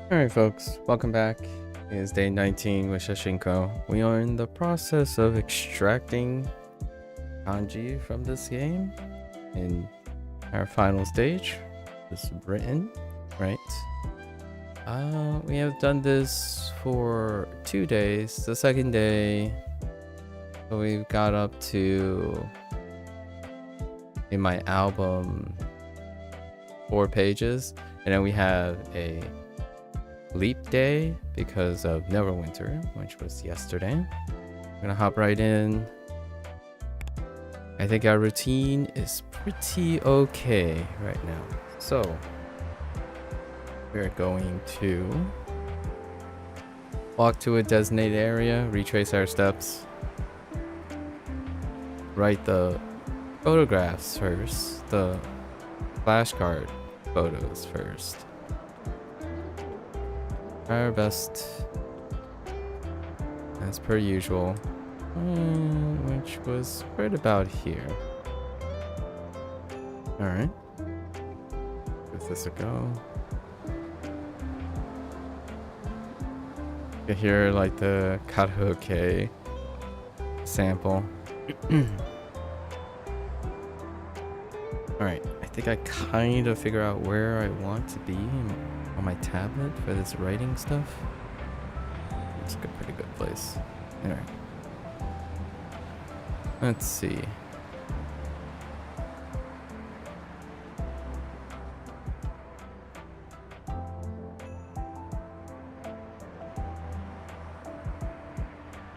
Alright folks, welcome back. It is day 19 with Shashingo. We are in the process of extracting kanji from this game in our final stage. This is Britain, right? We have done this for 2 days. The second day, we've got up to, in my album, 4 pages. And then we have a leap day because of Neverwinter, which was yesterday. I'm gonna hop right in. I think our routine is pretty okay right now. So we're going to walk to a designated area, retrace our steps, write the photographs first, the flashcard photos first. Our best, as per usual, which was right about here. Alright, give this a go. You hear like the karaoke sample. Alright, I think I kind of figure out where I want to be on my tablet for this writing stuff. It's a pretty good place. Alright. Let's see.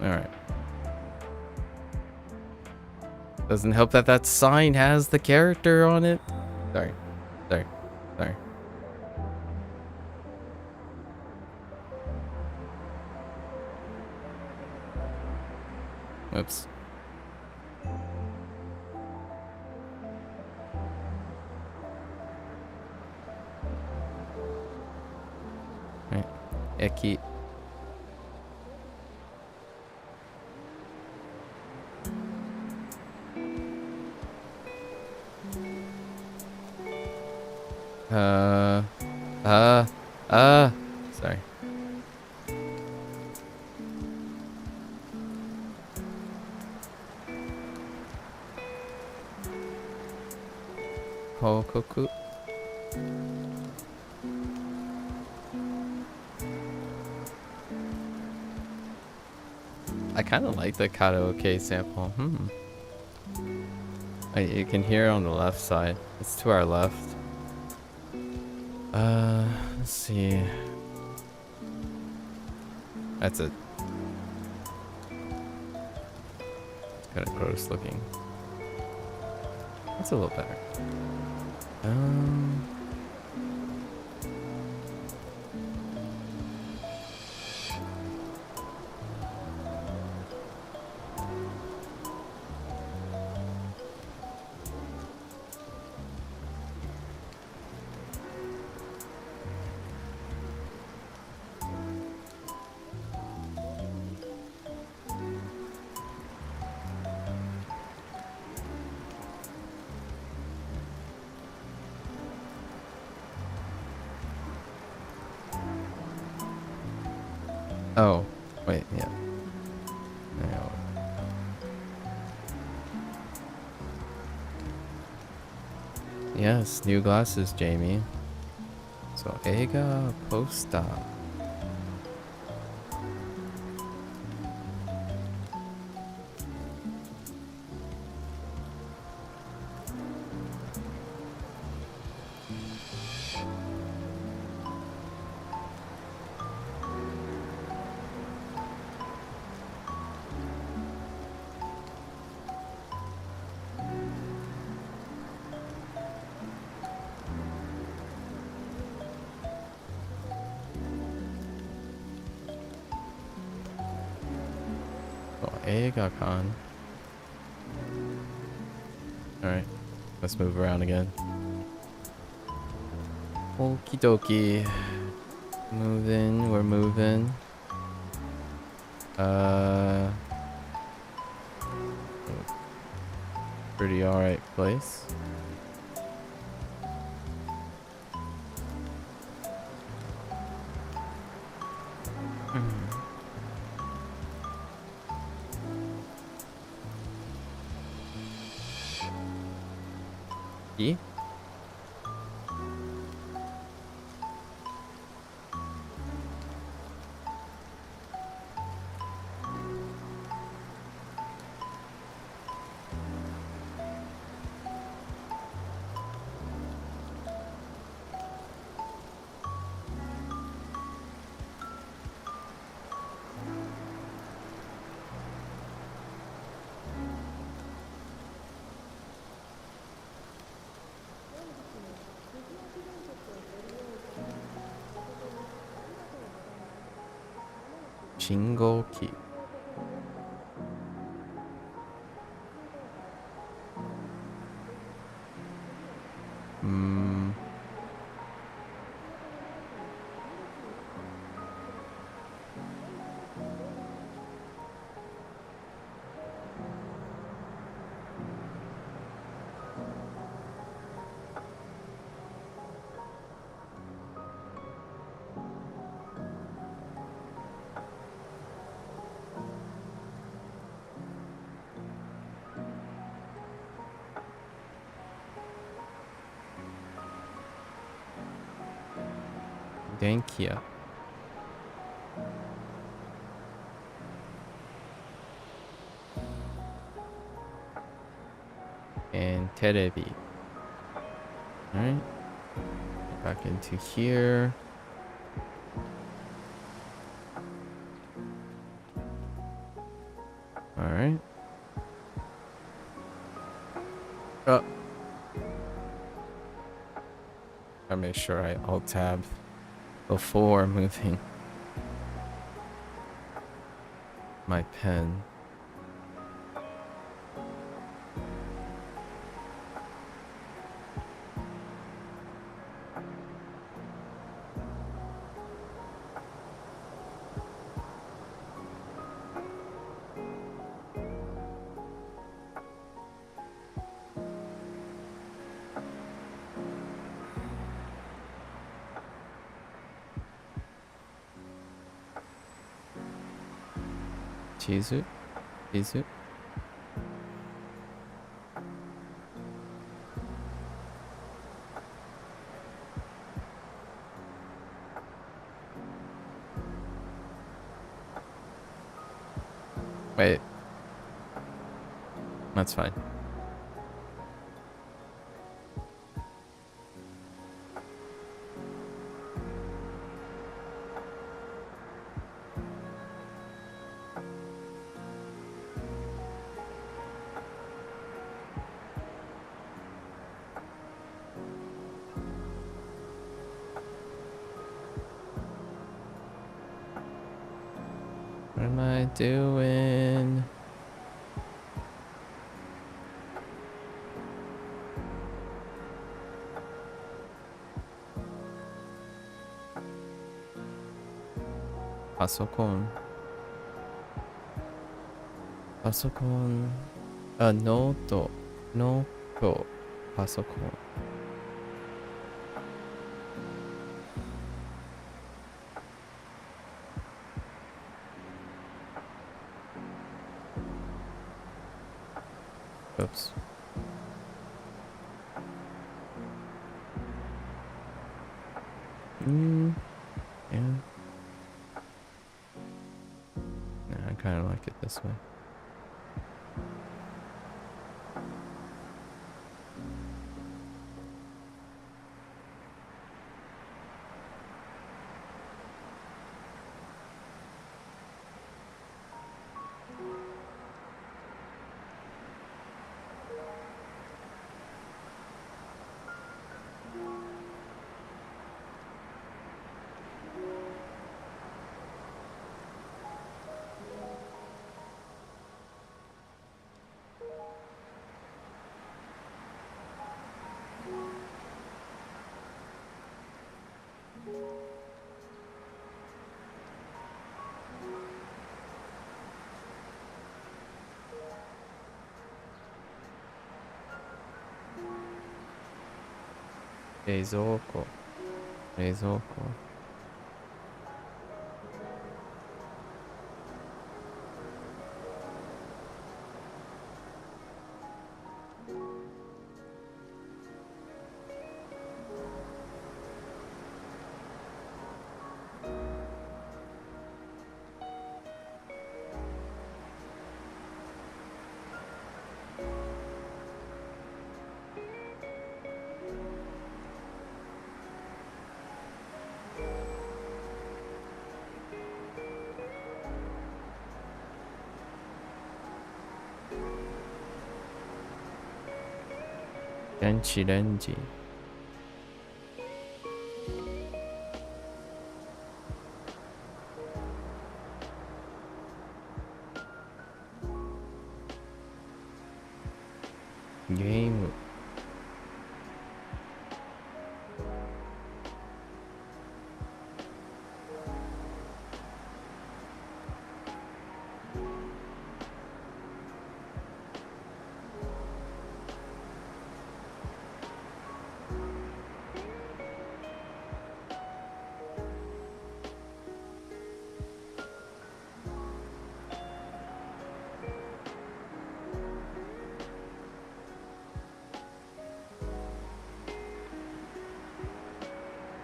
Alright. Doesn't help that that sign has the character on it. Sorry. Oops. Right. Eki. Sorry. Hokoku. I kind of like the karaoke sample. You can hear it on the left side. It's to our left. Let's see. That's it. It's kind of gross looking. That's a little better. Oh, wait, yeah. Yes, new glasses, Jamie. So, Eiga Posta. Eiga-kan. Alright, let's move around again. Okie dokie. Moving, we're moving. Pretty alright place. E? Shingo key. Hmm. Denkia. And terebi. Alright. Back into here. Alright. I make sure I alt tab before moving my pen. Chizu? Chizu? Wait. That's fine. What am I doing? Pasokon. Pasokon. Note. Note. Pasokon. Oops. Yeah. Nah, I kind of like it this way. Reizouko. Reizouko. Renchi Renji. Game.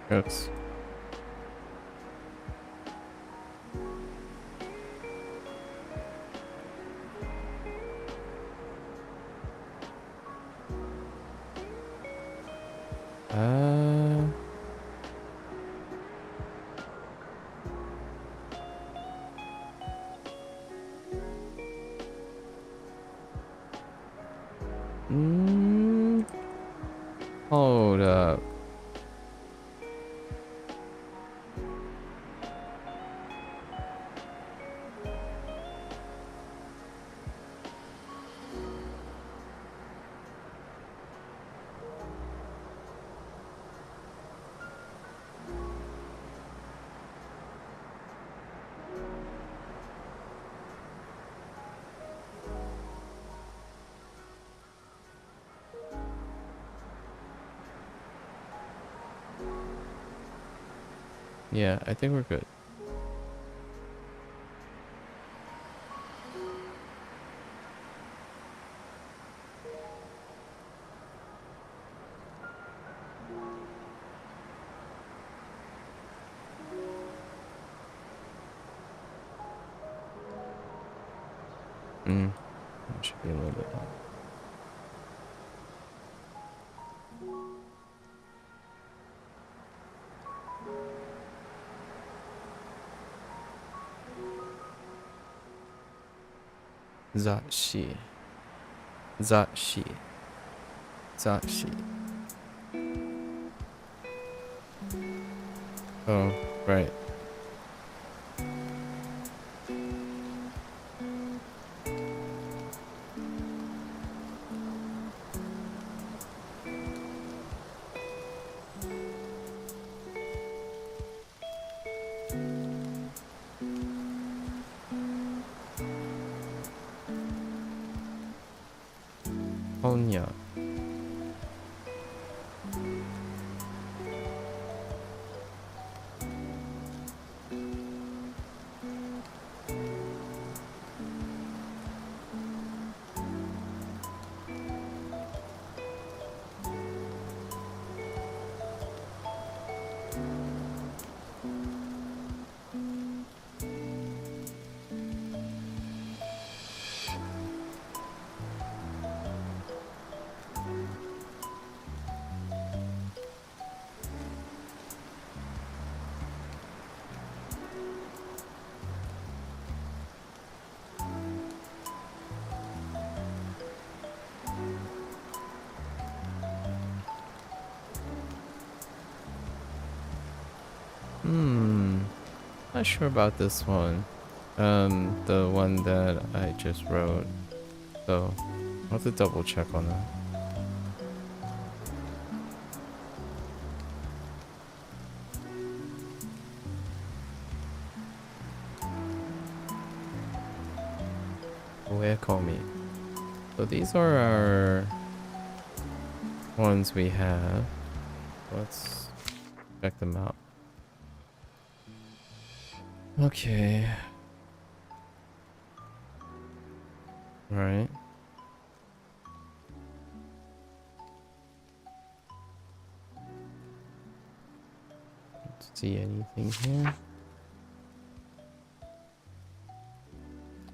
Oops. Hold up. Yeah, I think we're good. It should be a little bit higher. Zashi. Zashi. Zashi. Oh, right. Honya. Not sure about this one. The one that I just wrote. So I'll have to double check on that. Where call me? So these are our ones we have. Let's check them out. Okay. Right. Don't see anything here.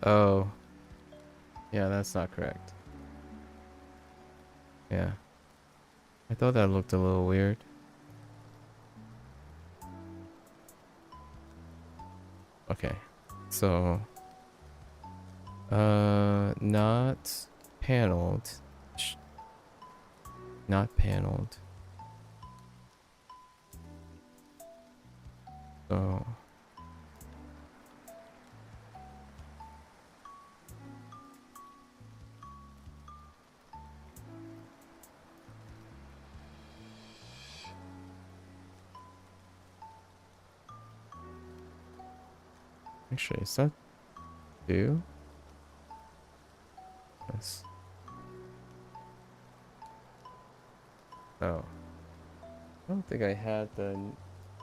Oh. Yeah, that's not correct. Yeah. I thought that looked a little weird. Okay. So not paneled. not paneled. So actually, is that 2? Yes. Oh. I don't think I had the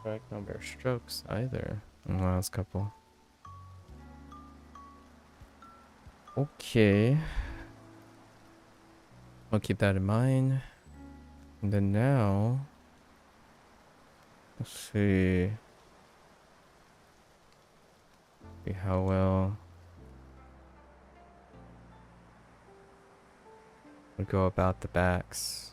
correct number of strokes either in the last couple. Okay. I'll keep that in mind. And then now, let's see how well we go about the backs.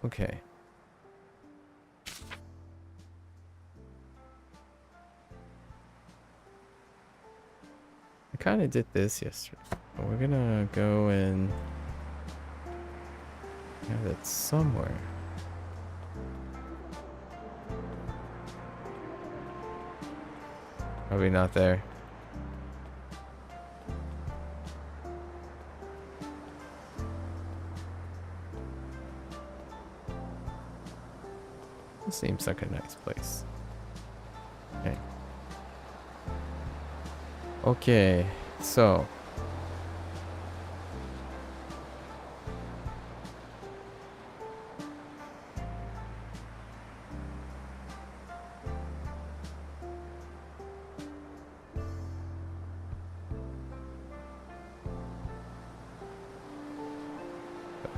Okay. I kind of did this yesterday. But we're gonna go and have it somewhere. Probably not there. It seems like a nice place. Okay. Okay, so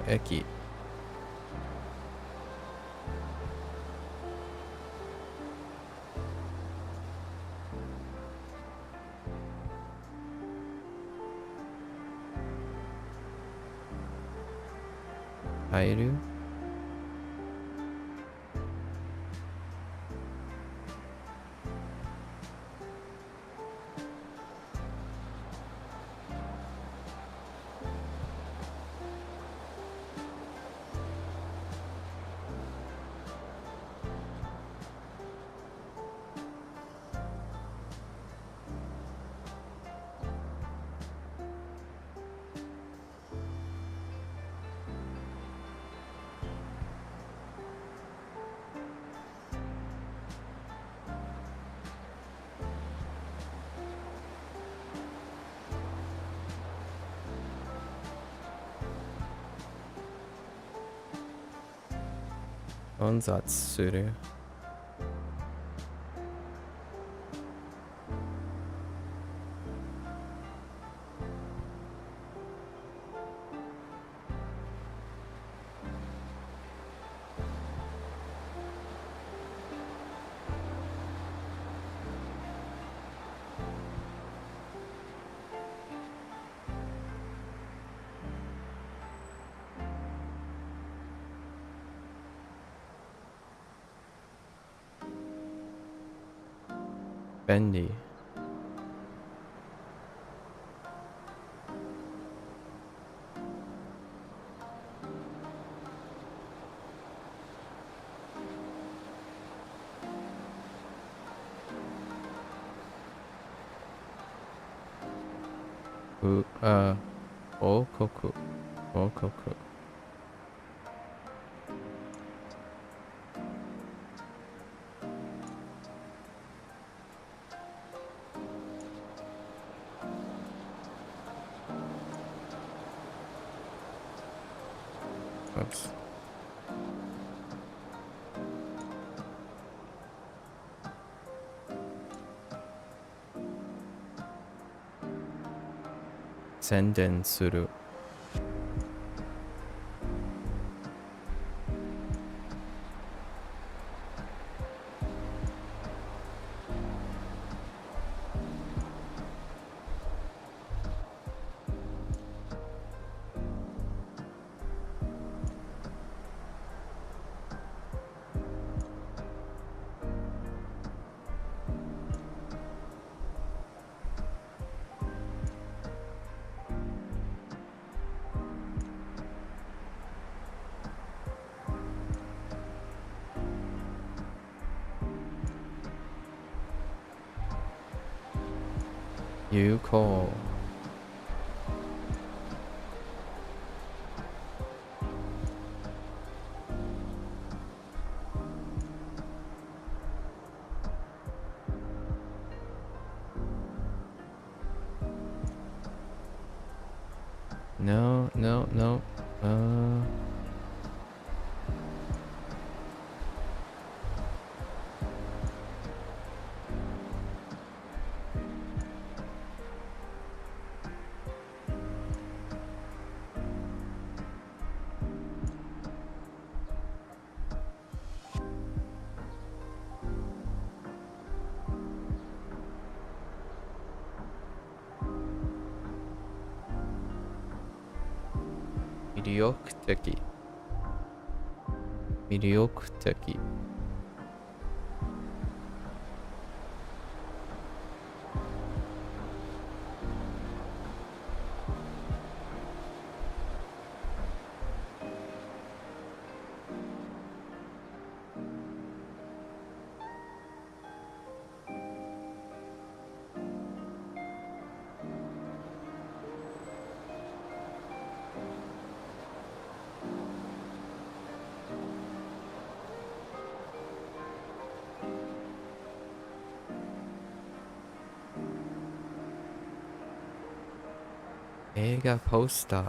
Eki. Airu. Onzatsuru. Bendy. Okoku. Okoku. Oops. Senden suru. You call. No, no, no. Mediocre. Mediocre. Ega posta.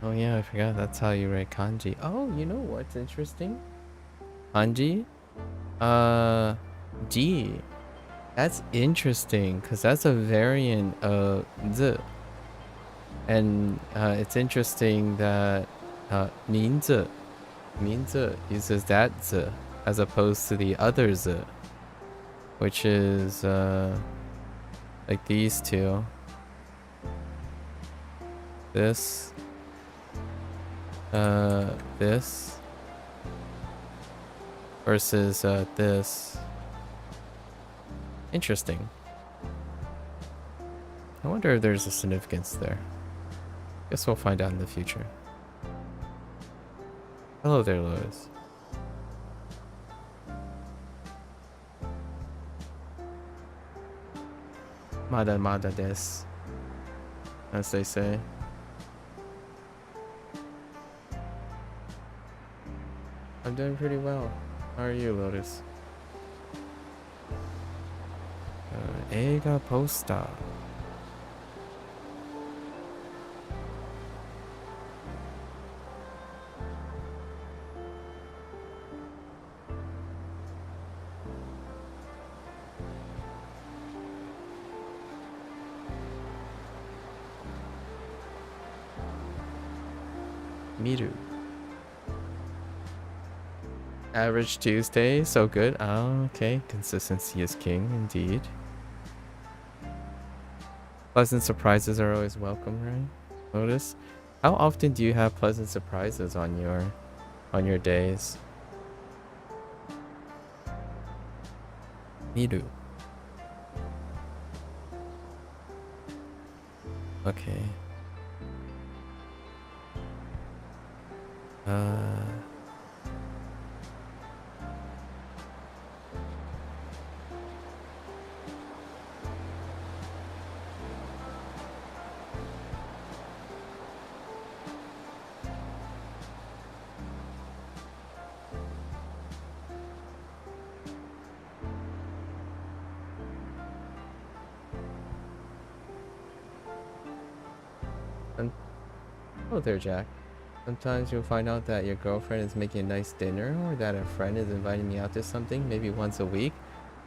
Oh yeah, I forgot that's how you write kanji. Oh, you know what's interesting? Kanji? G. That's interesting, because that's a variant of Z. And it's interesting that Minzi uses that Z as opposed to the other Z, which is like these two. This. This. Versus this. Interesting. I wonder if there's a significance there. Guess we'll find out in the future. Hello there, Lois. Mada desu, as they say. I'm doing pretty well. How are you, Lotus? Eiga posta. Miru. Average Tuesday, so good. Oh, okay. Consistency is king, indeed. Pleasant surprises are always welcome, right? Notice. How often do you have pleasant surprises on your days? Miru. Okay. Oh there, Jack. Sometimes you'll find out that your girlfriend is making a nice dinner, or that a friend is inviting me out to something, maybe once a week.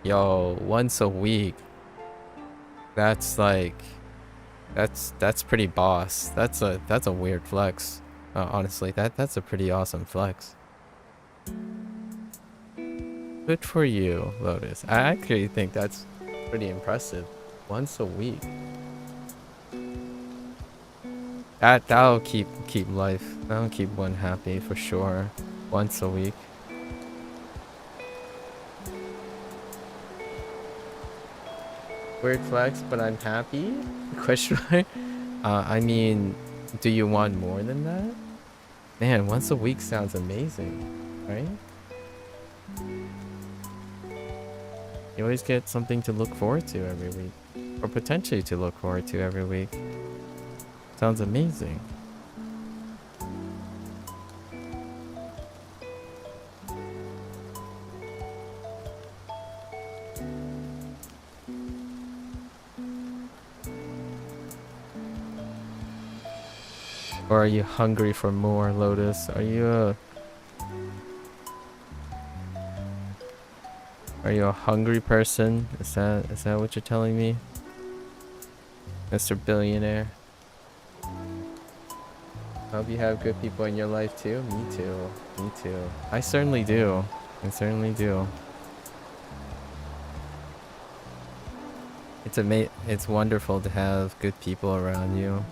Yo, once a week. That's like, that's pretty boss. That's a weird flex. Honestly, that's a pretty awesome flex. Good for you, Lotus. I actually think that's pretty impressive. Once a week. That'll keep life. That'll keep one happy for sure. Once a week. Weird flex, but I'm happy? Question mark? I mean, do you want more than that? Man, once a week sounds amazing, right? You always get something to look forward to every week. Or potentially to look forward to every week. Sounds amazing. Or are you hungry for more, Lotus? Are you a hungry person? Is that what you're telling me? Mr. Billionaire. Hope you have good people in your life too. Me too. Me too. I certainly do. I certainly do. It's wonderful to have good people around you.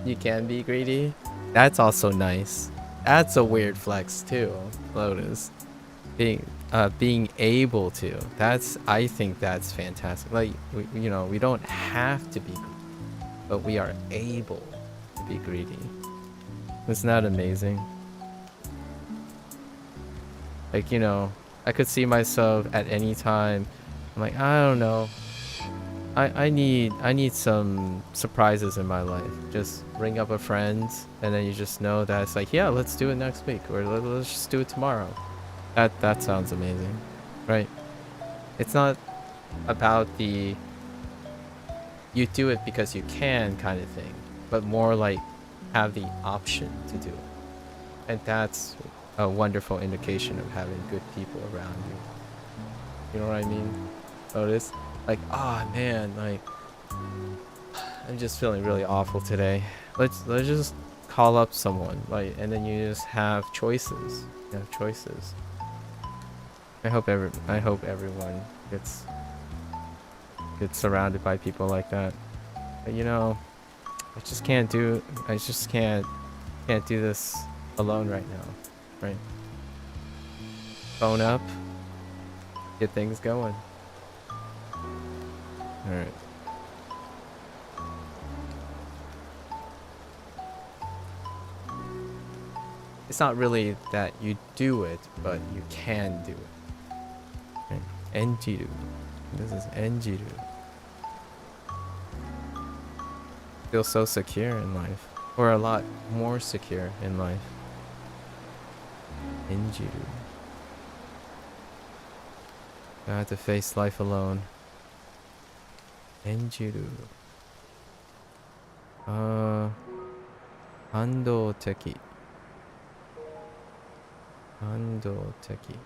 You can be greedy. That's also nice. That's a weird flex too, Lotus. Being able to. I think that's fantastic. Like we don't have to be greedy, but we are able to be greedy. Isn't that amazing? Like, I could see myself at any time. I'm like, I don't know. I need some surprises in my life. Just ring up a friend, and then you just know that it's like, yeah, let's do it next week, or let's just do it tomorrow. That sounds amazing, right? It's not about the you do it because you can kind of thing, but more like have the option to do it, and that's a wonderful indication of having good people around you. You know what I mean? Notice? Like, oh man, like I'm just feeling really awful today. Let's just call up someone, like, and then you just have choices. You have choices. I hope everyone gets surrounded by people like that. But I just can't do this alone right now, right? Phone up, get things going. All right. It's not really that you do it, but you can do it. Okay. Enjiru. This is Enjiru. Feel so secure in life, or a lot more secure in life. Enjiru. I have to face life alone. Enjiru. Hando teki. Hando teki.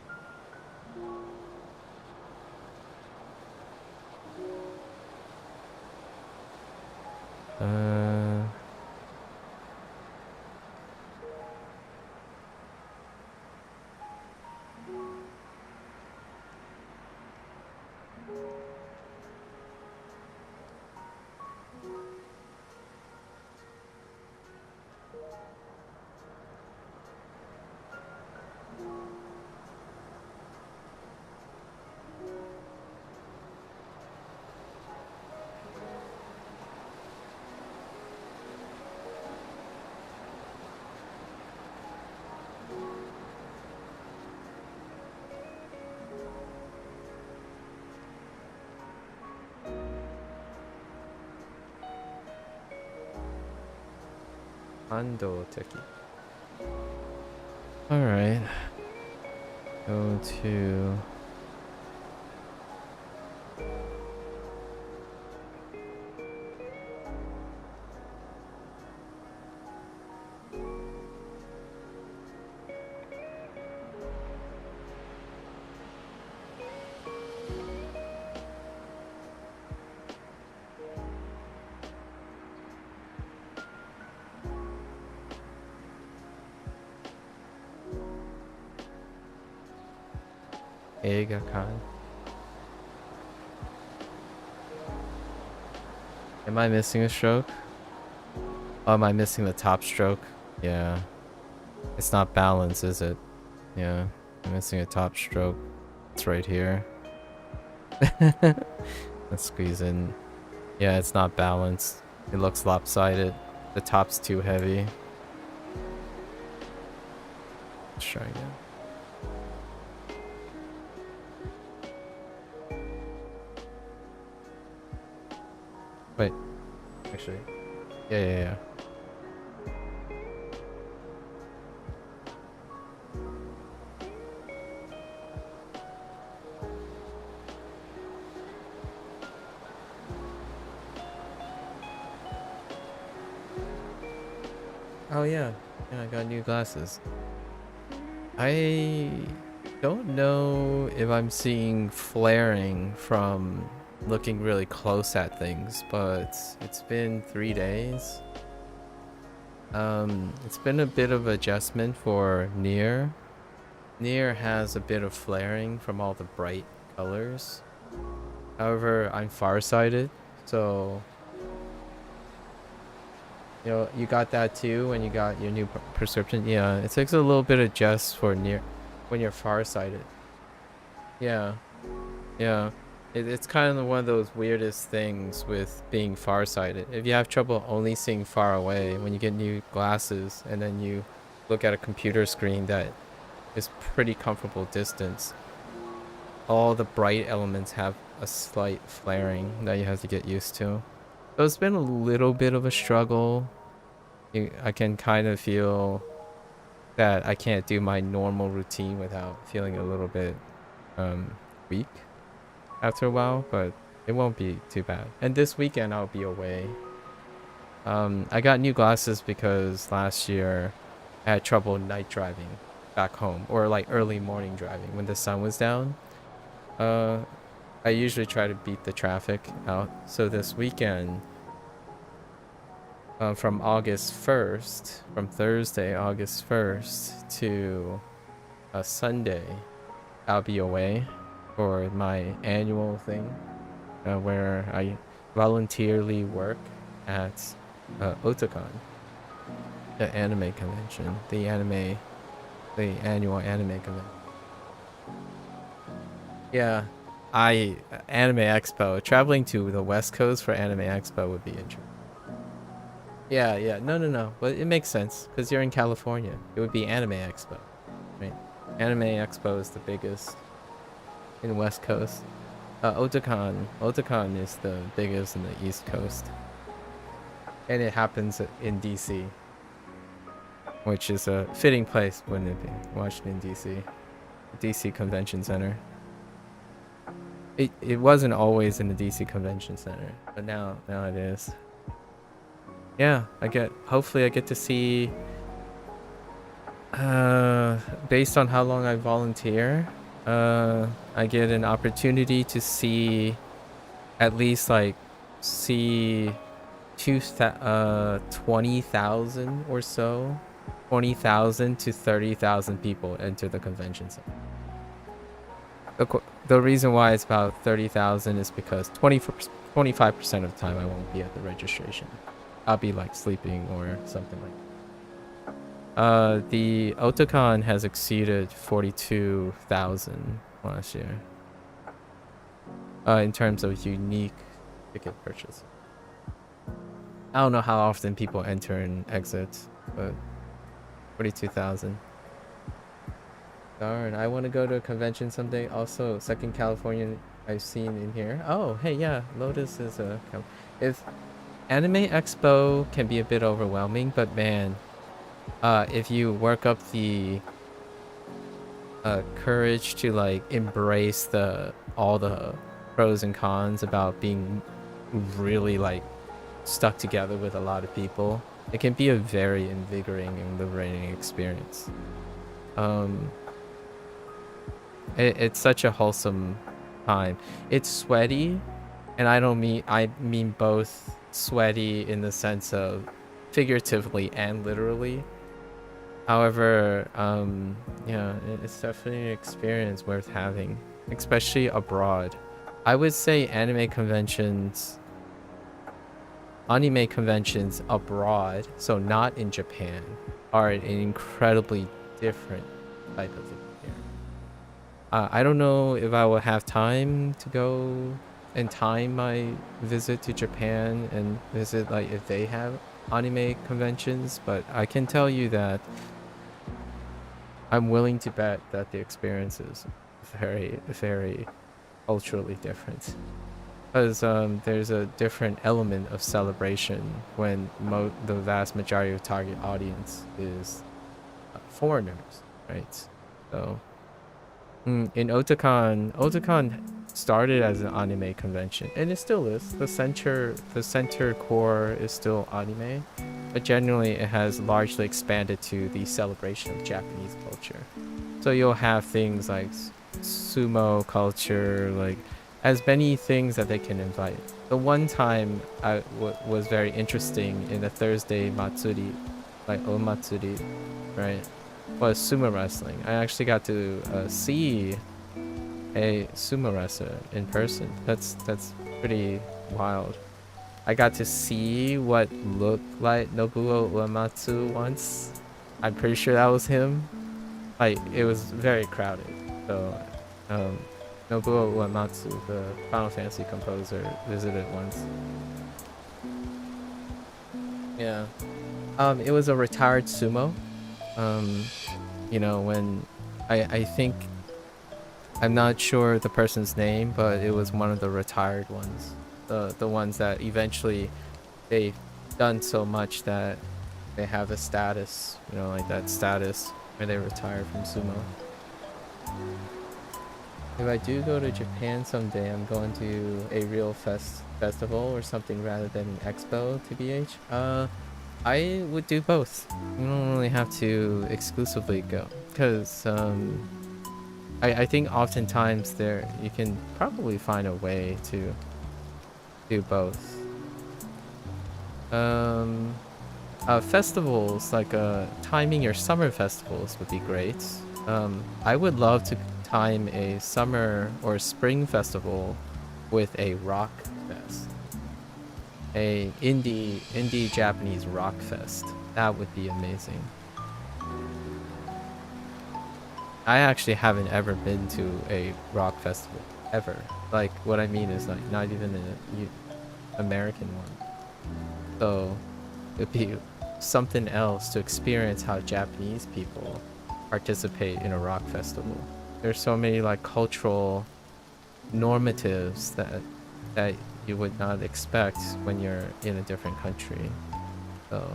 Hando teki. Alright. Go to... Eiga-kan. Am I missing a stroke? Oh, am I missing the top stroke? Yeah. It's not balanced, is it? Yeah. I'm missing a top stroke. It's right here. Let's squeeze in. Yeah, it's not balanced. It looks lopsided. The top's too heavy. Let's try again. Wait, actually, yeah. Oh yeah, I got new glasses. I don't know if I'm seeing flaring from looking really close at things, but it's been 3 days. It's been a bit of adjustment for near. Near has a bit of flaring from all the bright colors. However, I'm farsighted, so you got that too when you got your new prescription. Yeah, it takes a little bit of adjust for near when you're farsighted. Yeah. It's kind of one of those weirdest things with being farsighted. If you have trouble only seeing far away, when you get new glasses and then you look at a computer screen that is pretty comfortable distance, all the bright elements have a slight flaring that you have to get used to. So it's been a little bit of a struggle. I can kind of feel that I can't do my normal routine without feeling a little bit weak after a while, but it won't be too bad. And this weekend I'll be away. I got new glasses because last year I had trouble night driving back home, or like early morning driving when the sun was down. I usually try to beat the traffic out. So this weekend, from August 1st, from Thursday, August 1st to Sunday, I'll be away for my annual thing, where I voluntarily work at Otakon, the anime convention, the annual anime convention. Yeah, Anime Expo. Traveling to the West Coast for Anime Expo would be interesting. Yeah. No. But it makes sense because you're in California. It would be Anime Expo, right? Anime Expo is the biggest in West Coast. Otakon is the biggest in the East Coast, and it happens in DC, which is a fitting place, wouldn't it be? Washington DC, DC Convention Center. It wasn't always in the DC Convention Center, but now it is. Yeah, hopefully I get to see, based on how long I volunteer, I get an opportunity to see at least see 20,000 or so, 20,000 to 30,000 people enter the convention center. The reason why it's about 30,000 is because 25% of the time I won't be at the registration. I'll be sleeping or something like that. The Otakon has exceeded 42,000 last year. In terms of unique ticket purchase. I don't know how often people enter and exit, but 42,000. Darn, I want to go to a convention someday. Also, second Californian I've seen in here. Oh, hey, yeah, Lotus is a... If Anime Expo can be a bit overwhelming, but man, if you work up the courage to embrace all the pros and cons about being really stuck together with a lot of people, it can be a very invigorating and liberating experience. It's such a wholesome time. It's sweaty, and I mean both sweaty in the sense of figuratively and literally. However, yeah, it's definitely an experience worth having, especially abroad. I would say anime conventions abroad, so not in Japan, are an incredibly different type of experience. I don't know if I will have time to go and time my visit to Japan and visit if they have anime conventions, but I can tell you that I'm willing to bet that the experience is very, very culturally different. Because there's a different element of celebration when the vast majority of target audience is foreigners, right? So in Otakon started as an anime convention, and it still is. The center core is still anime, but generally it has largely expanded to the celebration of Japanese culture. So you'll have things like sumo culture, like as many things that they can invite. The one time I was very interesting in the Thursday Matsuri, like Omatsuri, right, was sumo wrestling. I actually got to see a sumo wrestler in person. That's pretty wild. I got to see what looked like Nobuo Uematsu once. I'm pretty sure that was him. Like, it was very crowded. So, Nobuo Uematsu, the Final Fantasy composer, visited once. Yeah. It was a retired sumo. You know, when I think, I'm not sure the person's name, but it was one of the retired ones. The ones that eventually they've done so much that they have a status, you know, like that status where they retire from sumo. If I do go to Japan someday, I'm going to a real festival or something rather than an expo, TBH. I would do both. You don't really have to exclusively go, because I think oftentimes you can probably find a way to do both. Festivals, like timing your summer festivals would be great. I would love to time a summer or spring festival with a rock fest. A indie Japanese rock fest. That would be amazing. I actually haven't ever been to a rock festival ever. Like, what I mean is, like, not even an American one. So it'd be something else to experience how Japanese people participate in a rock festival. There's so many like cultural normatives that you would not expect when you're in a different country. So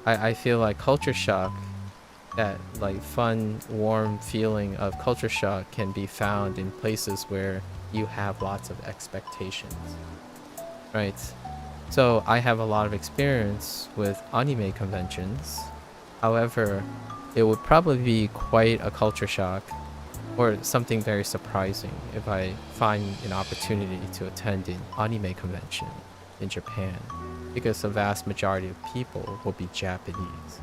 I feel like culture shock, that like fun, warm feeling of culture shock, can be found in places where you have lots of expectations, right? So I have a lot of experience with anime conventions. However, it would probably be quite a culture shock or something very surprising if I find an opportunity to attend an anime convention in Japan, because the vast majority of people will be Japanese.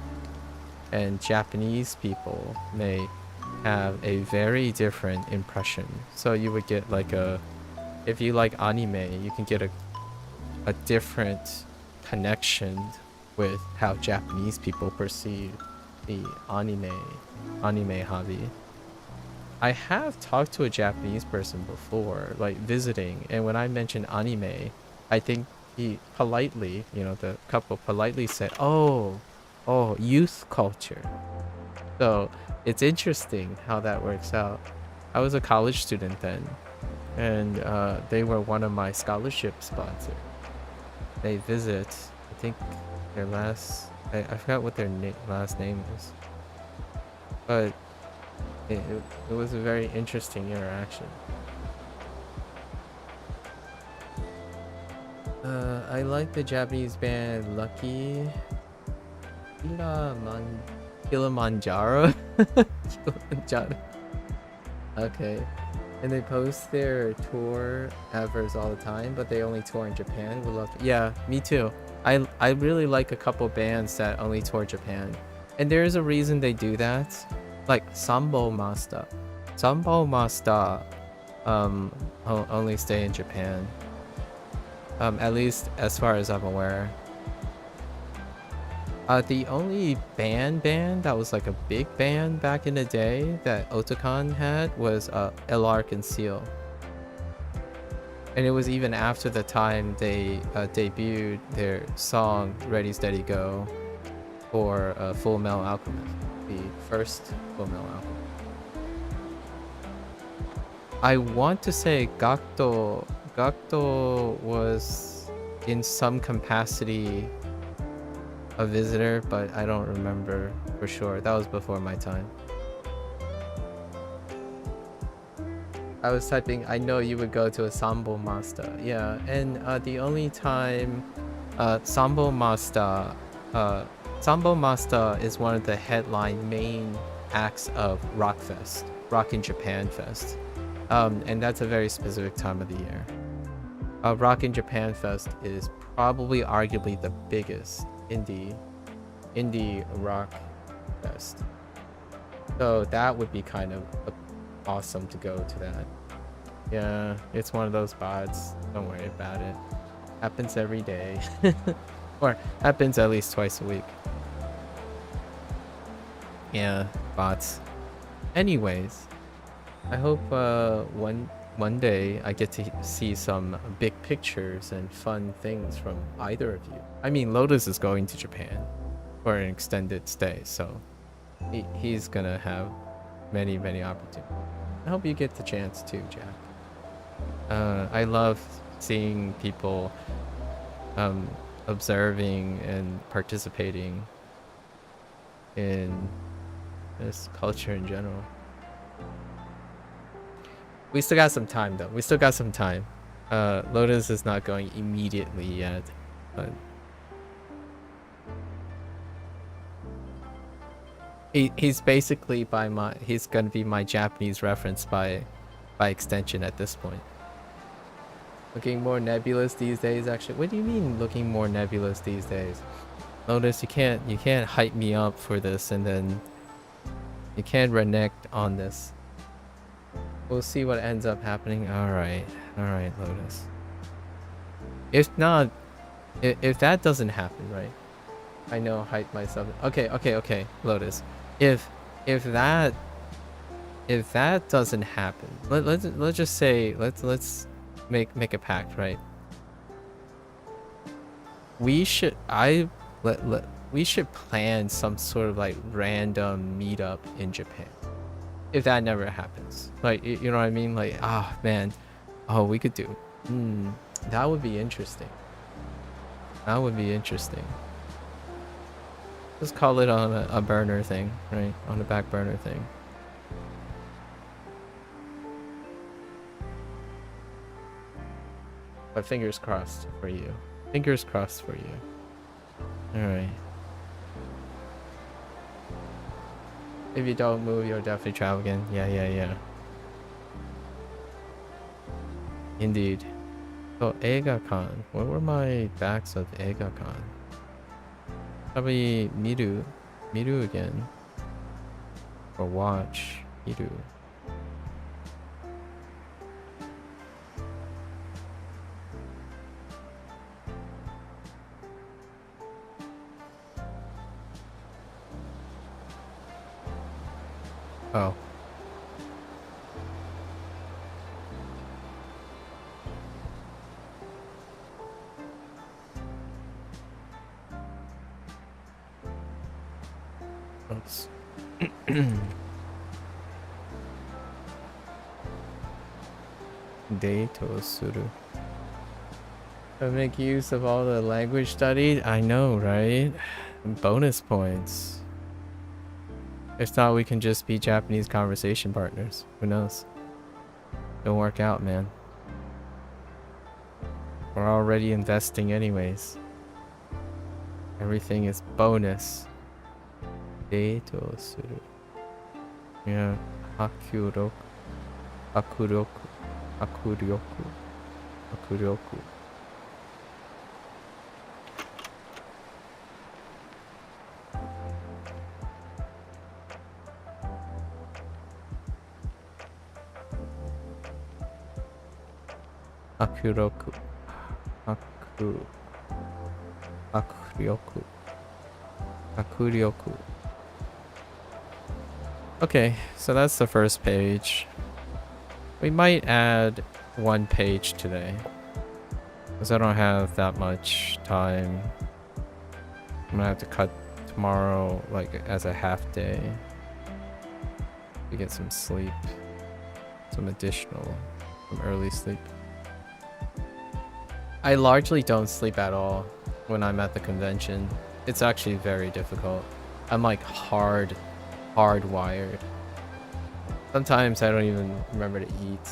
And Japanese people may have a very different impression. So you would get like if you like anime, you can get a different connection with how Japanese people perceive the anime hobby. I have talked to a Japanese person before, like visiting, and when I mentioned anime, I think he politely, the couple politely said, oh, youth culture. So it's interesting how that works out. I was a college student then, and they were one of my scholarship sponsors. They visit, I think their last, I forgot what their last name is, but it was a very interesting interaction. I like the Japanese band Lucky Kilimanjaro. Kilimanjaro. Okay. And they post their tour adverts all the time, but they only tour in Japan. We love to. Yeah, me too. I really like a couple bands that only tour Japan. And there is a reason they do that. Like Sambo Master. Sambo Master only stay in Japan. At least as far as I'm aware. The only band that was like a big band back in the day that Otakon had was LR Conceal. And it was even after the time they debuted their song Ready Steady Go for Full Metal Alchemist. the first Full Metal album. I want to say Gakto was in some capacity a visitor, but I don't remember for sure. That was before my time. I was typing, I know you would go to a Sambo Master. Yeah, and the only time Sambo Master is one of the headline main acts of Rockfest, Rock in Japan Fest. And that's a very specific time of the year. Rock in Japan Fest is probably arguably the biggest indie rock fest. So that would be kind of awesome to go to that. Yeah, it's one of those bots. Don't worry about it. Happens every day. Or happens at least twice a week. Yeah, bots. Anyways, I hope one day I get to see some big pictures and fun things from either of you. I mean, Lotus is going to Japan for an extended stay, so he's gonna have many opportunities. I hope you get the chance too, Jack. I love seeing people observing and participating in this culture in general. We still got some time though. We still got some time. Lotus is not going immediately yet, but he's basically he's gonna be my Japanese reference by extension at this point. Looking more nebulous these days, actually. What do you mean looking more nebulous these days? Lotus, you can't hype me up for this and then you can't renege on this. We'll see what ends up happening. Alright, Lotus. If not, if that doesn't happen, right? I know, hype myself. Okay, Lotus. If that doesn't happen, let's just say let's make a pact, right? We should plan some sort of like random meetup in Japan. If that never happens, like, you know what I mean? Like, man, we could do. That would be interesting. That would be interesting. Just call it on a burner thing, right? On a back burner thing. But fingers crossed for you. Fingers crossed for you. Alright. If you don't move, you'll definitely travel again. Yeah. Indeed. So, Eiga-kan. What were my backs of Eiga-kan? Probably Miru again. Or watch Miru. Oh. Oops. Deito suru. To make use of all the language studied? I know, right? Bonus points. If not, we can just be Japanese conversation partners. Who knows? Don't work out, man. We're already investing anyways. Everything is bonus. Deito suru. Yeah. Hakuryoku. Hakuryoku. Okay, so that's the first page. We might add one page today, because I don't have that much time. I'm gonna have to cut tomorrow, like as a half day, to get some sleep, some early sleep. I largely don't sleep at all when I'm at the convention. It's actually very difficult. I'm like hardwired. Sometimes I don't even remember to eat.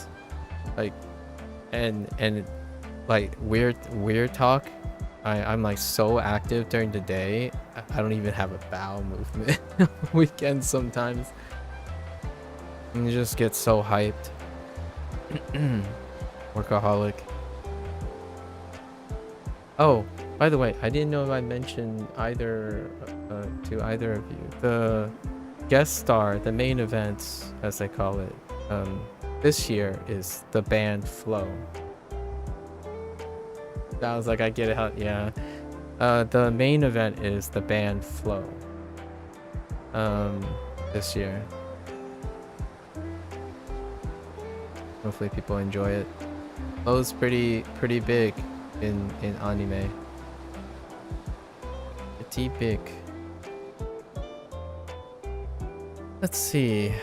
Like, and like weird talk. I'm like so active during the day. I don't even have a bowel movement. Weekends sometimes. And you just get so hyped. Workaholic. Oh, by the way, I didn't know if I mentioned either to either of you. The guest star, the main event, as they call it, this year is the band Flow. Sounds like I get it out, yeah. The main event is the band Flow. This year. Hopefully people enjoy it. Flow's pretty big in anime. Pretty big. Let's see.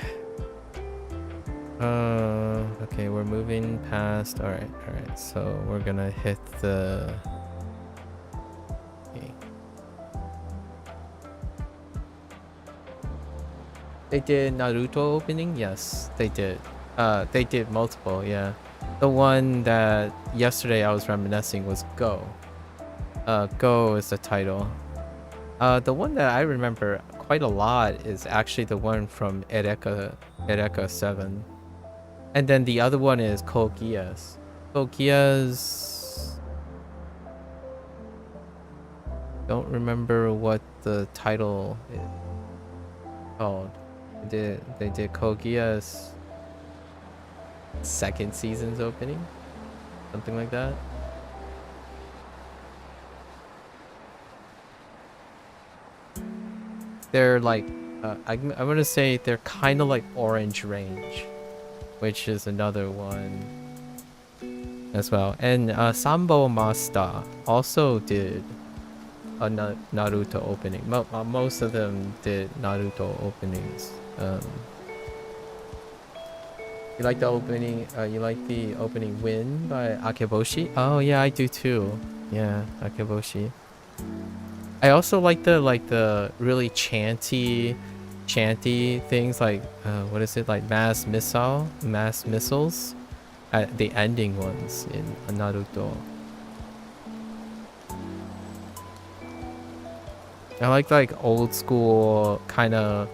Okay, we're moving past. All right. So we're gonna hit the. Okay. They did Naruto opening. Yes, they did. They did multiple. Yeah, the one that yesterday I was reminiscing was Go. Go is the title. The one that I remember quite a lot is actually the one from Eureka 7. And then the other one is Kogias. Kogias... Don't remember what the title is called. They did Kogias second season's opening. Something like that. They're like, I'm gonna say they're kind of like Orange Range, which is another one as well. And Sambo Masta also did a Naruto opening. Most of them did Naruto openings. You like the opening? You like the opening Win by Akeboshi? Oh yeah, I do too. Yeah, Akeboshi. I also like the really chanty things like what is it, like mass missiles at the ending ones in Naruto. I like old school kind of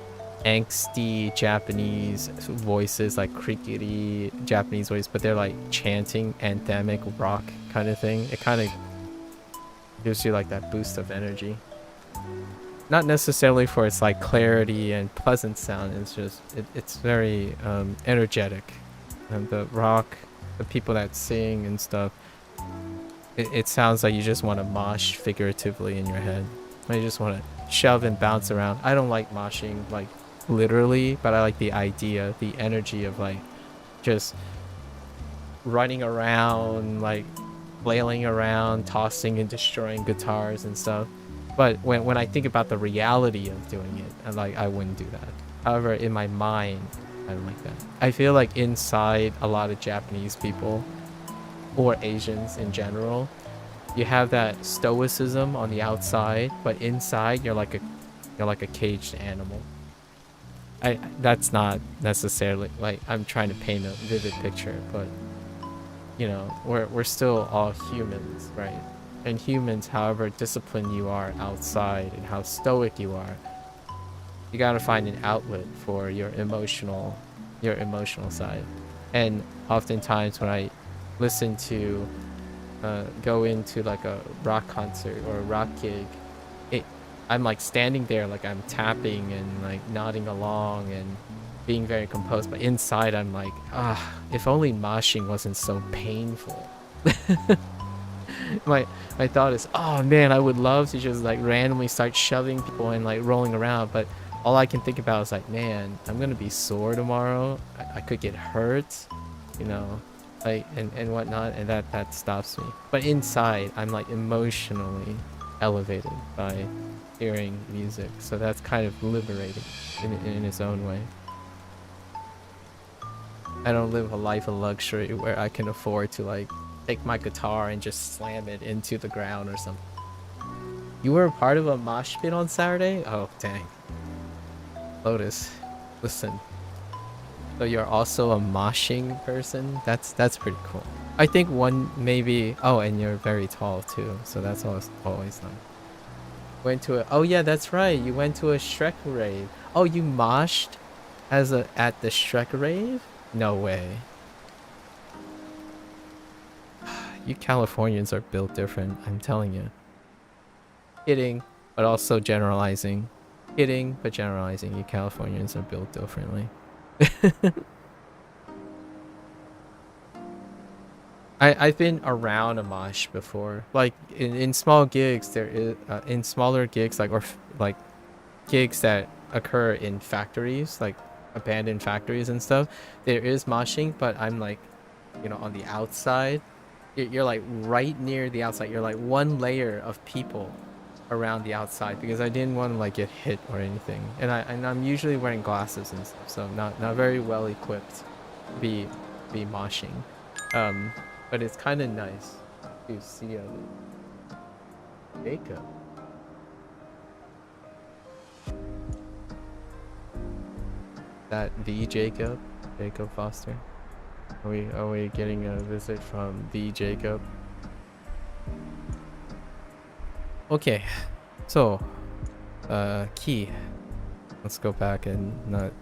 angsty Japanese voices, like crickety Japanese voice, but they're like chanting anthemic rock kind of thing. It kind of gives you like that boost of energy. Not necessarily for its like clarity and pleasant sound. It's just it's very energetic. And the rock, the people that sing and stuff, it sounds like you just want to mosh figuratively in your head. You just want to shove and bounce around. I don't like moshing like literally, but I like the idea, the energy of like just running around, like flailing around, tossing and destroying guitars and stuff. But when I think about the reality of doing it, I wouldn't do that. However, in my mind, I don't like that. I feel like inside a lot of Japanese people or Asians in general, you have that stoicism on the outside, but inside you're like a caged animal. That's not necessarily like I'm trying to paint a vivid picture, but you know, we're still all humans, right? And humans, however disciplined you are outside and how stoic you are, you gotta find an outlet for your emotional side. And oftentimes when I listen to go into like a rock concert or a rock gig, I'm like standing there like I'm tapping and like nodding along and being very composed, but inside I'm like, if only moshing wasn't so painful. my thought is, oh man, I would love to just like randomly start shoving people and like rolling around, but all I can think about is like, man, I'm gonna be sore tomorrow. I could get hurt, you know, like and whatnot, and that stops me. But inside I'm like emotionally elevated by hearing music, so that's kind of liberating in its own way. I don't live a life of luxury where I can afford to like take my guitar and just slam it into the ground or something. You were a part of a mosh pit on Saturday? Oh, dang. Lotus, listen. So you're also a moshing person? That's pretty cool. I think one maybe. Oh, and you're very tall too, so that's always nice. Went to a. Oh yeah, that's right. You went to a Shrek rave. Oh, you moshed at the Shrek rave? No way. You Californians are built different. I'm telling you. Kidding, but also generalizing. Kidding, but generalizing. You Californians are built differently. I've been around a mosh before, like in small gigs. There is in smaller gigs, like like gigs that occur in factories, like abandoned factories and stuff. There is moshing, but I'm like, on the outside. You're like right near the outside. You're like one layer of people around the outside because I didn't want to like get hit or anything. And I'm usually wearing glasses and stuff, so not very well equipped to be moshing. Um, but it's kind of nice to see Jacob. That the Jacob Foster. Are we getting a visit from the Jacob? Okay, so key. Let's go back and not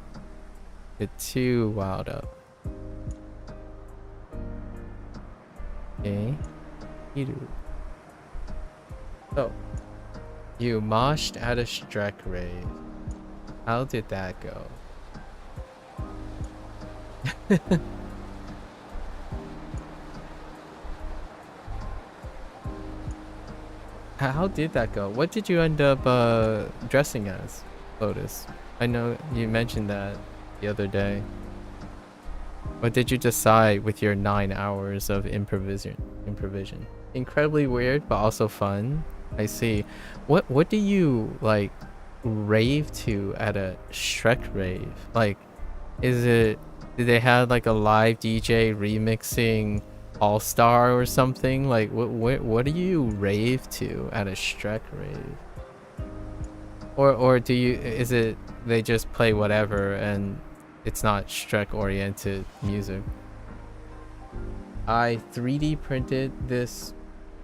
get too wound up. Okay, Hiru. So you moshed at a Shrek rave. How did that go? How did that go? What did you end up dressing as, Lotus? I know you mentioned that the other day. What did you decide with your 9 hours of improvision? Incredibly weird, but also fun. I see. What do you like rave to at a Shrek rave? Like, did they have like a live DJ remixing All Star or something? Like, what do you rave to at a Shrek rave? Or is it they just play whatever and it's not Shrek oriented music? I 3D printed this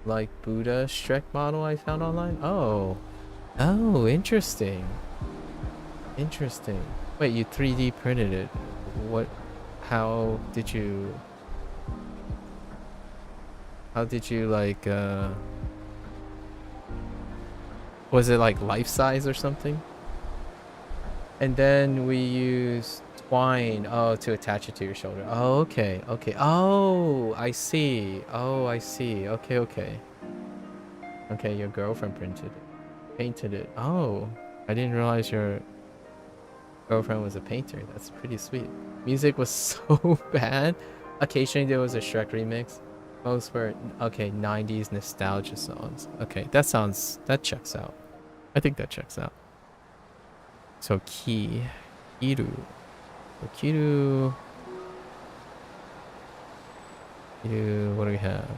like Buddha Shrek model I found online. Oh, interesting. Interesting. Wait, you 3D printed it? What? How did you? How did you like? Was it like life size or something? And then we used twine, to attach it to your shoulder. Oh, okay, okay. Oh, I see. Oh, I see. Okay, okay. Okay, your girlfriend painted it. Oh, I didn't realize your girlfriend was a painter. That's pretty sweet. Music was so bad. Occasionally there was a Shrek remix. Most were, okay, 90s nostalgia songs. Okay, that checks out. I think that checks out. So Kiru. So Kiru, what do we have?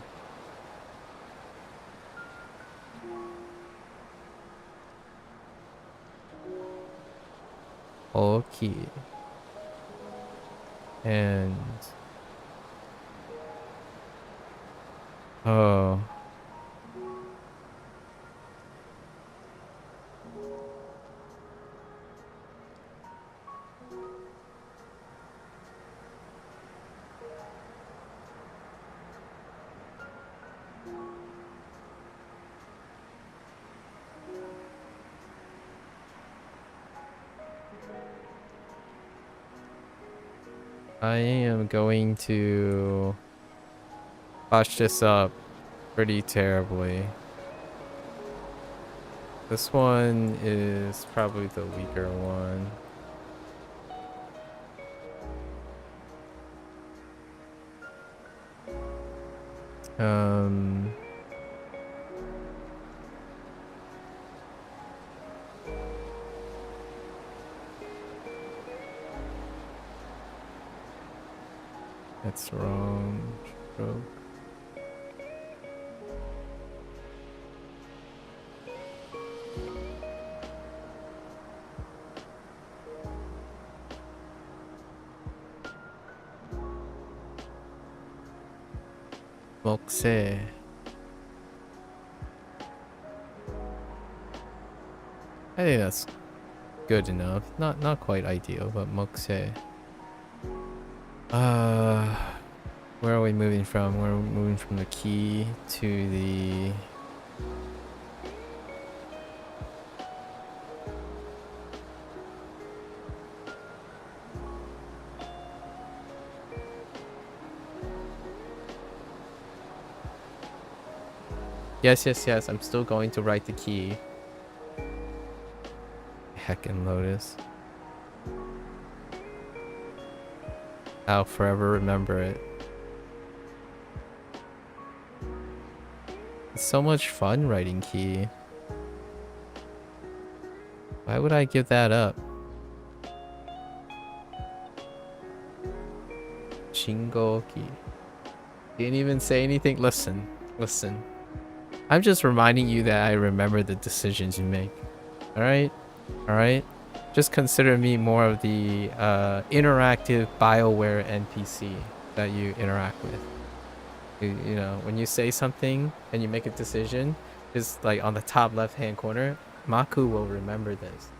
Okay. And oh. I am going to botch this up pretty terribly. This one is probably the weaker one. That's wrong. Stroke. Mokse. I think that's good enough. Not quite ideal, but mokse. Where are we moving from? We're moving from the key to the... Yes. I'm still going to write the key. Heckin' Lotus. I'll forever remember it. It's so much fun writing key. Why would I give that up? Shingo-ki. Didn't even say anything. Listen. I'm just reminding you that I remember the decisions you make. Alright? Just consider me more of the interactive BioWare NPC that you interact with. You know, when you say something and you make a decision, just like on the top left hand corner, Maku will remember this.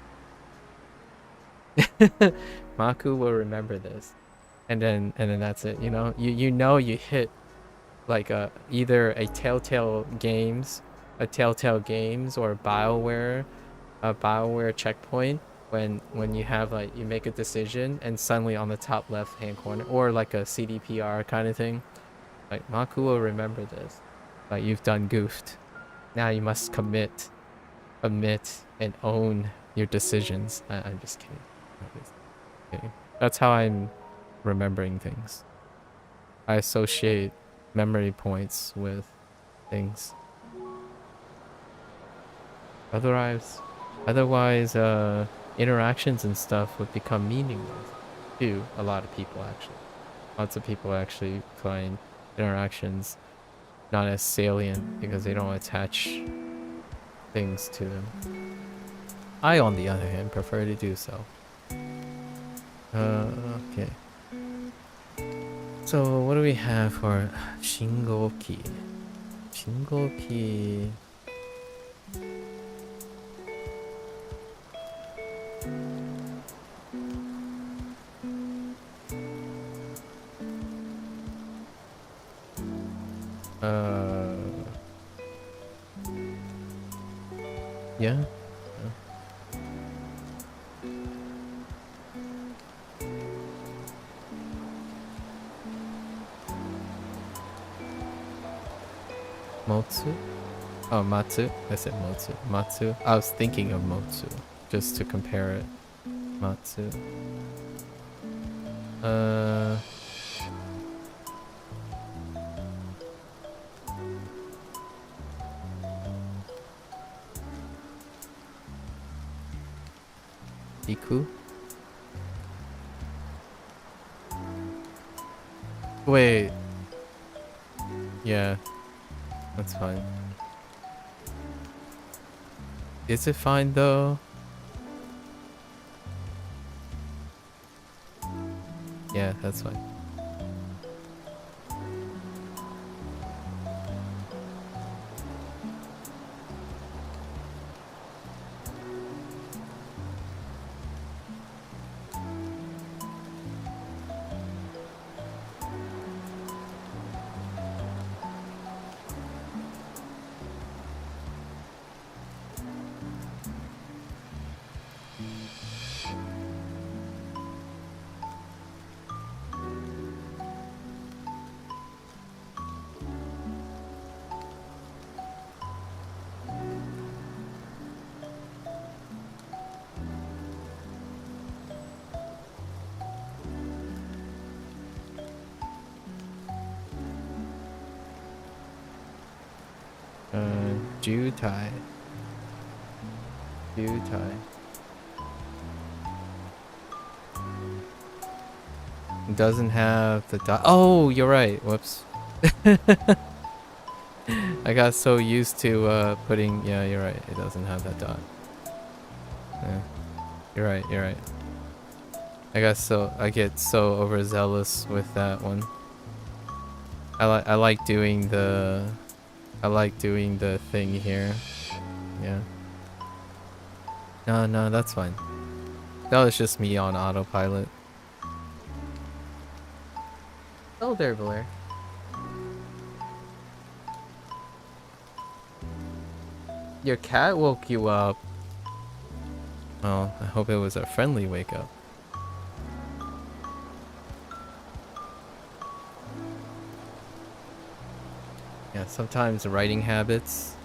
Maku will remember this. And then that's it, you know? You know you hit like either a Telltale Games or BioWare checkpoint when you have like you make a decision and suddenly on the top left hand corner, or like a CDPR kind of thing. Like Maku will remember this. Like you've done goofed. Now you must admit and own your decisions. I'm just kidding. That's how I'm remembering things. I associate memory points with things. Otherwise, interactions and stuff would become meaningless to a lot of people, actually. Lots of people actually find interactions not as salient because they don't attach things to them. I, on the other hand, prefer to do so. Okay. So, what do we have for Shingo-ki? Shingo-ki... Yeah. Motsu? Oh, Matsu. I said Motsu. Matsu. I was thinking of Motsu, just to compare it. Matsu. Iku? Wait. Yeah. That's fine. Is it fine though? Yeah, that's fine. Jutai. Doesn't have the dot. Oh, you're right. Whoops. I got so used to putting. Yeah, you're right. It doesn't have that dot. Yeah. You're right. You're right. I get so overzealous with that one. I like doing the thing here. Yeah. No, that's fine. That was just me on autopilot. Oh there, Blair. Your cat woke you up. Well, I hope it was a friendly wake up. Yeah, sometimes writing habits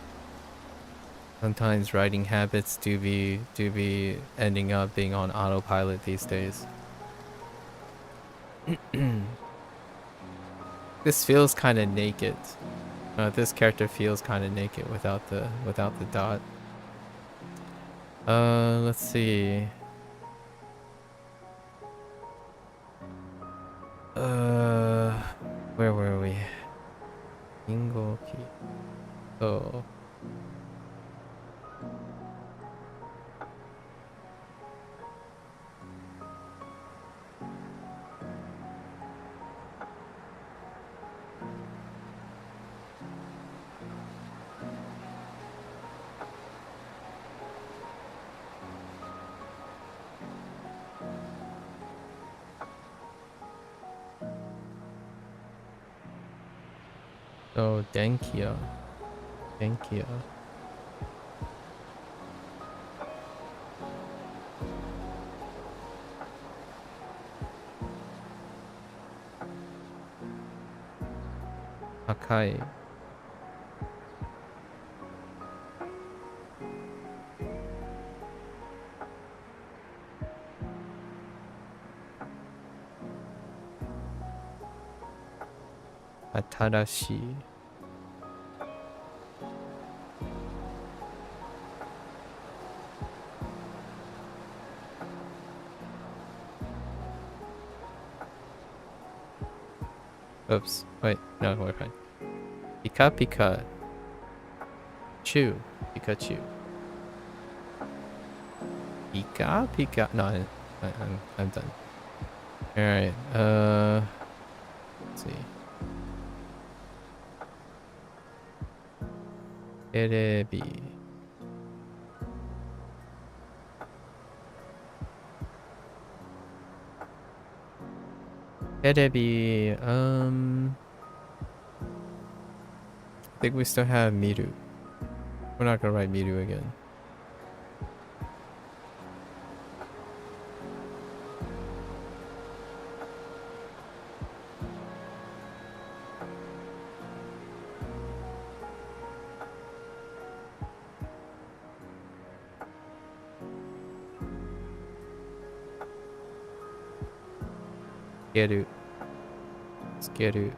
do be ending up being on autopilot these days. This feels kind of naked. This character feels kind of naked without the dot. Let's see. Where were we? Ingoki. Oh. Oh, Denkia. Akai. Atarashi. Oops. Wait, no, we're fine. Pika Pika. Chew. Pikachu. Pika Pika. No, I'm done. Alright, let's see. Terebi. Terebi, I think we still have Miru. We're not gonna write Miru again. Geru. It's Geru.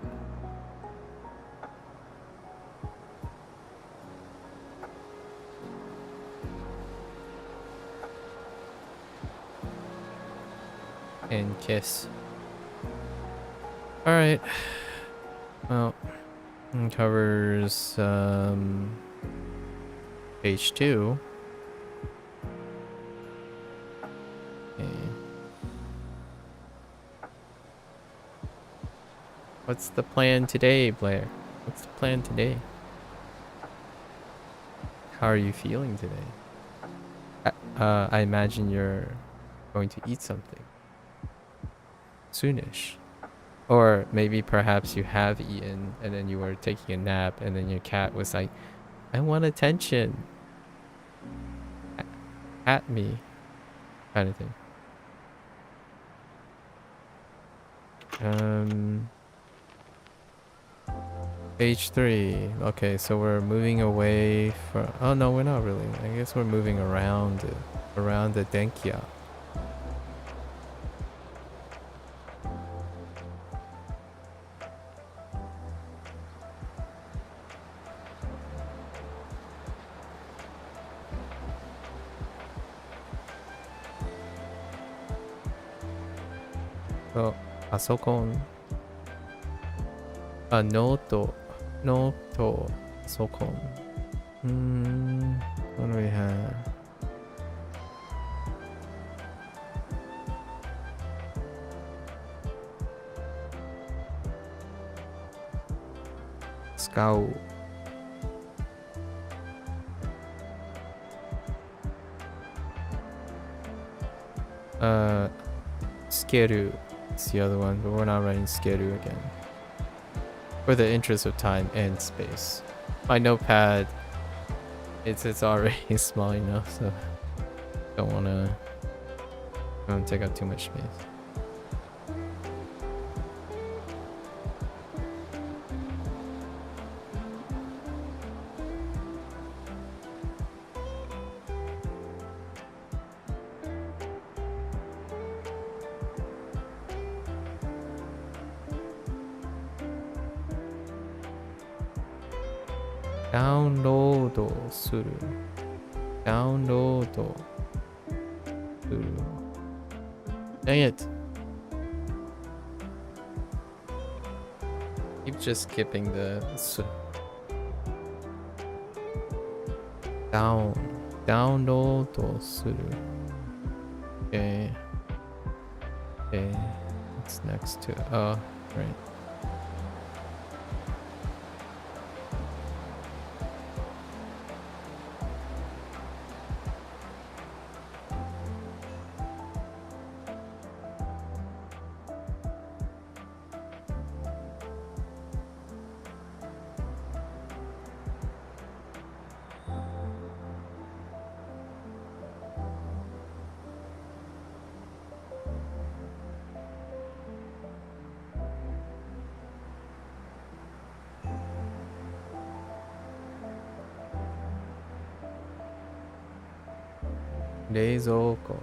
And kiss. Alright. Well, it covers page 2. Okay. What's the plan today, Blair? What's the plan today? How are you feeling today? I imagine you're going to eat something soonish. Or maybe perhaps you have eaten and then you were taking a nap and then your cat was like, I want attention. At me. Kind of thing. Page 3. Okay, so we're moving away from... Oh no, we're not really. I guess we're moving around the Denkia. So パソコン。あ、ノート。ノート。パソコン。what do we have? Scout. Skeru. It's the other one, but we're not writing Skeru again. For the interest of time and space. My notepad, it's already small enough, so don't wanna take up too much space. Download する Download する Dang it. Keep just skipping the Download する Okay. Okay. What's next to right. Reizouko.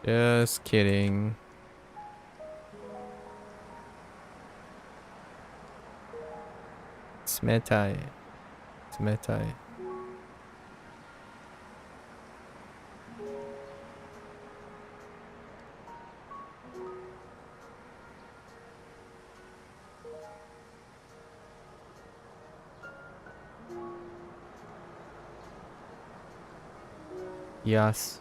Just kidding. Smetai. Yes.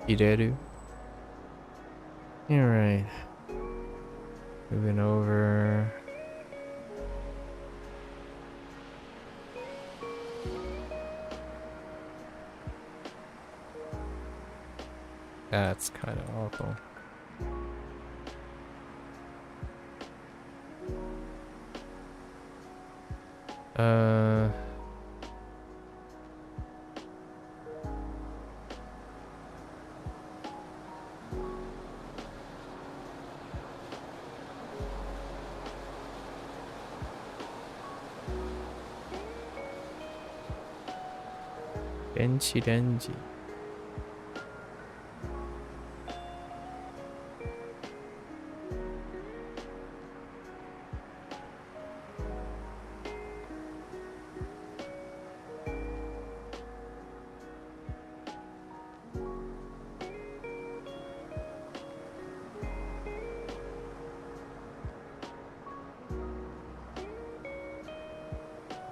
Ireru. Alright. Moving over. That's kind of awful. Renji.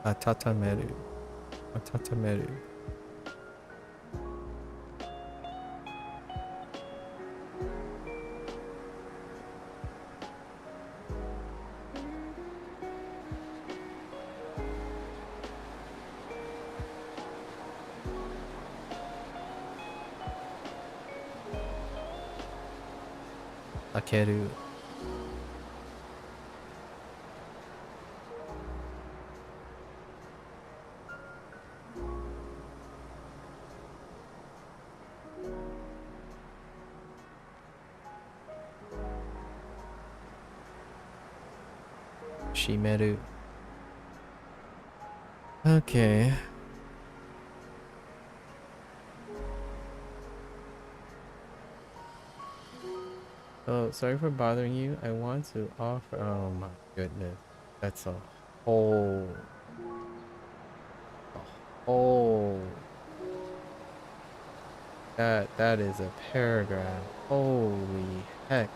Atatameru. Takeru. Shimeru. Okay. Oh, sorry for bothering you. I want to offer. Oh my goodness, that's whole, a whole. That is a paragraph. Holy heck!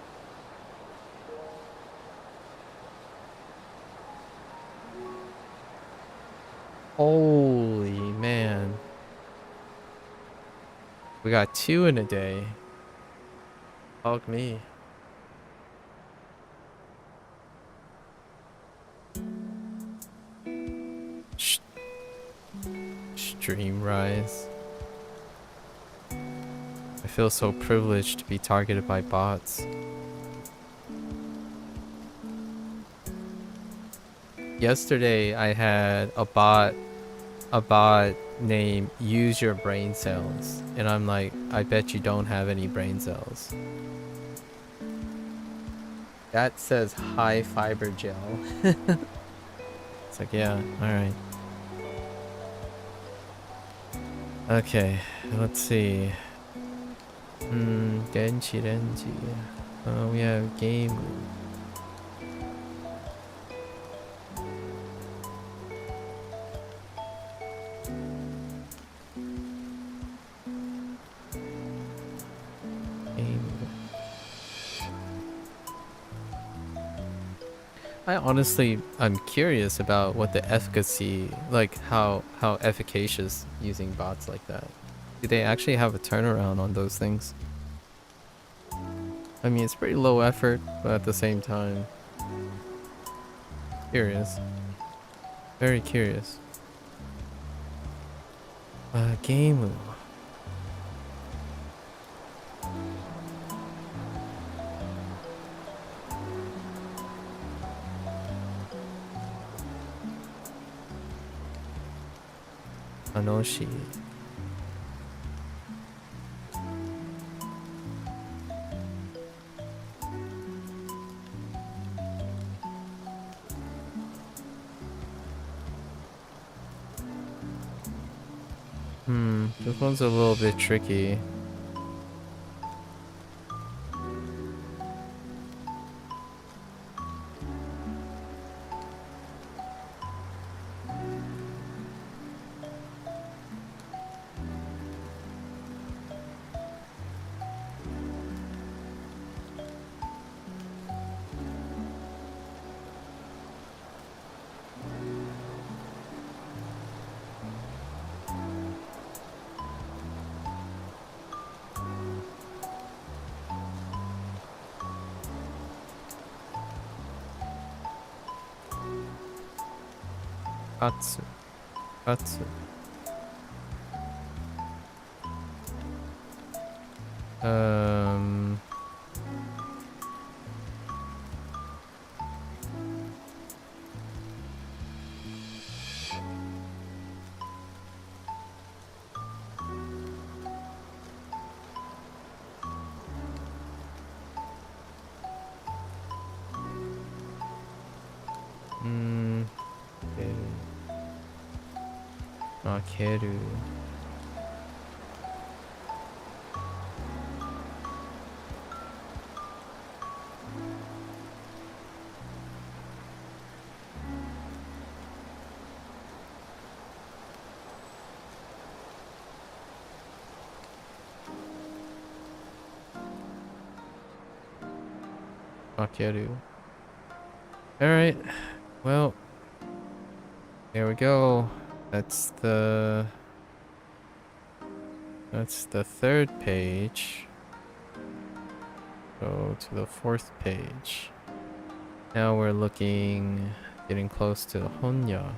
Holy man, we got two in a day. Fuck me. Stream rise. I feel so privileged to be targeted by bots. Yesterday I had a bot named Use Your Brain Cells, and I'm like, I bet you don't have any brain cells. That says high fiber gel. It's like, yeah, alright. Okay, let's see. Denchi Renji. We have game. I'm curious about what the efficacy, like how efficacious using bots like that. Do they actually have a turnaround on those things? I mean, it's pretty low effort, but at the same time, curious. Very curious. Game. Anoshi. This one's a little bit tricky. Katsu. Katsu. Makeru. Makeru. Alright. Well, there we go. That's the third page. Go to the fourth page. Now we're getting close to Honya.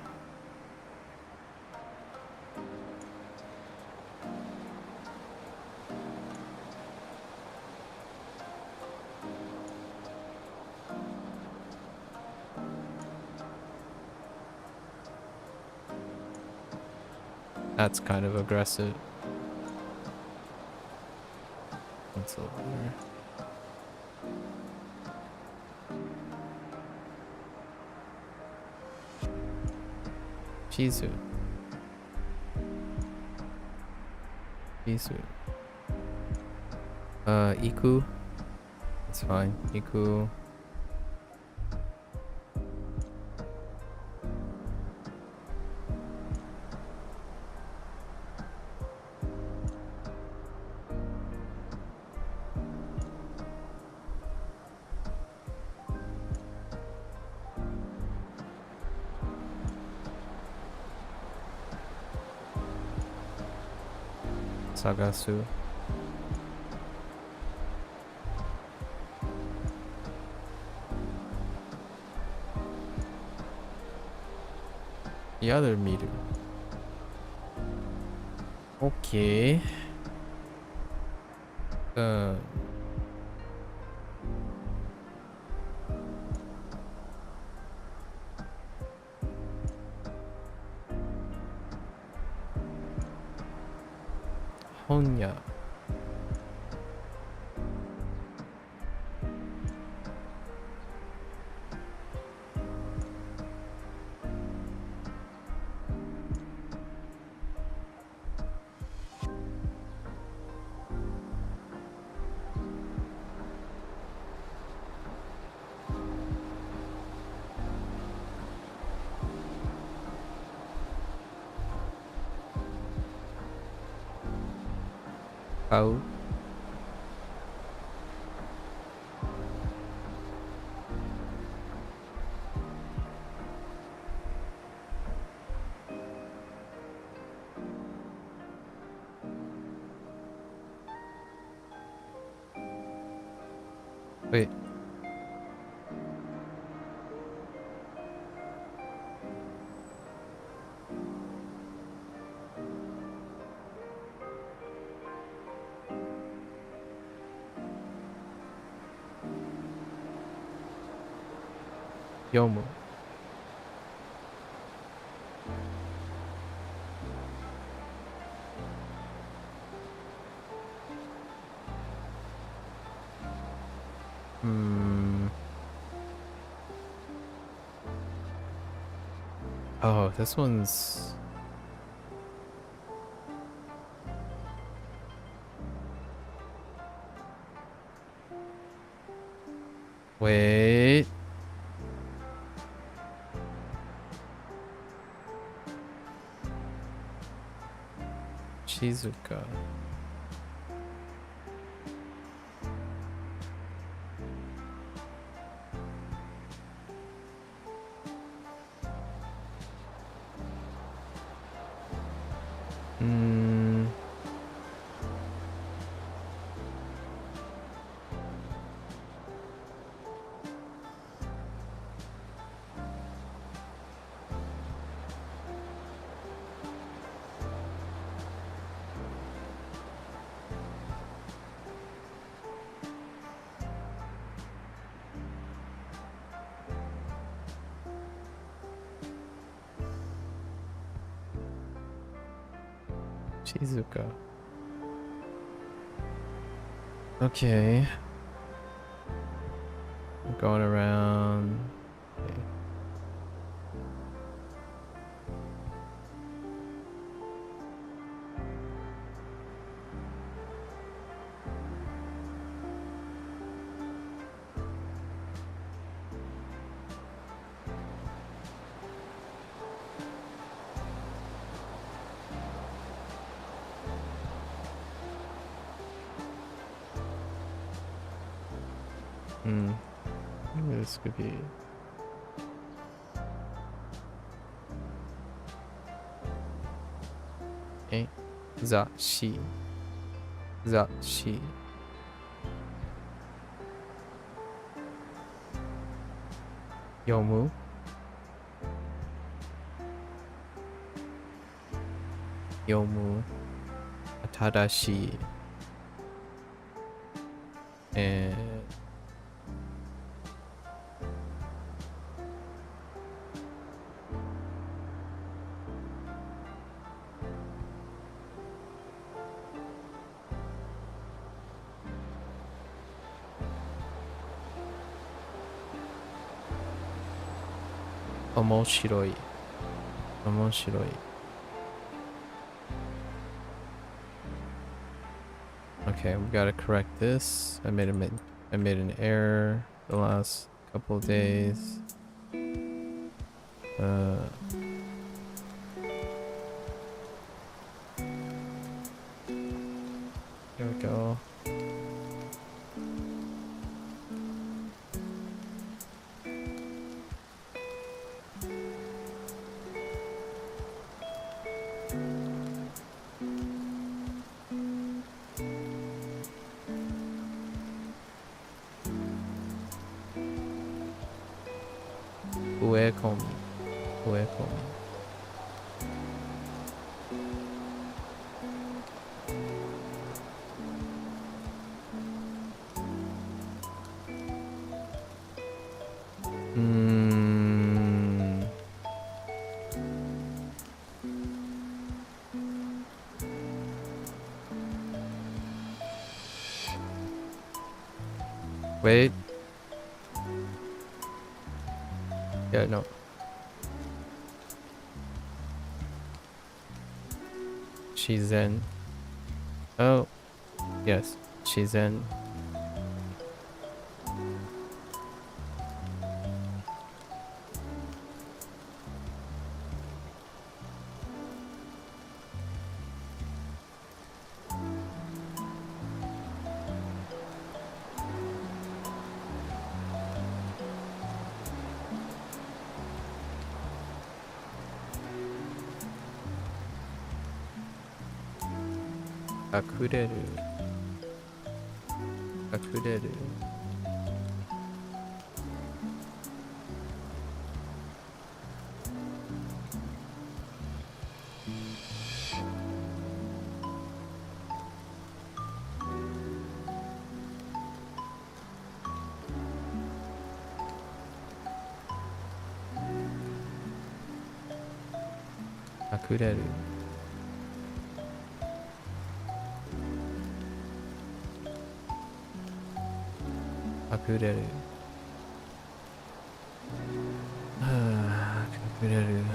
That's kind of aggressive. What's over there? Shizu. Shizu. Iku. It's fine. Iku. Sagasu. The other Miru. Okay. Honya. Pau. Wait. Yomu. Oh, this one's... Wait. Shizuka. Shizuka. Okay. I'm going around. Okay. Maybe this could be... Okay. Zashi. Zashi. Yomu. Yomu. Tadashi. And... omoshiroi. Omoshiroi. Okay, we gotta correct this. I made an error the last couple of days. Here we go. Uekomi. Uekomi. Wait. Yeah, no. Shizen. Oh, yes. Shizen. Kakureru. Kakureru. Kakureru. Kakureru. Kakureru.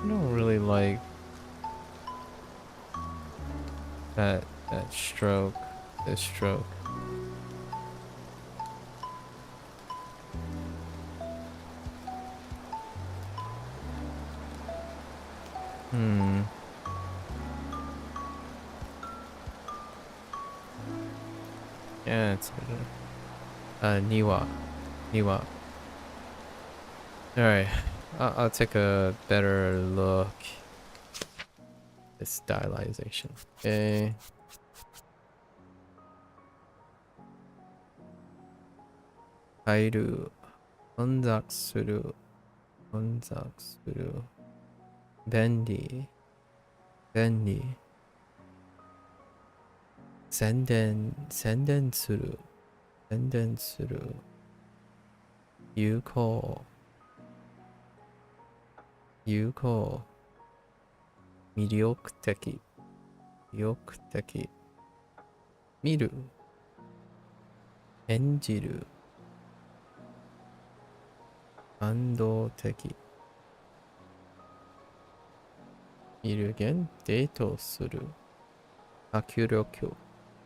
I don't really like that stroke. This stroke. Yeah, it's Niwa. Niwa. Alright. I'll take a better look. This stylization. Okay. Kairu. Konzaku suru. Konzaku suru. Bendy. Bendy. Senden suru. Senden suru. Yuko. Yuko. Miryokuteki. Miryokuteki. Miru. Enjiru. Andoteki. Miru again. Deito suru. Hakuryoku.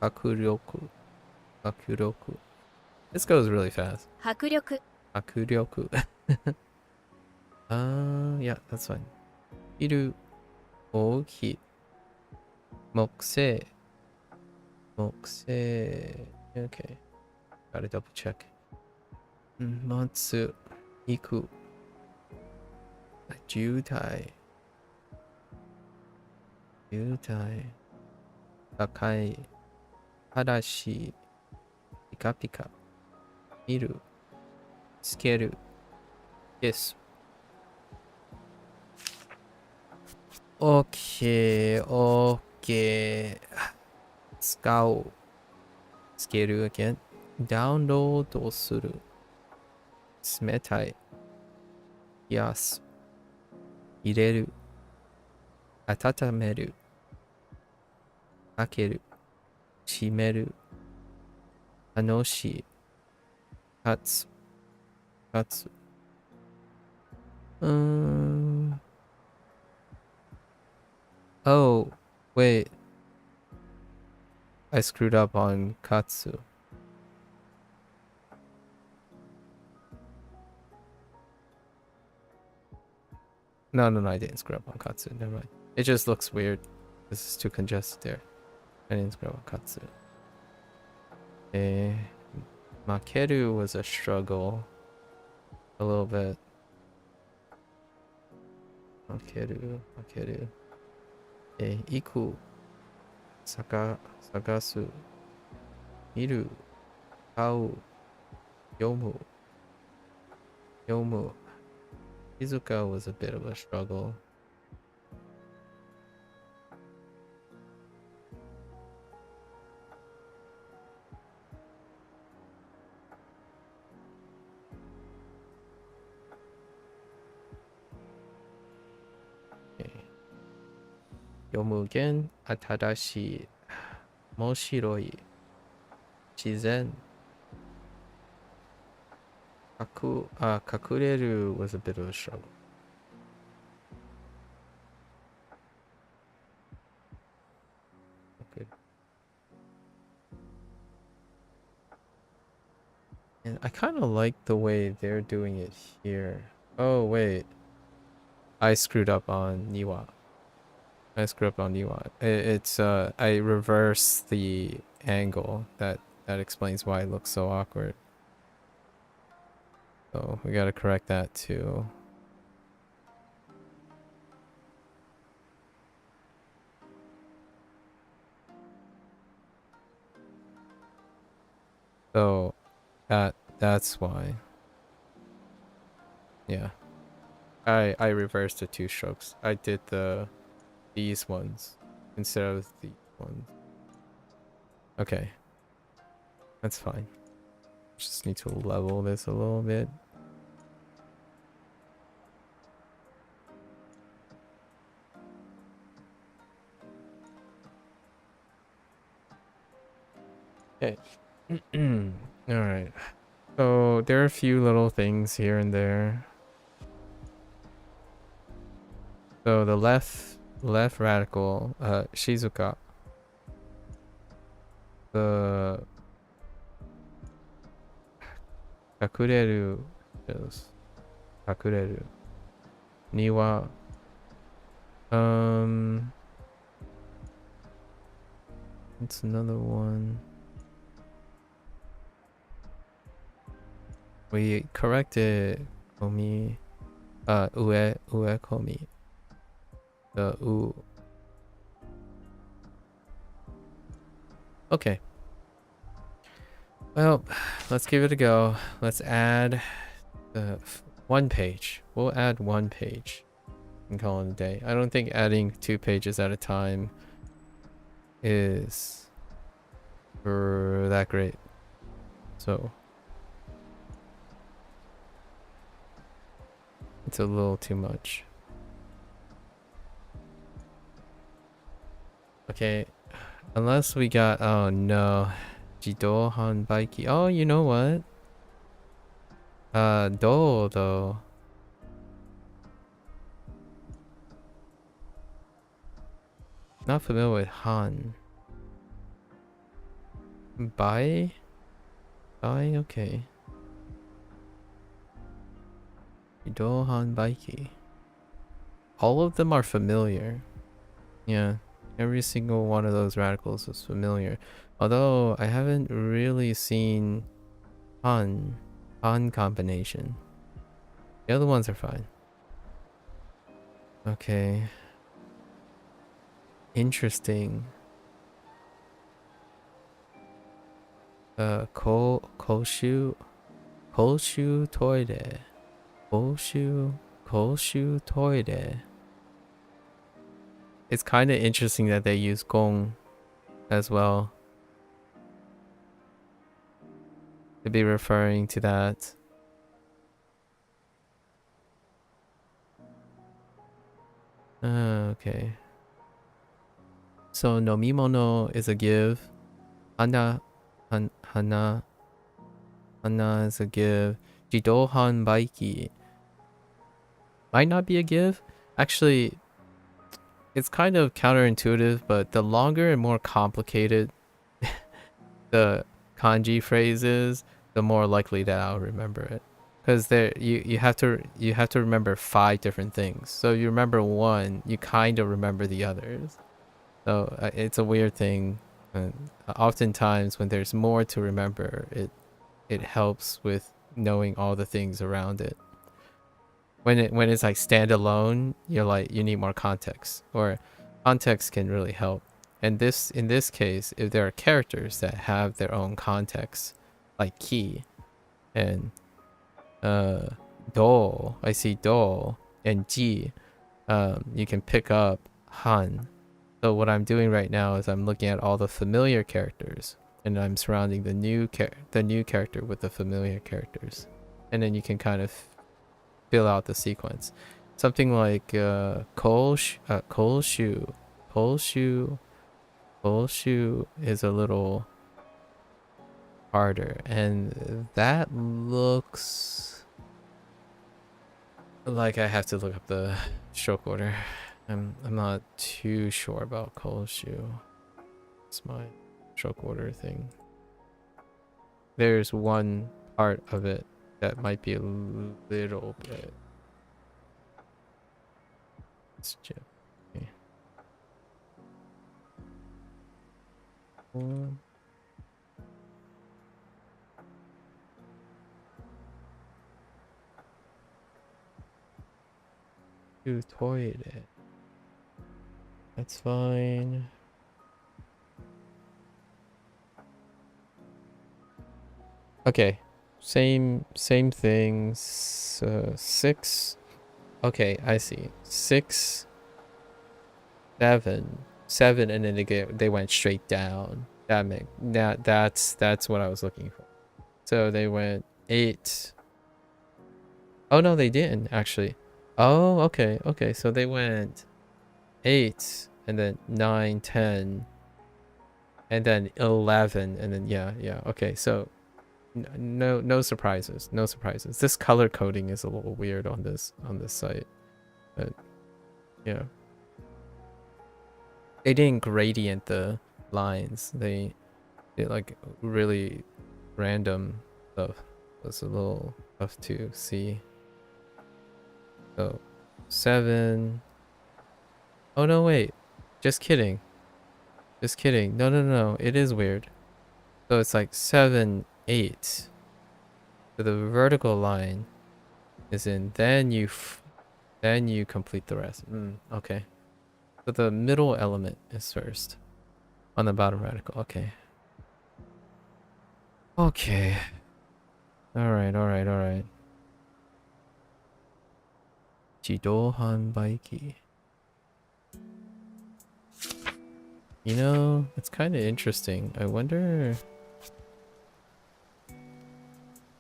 Hakuryoku. Hakuryoku. This goes really fast. Hakuryoku. Hakuryoku. Yeah, that's fine. Iru. Oki. Mokusei. Mokusei. Okay. Gotta double check. Matsu. Iku. Jutai. Jutai. Takai. Hadashi. Pika pika. Miru. Tsukeru. Yes. Okay, okay. 使う。つける again. ダウンロードする。冷たい。冷やす。入れる。温める。開ける。閉める。楽しい。立つ。立つ。Oh, wait. I screwed up on katsu. No, I didn't screw up on katsu. Never mind. It just looks weird. This is too congested there. I didn't screw up on katsu. Makeru was a struggle. A little bit. Makeru. Iku. Sagasu. Miru. Kau. Yomu. Shizuka was a bit of a struggle. Yomu again. Atadashi. Moshiroi. Shizen. Kakureru was a bit of a struggle. Okay. And I kind of like the way they're doing it here. Oh, wait. I screwed up on Niwa. I reverse the angle. That explains why it looks so awkward. So we gotta correct that too. So that's why. Yeah. I reversed the two strokes. I did these ones instead of these ones. Okay. That's fine. Just need to level this a little bit. Okay. Alright. So there are a few little things here and there. So the left radical, Shizuka. The Kakureru is Kakureru. Niwa. It's another one. We corrected komi. Ue komi. The u. Okay. Well, let's give it a go. Let's add one page. We'll add one page and call it a day. I don't think adding 2 pages at a time is that great. So it's a little too much. Okay, unless we got, oh no, Jido Hanbaiki. Oh, you know what? Do though. Not familiar with Han. Bai? Okay. Jido Hanbaiki. All of them are familiar. Yeah. Every single one of those radicals is familiar. Although I haven't really seen Han combination. The other ones are fine. Okay. Interesting. Koshu toire. Koshu toire. It's kind of interesting that they use gong as well to be referring to that. Okay. So nomimono is a give. Hana is a give. Jidohan baiki might not be a give. Actually, it's kind of counterintuitive, but the longer and more complicated the kanji phrase is, the more likely that I'll remember it. Because there you have to remember 5 different things. So you remember one, you kind of remember the others. So it's a weird thing. And oftentimes when there's more to remember, it helps with knowing all the things around it. When it's like standalone, you're like, you need more context, or context can really help. And in this case, if there are characters that have their own context, like ki and do, I see do, and ji, you can pick up han. So what I'm doing right now is I'm looking at all the familiar characters, and I'm surrounding the new character with the familiar characters, and then you can kind of fill out the sequence. Something like Kolshu is a little harder, and that looks like I have to look up the stroke order. I'm not too sure about Kolshu. It's my stroke order thing. There's one part of it that might be a little bit. Let's check. Okay. Tutorial. That's fine. Okay. Same things. 6. Okay, I see. 6, 7, and then they went straight down. That's what I was looking for. So they went 8. Oh no, they didn't actually. Oh, okay. So they went 8, and then 9, 10, and then 11, and then yeah. Okay, so no surprises. This color coding is a little weird on this site, but yeah, they didn't gradient the lines. They did like really random stuff. It's a little tough to see. So 7. Oh no, wait, just kidding. No, it is weird. So it's like 7, 8. So the vertical line is in, then you complete the rest. Okay. So the middle element is first on the bottom radical. Okay. All right. Jidohan baiki. You know, it's kind of interesting. I wonder.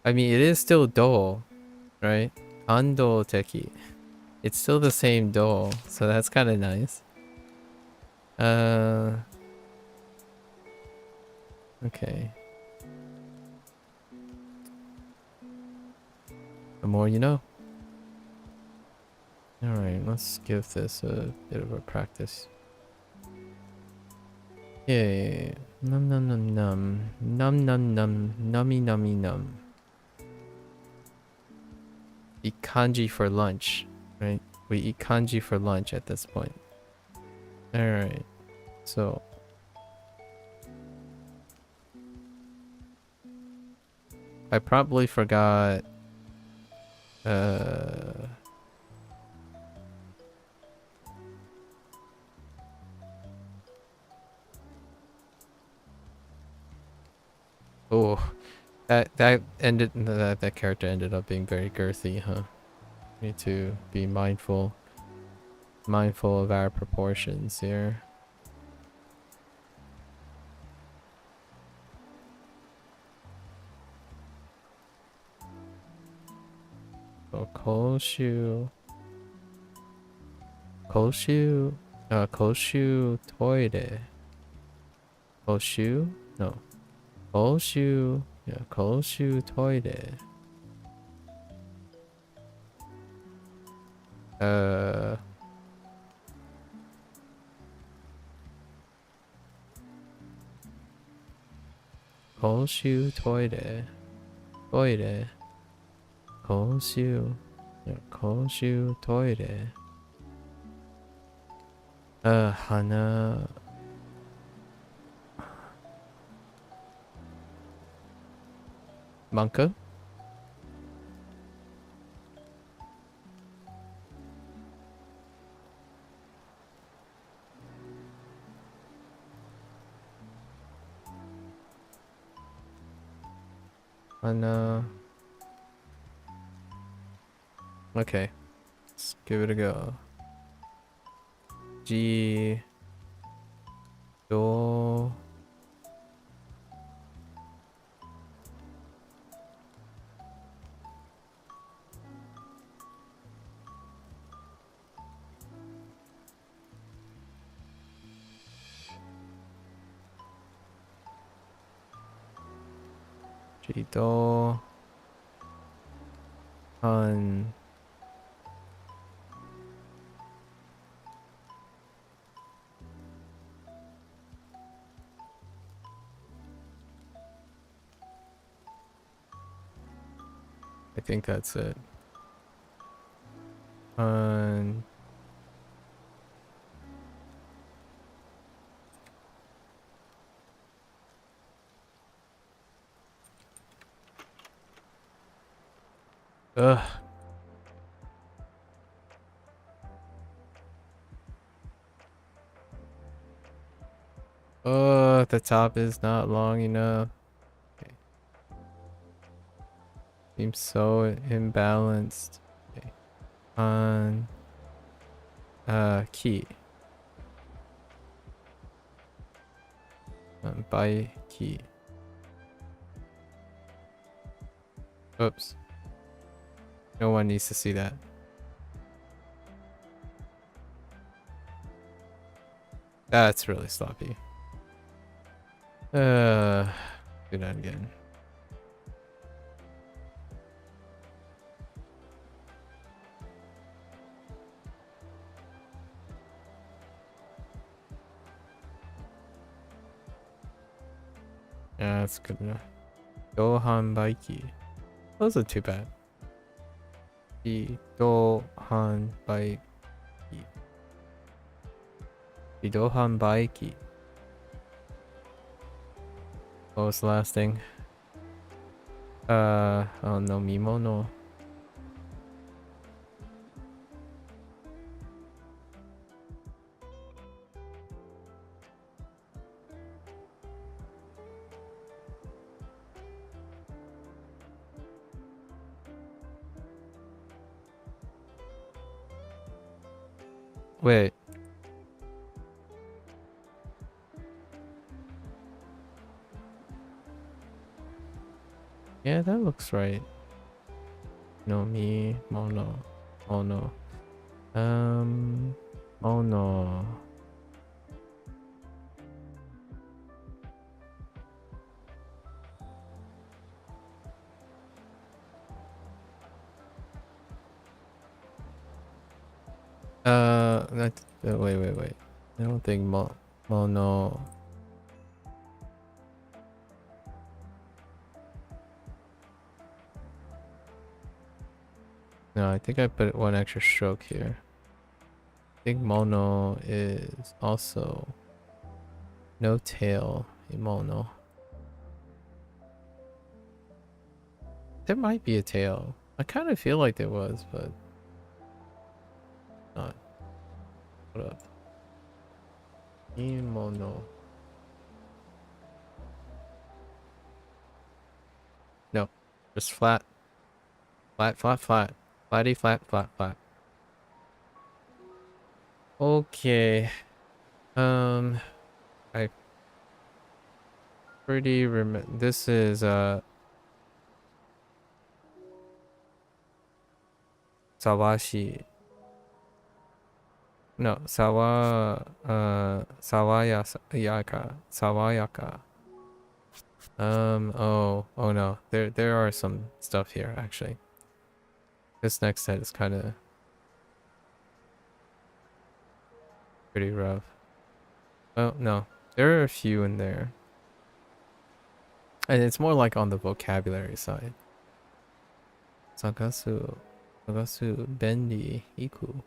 I mean, it is still do, right? Ando teki. It's still the same do, so that's kind of nice. Okay. The more you know. Alright, let's give this a bit of a practice. Yay. Num. Nummy. Eat kanji for lunch, right? We eat kanji for lunch at this point. Alright. So I probably forgot oh, that character ended up being very girthy, huh? Need to be mindful of our proportions here. So Koshu toire. Koshu? No. Koshu. Yeah, Koshu toire. Koshu toire. Toire. Koshu. Yeah, Koshu toire. Hana. Manka? Hana. Okay. Let's give it a go. G. Do. G. Do. Han. I think that's it. Han. Ugh. Oh, the top is not long enough. Okay. Seems so imbalanced. Okay. On key. By key. Oops. No one needs to see that. That's really sloppy. Do that again. Yeah, that's good enough. Dohan Baiki. Those are too bad. The Dohan Baiki. The Dohan Baiki. What was the last thing? Oh no, Mimono. Wait. Yeah, that looks right. No, me, mono. Oh no. Oh no. Wait. I don't think mono. No, I think I put one extra stroke here. I think mono is also no tail in mono. There might be a tail. I kind of feel like there was, but not. What up? In mono. No, just flat. Flat. Flatty flat flat flat. Okay. I pretty this is Sawashi. No, Sawayaka. Oh no. There are some stuff here actually. This next set is kind of pretty rough. Oh no. There are a few in there. And it's more like on the vocabulary side. Sagasu, Bendi, Iku.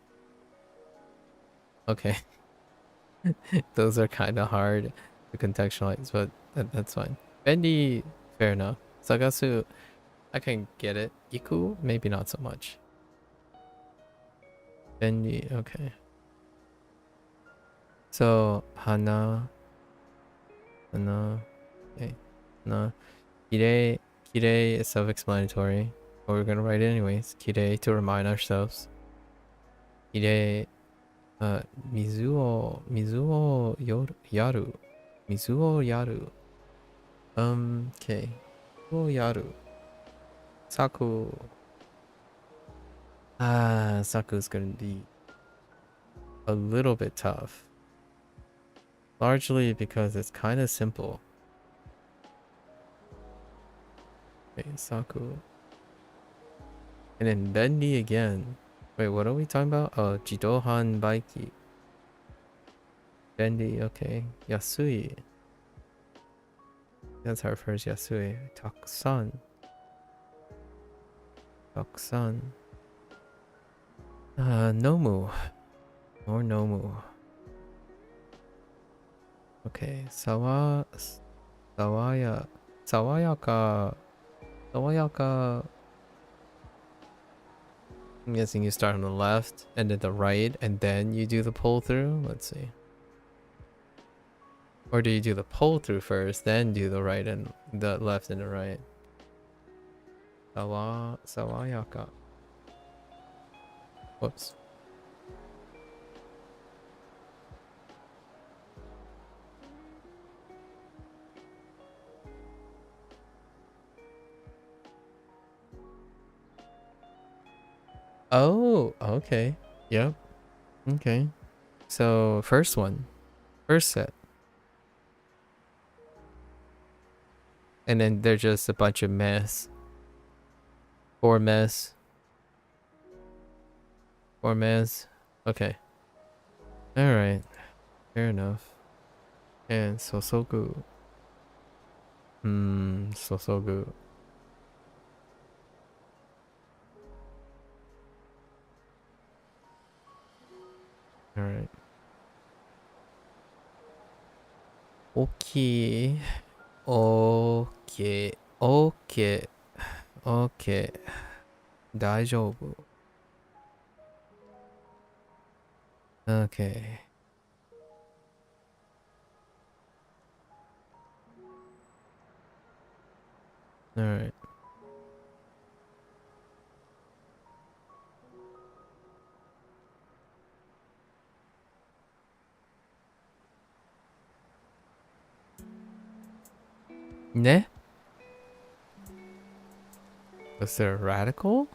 Okay. Those are kind of hard to contextualize, but that's fine. Bendi, fair enough. Sagasu, I can get it. Iku, maybe not so much. Bendi, okay. So, okay. Kirei is self-explanatory, but we're gonna write it anyways. Kirei to remind ourselves. Kirei, mizu o yaru. Okay. Mizu o yaru. Saku. Saku's gonna be a little bit tough. Largely because it's kind of simple. Okay, Saku. And then Bendi again. Wait, what are we talking about? Oh, Jidohan Baiki. Bendi, okay. Yasui. That's our first Yasui. Taksan. Nomu. Or Nomu. Okay, Sawayaka. I'm guessing you start on the left and then the right and then you do the pull through. Let's see. Or do you do the pull through first, then do the right and the left and the right? Sawayaka. Whoops. Oh, okay. Yep. Okay. So first set. And then they're just a bunch of mess. Or mess. Okay. Alright. Fair enough. And Sosoku. Sosoku. Alright. Okay. Daijoubu. Okay. Alright. Ne? Was there a radical?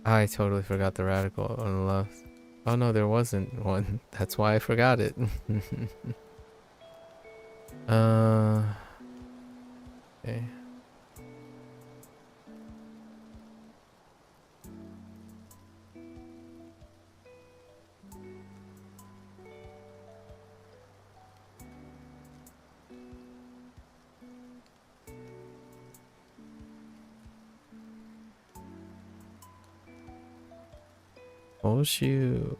I totally forgot the radical on the left. Oh no, there wasn't one. That's why I forgot it. Okay. Hoshu,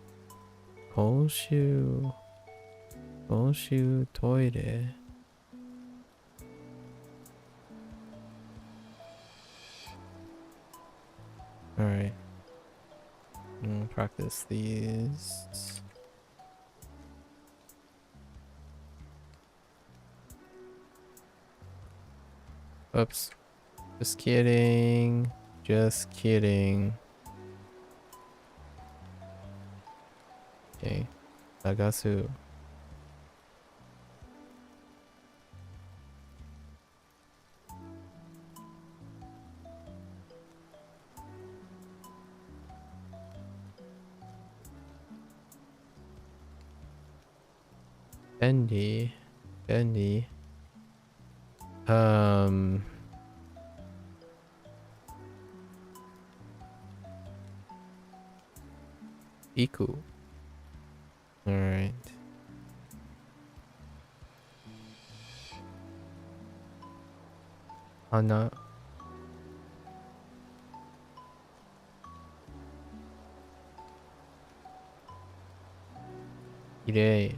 toire. Alright. Practice these. Oops. Just kidding. Just kidding. Okay. Nagasu. Bendy. Bendy. Iku. Alright. Hana. Irei.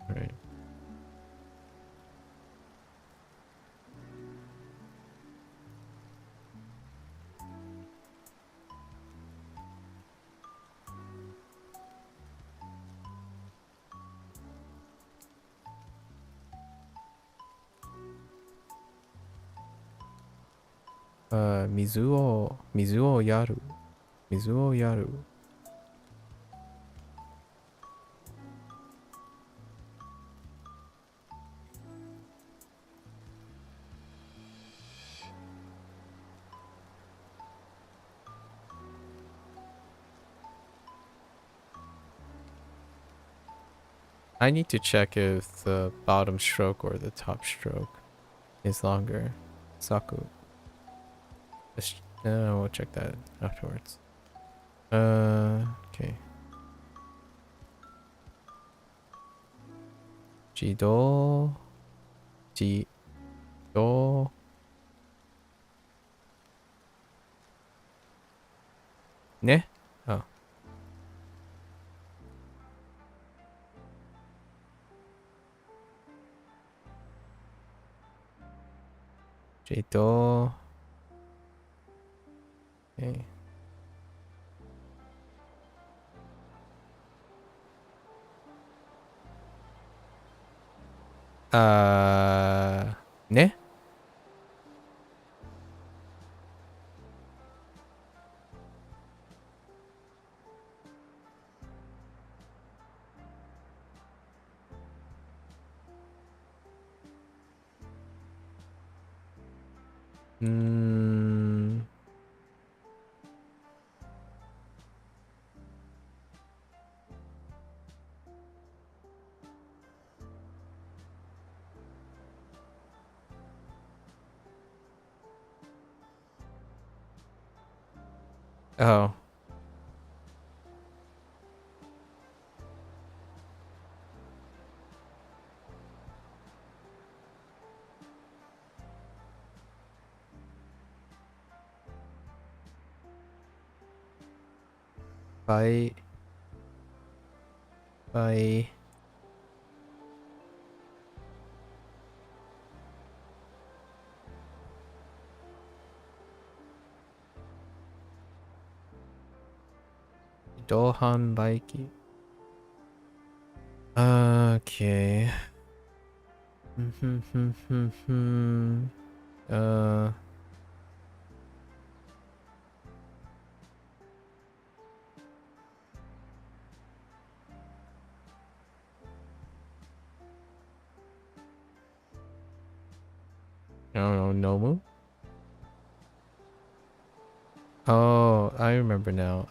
Right. Mizu o yaru. Mizu o yaru. I need to check if the bottom stroke or the top stroke is longer. Saku. We'll check that afterwards. Okay. Jido. Jido. Ne? Oh. Jido. Okay. Ne? Oh. Bye. Bye. Dohan Baiki. Okay. I don't know, Nomu? Oh, I remember now.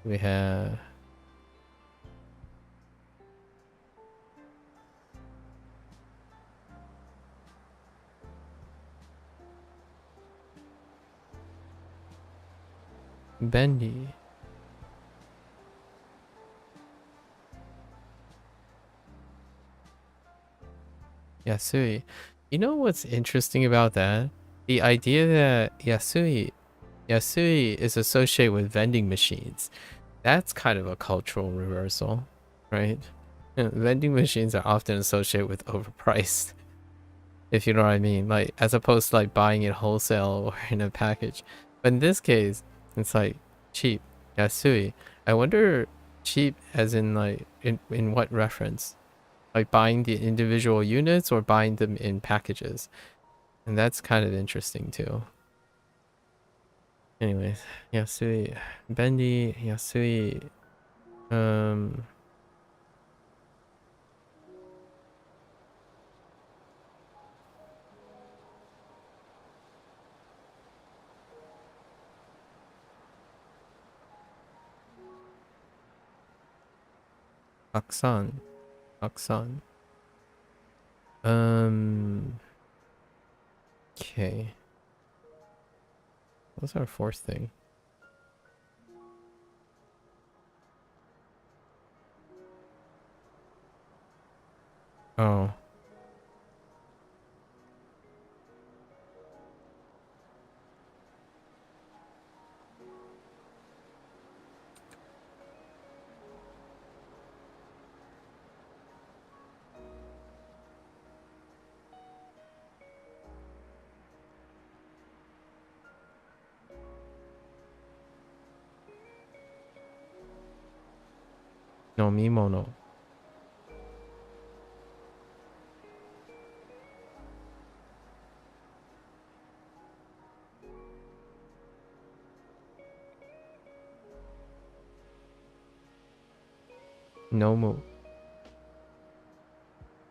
We have Bendy. Yasui. You know what's interesting about that? The idea that Yasui is associated with vending machines. That's kind of a cultural reversal, right? Vending machines are often associated with overpriced. if you know what I mean. Like, as opposed to like buying it wholesale or in a package. But in this case, it's like cheap, yasui. I wonder cheap as in like in what reference? Like buying the individual units or buying them in packages. And that's kind of interesting too. Anyways, yasui, bendy, yasui, um, aksan, aksan. Okay. What's our fourth thing? Oh. No mimono. Nomu.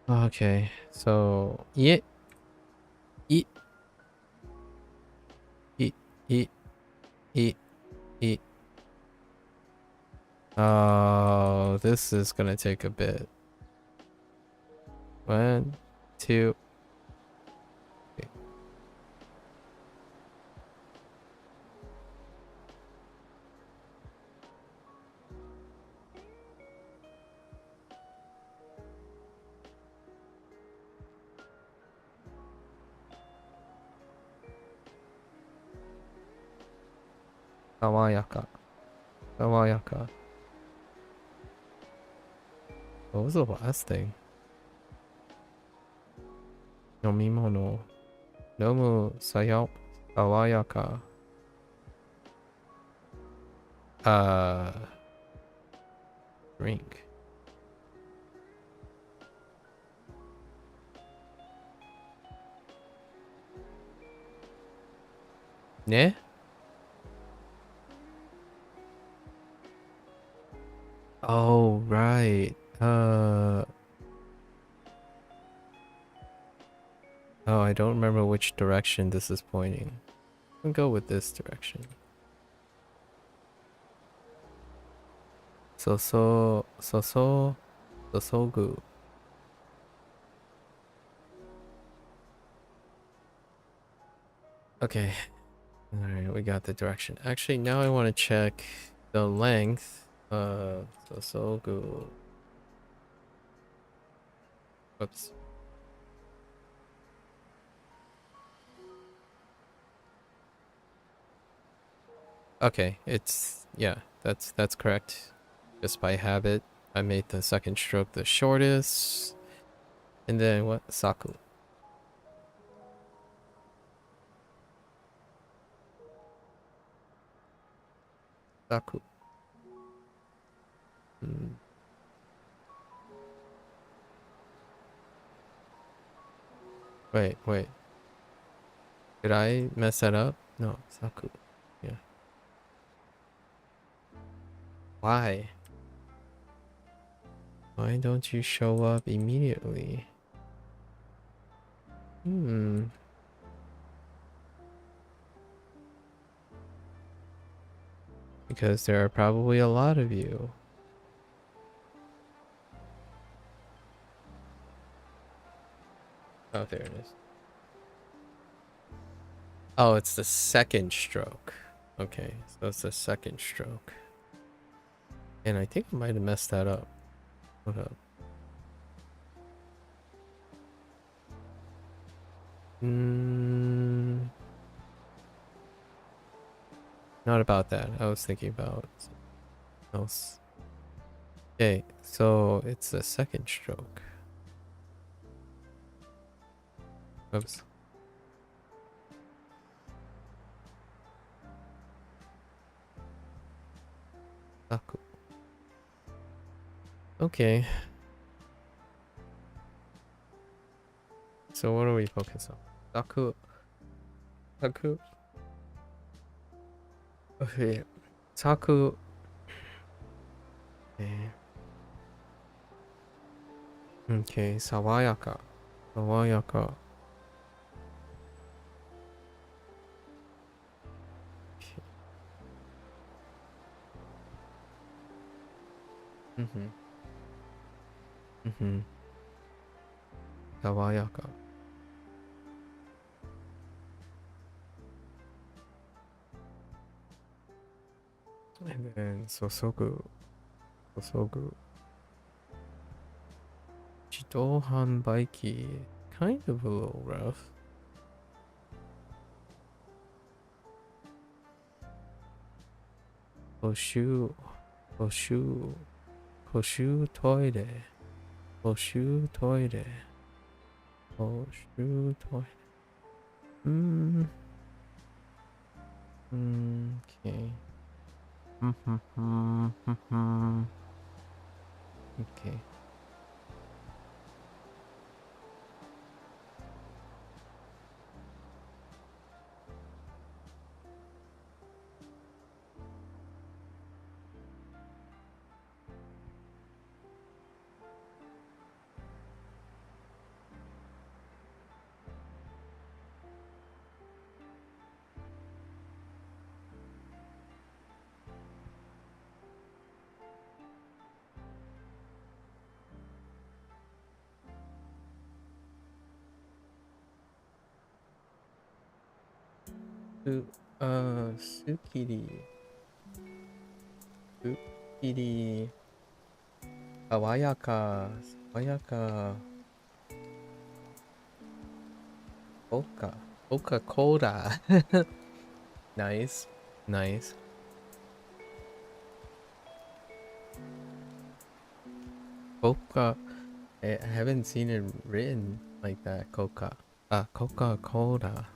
Okay, so eat, eat, eat, eat, eat, eat. Oh, this is gonna take a bit. 1, 2. Okay. Kawayaka. Kawayaka. What was the last thing? Nomimono. Nomu sayao. Kawayaka. Drink. Ne? Oh, right. Oh, I don't remember which direction this is pointing. I'll go with this direction. Sosogu. Okay. Alright, we got the direction. Actually, now I want to check the length. Sosogu. Whoops. Okay, yeah, that's correct. Just by habit, I made the second stroke the shortest. And then what? Saku. Saku. Wait. Did I mess that up? No, Saku. Yeah. Why? Why don't you show up immediately? Because there are probably a lot of you. Oh, there it is. Oh, it's the second stroke. Okay, so it's the second stroke. And I think I might have messed that up. Hold up. Not about that. I was thinking about something else. Okay, so it's the second stroke. Oops. Saku. Okay. So what are we focused on? Saku. Saku. Okay. Saku. Okay. Okay. Sawayaka. Sawayaka. Okay. Mm-hmm. Mm-hmm. Sawayaka. And then sosogu. Sosogu. Jidohan Baiki. Kind of a little rough. Hoshu. Hoshu. Hoshu toire. Hoshu toire. Hoshu toire. Okay. Okay. Sukiri. Sukiri. Sawayaka. Sawayaka. Oka. Coca-Cola. Nice. Nice. Coca. I haven't seen it written like that. Coca. Coca-Cola.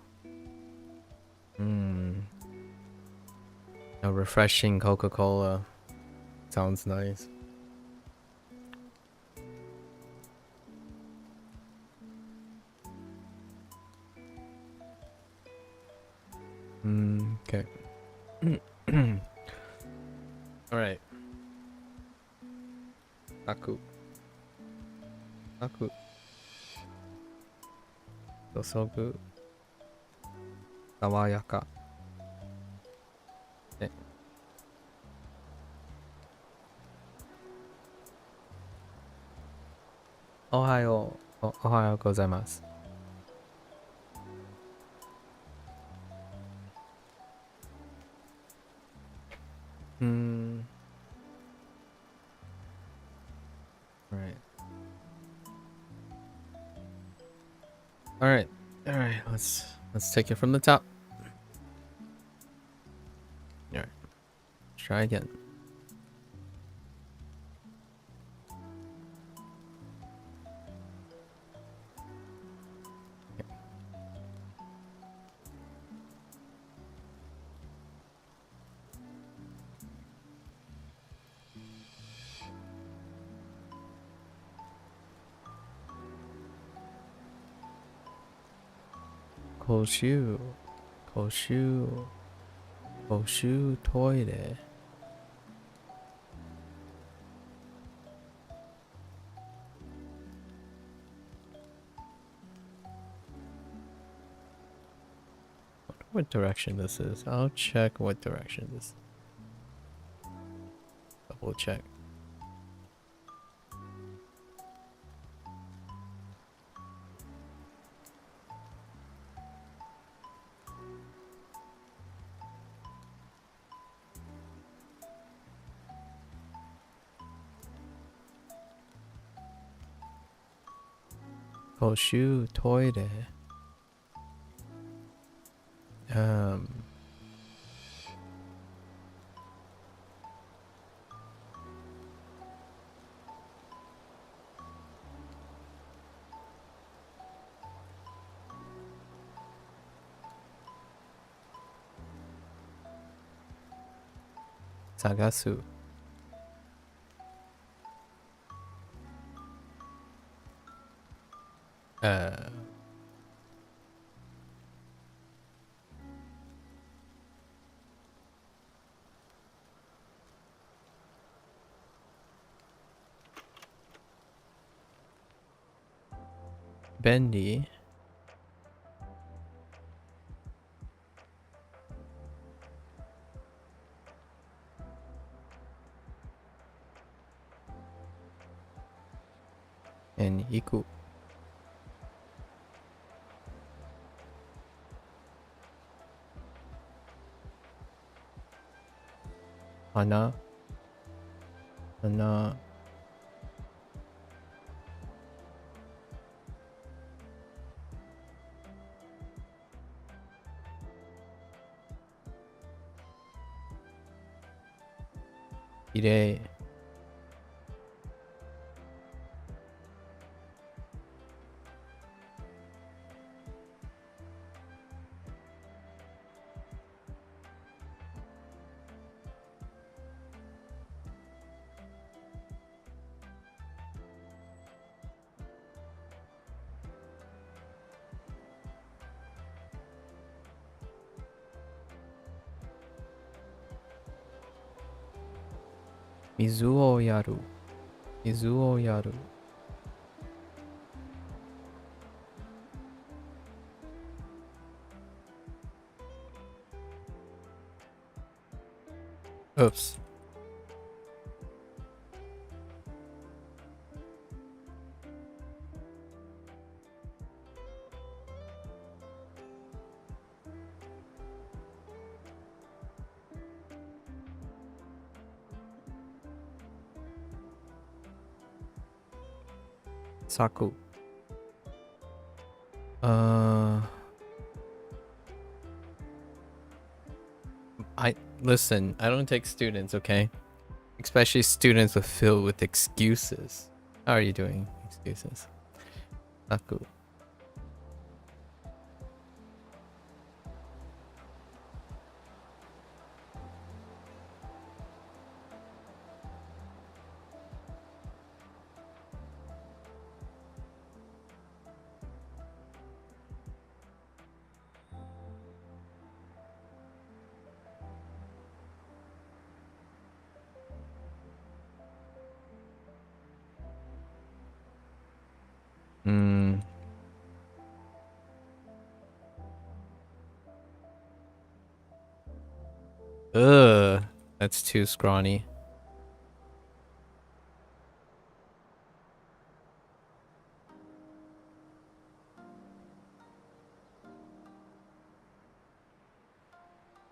A refreshing Coca-Cola. Sounds nice. Okay. Alright. Saku. Saku. Sosogu. Sawayaka. Ohayo. Ohayo gozaimasu. Right. Alright. Alright, let's take it from the top. Alright. Let's try again. Koshu. Koshu. Koshu toire. What direction this is? I'll check what direction this is. Double check. Koshu toire. Sagasu. Bendy. And Iku. Hana. Hana. Irei. Mizuo yaru. Mizuo yaru. Oops. Saku. Listen, I don't take students, okay? Especially students filled with excuses. How are you doing? Excuses. Saku. Ugh, that's too scrawny.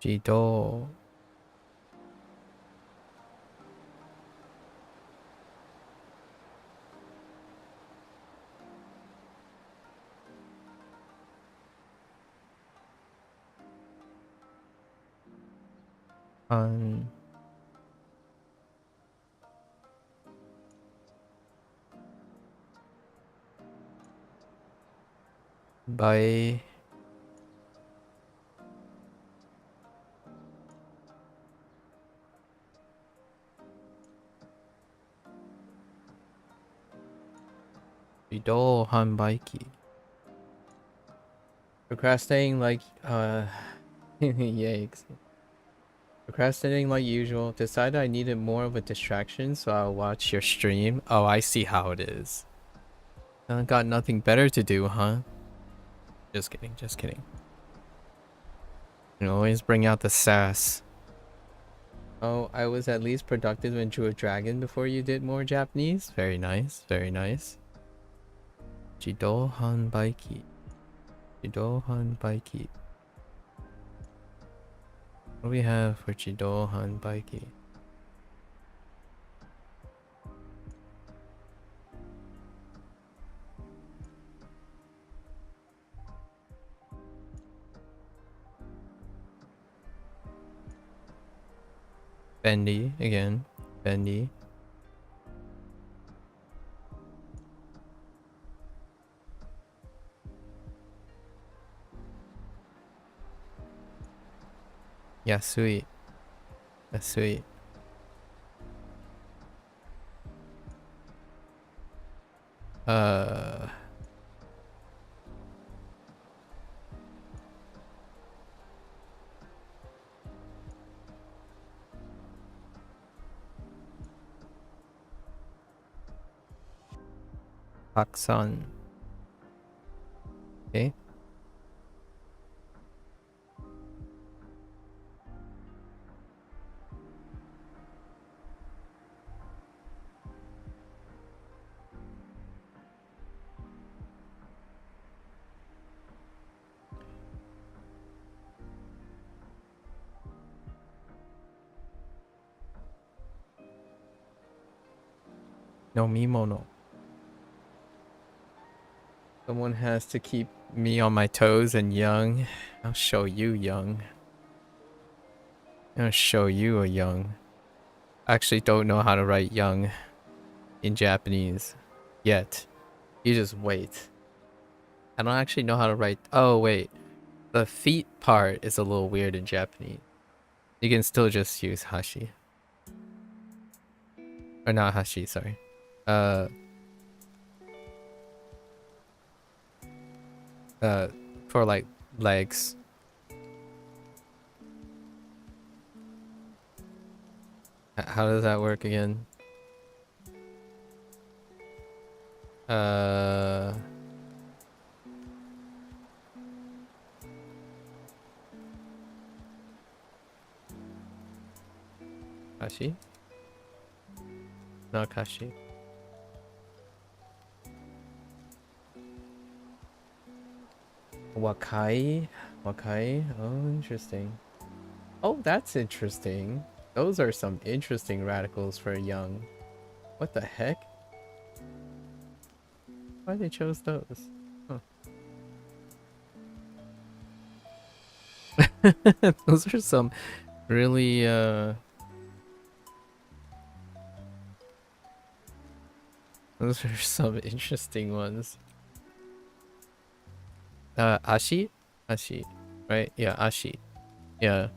Jido. Bye. Jido hanbaiki. Procrastinating like yikes. Procrastinating like usual. Decided I needed more of a distraction, so I'll watch your stream. Oh, I see how it is. Got nothing better to do, huh? Just kidding, just kidding. You always bring out the sass. Oh, I was at least productive and drew a dragon before you did more Japanese? Very nice, very nice. Jido hanbaiki. Jido hanbaiki. What do we have for Jido hanbaiki? Bendy again. Bendy. Yasui. Yasui. Uh, Haksan. Okay. No mimono. Someone has to keep me on my toes and young. I'll show you young. I'll show you a young. I actually don't know how to write young in Japanese yet. You just wait. I don't actually know how to write. Oh, wait. The feet part is a little weird in Japanese. You can still just use hashi. Or not hashi, sorry. For like legs. How does that work again? Kashi? Not kashi. Wakai? Wakai? Oh, interesting. Oh, that's interesting. Those are some interesting radicals for young. What the heck? Why they chose those? Huh. Those are some really those are some interesting ones. Ashi? Ashi. Right? Yeah, ashi. Yeah.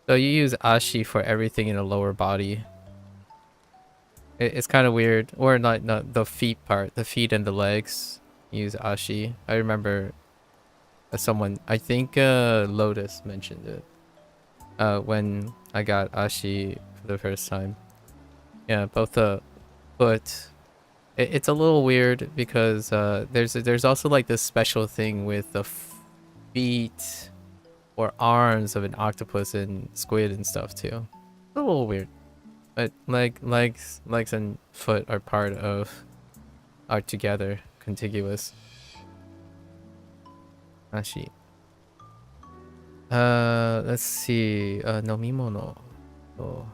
So you use ashi for everything in the lower body. It's kind of weird. Or not the feet part. The feet and the legs. Use ashi. I remember someone, I think Lotus mentioned it. When I got ashi for the first time. Yeah, both the foot. It's a little weird because there's also like this special thing with the feet or arms of an octopus and squid and stuff too. It's a little weird. But legs and foot are together, contiguous. Ashi. Let's see. Nomimono. Oh.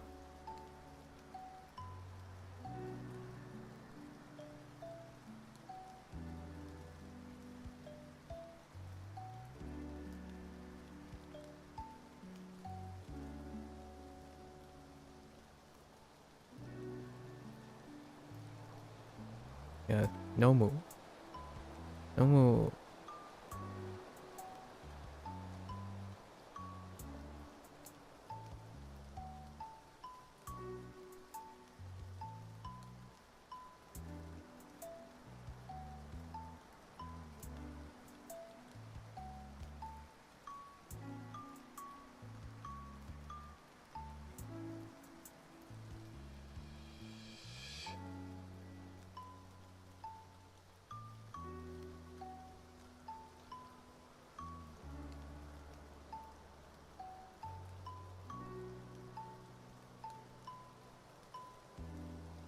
Yeah, Nomu. Nomu.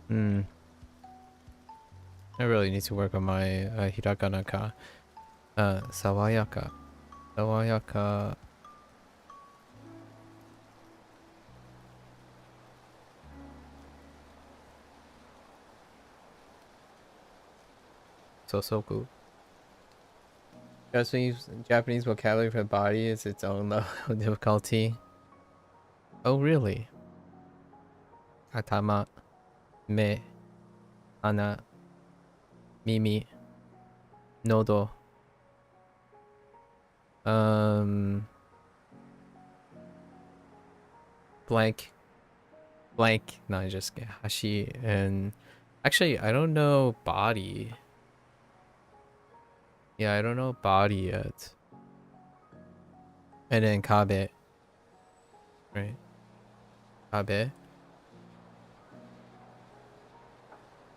Hmm. I really need to work on my hiragana ka. Sawayaka. Sawayaka. Sosoku. Japanese vocabulary for the body is its own level of difficulty. Oh, really? Atama, me, ana, mimi, nodo. Blank, blank. No, just get hashi and actually I don't know body. Yeah, I don't know body yet. And then kabe, right? Kabe?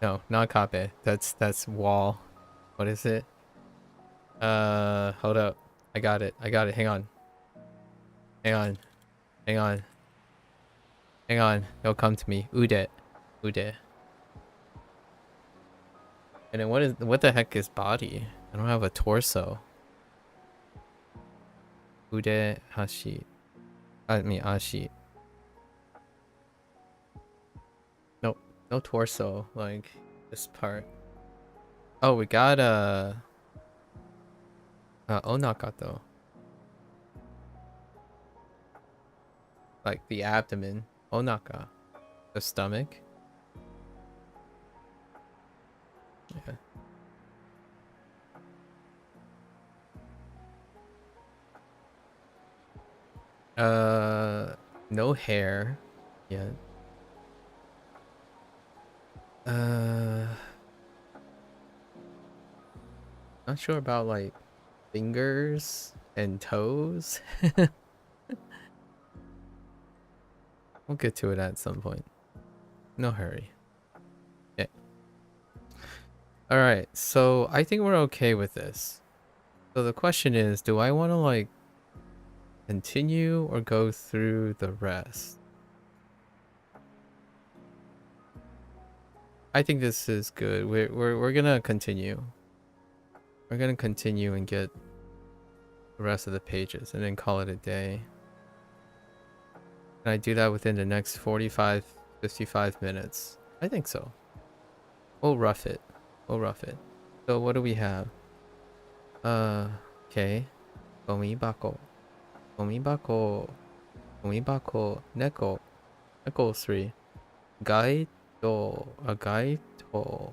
No, not kabe. That's wall. What is it? Hold up. I got it. I got it. Hang on. Hang on. Hang on. Hang on. It'll come to me. Ude. Ude. And then what the heck is body? I don't have a torso. Ude hashi. I mean ashi. Nope. No torso. Like this part. Oh, we got onaka though. Like the abdomen. Onaka. The stomach. Yeah. No hair yet. Not sure about like fingers and toes. We'll get to it at some point. No hurry. Okay. Alright, so I think we're okay with this. So the question is, do I want to like continue or go through the rest? I think this is good. We're gonna continue. We're gonna continue and get the rest of the pages and then call it a day. Can I do that within the next 45, 55 minutes? I think so. We'll rough it. We'll rough it. So what do we have? Okay. Gomibako. Gomibako. Gomibako. Neko. Neko 3. Gaito. A gaito.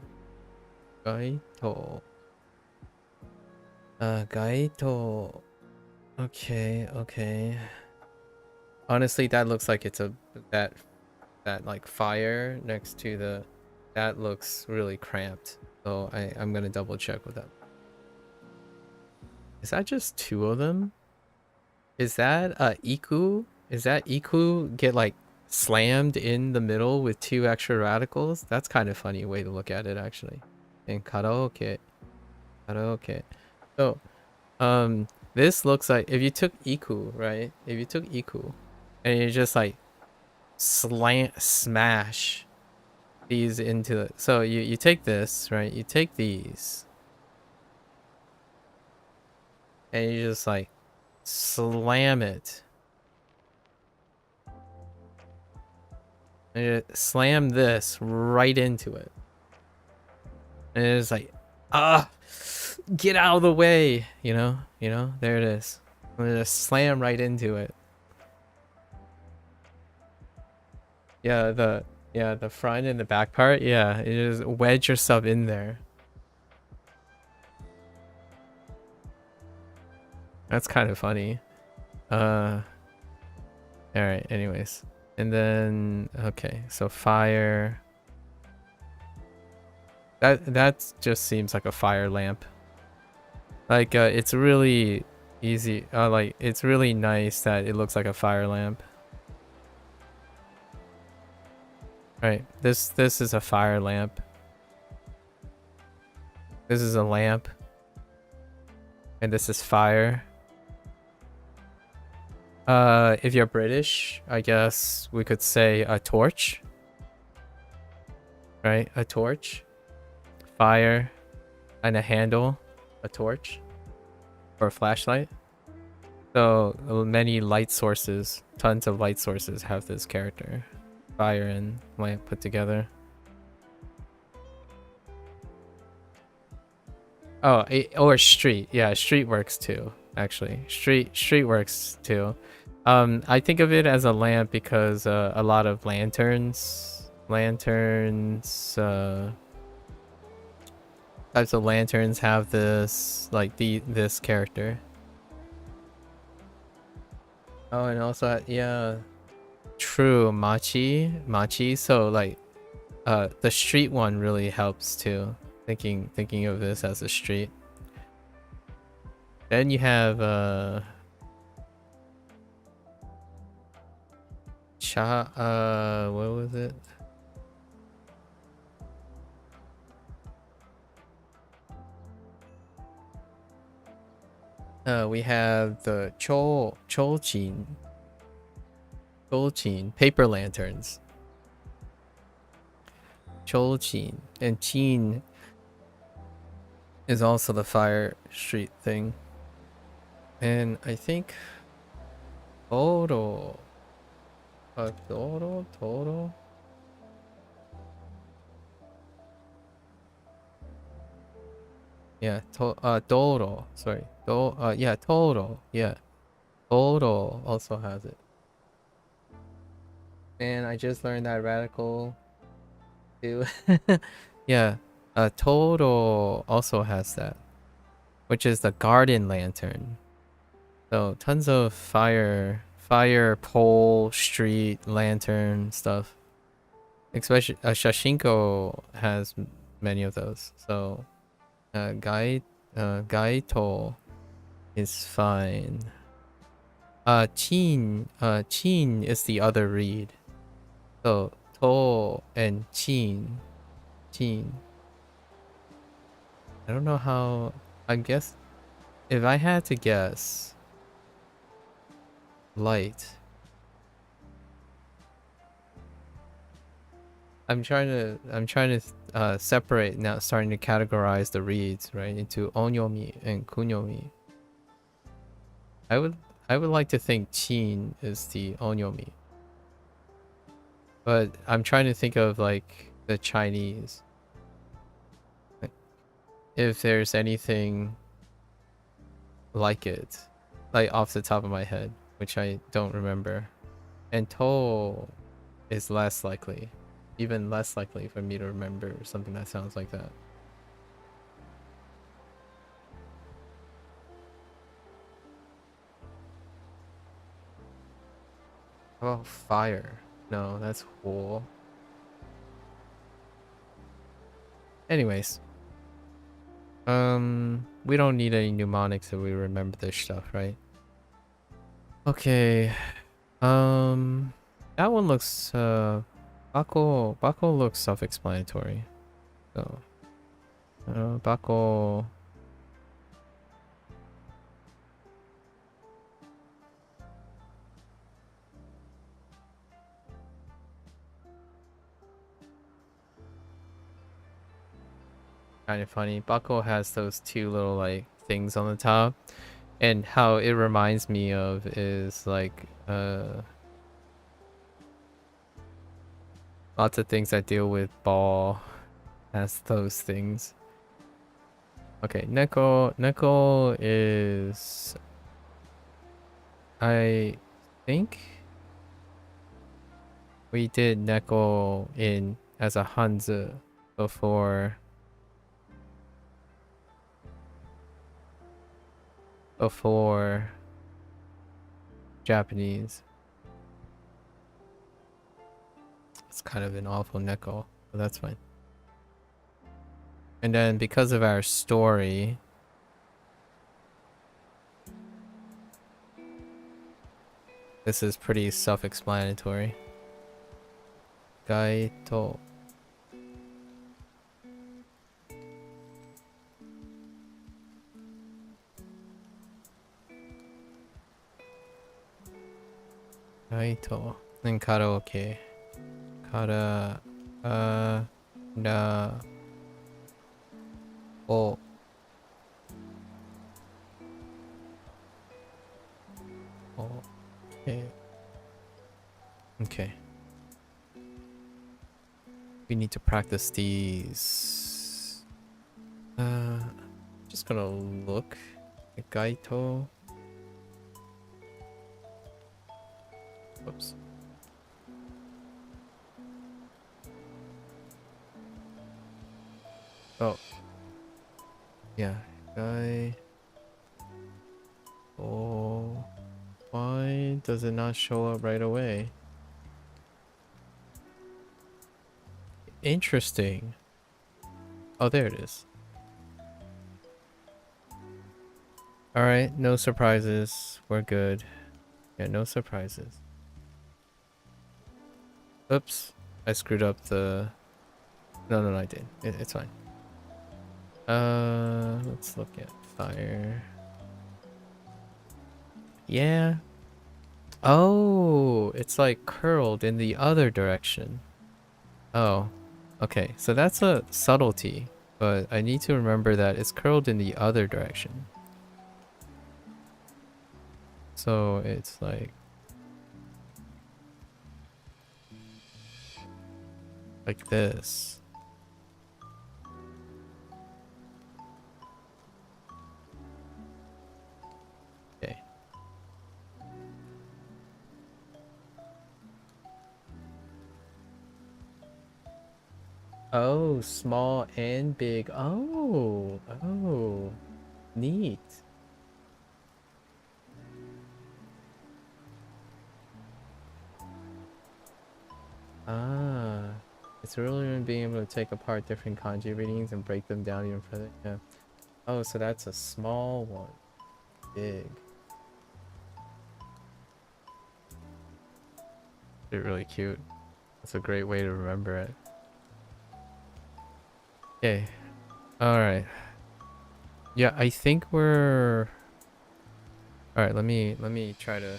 Gaito. Gaito. Okay, okay. Honestly, that looks like it's that like fire next to the that looks really cramped. So I'm gonna double check with that. Is that just 2 of them? Is that Iku? Is that Iku get like slammed in the middle with 2 extra radicals? That's kind of funny way to look at it actually. And karaoke. Karaoke. So this looks like if you took Iku, right? If you took Iku and you just like smash these into it. So you take this, right? You take these and you just like slam it. And you slam this right into it. And it's like, get out of the way, you know, there it is. I'm gonna just slam right into it. Yeah, the front and the back part, yeah, you just wedge yourself in there. That's kind of funny. All right, anyways. And then okay, so fire. That just seems like a fire lamp. Like it's really easy. Like it's really nice that it looks like a fire lamp. Right. This is a fire lamp. This is a lamp. And this is fire. If you're British, I guess we could say a torch. Right? A torch. Fire. And a handle. A torch. Or a flashlight. So many light sources, tons of light sources have this character. Fire and lamp put together. Oh, or street. Yeah, street works too. Actually, street works too. I think of it as a lamp because a lot of lanterns, types of lanterns have this like this character. Oh, and also yeah, true machi. So like, the street one really helps too. Thinking of this as a street. Then you have what was it? We have the Cholchin paper lanterns. Cholchin and Chin is also the fire street thing. And I think Toro. Toro. Yeah, Toro. Sorry. Yeah, Toro. Yeah. Toro also has it. And I just learned that radical too. Yeah. Toro also has that, which is the garden lantern. So tons of fire pole, street, lantern stuff. Especially Shashingo has many of those. So Gaito is fine. Chin is the other reed. So To and Chin. I don't know how. I guess if I had to guess, light. I'm trying to separate now, starting to categorize the reeds right into onyomi and kunyomi. I would like to think Chin is the onyomi, but I'm trying to think of like the Chinese, like, if there's anything like it, like off the top of my head, which I don't remember. And To is less likely, even less likely for me to remember something that sounds like that. How about fire? No, that's Huo. Anyways, we don't need any mnemonics if we remember this stuff, right? Okay, that one looks Bako looks self-explanatory. So, Bako. Kind of funny. Bako has those two little like things on the top, and how it reminds me of is like lots of things that deal with ball has those things. Okay, Neko is, I think we did Neko in as a Hanzi before Japanese. It's kind of an awful Neko, but that's fine. And then because of our story, this is pretty self-explanatory. Gaito. Gaito. Then karaoke. Na. O. Okay. Okay. We need to practice these. Just gonna look at Gaito. Whoops. Oh. Yeah. Guy. Oh. Why does it not show up right away? Interesting. Oh, there it is. All right, no surprises. We're good. Yeah, no surprises. Oops, I screwed up the. No, I did. It's fine. Let's look at fire. Yeah. Oh, it's like curled in the other direction. Oh, okay. So that's a subtlety, but I need to remember that it's curled in the other direction. So it's like this. Okay. Oh, small and big. Oh, neat. Ah, it's really in being able to take apart different kanji readings and break them down even further. Yeah. Oh, so that's a small one. Big. They're really cute. That's a great way to remember it. Okay. All right. Yeah, I think we're. All right. Let me try to.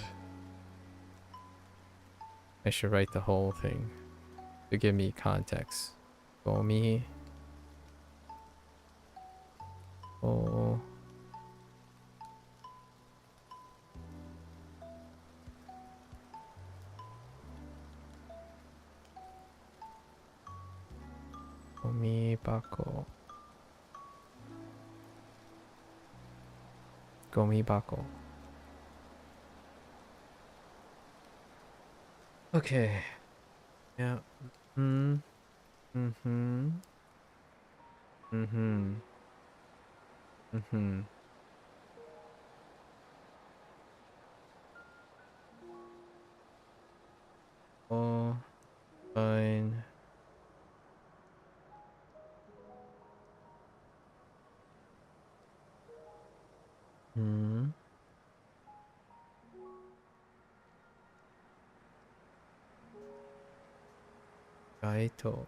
I should write the whole thing to give me context. Gomi. Oh. Gomi bako. Gomi bako. Okay. Yeah. Hmm. Mm-hmm. Mm-hmm. Mm-hmm. Oh, fine. Hmm. Gaito.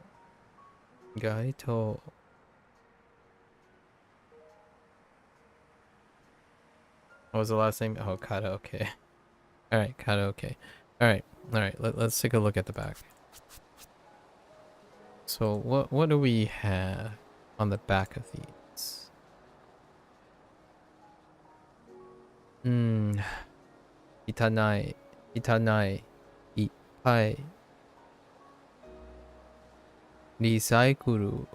Gaito. What was the last name? Oh, karaoke. All right, karaoke. All right, all right. Let's take a look at the back. So what do we have on the back of these? Hmm. Itanai. Itanai. Ipai. Recycle.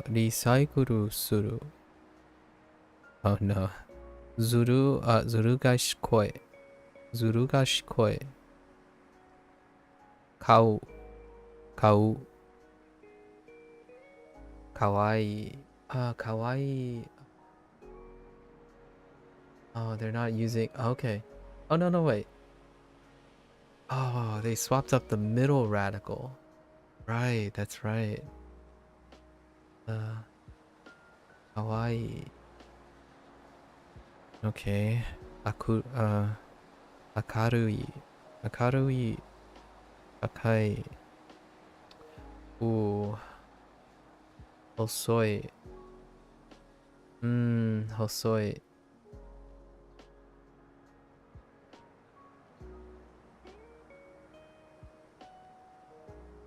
Recycle suru. Oh no. Zuru. Zurugashikoi. Zurugashikoi. Kau. Kau. Kawaii. Kawaii. Oh, they're not using. Okay. Oh, no, wait. Oh, they swapped up the middle radical. Right, that's right. Kawaii. Okay. Akarui. Akarui. Akai. Ooh. Hosoi. Hosoi.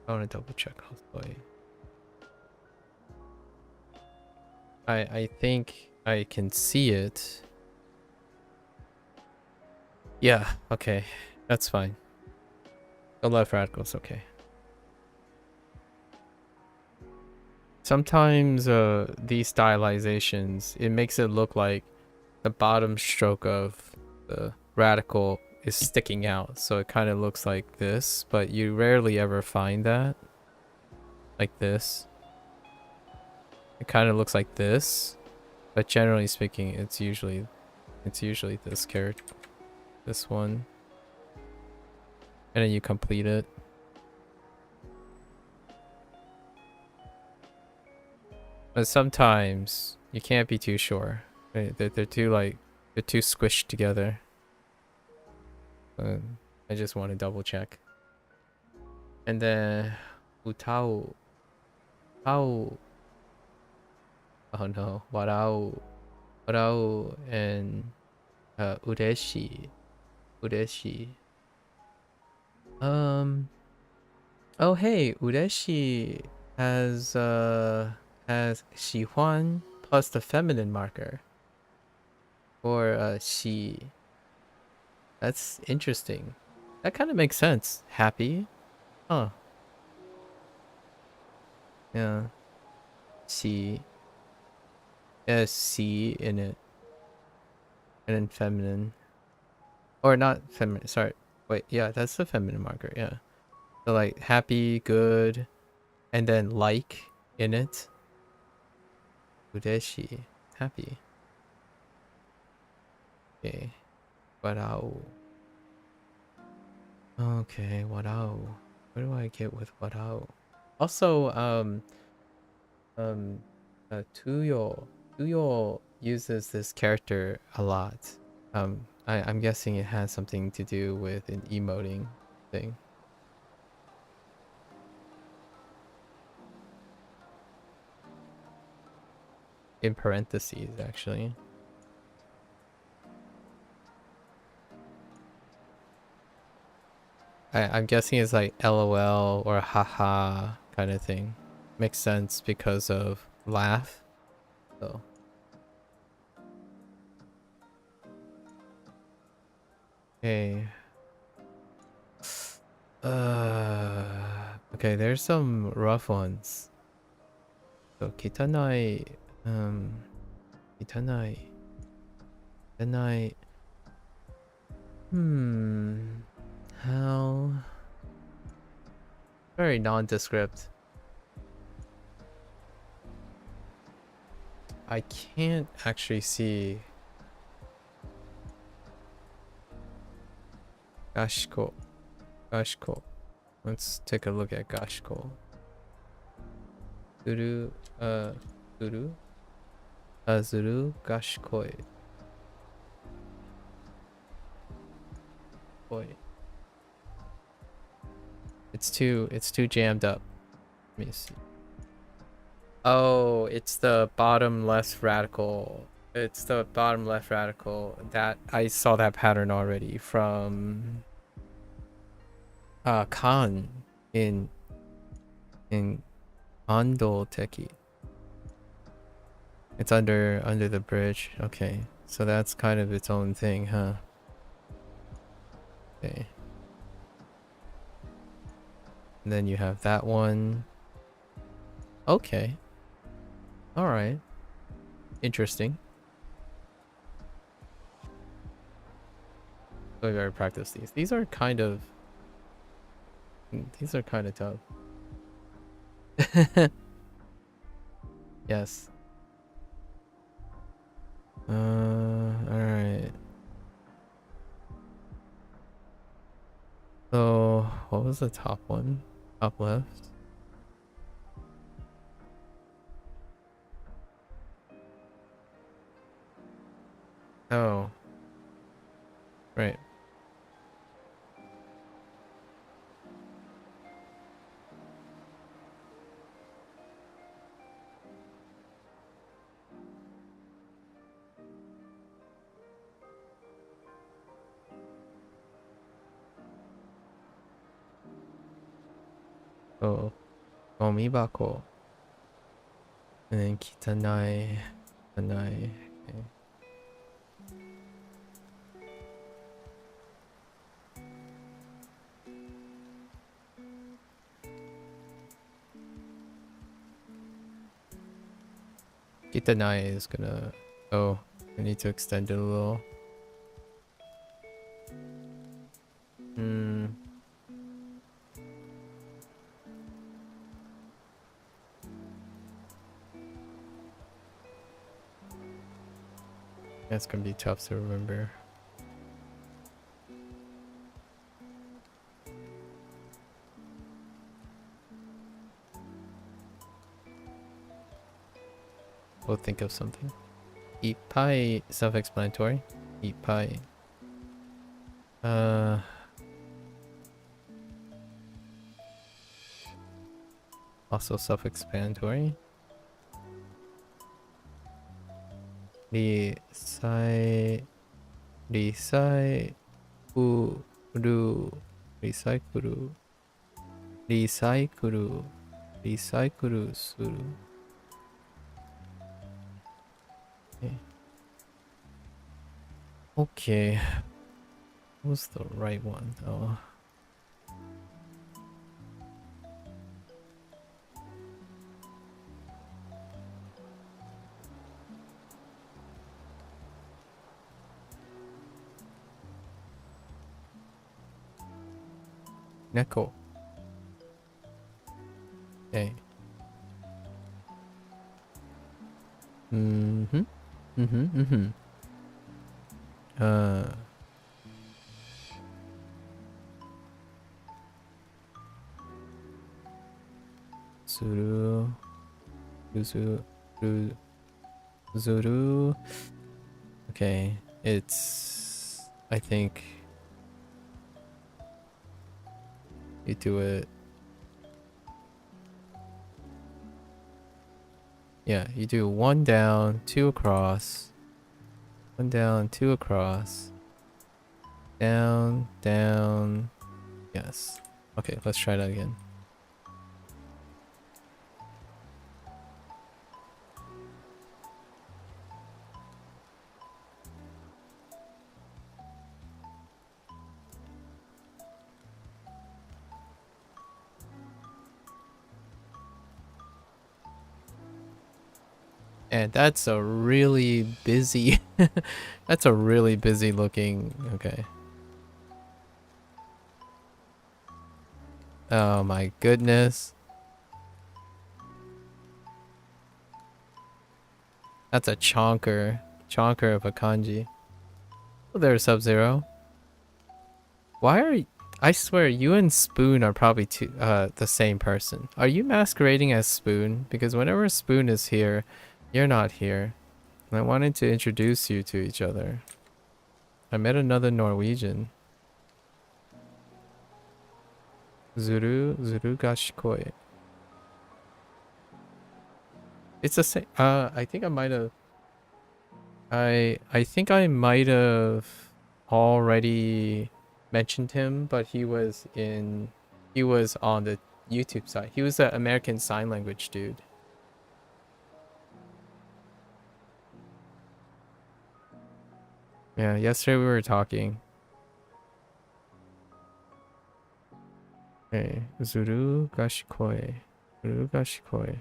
I want to double check Hosoi. I think I can see it. Yeah, okay. That's fine. The left radical's okay. Sometimes these stylizations, it makes it look like the bottom stroke of the radical is sticking out. So it kind of looks like this, but you rarely ever find that. Like this. It kind of looks like this, but generally speaking, it's usually this character, this one. And then you complete it. But sometimes you can't be too sure. They're too like They're too squished together. I just want to double check. And then utao. How? Oh no. Warao. Warao and ureshi. Ureshi. Oh hey, ureshi has shihuan plus the feminine marker. Or she. That's interesting. That kind of makes sense. Happy. Huh. Yeah. She. Yeah, C in it. And then feminine. Or not feminine. Sorry. Wait, yeah, that's the feminine marker. Yeah. So like happy, good, and then like in it. Ureshi. Happy. Okay. Warao. Okay, warao. What do I get with warao? Also, Tuyo. Tuyo uses this character a lot. I'm guessing it has something to do with an emoting thing. In parentheses, actually. I'm guessing it's like LOL or haha kind of thing. Makes sense because of laugh. So. Okay. Okay, there's some rough ones. So kitanai, kitanai, kitanai. How? Very nondescript. I can't actually see. Gashko. Gashko. Let's take a look at Gashko. Zuru, Zuru? Zuru Gashkoi. Boy. It's too jammed up. Let me see. Oh, it's the bottom left radical. It's the bottom left radical. That I saw that pattern already from Khan in Ando Teki. It's under the bridge. Okay. So that's kind of its own thing, huh? Okay. And then you have that one. Okay. All right. Interesting. So we gotta practice these. These are kind of tough. Yes. Alright. So what was the top one? Top left? Oh. Right. Oh. Gomibako. And then kitanai. Kitanai. Okay. Kitanai is gonna... Oh, I need to extend it a little. That's gonna be tough to remember. We'll think of something. Ippai, self-explanatory. Eat pie. Also self-explanatory. Recycle. Recycle. Recycle suru. Okay. What's the right one? Oh. Neko. Okay. Mm-hmm. Mm-hmm. Mm-hmm. Zuru. Zuru. Okay. It's... I think... You do it... Yeah, you do 1 down, 2 across. 1 down, 2 across. Down, down. Yes. Okay, let's try that again. And that's a really busy... That's a really busy looking... Okay. Oh my goodness. That's a chonker. Chonker of a kanji. Oh, there's Sub-Zero. Why are you... I swear, you and Spoon are probably the same person. Are you masquerading as Spoon? Because whenever Spoon is here, you're not here. And I wanted to introduce you to each other. I met another Norwegian. Zuru gashikoi. It's the same. I think I might have... I think I might have already mentioned him, but he was on the YouTube side. He was the American Sign Language dude. Yeah, yesterday we were talking. Okay, Zuru gashikoi. Zuru gashikoi.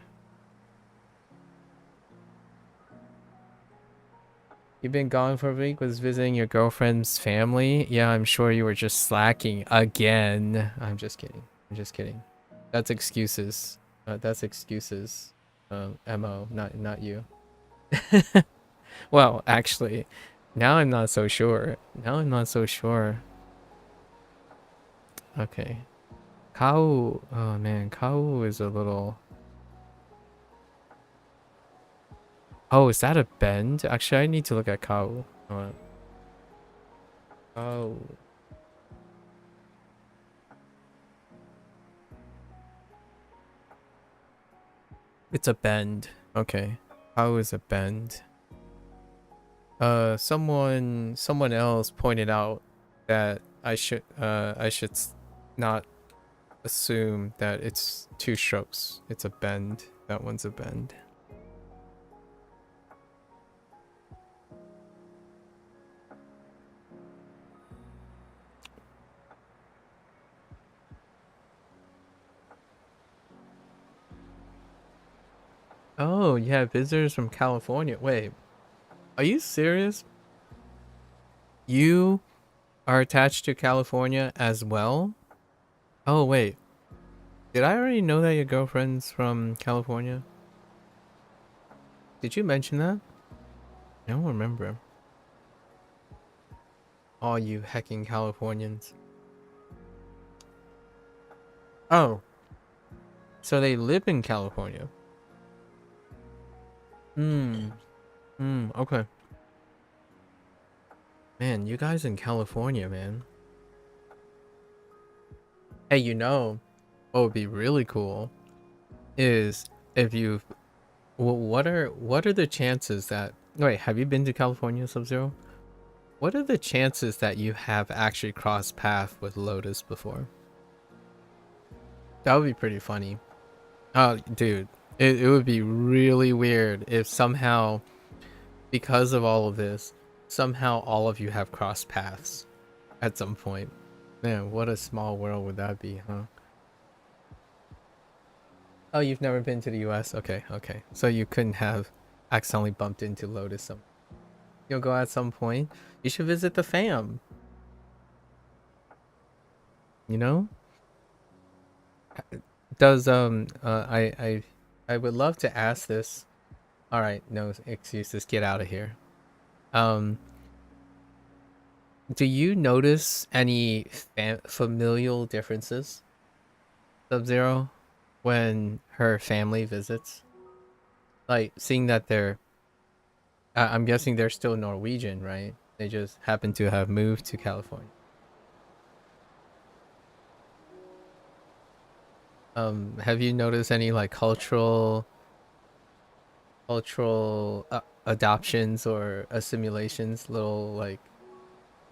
You've been gone for a week, was visiting your girlfriend's family? Yeah, I'm sure you were just slacking again. I'm just kidding. I'm just kidding. That's excuses. That's excuses. MO, not you. Well, actually, now I'm not so sure. Now I'm not so sure. Okay. Kau. Oh man, Kau is a little... Oh, is that a bend? Actually, I need to look at Kau. Oh. It's a bend. Okay. Kau is a bend. Someone else pointed out that I should not assume that it's 2 strokes. It's a bend. That one's a bend. Oh, you have visitors from California. Wait, are you serious? You are attached to California as well? Oh, wait. Did I already know that your girlfriend's from California? Did you mention that? I don't remember. All you hecking Californians. Oh. So they live in California. Okay. Man, you guys in California, man. Hey, you know what would be really cool is if you what are the chances that wait, have you been to California, Sub-Zero? What are the chances that you have actually crossed paths with Lotus before? That would be pretty funny. Oh, dude, it would be really weird if somehow, because of all of this, somehow all of you have crossed paths at some point. Man, what a small world would that be, huh? Oh, you've never been to the US? Okay, okay. So you couldn't have accidentally bumped into Lotus some. You'll go at some point. You should visit the fam. You know? Does I would love to ask this. All right, no excuses. Get out of here. Um, do you notice any familial differences, Sub-Zero, when her family visits? Like seeing that they're, I'm guessing they're still Norwegian, right? They just happen to have moved to California. Have you noticed any like cultural adoptions or assimilations, little like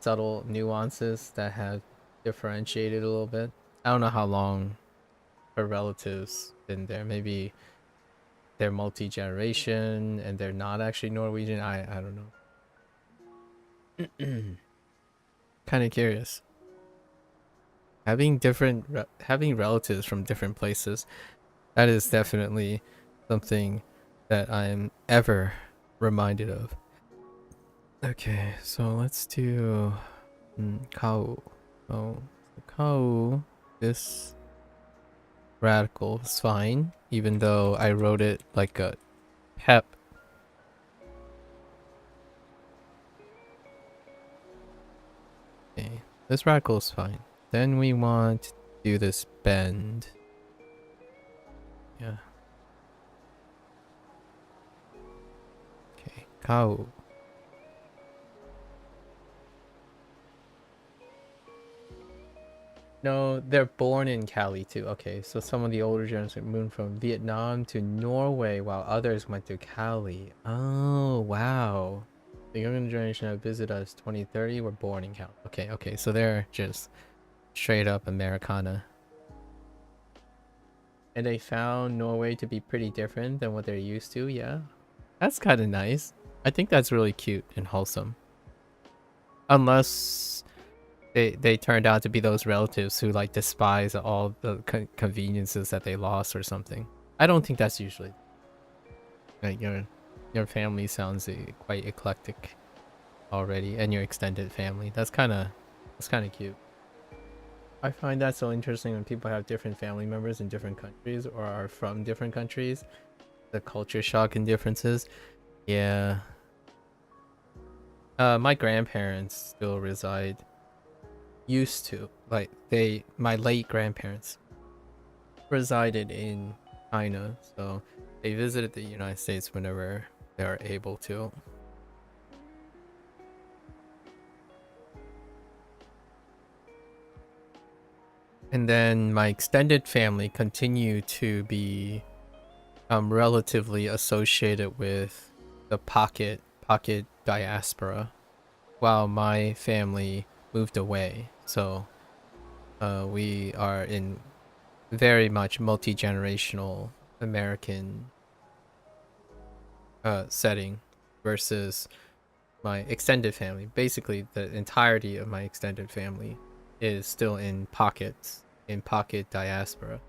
subtle nuances that have differentiated a little bit? I don't know how long her relatives been there. Maybe they're multi-generation and they're not actually Norwegian. I don't know. Kind of curious. Having relatives from different places, that is definitely something that I'm ever reminded of. Okay, so let's do Kau. So Kau, this radical is fine, even though I wrote it like a pep. Okay, this radical is fine. Then we want to do this bend. Yeah. Okay, Kau. No, they're born in Cali too. Okay, so some of the older generations moved from Vietnam to Norway while others went to Cali. Oh, wow. The younger generation that visit us 2030 were born in Cali. Okay, okay, so they're just straight up Americana. And they found Norway to be pretty different than what they're used to, yeah. That's kind of nice. I think that's really cute and wholesome. Unless they turned out to be those relatives who like despise all the conveniences that they lost or something. I don't think that's usually like your family sounds quite eclectic already, and your extended family. That's kind of cute. I find that so interesting when people have different family members in different countries or are from different countries. The culture shock and differences. Yeah. My grandparents still reside, used to, like my late grandparents resided in China, so they visited the United States whenever they are able to. And then my extended family continue to be relatively associated with the pocket diaspora, while my family moved away. So we are in very much multi-generational American setting versus my extended family. Basically, the entirety of my extended family is still in pocket diaspora.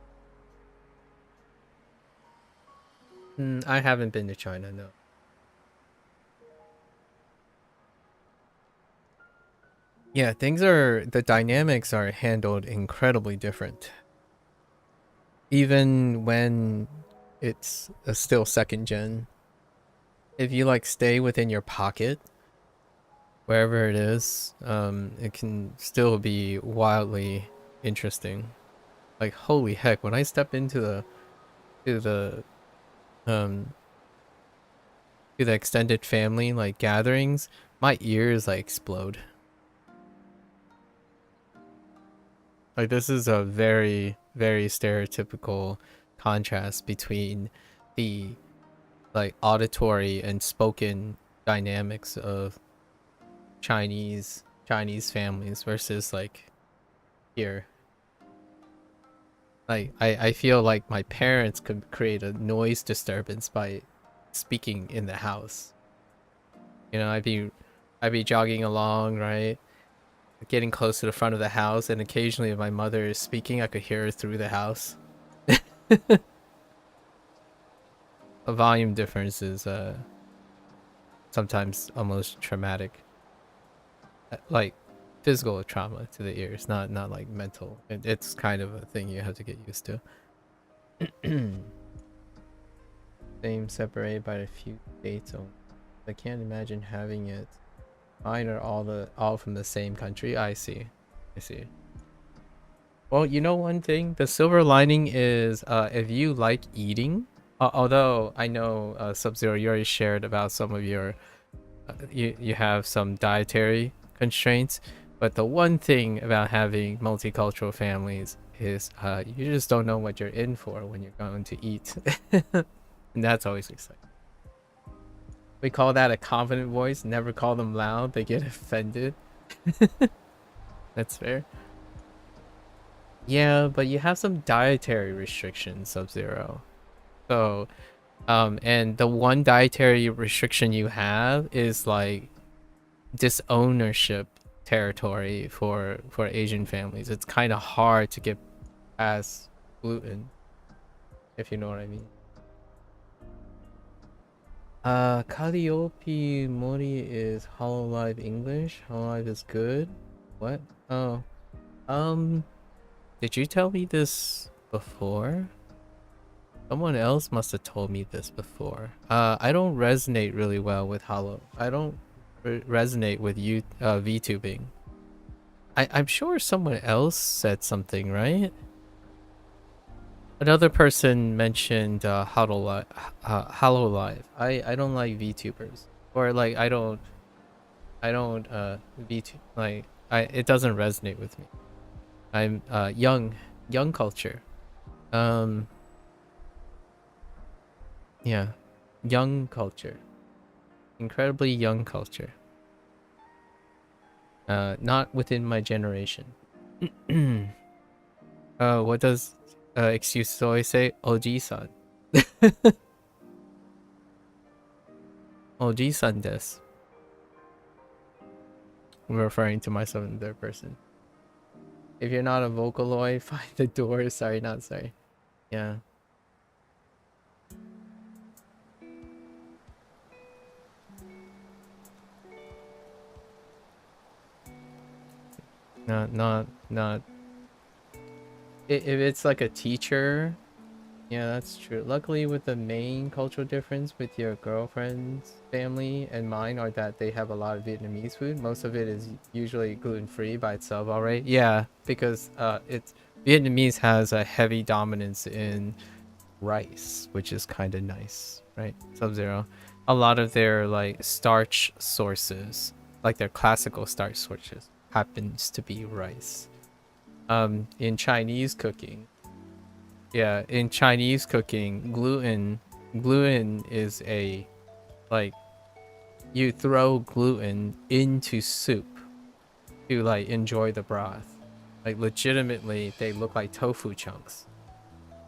I haven't been to China, no. Yeah, the dynamics are handled incredibly different. Even when it's a still second gen. If you like stay within your pocket, wherever it is, it can still be wildly interesting. Like holy heck, when I step into the um to the extended family like gatherings, my ears like explode. Like this is a very, very stereotypical contrast between the like auditory and spoken dynamics of Chinese families versus like here. Like I feel like my parents could create a noise disturbance by speaking in the house. You know, I'd be jogging along, right? Getting close to the front of the house, and occasionally if my mother is speaking, I could hear her through the house. A volume difference is sometimes almost traumatic. Like physical trauma to the ears, not like mental. It's kind of a thing you have to get used to. Same separated by a few dates only. I can't imagine having it. Mine are all from the same country. I see. I see. Well, you know one thing, the silver lining is if you like eating, although I know Sub-Zero, you already shared about some of your you have some dietary constraints, but the one thing about having multicultural families is you just don't know what you're in for when you're going to eat. And that's always exciting. We call that a confident voice. Never call them loud. They get offended. That's fair. Yeah, but you have some dietary restrictions, Sub-Zero. So, and the one dietary restriction you have is like disownership territory for Asian families. It's kind of hard to get past gluten, if you know what I mean. Calliope Mori is Hololive English. Hololive is good. What? Oh, um, did you tell me this before? Someone else must have told me this before. I don't resonate really well with Hollow. I don't resonate with you VTubing. I'm sure someone else said something, right? Another person mentioned Hololive. I don't like VTubers, or like I don't VTube, like it doesn't resonate with me. I'm young culture. Um yeah, young culture. Incredibly young culture. Not within my generation. What does excuse always say? Oji-san. Oji-san desu. I'm referring to myself in third person. If you're not a Vocaloid, find the door. Sorry, not sorry. Yeah. Not. If it's like a teacher, yeah, that's true. Luckily, with the main cultural difference with your girlfriend's family and mine are that they have a lot of Vietnamese food. Most of it is usually gluten-free by itself already. Yeah, because it's Vietnamese has a heavy dominance in rice, which is kind of nice, right? Sub-Zero. A lot of their like starch sources, like their classical starch sources, happens to be rice. In Chinese cooking, yeah, in Chinese cooking, gluten is a like you throw gluten into soup to like enjoy the broth. Like legitimately, they look like tofu chunks,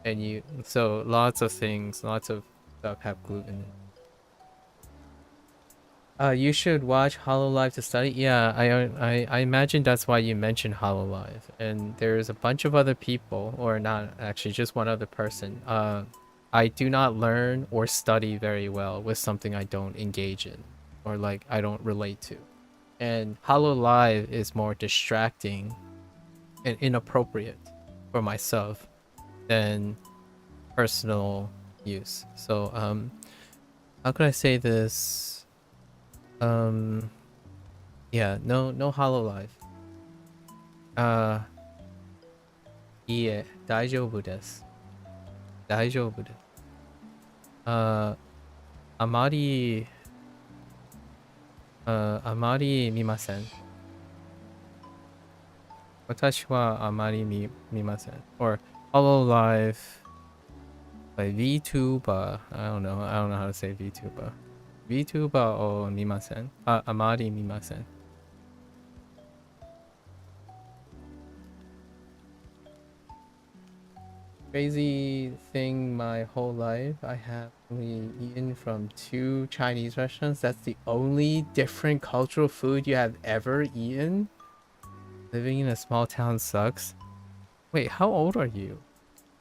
and so lots of things, lots of stuff have gluten in it. You should watch Hololive to study. Yeah, I imagine that's why you mentioned Hololive. And there's a bunch of other people, or not actually, just one other person. I do not learn or study very well with something I don't engage in, or like I don't relate to. And Hololive is more distracting and inappropriate for myself than personal use. So how could I say this? Yeah, no Hololive. いいえ、大丈夫です。大丈夫です。あまり、あまり見ません。Watashi wa amari mimasen. Or Hololive by VTuber. I don't know. I don't know how to say VTuber. VTuber o mimasen. Amari mimasen. Crazy thing my whole life, I have only eaten from 2 Chinese restaurants. That's the only different cultural food you have ever eaten? Living in a small town sucks. Wait, how old are you?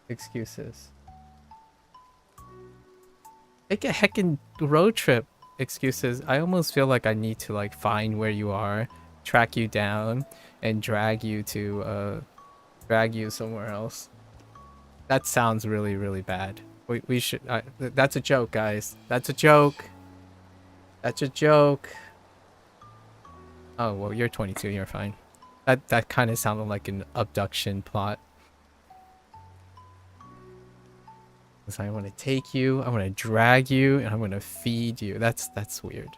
Excuses. Take a heckin' road trip. Excuses. I almost feel like I need to like find where you are, track you down, and drag you somewhere else. That sounds really, really bad. We should. That's a joke, guys. That's a joke. That's a joke. Oh well, you're 22. You're fine. That kind of sounded like an abduction plot. Cause I want to take you. I want to drag you, and I'm gonna feed you. That's weird.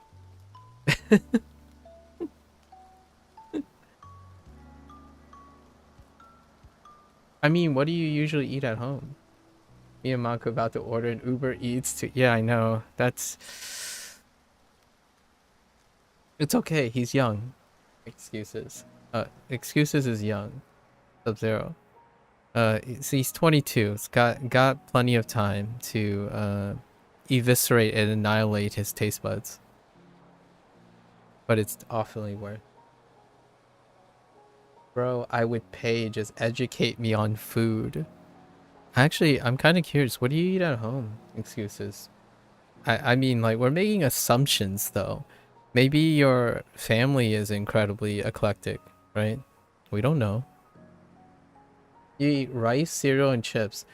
I mean, what do you usually eat at home? Me and Marco about to order an Uber Eats to. Yeah, I know. It's okay. He's young. Excuses. Excuses is young. Sub-Zero. He's 22. He's got plenty of time to eviscerate and annihilate his taste buds. But it's awfully worth. Bro, I would pay. Just educate me on food. Actually, I'm kind of curious. What do you eat at home? Excuses. I mean, like, we're making assumptions, though. Maybe your family is incredibly eclectic, right? We don't know. You eat rice, cereal, and chips.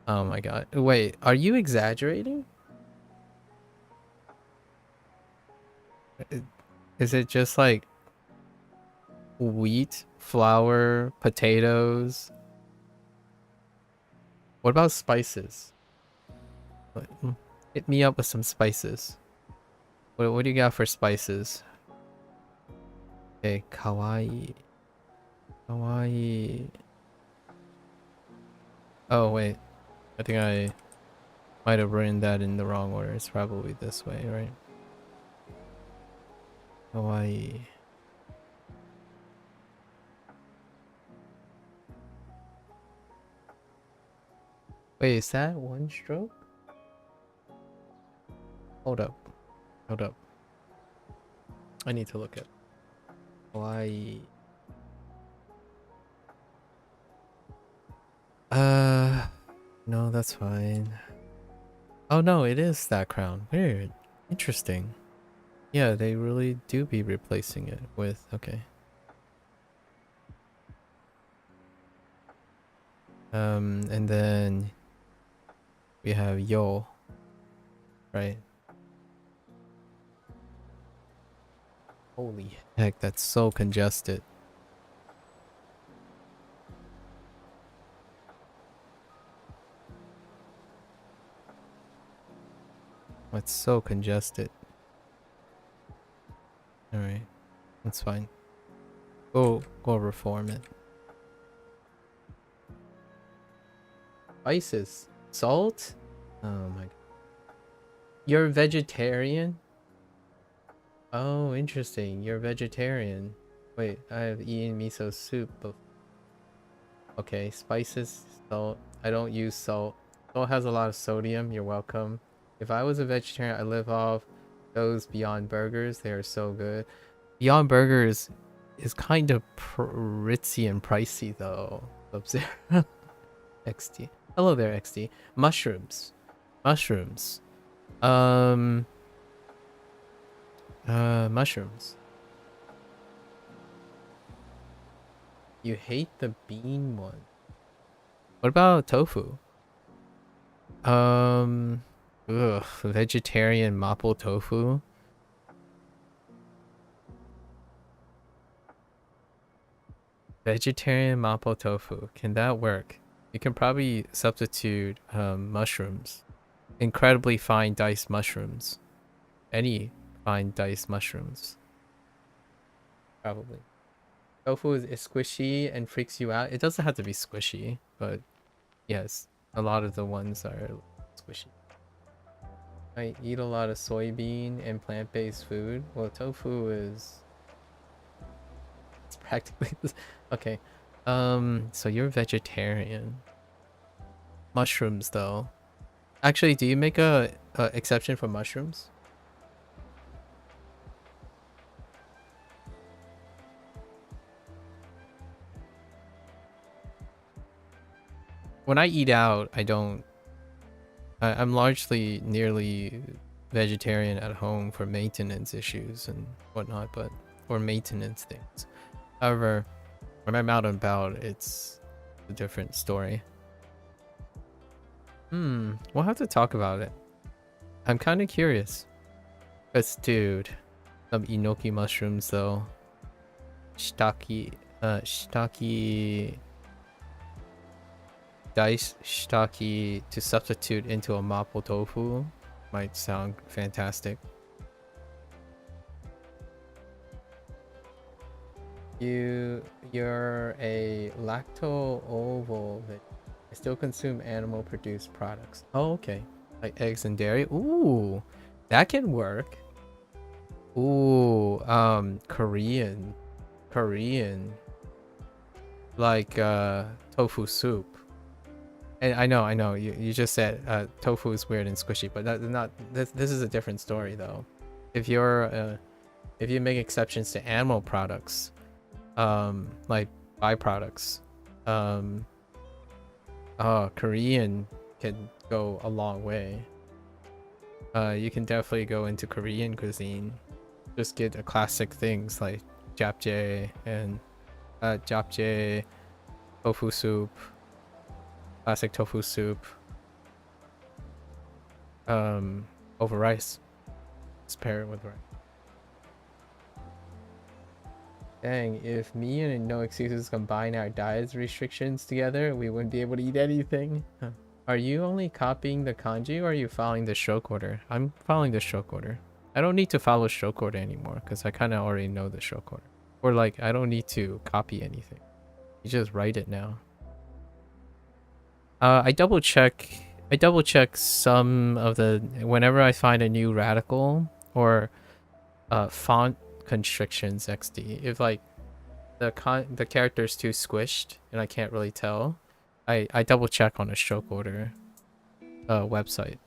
Oh my god. Wait, are you exaggerating? Is it just like wheat, flour, potatoes? What about spices? Hit me up with some spices. What do you got for spices? Okay, kawaii. Kawaii. Oh, wait. I think I might have written that in the wrong order. It's probably this way, right? Kawaii. Wait, is that one stroke? Hold up. Hold up. I need to look at Kawaii. No, that's fine. Oh no, it is that crown. Weird. Interesting. Yeah, they really do be replacing it with, okay. And then we have yo, right? Holy heck, that's so congested. It's so congested. Alright, that's fine. Go reform it. Spices. Salt? Oh my god. You're a vegetarian? Oh, interesting. You're a vegetarian. Wait, I have eaten miso soup before. Okay, spices, salt. I don't use salt. Salt has a lot of sodium. You're welcome. If I was a vegetarian, I live off those Beyond Burgers. They are so good. Beyond Burgers is kind of ritzy and pricey though. Sub-Zero. XD. Hello there, XD. Mushrooms. Mushrooms. Mushrooms. You hate the bean one. What about tofu? Vegetarian mapo tofu. Vegetarian mapo tofu. Can that work? You can probably substitute mushrooms. Incredibly fine diced mushrooms. Any fine diced mushrooms. Probably. Tofu is squishy and freaks you out. It doesn't have to be squishy, but yes, a lot of the ones are squishy. I eat a lot of soybean and plant-based food. Well, tofu is it's practically okay. So you're vegetarian. Mushrooms though. Actually, do you make a exception for mushrooms? When I eat out, I don't. I'm largely nearly vegetarian at home for maintenance issues and whatnot, but or maintenance things. However, when I'm out and about, it's a different story. We'll have to talk about it. I'm kind of curious. Cause dude, some enoki mushrooms though. Shiitake diced shiitake to substitute into a mapo tofu might sound fantastic. You're a lacto-ovo. I still consume animal produced products. Oh, okay. Like eggs and dairy. Ooh, that can work. Ooh, Korean, like tofu soup. And I know. You just said tofu is weird and squishy, but not this is a different story though. If you make exceptions to animal products, like byproducts, Korean can go a long way. You can definitely go into Korean cuisine. Just get a classic things like japchae and japchae, tofu soup, classic tofu soup, over rice. Just pair it with rice. Dang, if me and No Excuses combine our diet restrictions together, we wouldn't be able to eat anything. Huh. Are you only copying the kanji or are you following the stroke order? I'm following the stroke order. I don't need to follow stroke order anymore because I kind of already know the stroke order. Or like, I don't need to copy anything. You just write it now. I double check some of the whenever I find a new radical or font constrictions XD. If like the character is too squished and I can't really tell, I double check on a stroke order website.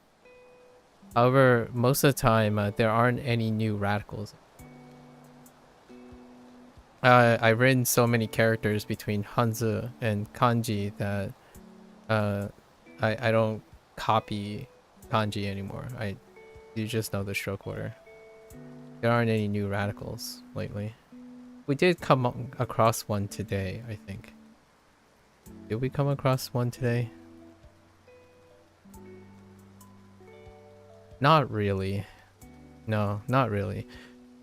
However, most of the time there aren't any new radicals. I've written so many characters between Hanzi and kanji that I don't copy kanji anymore. You just know the stroke order. There aren't any new radicals lately. We did come across one today, I think. Did we come across one today? Not really. No, not really.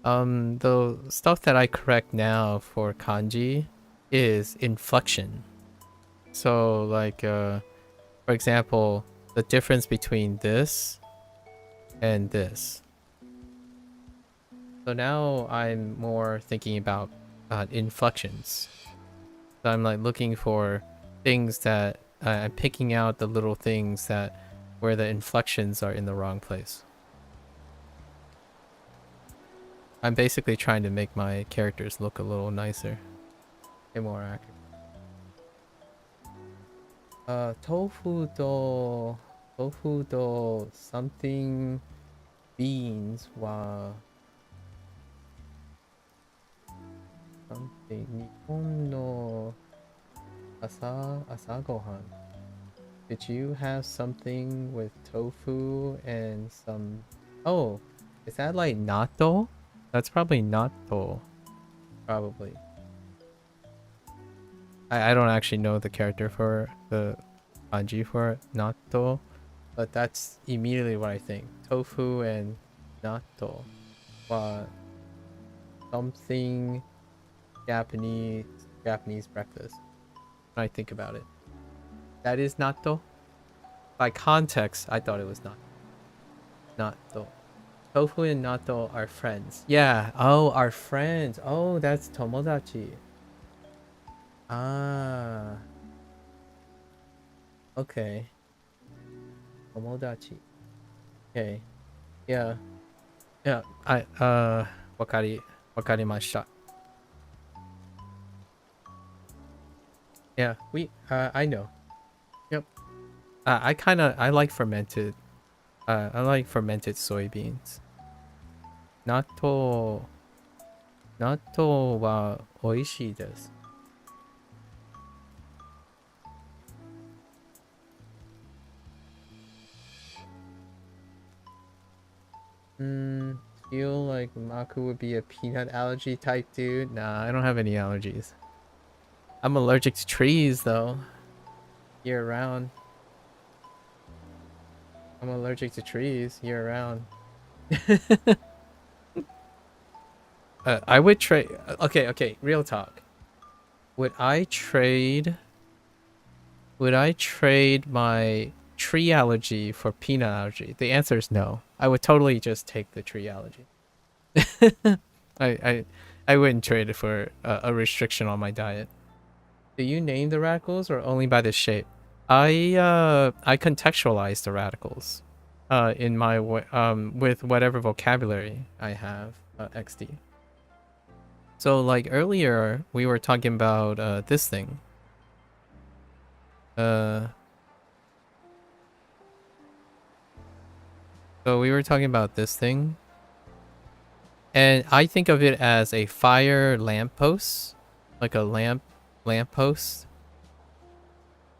The stuff that I correct now for kanji is inflection. So like for example, the difference between this and this. So now I'm more thinking about inflections. So I'm like looking for things that I'm picking out the little things that where the inflections are in the wrong place. I'm basically trying to make my characters look a little nicer and more accurate. Tofu do something beans wa something Nippon no asa gohan. Did you have something with tofu and some... Oh, is that like natto? That's probably natto. Probably. I don't actually know the character for the kanji for natto, but that's immediately what I think. Tofu and natto. Something Japanese breakfast. When I think about it. That is natto? By context, I thought it was natto. Tofu and natto are friends. Yeah. Oh, our friends. Oh, that's tomodachi. Ah, okay. Tomodachi. Okay. Yeah. Yeah. Wakari, wakarimashita. Yeah, I know. Yep. I like fermented, I like fermented soybeans. Natto, natto wa oishii desu. Feel like Maku would be a peanut allergy type dude. Nah, I don't have any allergies. I'm allergic to trees though, year round. I'm allergic to trees year round. I would trade. Okay, real talk. Would I trade? Would I trade my tree allergy for peanut allergy? The answer is no. I would totally just take the tree allergy. I I I wouldn't trade it for a restriction on my diet. Do you name the radicals or only by the shape? I contextualize the radicals, in my with whatever vocabulary I have, XD. So like earlier we were talking about this thing. Uh, so we were talking about this thing, and I think of it as a fire lamppost, like a lamppost,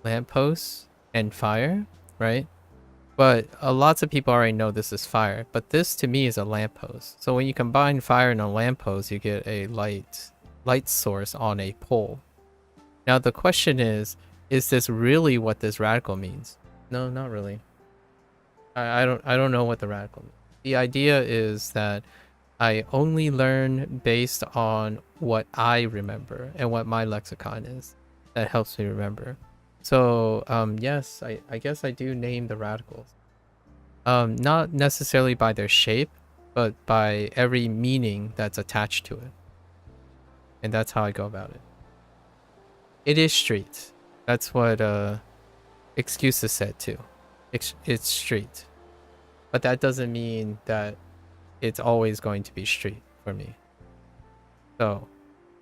lamppost, and fire, right? But lots of people already know this is fire. But this to me is a lamppost. So when you combine fire and a lamppost, you get a light source on a pole. Now the question is this really what this radical means? No, not really. I don't know what the radical means. The idea is that I only learn based on what I remember and what my lexicon is. That helps me remember. So yes, I guess I do name the radicals. Not necessarily by their shape, but by every meaning that's attached to it. And that's how I go about it. It is street. That's what excuses said too. It's street. But that doesn't mean that it's always going to be street for me. So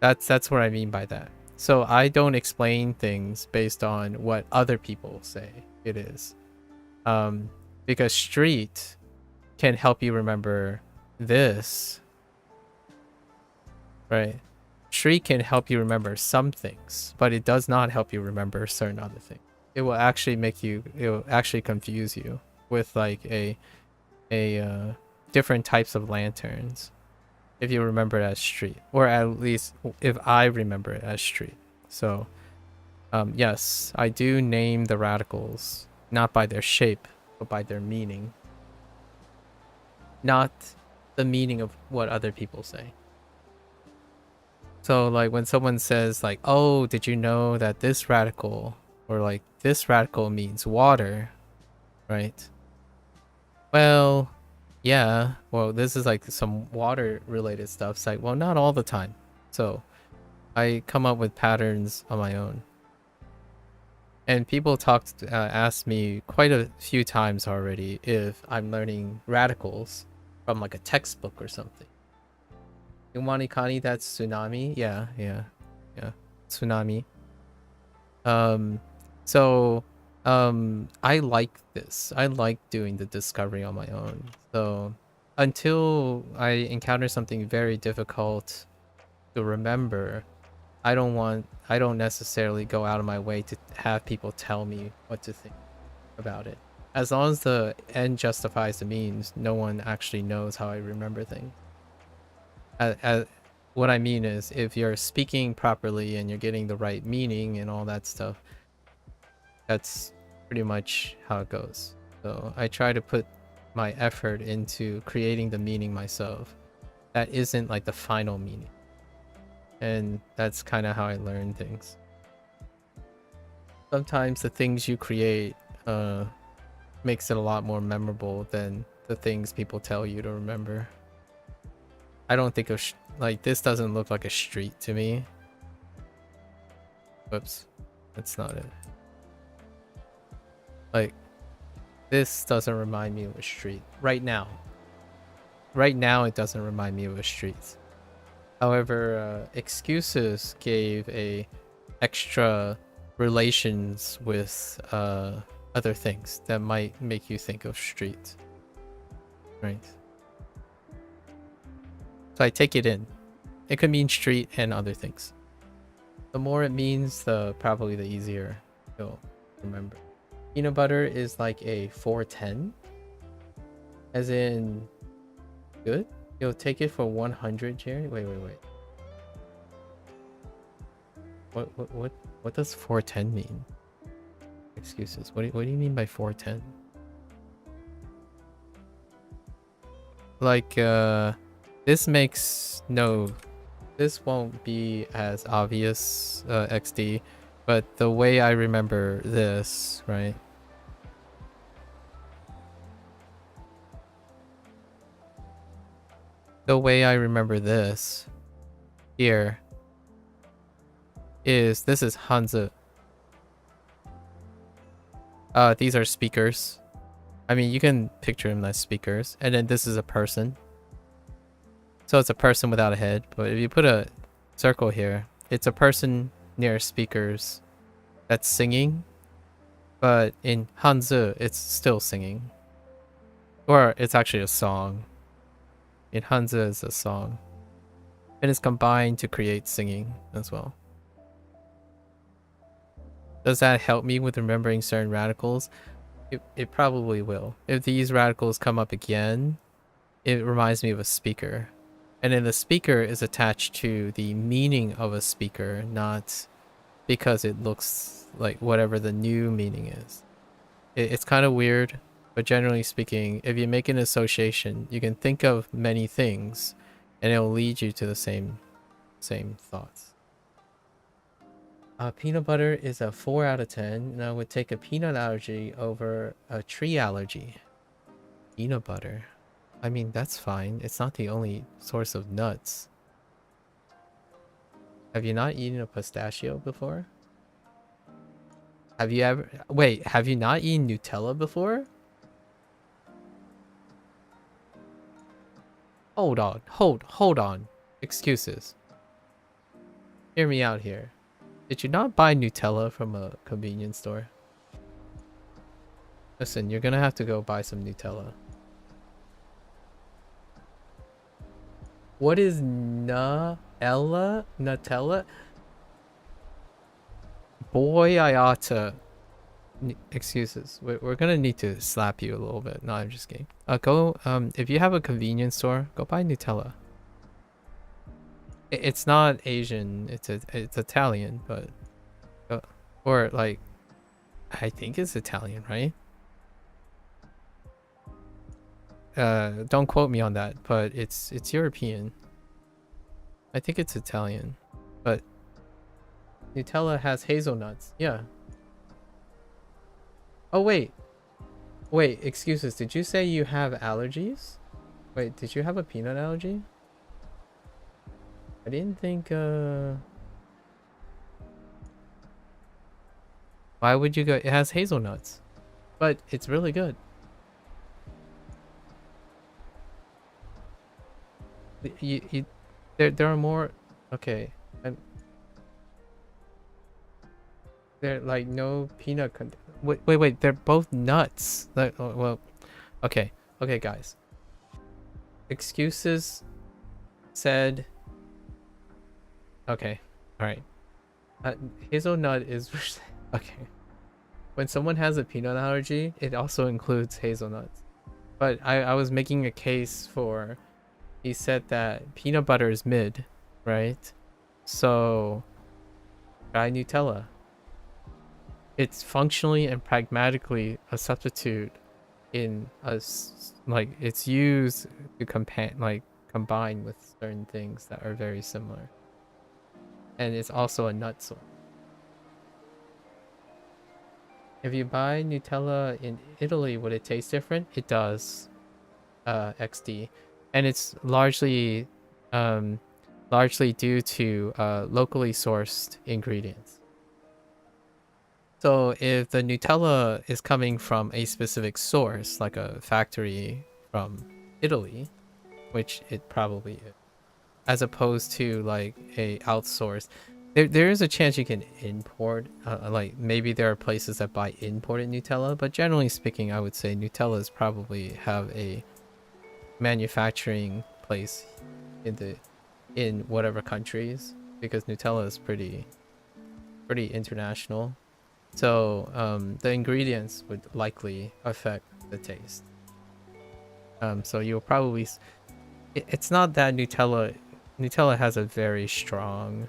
that's what I mean by that. So I don't explain things based on what other people say it is. Because street can help you remember this, right? Street can help you remember some things, but it does not help you remember certain other things. It will actually it will actually confuse you with like a different types of lanterns if you remember it as street, or at least if I remember it as street. So yes, I do name the radicals not by their shape but by their meaning, not the meaning of what other people say. So like when someone says like, oh, did you know that this radical, or like this radical means water, right? Well, yeah, well, this is like some water related stuff. It's like, well, not all the time. So I come up with patterns on my own. And people asked me quite a few times already if I'm learning radicals from like a textbook or something. Umanikani, that's tsunami. Yeah. Tsunami. So I like this. I like doing the discovery on my own. So until I encounter something very difficult to remember, I don't necessarily go out of my way to have people tell me what to think about it. As long as the end justifies the means, no one actually knows how I remember things. What I mean is, if you're speaking properly and you're getting the right meaning and all that stuff, that's pretty much how it goes. So I try to put my effort into creating the meaning myself. That isn't like the final meaning. And that's kind of how I learn things. Sometimes the things you create makes it a lot more memorable than the things people tell you to remember. I don't think of like this doesn't look like a street to me. Whoops. That's not it. Like, this doesn't remind me of a street. Right now. Right now, it doesn't remind me of a street. However, excuses gave a extra relations with other things that might make you think of street. Right. So I take it in. It could mean street and other things. The more it means, the probably the easier you'll remember. Peanut butter is like a 410. As in good? You'll take it for 100, Jerry? Wait. What does 410 mean? Excuses. What do you mean by 410? Like this makes no, this won't be as obvious, XD, but the way I remember this, right? The way I remember this here is this is Hanzi. These are speakers. I mean, you can picture them as speakers. And then this is a person. So it's a person without a head. But if you put a circle here, it's a person near speakers that's singing. But in Hanzi, it's still singing. Or it's actually a song. In Hanzi, it's a song. And it's combined to create singing as well. Does that help me with remembering certain radicals? It probably will. If these radicals come up again, it reminds me of a speaker. And then the speaker is attached to the meaning of a speaker, not because it looks like whatever the new meaning is. It's kind of weird, but generally speaking, if you make an association, you can think of many things and it will lead you to the same thoughts. Peanut butter is a 4 out of 10, and I would take a peanut allergy over a tree allergy. Peanut butter. I mean, that's fine. It's not the only source of nuts. Have you not eaten a pistachio before? Have you ever... Wait, have you not eaten Nutella before? Hold on. Hold on. Excuses. Hear me out here. Did you not buy Nutella from a convenience store? Listen, you're gonna have to go buy some Nutella. What is Nutella? Boy, I ought to... Excuses. We're gonna need to slap you a little bit. No, I'm just kidding. If you have a convenience store, go buy Nutella. It's not Asian, it's Italian, but or like I think it's Italian, right? Don't quote me on that, but it's European. I think it's Italian, but Nutella has hazelnuts. Yeah. Oh wait, excuses. Did you say you have allergies? Wait, did you have a peanut allergy? I didn't think, why would you go? It has hazelnuts, but it's really good. There are more. Okay, they're like no peanut. Wait. They're both nuts. Like, oh, well, okay, guys. Excuses said. Okay, all right. Hazelnut is okay. When someone has a peanut allergy, it also includes hazelnuts. But I was making a case for. He said that peanut butter is mid, right? So try Nutella. It's functionally and pragmatically a substitute in like it's used to combine with certain things that are very similar. And it's also a nut source. If you buy Nutella in Italy, would it taste different? It does. XD. And it's largely due to locally sourced ingredients. So if the Nutella is coming from a specific source, like a factory from Italy, which it probably is, as opposed to like a outsourced, there is a chance you can import. Like maybe there are places that buy imported Nutella, but generally speaking, I would say Nutellas probably have a manufacturing place in whatever countries, because Nutella is pretty international. So the ingredients would likely affect the taste. So you'll probably it's not that Nutella has a very strong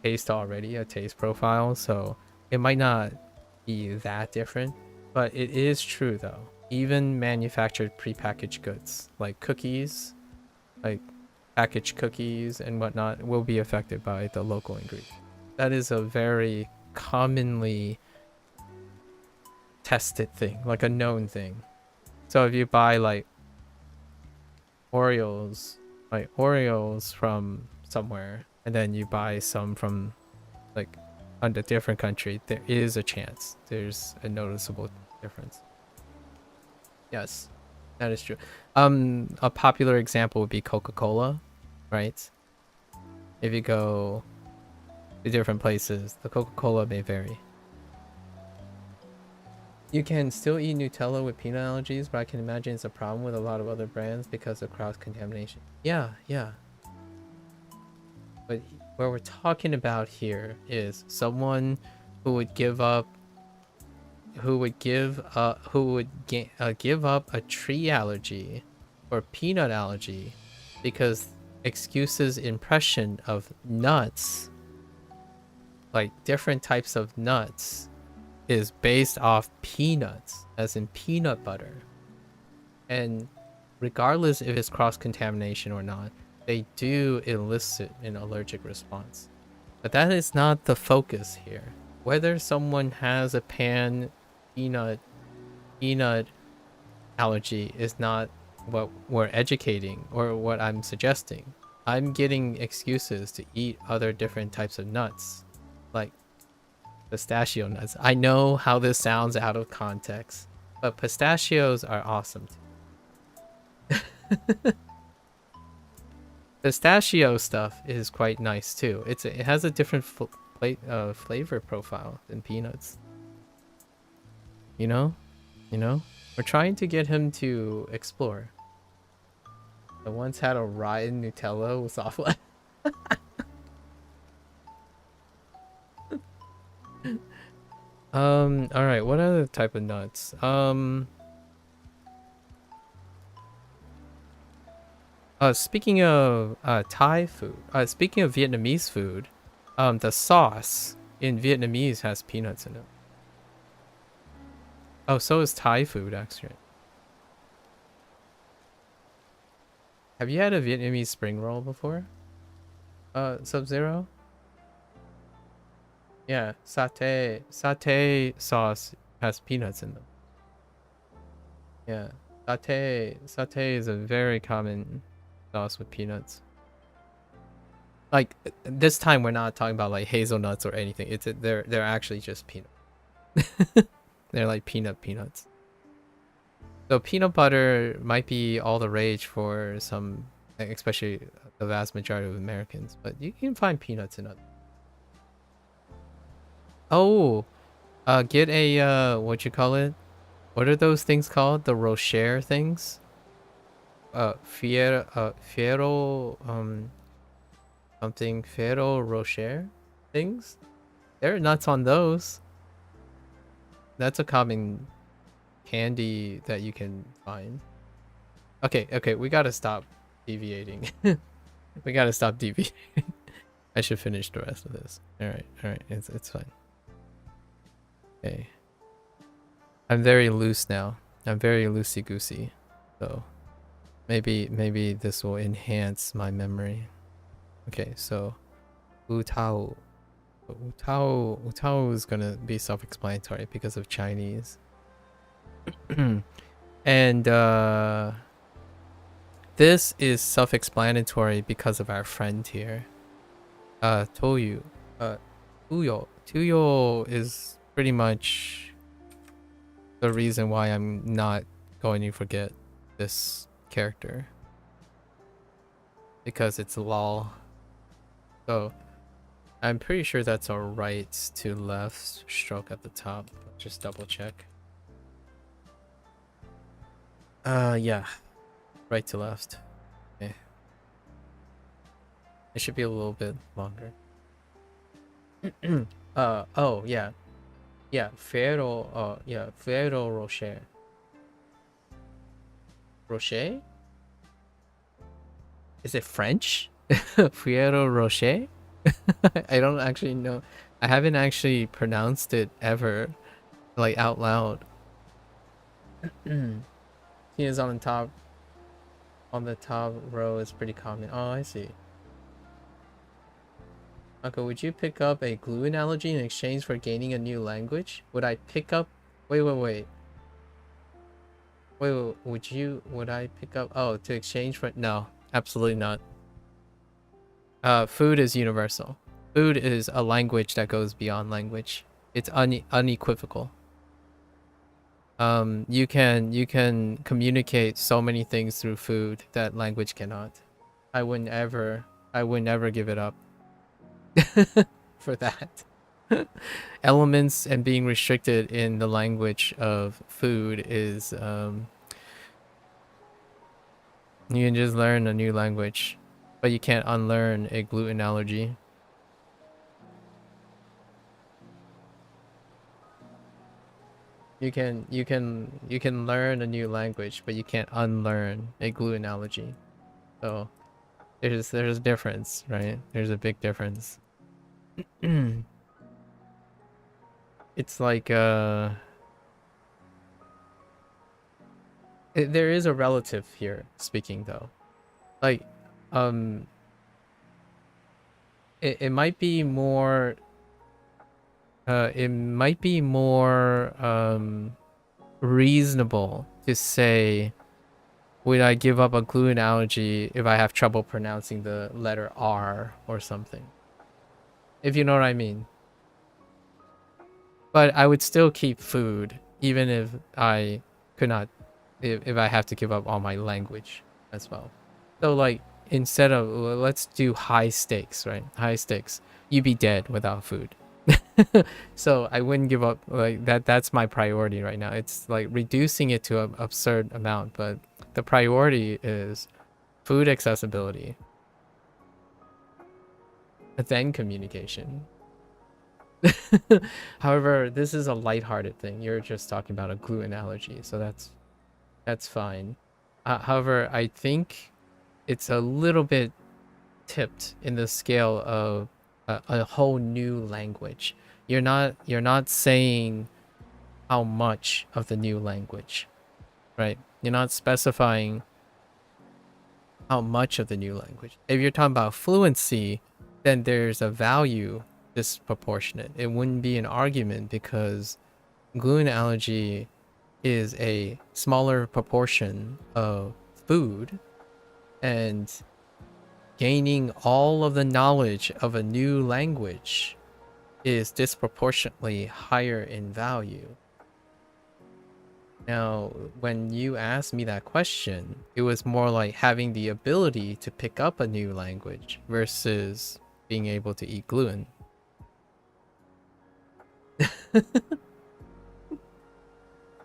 taste already, a taste profile, so it might not be that different, but it is true though. Even manufactured prepackaged goods like cookies, like packaged cookies and whatnot, will be affected by the local ingredient. That is a very commonly tested thing, like a known thing. So if you buy like Oreos from somewhere, and then you buy some from like a different country, there is a chance there's a noticeable difference. Yes, that is true. A popular example would be Coca-Cola, right? If you go to different places, the Coca-Cola may vary. You can still eat Nutella with peanut allergies, but I can imagine it's a problem with a lot of other brands because of cross-contamination. Yeah, yeah. But what we're talking about here is someone who would give up give up a tree allergy or peanut allergy because excuses impression of nuts, like different types of nuts, is based off peanuts, as in peanut butter. And regardless if it's cross-contamination or not, they do elicit an allergic response. But that is not the focus here. Whether someone has a peanut allergy is not what we're educating or what I'm suggesting. I'm getting excuses to eat other different types of nuts, like pistachio nuts. I know how this sounds out of context, but pistachios are awesome too. Pistachio stuff is quite nice too. It has a different flavor profile than peanuts. You know, we're trying to get him to explore. I once had a rotten Nutella with soft life. All right. What other type of nuts? Speaking of Thai food, speaking of Vietnamese food, the sauce in Vietnamese has peanuts in it. Oh, so is Thai food, actually. Have you had a Vietnamese spring roll before? Sub-Zero? Yeah, satay sauce has peanuts in them. Yeah, satay is a very common sauce with peanuts. Like this time we're not talking about like hazelnuts or anything. They're actually just peanut. They're like peanuts. So peanut butter might be all the rage for some, especially the vast majority of Americans, but you can find peanuts in it. Oh, get a what you call it? What are those things called? The Rocher things? Fiero, something Ferro Rocher things? There are nuts on those. That's a common candy that you can find. Okay, we gotta stop deviating. We gotta stop deviating. I should finish the rest of this. Alright, it's fine. Okay. I'm very loose now. I'm very loosey-goosey. So maybe this will enhance my memory. Okay, so Wu Tao is gonna be self-explanatory because of Chinese. And this is self-explanatory because of our friend here. Uyo Tuyo is pretty much the reason why I'm not going to forget this character. Because it's lol. So I'm pretty sure that's a right to left stroke at the top. Just double check. Yeah. Right to left. Okay. It should be a little bit longer. Oh, yeah. Yeah, Ferro Rocher. Rocher? Is it French? Ferrero Rocher? I don't actually know. I haven't actually pronounced it ever, like out loud. He is on the top. On the top row is pretty common. Oh, I see. Uncle, would you pick up a glue analogy in exchange for gaining a new language? Would I pick up? Wait. Would I pick up? Oh, to exchange for? No, absolutely not. Food is universal. Food is a language that goes beyond language. It's unequivocal. You can communicate so many things through food that language cannot. I wouldn't ever give it up for that. Elements and being restricted in the language of food is you can just learn a new language, but you can't unlearn a gluten allergy. You can learn a new language, but you can't unlearn a gluten allergy. So there's a difference, right? There's a big difference. It's like there is a relative here speaking though. Like it might be more reasonable to say, would I give up a gluten allergy if I have trouble pronouncing the letter R or something? If you know what I mean. But I would still keep food, even if I could not, if I have to give up all my language as well. So like, instead of, let's do high stakes, right? High stakes. You'd be dead without food. So I wouldn't give up like that. That's my priority right now. It's like reducing it to an absurd amount, but the priority is food accessibility, then communication. However, this is a lighthearted thing. You're just talking about a gluten allergy, so that's fine. However, I think it's a little bit tipped in the scale of a whole new language. You're not saying how much of the new language, right? You're not specifying how much of the new language. If you're talking about fluency, then there's a value disproportionate. It wouldn't be an argument because gluten allergy is a smaller proportion of food, and gaining all of the knowledge of a new language is disproportionately higher in value. Now, when you asked me that question, it was more like having the ability to pick up a new language versus being able to eat gluten.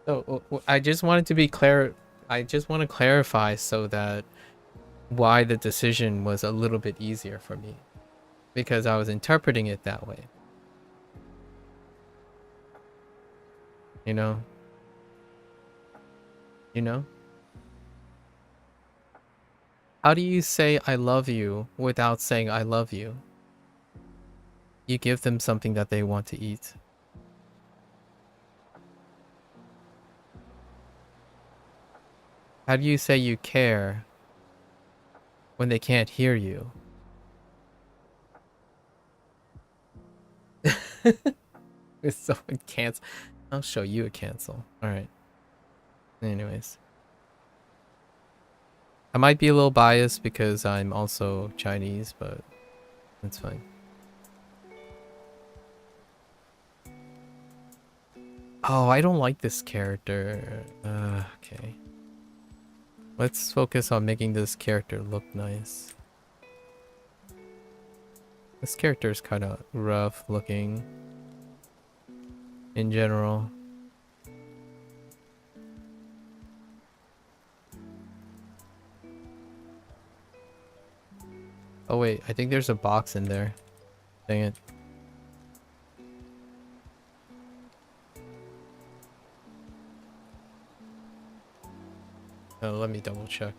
So I just wanted to be clear. I just want to clarify so that why the decision was a little bit easier for me, because I was interpreting it that way. You know? How do you say I love you without saying I love you? You give them something that they want to eat. How do you say you care when they can't hear you? If someone cancel, I'll show you a cancel. Alright. Anyways. I might be a little biased because I'm also Chinese, but that's fine. Oh, I don't like this character. Okay. Let's focus on making this character look nice. This character is kind of rough looking in general. Oh wait, I think there's a box in there. Dang it. Oh, let me double check.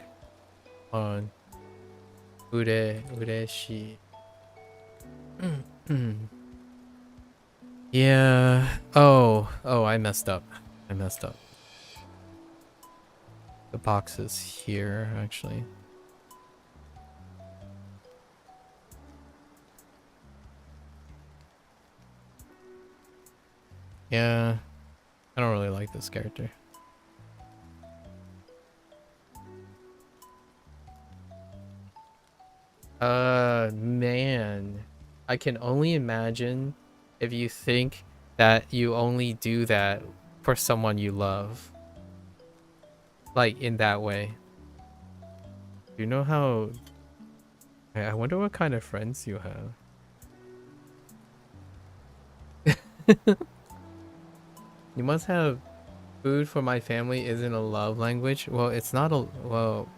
On Ureshi. Yeah. Oh, I messed up. I messed up. The box is here, actually. Yeah. I don't really like this character. Man. I can only imagine if you think that you only do that for someone you love. Like, in that way. You know how... I wonder what kind of friends you have. You must have... Food for my family isn't a love language. Well, it's not a... Well,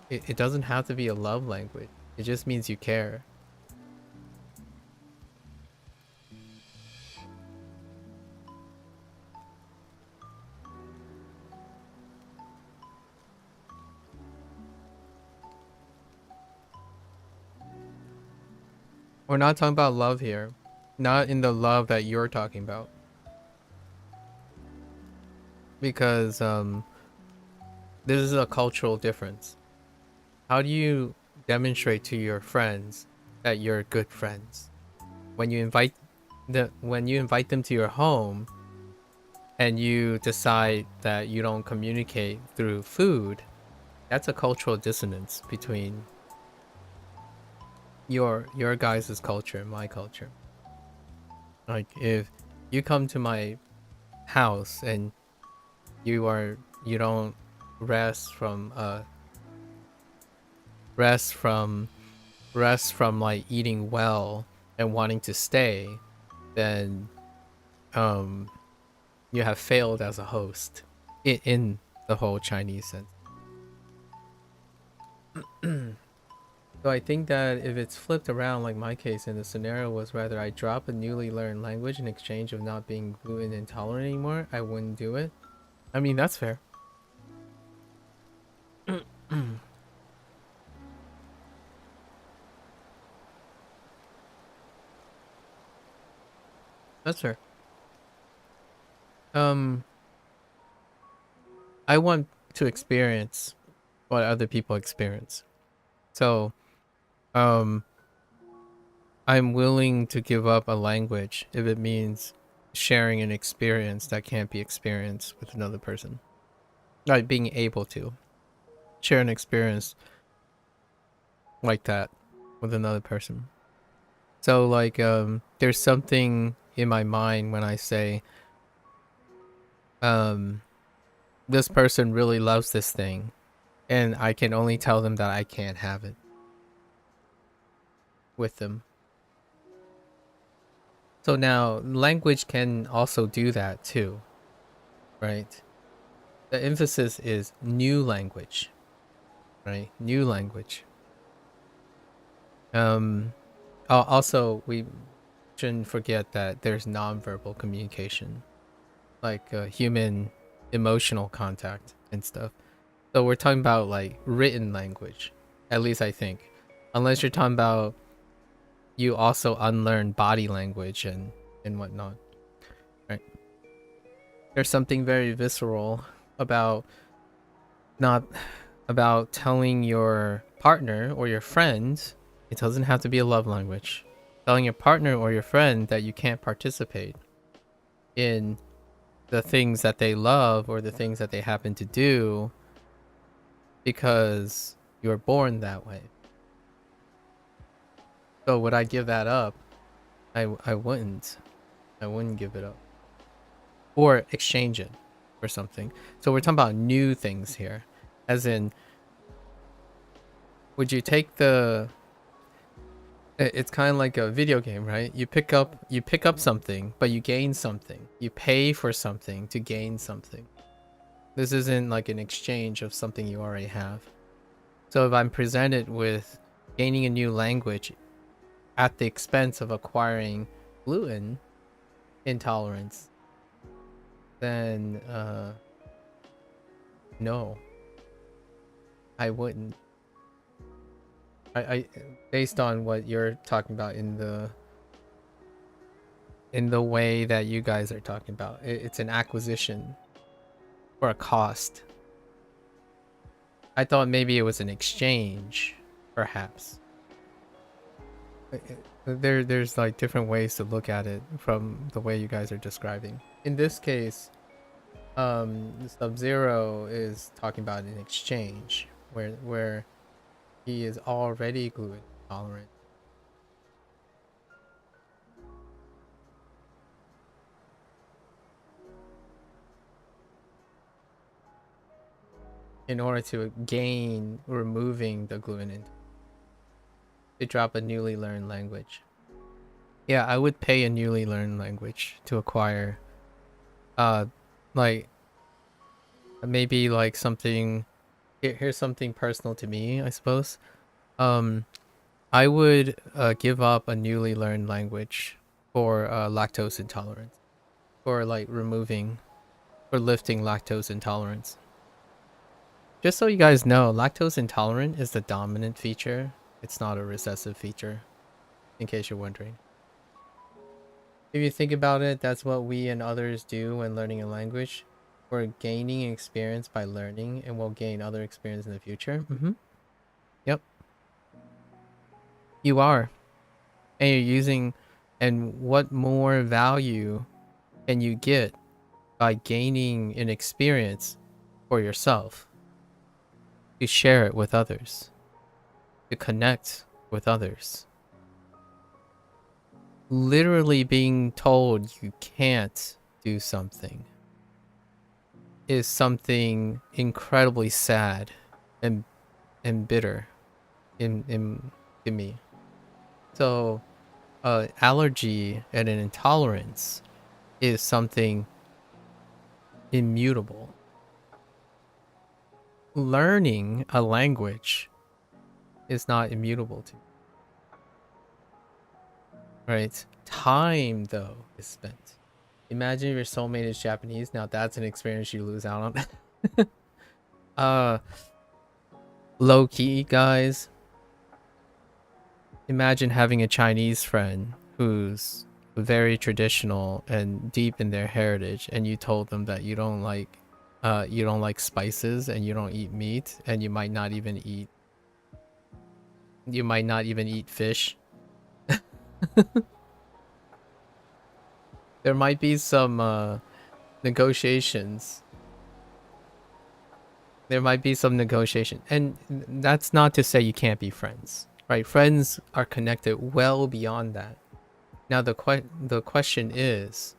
it doesn't have to be a love language. It just means you care. We're not talking about love here. Not in the love that you're talking about. Because, this is a cultural difference. How do you demonstrate to your friends that you're good friends? When you invite them to your home and you decide that you don't communicate through food, that's a cultural dissonance between your guys' culture and my culture. Like, if you come to my house and you don't rest from like eating well and wanting to stay, then you have failed as a host in the whole Chinese sense. So I think that if it's flipped around, like my case, and the scenario was rather I drop a newly learned language in exchange of not being gluten intolerant anymore, I wouldn't do it. I mean, that's fair. That's fair. Um, I want to experience what other people experience. So, um, I'm willing to give up a language if it means sharing an experience that can't be experienced with another person. Like being able to share an experience like that with another person. So like there's something in my mind when I say this person really loves this thing and I can only tell them that I can't have it with them. So now language can also do that too, right? The emphasis is new language, right? New language. Also, we shouldn't forget that there's nonverbal communication, like human emotional contact and stuff. So we're talking about like written language, at least I think, unless you're talking about you also unlearn body language and whatnot, right? There's something very visceral about not about telling your partner or your friend. It doesn't have to be a love language. Telling your partner or your friend that you can't participate in the things that they love or the things that they happen to do because you were born that way. So would I give that up? I wouldn't. I wouldn't give it up. or exchange it for something. So we're talking about new things here, as in, would you take the it's kind of like a video game, right? You pick up something, but you gain something. You pay for something to gain something. This isn't like an exchange of something you already have. So if I'm presented with gaining a new language at the expense of acquiring gluten intolerance, then no, I wouldn't. I based on what you're talking about in the way that you guys are talking about, it's an acquisition for a cost. I thought maybe it was an exchange, perhaps. There's like different ways to look at it from the way you guys are describing. In this case, Sub-Zero is talking about an exchange where he is already gluten intolerant. In order to gain removing the gluten to drop a newly learned language. Yeah, I would pay a newly learned language to acquire like maybe like something here's something personal to me, I suppose. I would give up a newly learned language for lactose intolerance, for like lifting lactose intolerance. Just so you guys know, lactose intolerant is the dominant feature. It's not a recessive feature, in case you're wondering. If you think about it, that's what we and others do when learning a language. We're gaining experience by learning, and we'll gain other experience in the future. Yep. You are. And you're using, and what more value can you get by gaining an experience for yourself? To share it with others, to connect with others. Literally being told you can't do something is something incredibly sad and bitter in me. So allergy and an intolerance is something immutable. Learning a language is not immutable to you. Right? Time, though, is spent. Imagine if your soulmate is Japanese. Now that's an experience you lose out on. Low key, guys. Imagine having a Chinese friend who's very traditional and deep in their heritage, and you told them that you don't like spices and you don't eat meat, and you might not even eat fish. There might be some negotiations. There might be some negotiation, and that's not to say you can't be friends, right? Friends are connected well beyond that. Now the question is,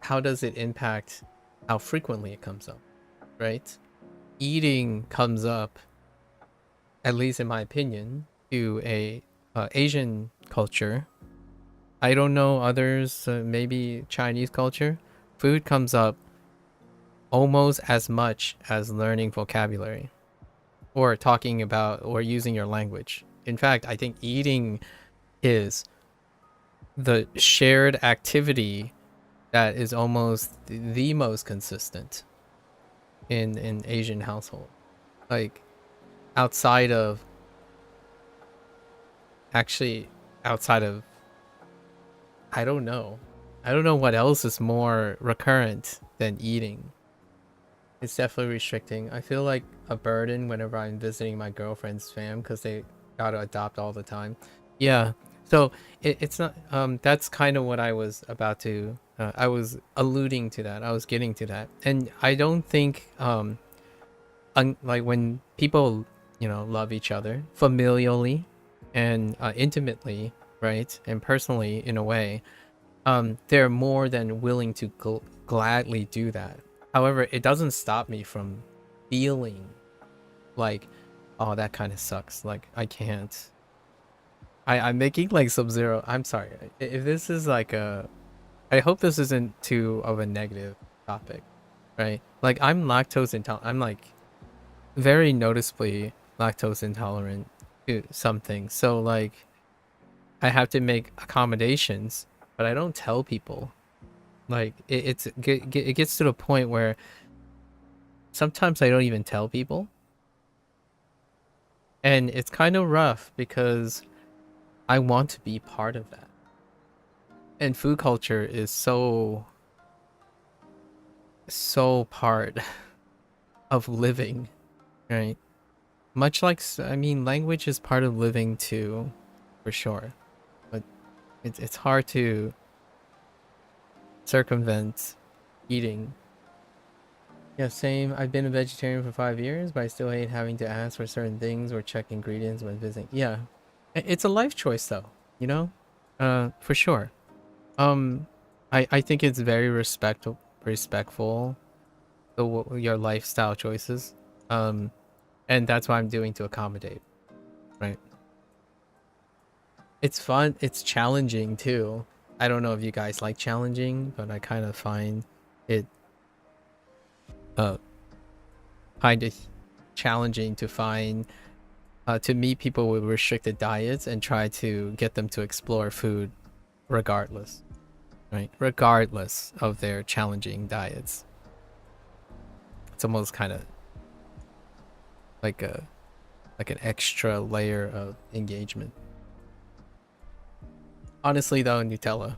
how does it impact how frequently it comes up, right? Eating comes up, at least in my opinion, to a Asian culture. I don't know others, maybe Chinese culture. Food comes up almost as much as learning vocabulary or talking about or using your language. In fact, I think eating is the shared activity that is almost the most consistent in Asian household. Like outside of I don't know. I don't know what else is more recurrent than eating. It's definitely restricting. I feel like a burden whenever I'm visiting my girlfriend's fam because they gotta adopt all the time. Yeah. So it's not that's kind of what I was about to I was alluding to that. I was getting to that. And I don't think like when people, love each other familially and intimately, right? And personally in a way, they're more than willing to gladly do that. However, it doesn't stop me from feeling like, oh, that kind of sucks. Like, I can't. I'm making like Sub-Zero. I'm sorry. If this is like a, I hope this isn't too of a negative topic, right? Like, I'm lactose intolerant. I'm like very noticeably lactose intolerant to some things. So like, I have to make accommodations, but I don't tell people. Like, it gets to the point where sometimes I don't even tell people, and it's kind of rough because I want to be part of that. And food culture is so part of living, right? Much like, I mean, language is part of living too, for sure. But it's hard to circumvent eating. Yeah, same. I've been a vegetarian for 5 years, but I still hate having to ask for certain things or check ingredients when visiting. Yeah, it's a life choice though, you know, for sure. Um, I think it's very respectful your lifestyle choices. And that's what I'm doing to accommodate. Right. It's fun. It's challenging too. I don't know if you guys like challenging, but I kind of find it uh kind of challenging to find to meet people with restricted diets and try to get them to explore food regardless, right? Regardless of their challenging diets. It's almost kind of like a like an extra layer of engagement. Honestly though, Nutella.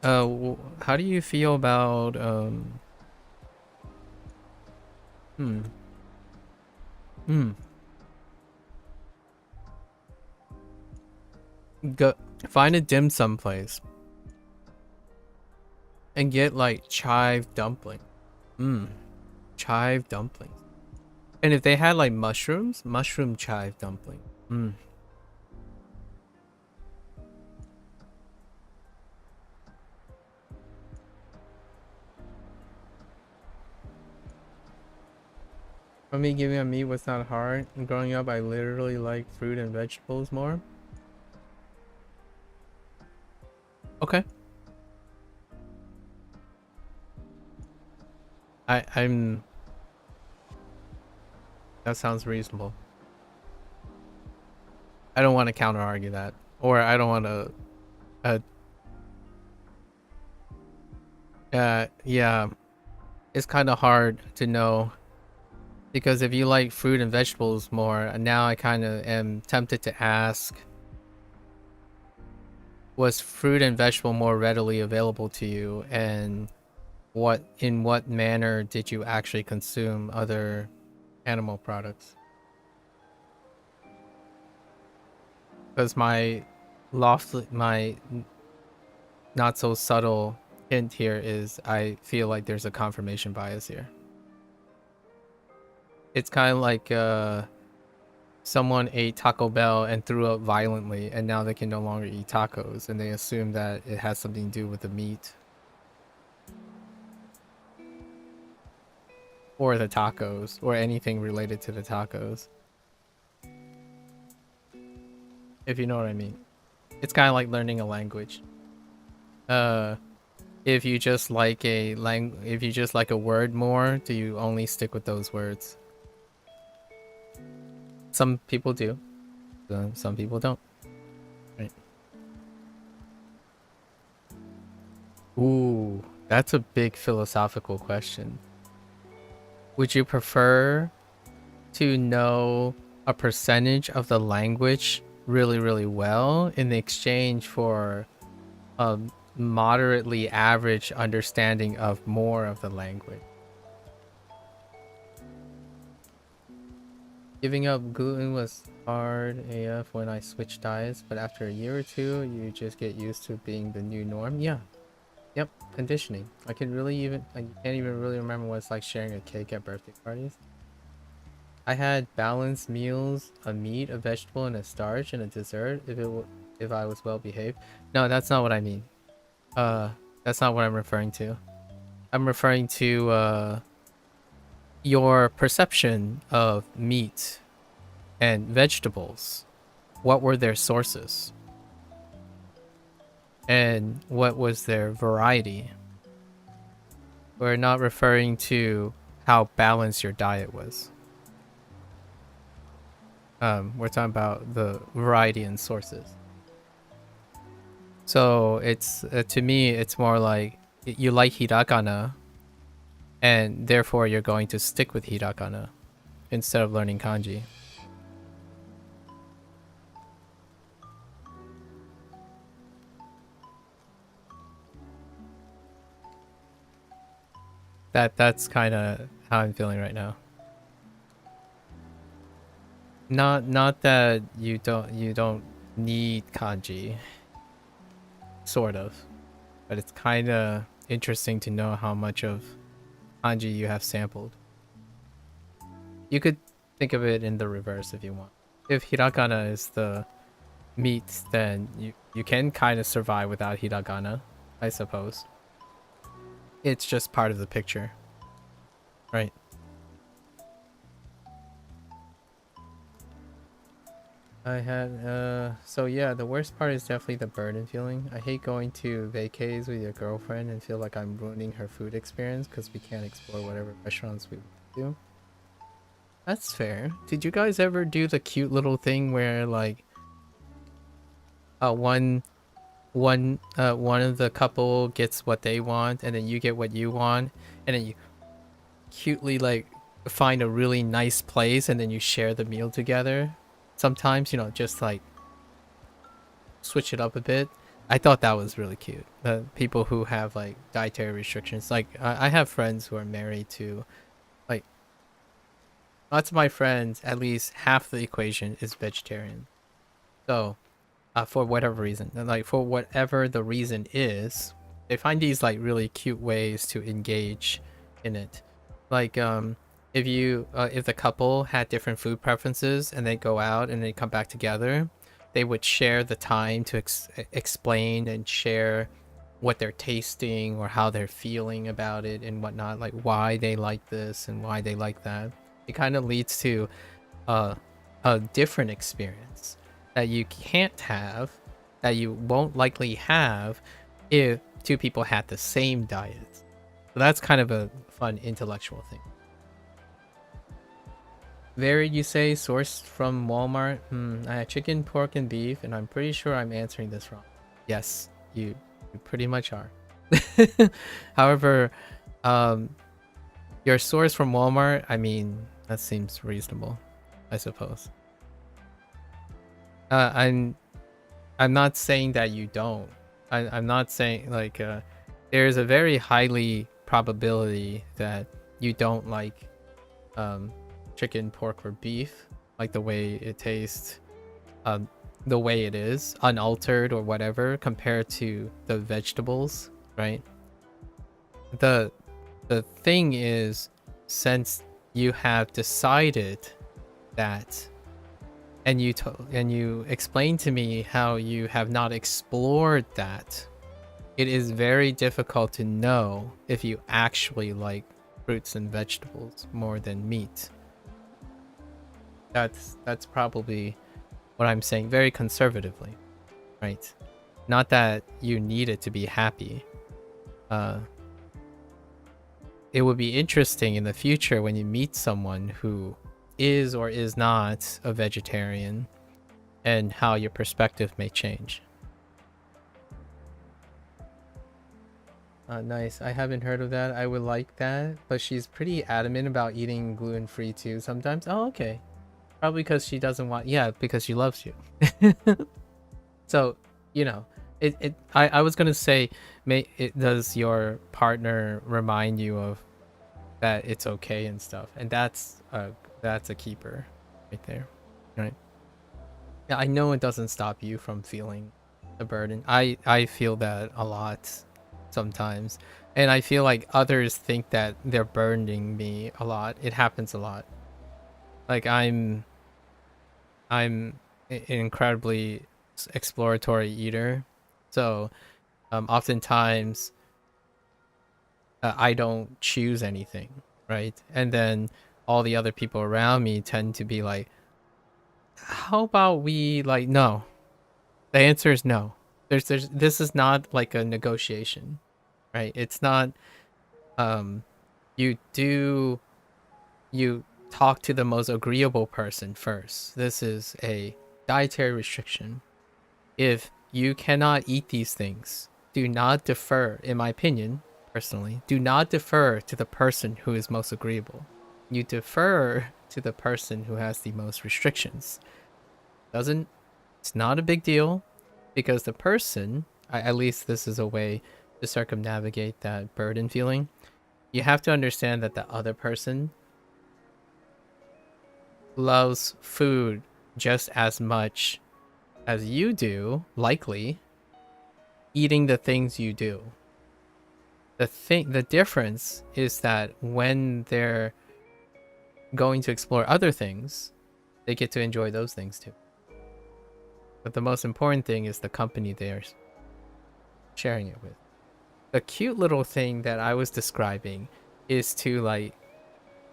How do you feel about hmm hmm go find a dim sum place and get like chive dumpling. Chive dumplings. And if they had like mushrooms, mushroom chive dumpling. For me, giving up meat was not hard. Growing up, I literally liked fruit and vegetables more. Okay. I'm that sounds reasonable. I don't want to counter argue that. Or I don't want to yeah. It's kind of hard to know because if you like fruit and vegetables more, now I kind of am tempted to ask, was fruit and vegetable more readily available to you, and in what manner did you actually consume other animal products? Because my not so subtle hint here is I feel like there's a confirmation bias here. It's kind of like someone ate Taco Bell and threw up violently, and now they can no longer eat tacos, and they assume that it has something to do with the meat or the tacos or anything related to the tacos. If you know what I mean. It's kind of like learning a language. If you just like if you just like a word more, do you only stick with those words? Some people do. Some people don't. Right. Ooh, that's a big philosophical question. Would you prefer to know a percentage of the language really, really well in exchange for a moderately average understanding of more of the language? Giving up gluten was hard AF when I switched diets, but after a year or two, you just get used to being the new norm. Yeah. Yep. Conditioning. I can't even really remember what it's like sharing a cake at birthday parties. I had balanced meals, a meat, a vegetable, and a starch, and a dessert. If I was well behaved. No, that's not what I mean. Uh, that's not what I'm referring to. I'm referring to your perception of meat and vegetables. What were their sources? And what was their variety? We're not referring to how balanced your diet was. We're talking about the variety and sources. So it's to me, it's more like you like hiragana, and therefore you're going to stick with hiragana instead of learning kanji. That's kind of how I'm feeling right now. Not that you don't need kanji, sort of, but it's kind of interesting to know how much of kanji you have sampled. You could think of it in the reverse if you want. If hiragana is the meat, then you can kind of survive without hiragana, I suppose. It's just part of the picture, right? I had so yeah, the worst part is definitely the burden feeling. I hate going to vacays with your girlfriend and feel like I'm ruining her food experience because we can't explore whatever restaurants we do. That's fair. Did you guys ever do the cute little thing where like one of the couple gets what they want and then you get what you want and then you cutely like find a really nice place and then you share the meal together? Sometimes, just like switch it up a bit. I thought that was really cute. People who have like dietary restrictions. Like I have friends who are married to like lots of my friends, at least half the equation is vegetarian. So for whatever reason, and, like for whatever the reason is, they find these like really cute ways to engage in it. Like if the couple had different food preferences and they go out and they come back together, they would share the time to explain and share what they're tasting or how they're feeling about it and whatnot, like why they like this and why they like that. It kind of leads to a different experience that you can't have, that you won't likely have if two people had the same diet. So that's kind of a fun intellectual thing. Varied, you say, sourced from Walmart? I had chicken, pork, and beef, and I'm pretty sure I'm answering this wrong. Yes, you pretty much are. However, your source from Walmart, I mean, that seems reasonable, I suppose. I'm not saying that you don't. I'm not saying like there's a very highly probability that you don't like chicken, pork, or beef, like the way it tastes, the way it is, unaltered or whatever, compared to the vegetables, right? The thing is, since you have decided that, and you explained to me how you have not explored that, it is very difficult to know if you actually like fruits and vegetables more than meat. That's probably what I'm saying, very conservatively, right? Not that you need it to be happy. It would be interesting in the future when you meet someone who is or is not a vegetarian and how your perspective may change. Nice. I haven't heard of that. I would like that, but she's pretty adamant about eating gluten-free too sometimes. Oh, okay. Probably because she doesn't want, yeah, because she loves you. So, I was gonna say, does your partner remind you of that it's okay and stuff? And that's a keeper right there, right? Yeah, I know it doesn't stop you from feeling the burden. I feel that a lot sometimes, and I feel like others think that they're burdening me a lot. It happens a lot. Like I'm an incredibly exploratory eater, so oftentimes I don't choose anything, right? And then all the other people around me tend to be like, "How about we like no?" The answer is no. There's this is not like a negotiation, right? It's not um you do you talk to the most agreeable person first. This is a dietary restriction. If you cannot eat these things, do not defer, in my opinion, personally, do not defer to the person who is most agreeable. You defer to the person who has the most restrictions. Doesn't It's not a big deal because the person, at least this is a way to circumnavigate that burden feeling. You have to understand that the other person loves food just as much as you do, likely, eating the things you do. The difference is that when they're going to explore other things, they get to enjoy those things too. But the most important thing is the company they're sharing it with. The cute little thing that I was describing is to like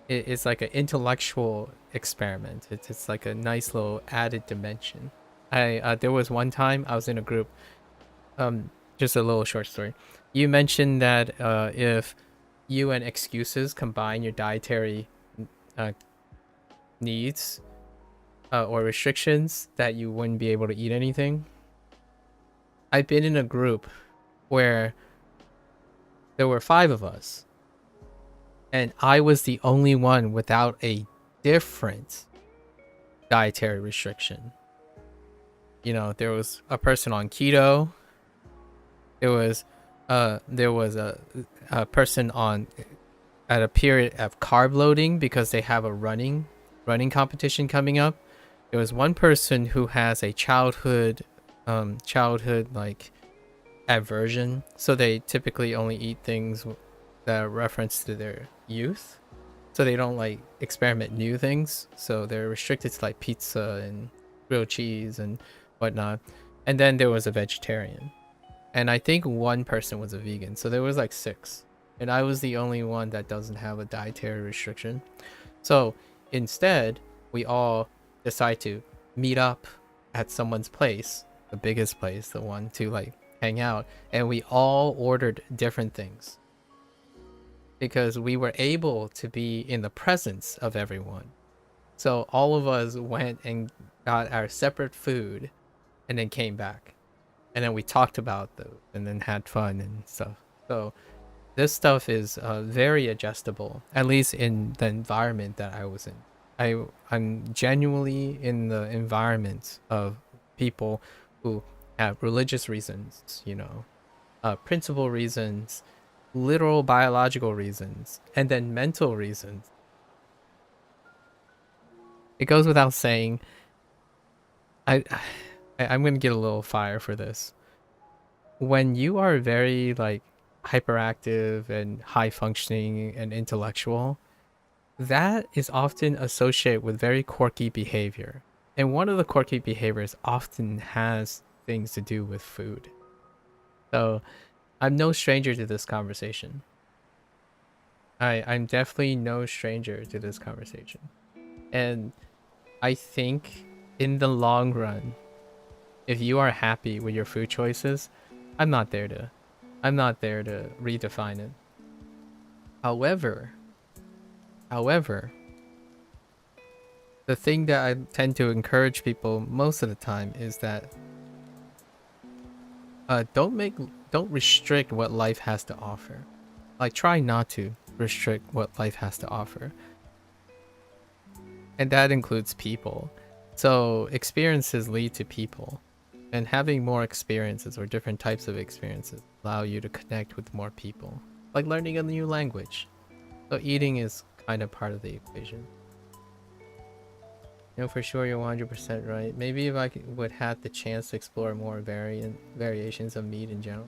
it's like an intellectual experiment. It's like a nice little added dimension. I There was one time I was in a group. Just a little short story. You mentioned that if you and excuses combine your dietary uh, needs or restrictions, that you wouldn't be able to eat anything. I've been in a group where there were 5 of us, and I was the only one without a different dietary restriction. You know, there was a person on keto. There was a person on at a period of carb loading because they have a running competition coming up. There was one person who has a childhood like aversion, so they typically only eat things that are reference to their youth. So they don't like experiment new things. So they're restricted to like pizza and grilled cheese and whatnot. And then there was a vegetarian. And I think one person was a vegan. So there was like 6. And I was the only one that doesn't have a dietary restriction. So instead, we all decide to meet up at someone's place, the biggest place, the one to like hang out. And we all ordered different things because we were able to be in the presence of everyone. So all of us went and got our separate food and then came back. And then we talked about those and then had fun and stuff. So this stuff is very adjustable, at least in the environment that I was in. I'm genuinely in the environment of people who have religious reasons, you know, principle reasons, literal biological reasons, and then mental reasons. It goes without saying, I, I'm gonna get a little fire for this. When you are very like hyperactive and high functioning and intellectual, that is often associated with very quirky behavior. And one of the quirky behaviors often has things to do with food. So I'm no stranger to this conversation. I'm definitely no stranger to this conversation. And I think in the long run, if you are happy with your food choices, I'm not there to redefine it. However, the thing that I tend to encourage people most of the time is that don't restrict what life has to offer. Like try not to restrict what life has to offer. And that includes people. So experiences lead to people. And having more experiences or different types of experiences allow you to connect with more people. Like learning a new language. So eating is kind of part of the equation. You know, for sure you're 100% right. Maybe if would have the chance to explore more variations of meat in general,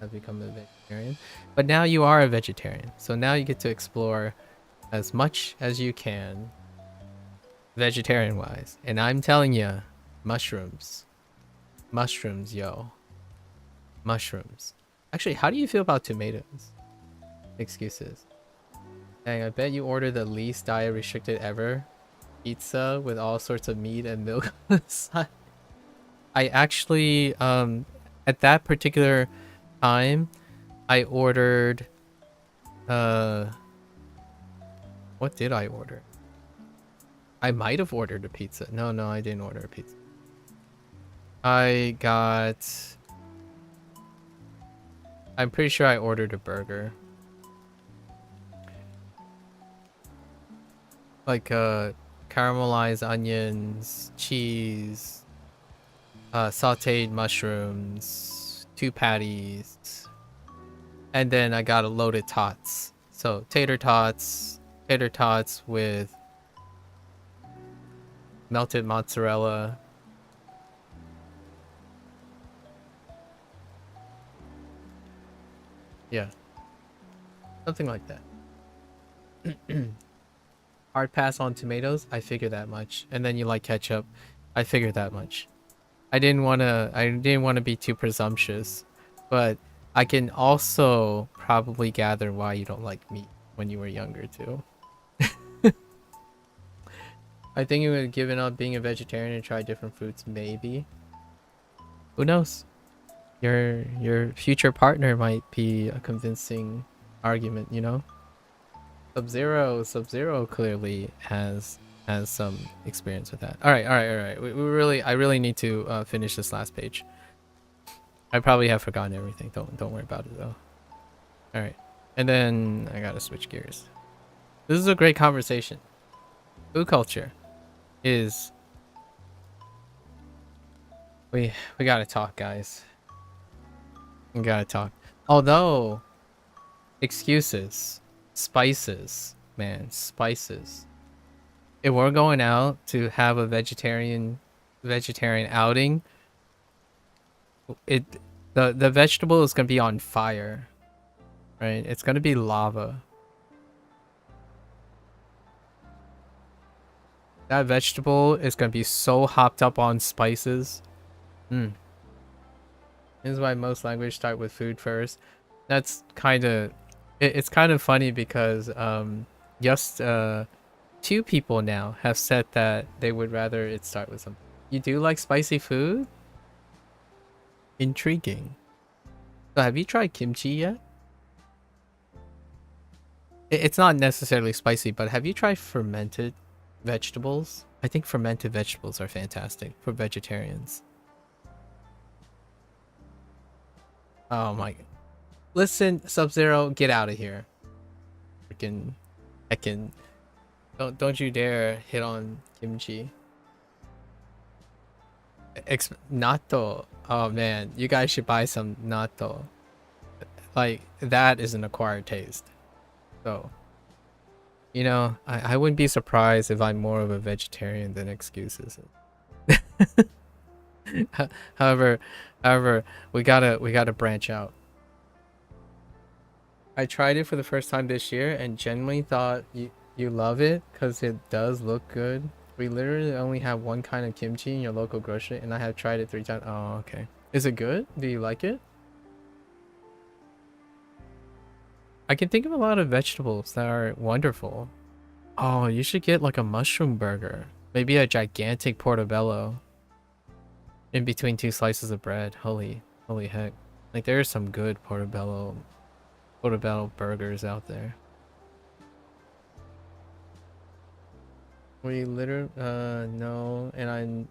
I've become a vegetarian. But now you are a vegetarian. So now you get to explore as much as you can vegetarian wise, and I'm telling you, mushrooms, yo, mushrooms. Actually, how do you feel about tomatoes? Excuses. Dang, I bet you ordered the least diet restricted ever. Pizza with all sorts of meat and milk on the side. I actually, at that particular time, I ordered, what did I order? I might have ordered a pizza. No, I didn't order a pizza. I'm pretty sure I ordered a burger. Like, caramelized onions, cheese, sauteed mushrooms, 2 patties, and then I got a loaded tots. So tater tots with melted mozzarella. Yeah, something like that. Hard pass on tomatoes. I figured that much. And then you like ketchup. I figured that much. I didn't want to be too presumptuous, but I can also probably gather why you don't like meat when you were younger too. I think you would have given up being a vegetarian and try different foods, maybe. Who knows? Your future partner might be a convincing argument, you know? Sub-Zero clearly has some experience with that. All right. I really need to finish this last page. I probably have forgotten everything. Don't worry about it though. All right, and then I gotta switch gears. This is a great conversation. Food culture is we gotta talk, guys. We gotta talk. Although excuses, spices, man, spices. If we're going out to have a vegetarian outing, the vegetable is gonna be on fire, right? It's gonna be lava. That vegetable is gonna be so hopped up on spices. This is why most languages start with food first. That's kind of it's kind of funny because just 2 people now have said that they would rather it start with something. You do like spicy food? Intriguing. So have you tried kimchi yet? It's not necessarily spicy, but have you tried fermented vegetables? I think fermented vegetables are fantastic for vegetarians. Oh my. Listen, Sub-Zero, get out of here. Freaking heckin'. Don't you dare hit on kimchi. Natto. Oh man, you guys should buy some natto. Like, that is an acquired taste. So, you know, I wouldn't be surprised if I'm more of a vegetarian than excuses. However, we gotta branch out. I tried it for the first time this year and genuinely thought you love it because it does look good. We literally only have one kind of kimchi in your local grocery, and I have tried it 3 times. Oh, okay. Is it good? Do you like it? I can think of a lot of vegetables that are wonderful. Oh, you should get like a mushroom burger. Maybe a gigantic portobello in between 2 slices of bread. Holy heck. Like, there are some good portobello burgers out there. We literally no, and I'm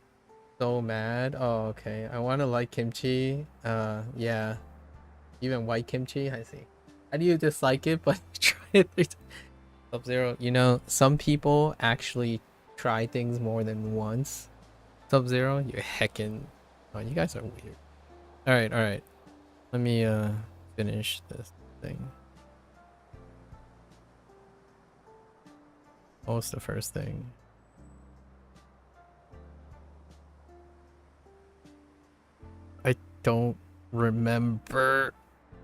so mad. Oh, okay. I want to like kimchi. Yeah. Even white kimchi, I see. How do you dislike it but try it 3 times? Sub-Zero, you know, some people actually try things more than once. Sub-Zero, you're heckin'. Oh, you guys are weird. Alright. Let me finish this thing. What was the first thing? I don't remember.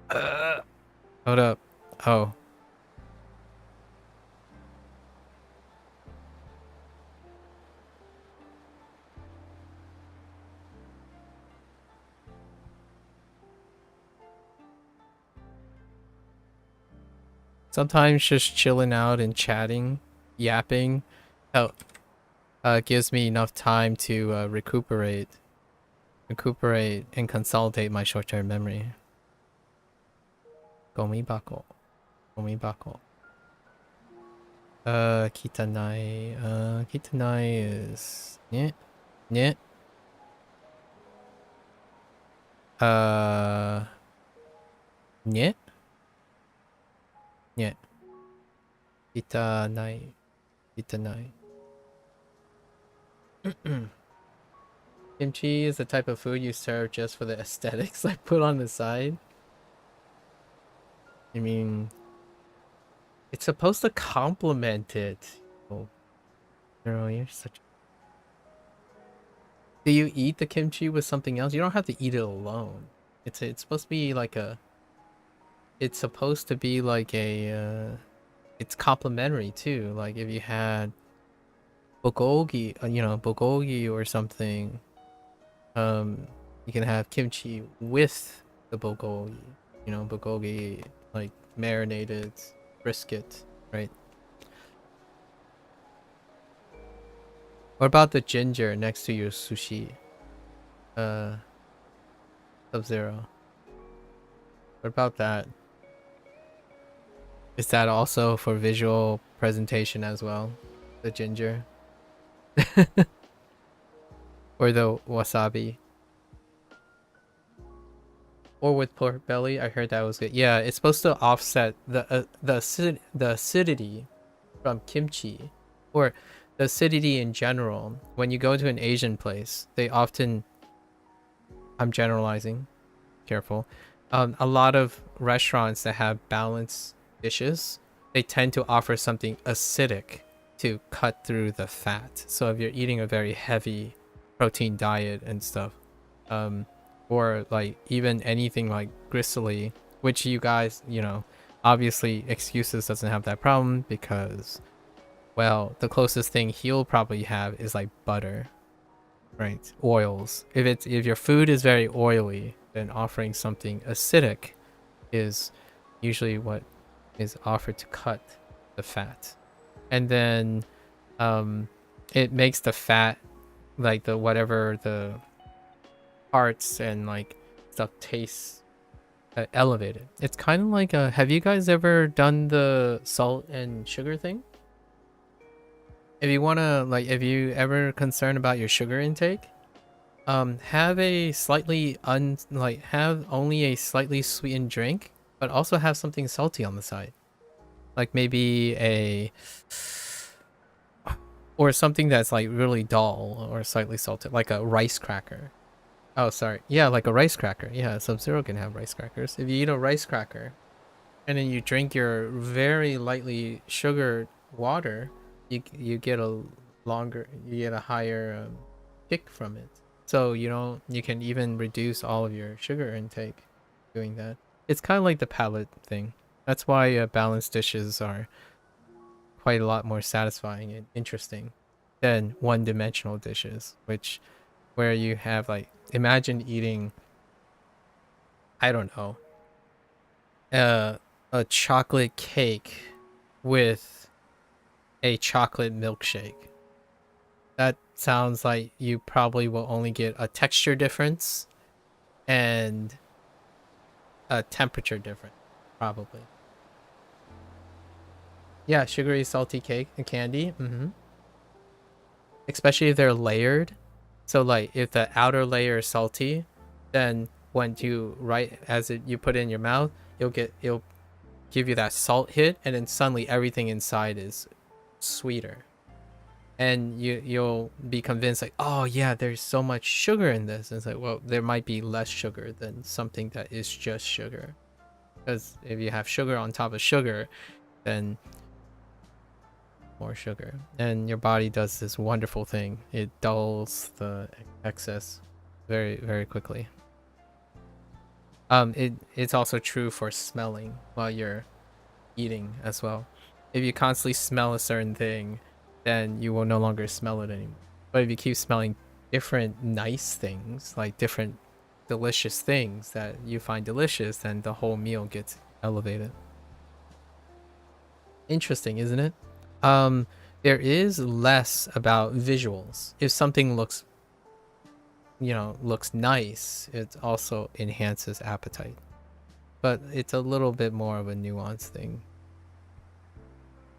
Hold up. Oh. Sometimes just chilling out and chatting, yapping, help gives me enough time to recuperate and consolidate my short-term memory. Gomibako. Gomibako. Kitanai. Kitanai is... Yeah. Yeah. Yeah. Yeah. Kitanai. Kitanai. Kimchi is the type of food you serve just for the aesthetics I put on the side. I mean, it's supposed to complement it. Oh, girl, you're such. Do you eat the kimchi with something else? You don't have to eat it alone. It's supposed to be like a. It's supposed to be like a. It's complementary too. Like if you had bulgogi, bulgogi or something. You can have kimchi with the bulgogi. Bulgogi like marinated brisket, right? What about the ginger next to your sushi? Sub-Zero. What about that? Is that also for visual presentation as well? The ginger? Or the wasabi? Or with pork belly? I heard that was good. Yeah, it's supposed to offset the acidity from kimchi, or the acidity in general. When you go to an Asian place, they often, I'm generalizing, careful, a lot of restaurants that have balanced dishes, they tend to offer something acidic to cut through the fat. So if you're eating a very heavy protein diet and stuff, or like even anything like gristly, which you guys, obviously Excuses doesn't have that problem because, well, the closest thing he'll probably have is like butter, right? Oils. If your food is very oily, then offering something acidic is usually what is offered to cut the fat. And then it makes the fat, like the whatever the parts and like stuff tastes elevated. It's kind of like have you guys ever done the salt and sugar thing? If you want to, like, if you ever concerned about your sugar intake, have a slightly have only a slightly sweetened drink, but also have something salty on the side, like maybe or something that's like really dull or slightly salted, like a rice cracker. Oh, sorry. Yeah, like a rice cracker. Yeah, Sub-Zero can have rice crackers. If you eat a rice cracker and then you drink your very lightly sugared water, you get a higher kick from it. So you can even reduce all of your sugar intake doing that. It's kind of like the palate thing. That's why balanced dishes are quite a lot more satisfying and interesting than one-dimensional dishes, where you have like, imagine eating, I don't know, a chocolate cake with a chocolate milkshake. That sounds like you probably will only get a texture difference and a temperature difference, probably. Yeah, sugary salty cake and candy. Especially if they're layered. So like if the outer layer is salty, then when you you put it in your mouth, it'll give you that salt hit, and then suddenly everything inside is sweeter. And you'll be convinced like, oh yeah, there's so much sugar in this. And it's like, well, there might be less sugar than something that is just sugar. Because if you have sugar on top of sugar, then more sugar, and your body does this wonderful thing. It dulls the excess very, very quickly. It's also true for smelling while you're eating as well. If you constantly smell a certain thing, then you will no longer smell it anymore. But if you keep smelling different nice things, like different delicious things that you find delicious, then the whole meal gets elevated. Interesting, isn't it? Um, there is less about visuals. If something looks, looks nice, it also enhances appetite. But it's a little bit more of a nuanced thing.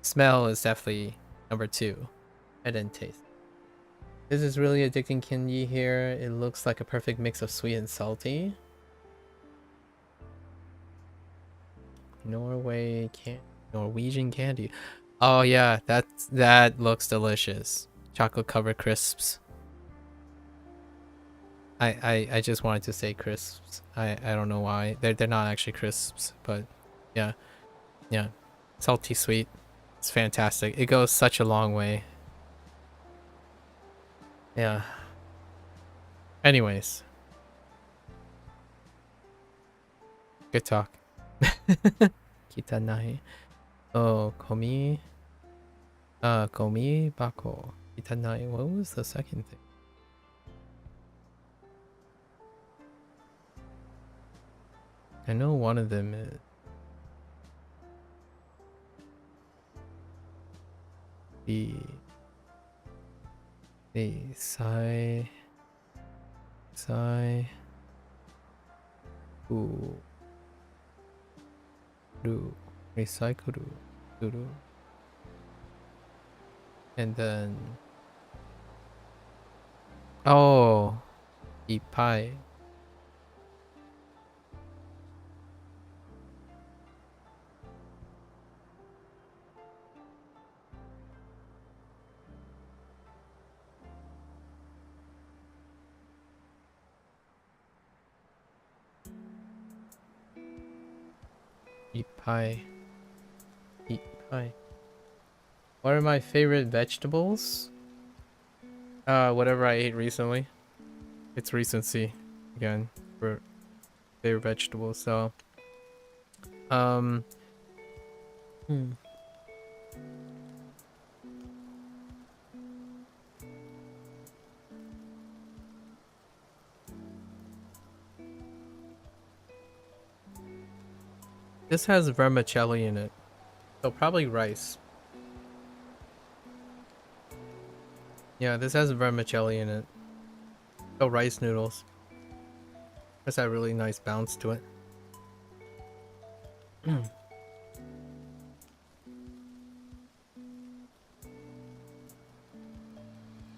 Smell is definitely number two, and then taste. This is really addicting candy here. It looks like a perfect mix of sweet and salty. Norwegian candy. Oh yeah, that looks delicious. Chocolate covered crisps. I just wanted to say crisps. I don't know why. They're not actually crisps, but yeah. Yeah. Salty sweet. It's fantastic. It goes such a long way. Yeah. Anyways. Good talk. Kitanai. Oh, komi bako. Kitanai. What was the second thing? I know one of them is the sai ru recycle ru, and then ipai. Ipai. What are my favorite vegetables? Whatever I ate recently. It's recency again for favorite vegetables. So, um, this has vermicelli in it, so probably rice. Yeah, this has vermicelli in it. Oh, rice noodles. Has that really nice bounce to it.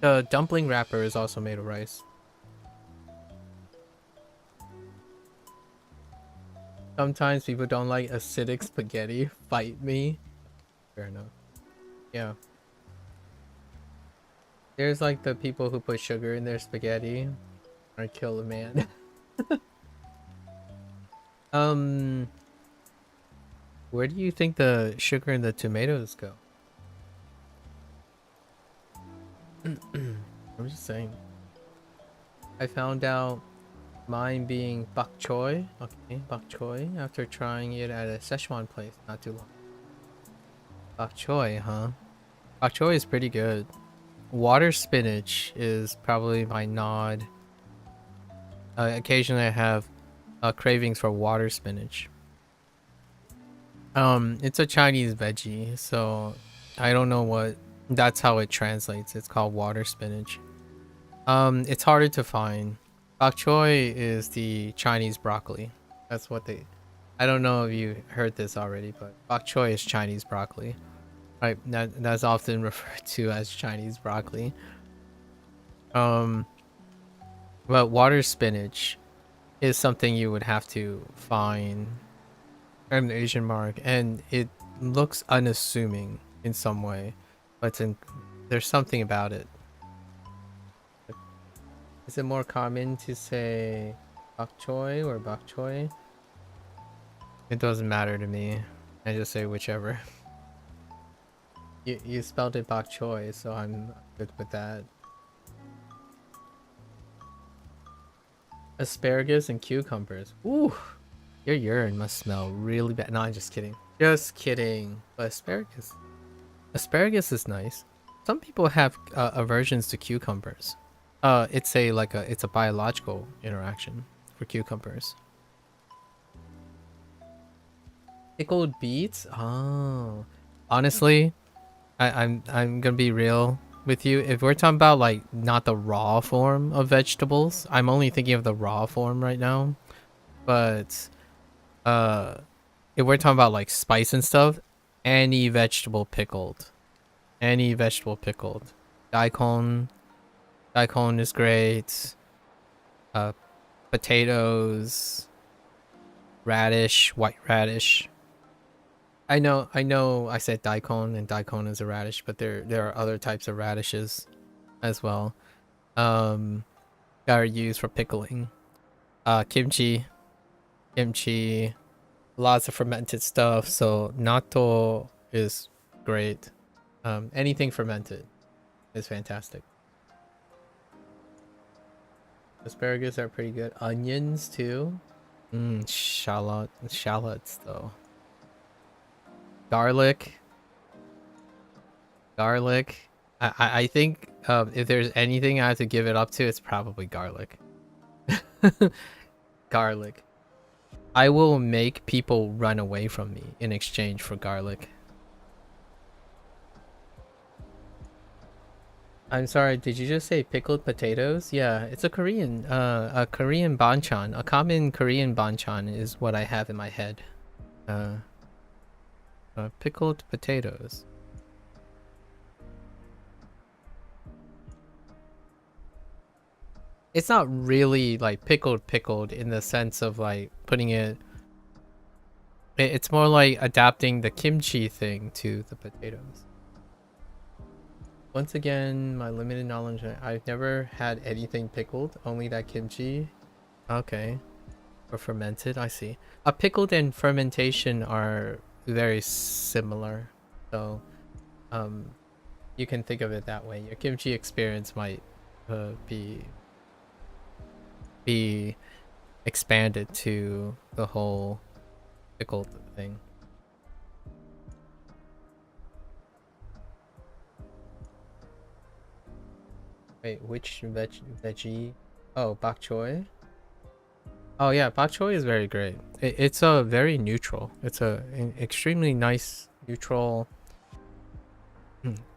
The dumpling wrapper is also made of rice. Sometimes people don't like acidic spaghetti. Fight me. Fair enough. Yeah. There's like the people who put sugar in their spaghetti or kill a man. Where do you think the sugar and the tomatoes go? I'm just saying. I found out mine being bok choy. Okay, bok choy. After trying it at a Szechuan place not too long. Bok choy, huh? Bok choy is pretty good. Water spinach is probably my nod. Occasionally I have cravings for water spinach. It's a Chinese veggie, so I don't know what that's how it translates. It's called water spinach. It's harder to find. Bok choy is the Chinese broccoli. That's what they. I don't know if you heard this already, but bok choy is Chinese broccoli. Right, that's often referred to as Chinese broccoli. But water spinach is something you would have to find an Asian mark, and it looks unassuming in some way, but there's something about it. Is it more common to say bok choy or bok choy? It doesn't matter to me. I just say whichever. You spelled it bok choy, so I'm good with that. Asparagus and cucumbers. Ooh, your urine must smell really bad. No, I'm just kidding. Just kidding. But asparagus is nice. Some people have aversions to cucumbers. It's a biological interaction for cucumbers. Pickled beets? Oh, Honestly, I'm gonna be real with you. If we're talking about like not the raw form of vegetables, I'm only thinking of the raw form right now. But uh, if we're talking about like spice and stuff, any vegetable pickled, any vegetable pickled, daikon, daikon is great. Uh, Potatoes, radish, white radish. I said daikon and daikon is a radish, but there are other types of radishes as well. Um, that are used for pickling. Kimchi, kimchi, lots of fermented stuff. So natto is great. Anything fermented is fantastic. Asparagus are pretty good. Onions too. Shallots though. Garlic, garlic. I think if there's anything I have to give it up to, it's probably garlic. Garlic. I will make people run away from me in exchange for garlic. I'm sorry, did you just say pickled potatoes? Yeah, it's a Korean banchan. A common Korean banchan is what I have in my head. Uh, Pickled potatoes. It's not really like pickled in the sense of like putting it. It's more like adapting the kimchi thing to the potatoes. Once again, my limited knowledge. I've never had anything pickled, only that kimchi. Okay. Or fermented, I see. A pickled and fermentation are very similar. So, um, you can think of it that way. Your kimchi experience might be expanded to the whole pickled thing. Wait, which veggie? Oh, bok choy. Oh yeah, bok choy is very great. It's a very neutral. It's an extremely nice neutral.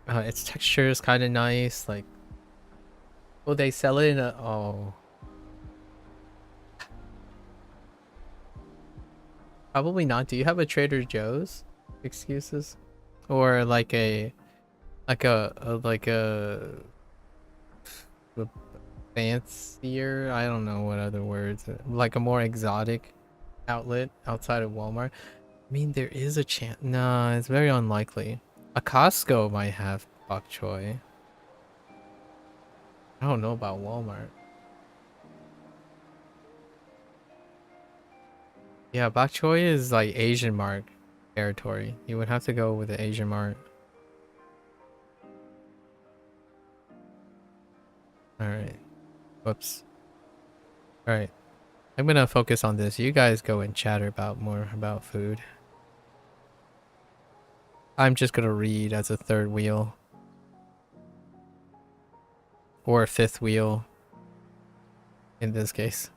Its texture is kind of nice. Like, well, they sell it in a oh, probably not. Do you have a Trader Joe's excuses, or a fancier? I don't know what other words. Like a more exotic outlet outside of Walmart. I mean, there is a chance. No, it's very unlikely. A Costco might have bok choy. I don't know about Walmart. Yeah, bok choy is like Asian Mart territory. You would have to go with the Asian Mart. All right. Whoops. All right. I'm gonna focus on this. You guys go and chatter about more about food. I'm just gonna read as a third wheel or a fifth wheel in this case.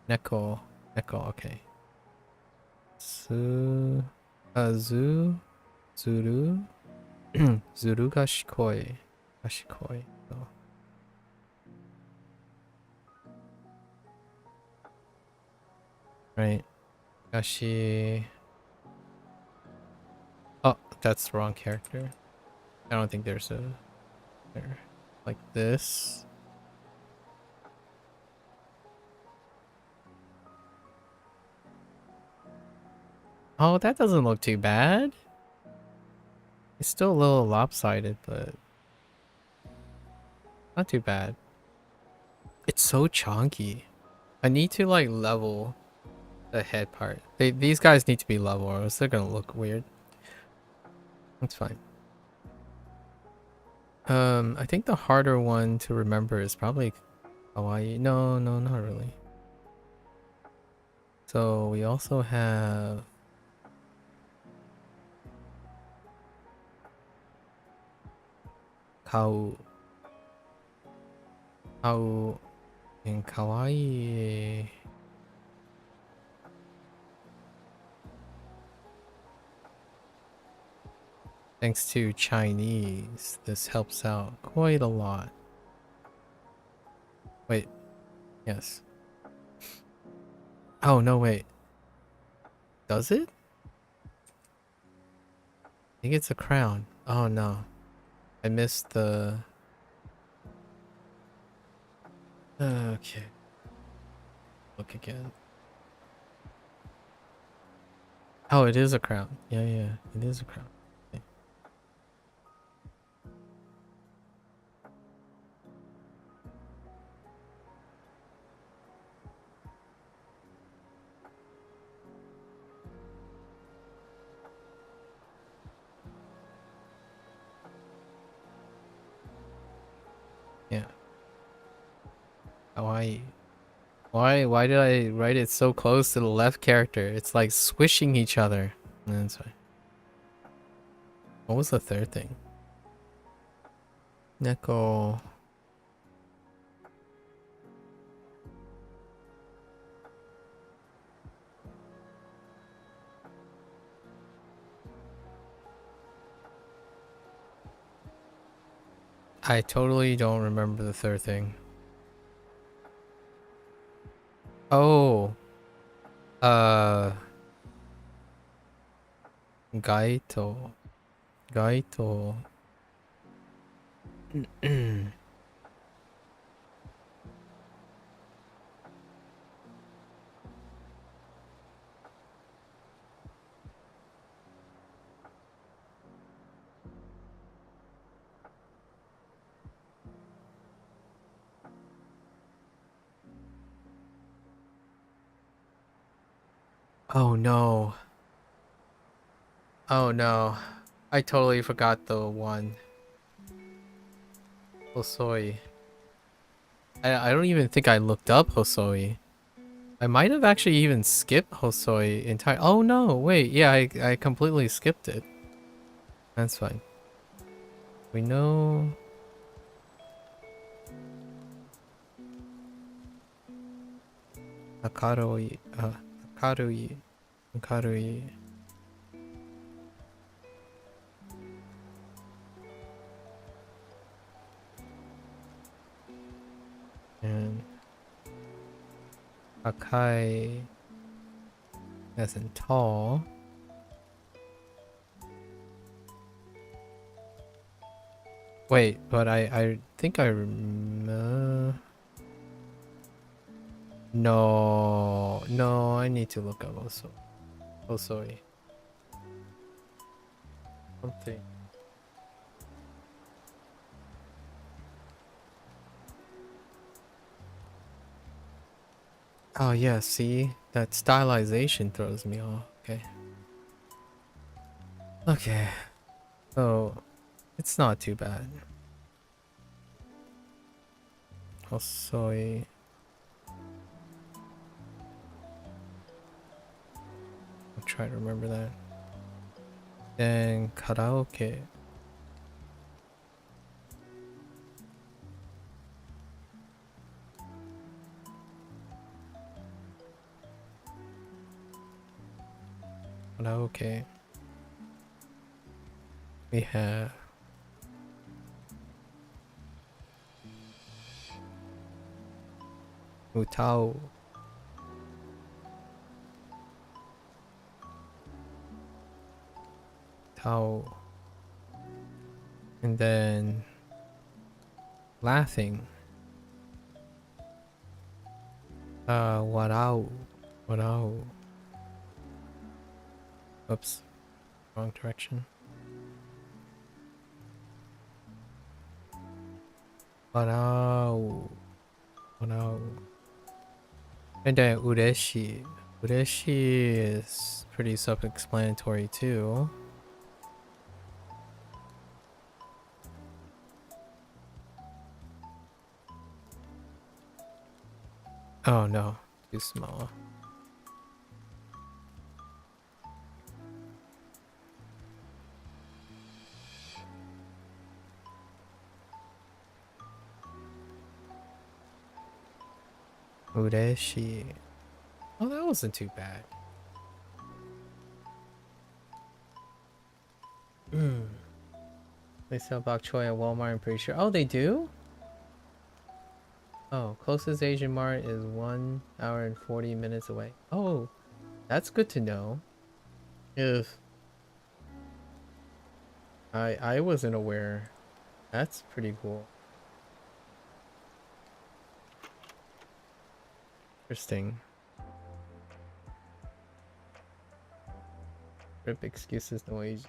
Neko, neko. Okay. Su, zuru, zuru ga shikoi, shikoi. Oh. Right. Gashi. Oh, that's the wrong character. I don't think there's a there. Like this. Oh, that doesn't look too bad. It's still a little lopsided, but not too bad. It's so chunky. I need to like level the head part. These guys need to be level or else they're gonna look weird. That's fine. I think the harder one to remember is probably Hawaii. No, not really. So we also have Kau. Kau in Kauai. Thanks to Chinese, this helps out quite a lot. Wait, yes. Oh, no, wait. Does it? I think it's a crown. Oh, no. I missed the... Okay. Look again. Oh, it is a crown. Yeah, yeah, it is a crown. Okay. Yeah. Hawaii. Why did I write it so close to the left character? It's like swishing each other. That's fine. What was the third thing? Neko. I totally don't remember the third thing. Oh. Gaito. Gaito. Oh no. Oh no. I totally forgot the one. Hosoi. I don't even think I looked up Hosoi. I might have actually even skipped Hosoi entire. Oh no, wait, yeah, I completely skipped it. That's fine. We know. Akaroi. Akarui. Akarui. And Akai as in tall. Wait, but I think I remember. No, I need to look up also. Oh, sorry. Something. Oh yeah, see? That stylization throws me off. Okay. Okay. So, it's not too bad. Hosoi. I'll try to remember that. Then karaoke. Karaoke. We have Utao. Tao. And then laughing. Warao. Warao. Oops. Wrong direction. Warao. Warao. And then Ureshi. Ureshi is pretty self-explanatory too. Oh no, too small. Ureshi. Oh, that wasn't too bad. They sell bok choy at Walmart, I'm pretty sure. Oh, they do? Oh, closest Asian mart is 1 hour and 40 minutes away. Oh, that's good to know. If I wasn't aware. That's pretty cool. Interesting. Rip excuses, no age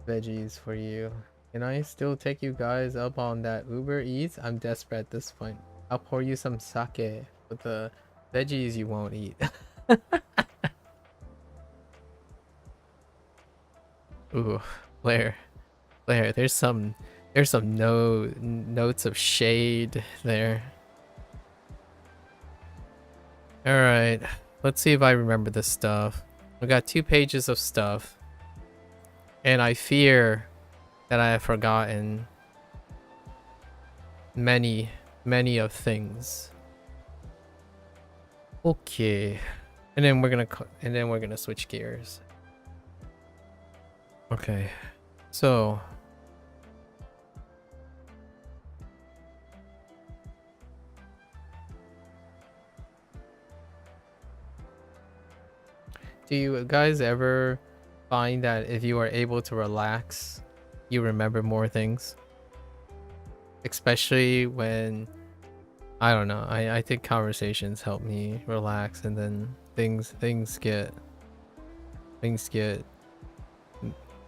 veggies for you. Can I still take you guys up on that Uber Eats? I'm desperate at this point. I'll pour you some sake with the veggies you won't eat. Ooh, Blair. Blair, there's some notes of shade there. Alright. Let's see if I remember this stuff. We got 2 pages of stuff. And I fear that I have forgotten many of things. Okay. And then we're gonna switch gears. Okay. So do you guys ever find that if you are able to relax, you remember more things? Especially when, I don't know, I think conversations help me relax, and then things get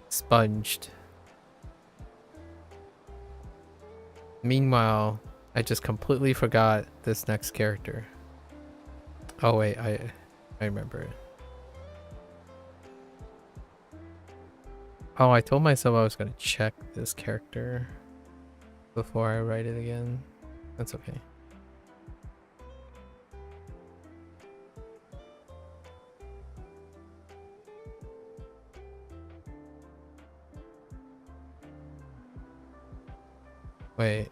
sponged. Meanwhile, I just completely forgot this next character. Oh wait, I remember it. Oh, I told myself I was gonna check this character before I write it again. That's okay. Wait.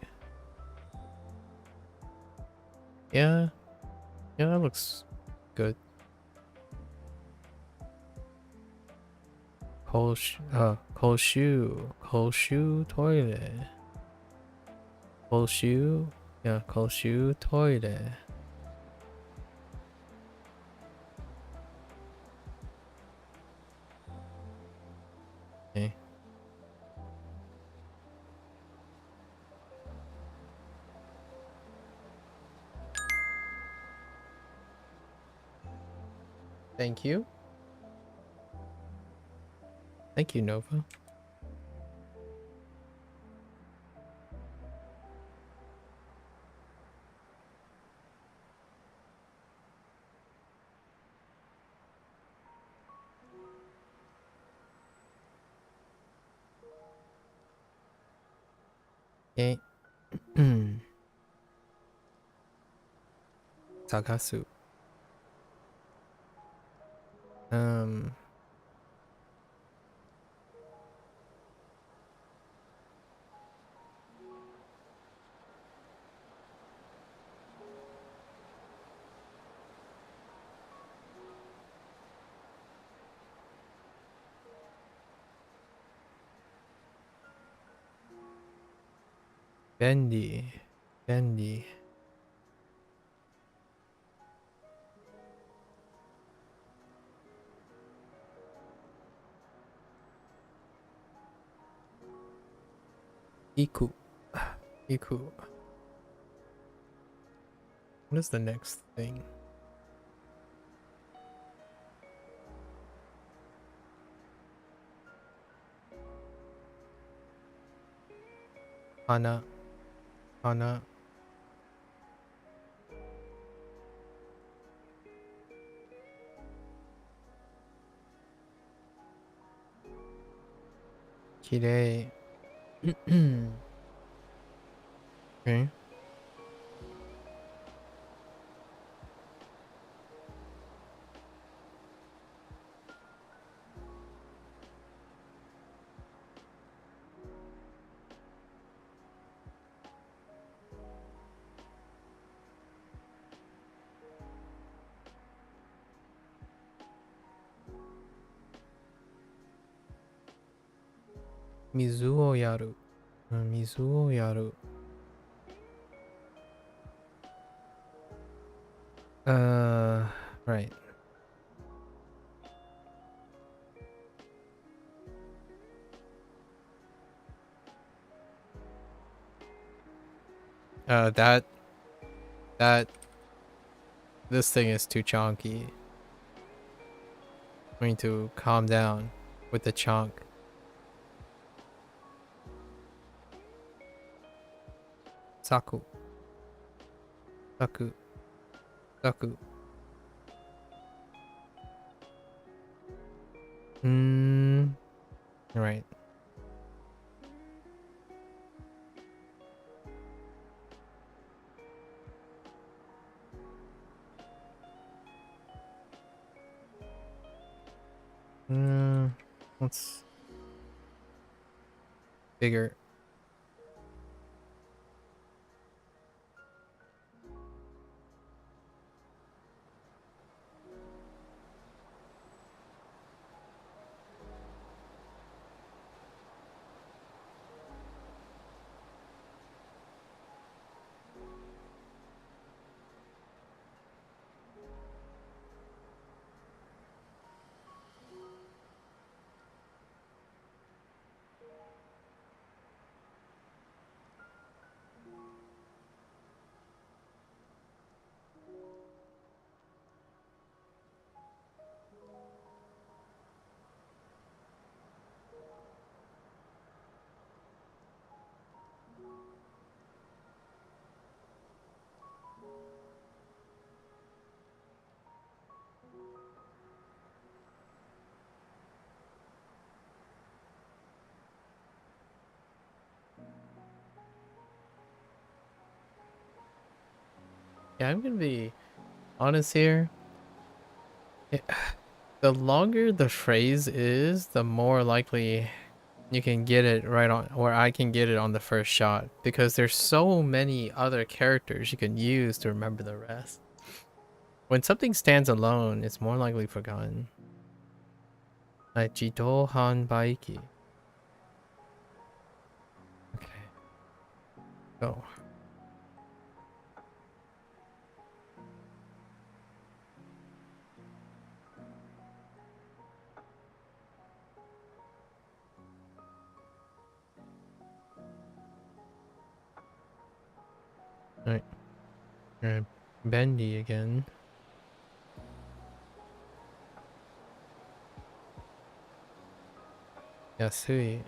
Yeah, that looks good. Cold shoe toilet. Cold shoe, yeah, cold shoe toilet. Okay. Thank you. Thank you, Nova. Okay. Takasu. Um. Bendy. Iku. Iku. What is the next thing? Hana. Kirei. Okay. 水をやる。水をやる。Right. That this thing is too chonky. We need to calm down with the chonk. Saku. Saku. Saku. Right. Let's bigger. Yeah, I'm gonna be honest here. The longer the phrase is, the more likely you can get it right on, or I can get it on the first shot, because there's so many other characters you can use to remember the rest. When something stands alone, it's more likely forgotten. Like Jito Han Baiki. Okay. Go. Alright. Bendy again. Yasui.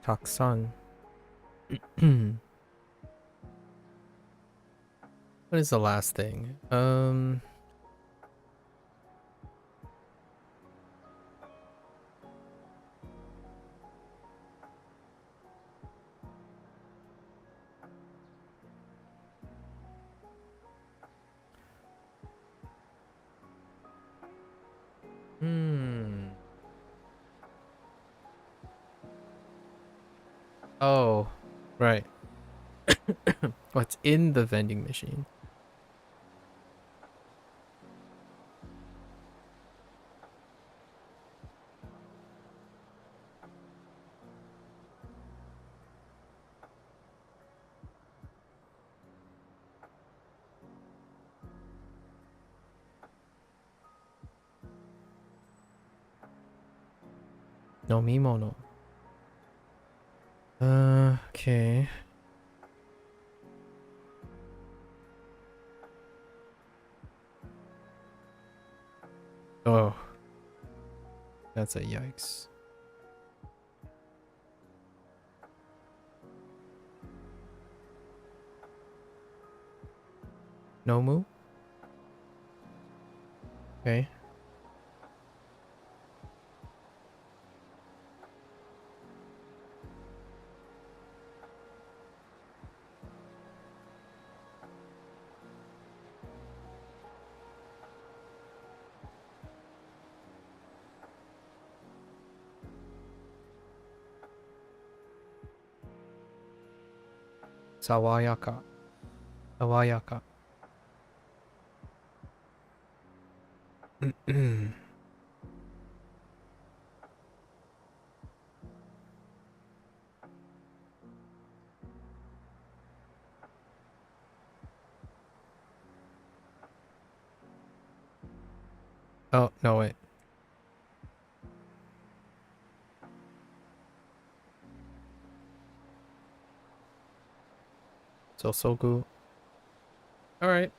Taksan. What is the last thing? Oh, right. What's in the vending machine? Nomimono. Okay. Oh, that's a yikes. Nomu? Okay. Sawayaka. Sawayaka. Oh, no, wait. So good. Alright.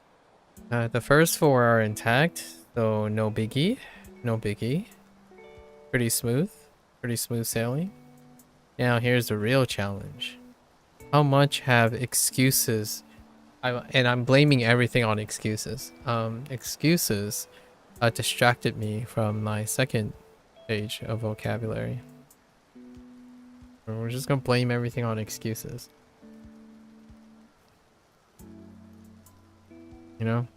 The first four are intact, so no biggie. No biggie. Pretty smooth. Pretty smooth sailing. Now here's the real challenge. How much have excuses... and I'm blaming everything on excuses. Excuses distracted me from my second stage of vocabulary. We're just gonna blame everything on excuses. You know?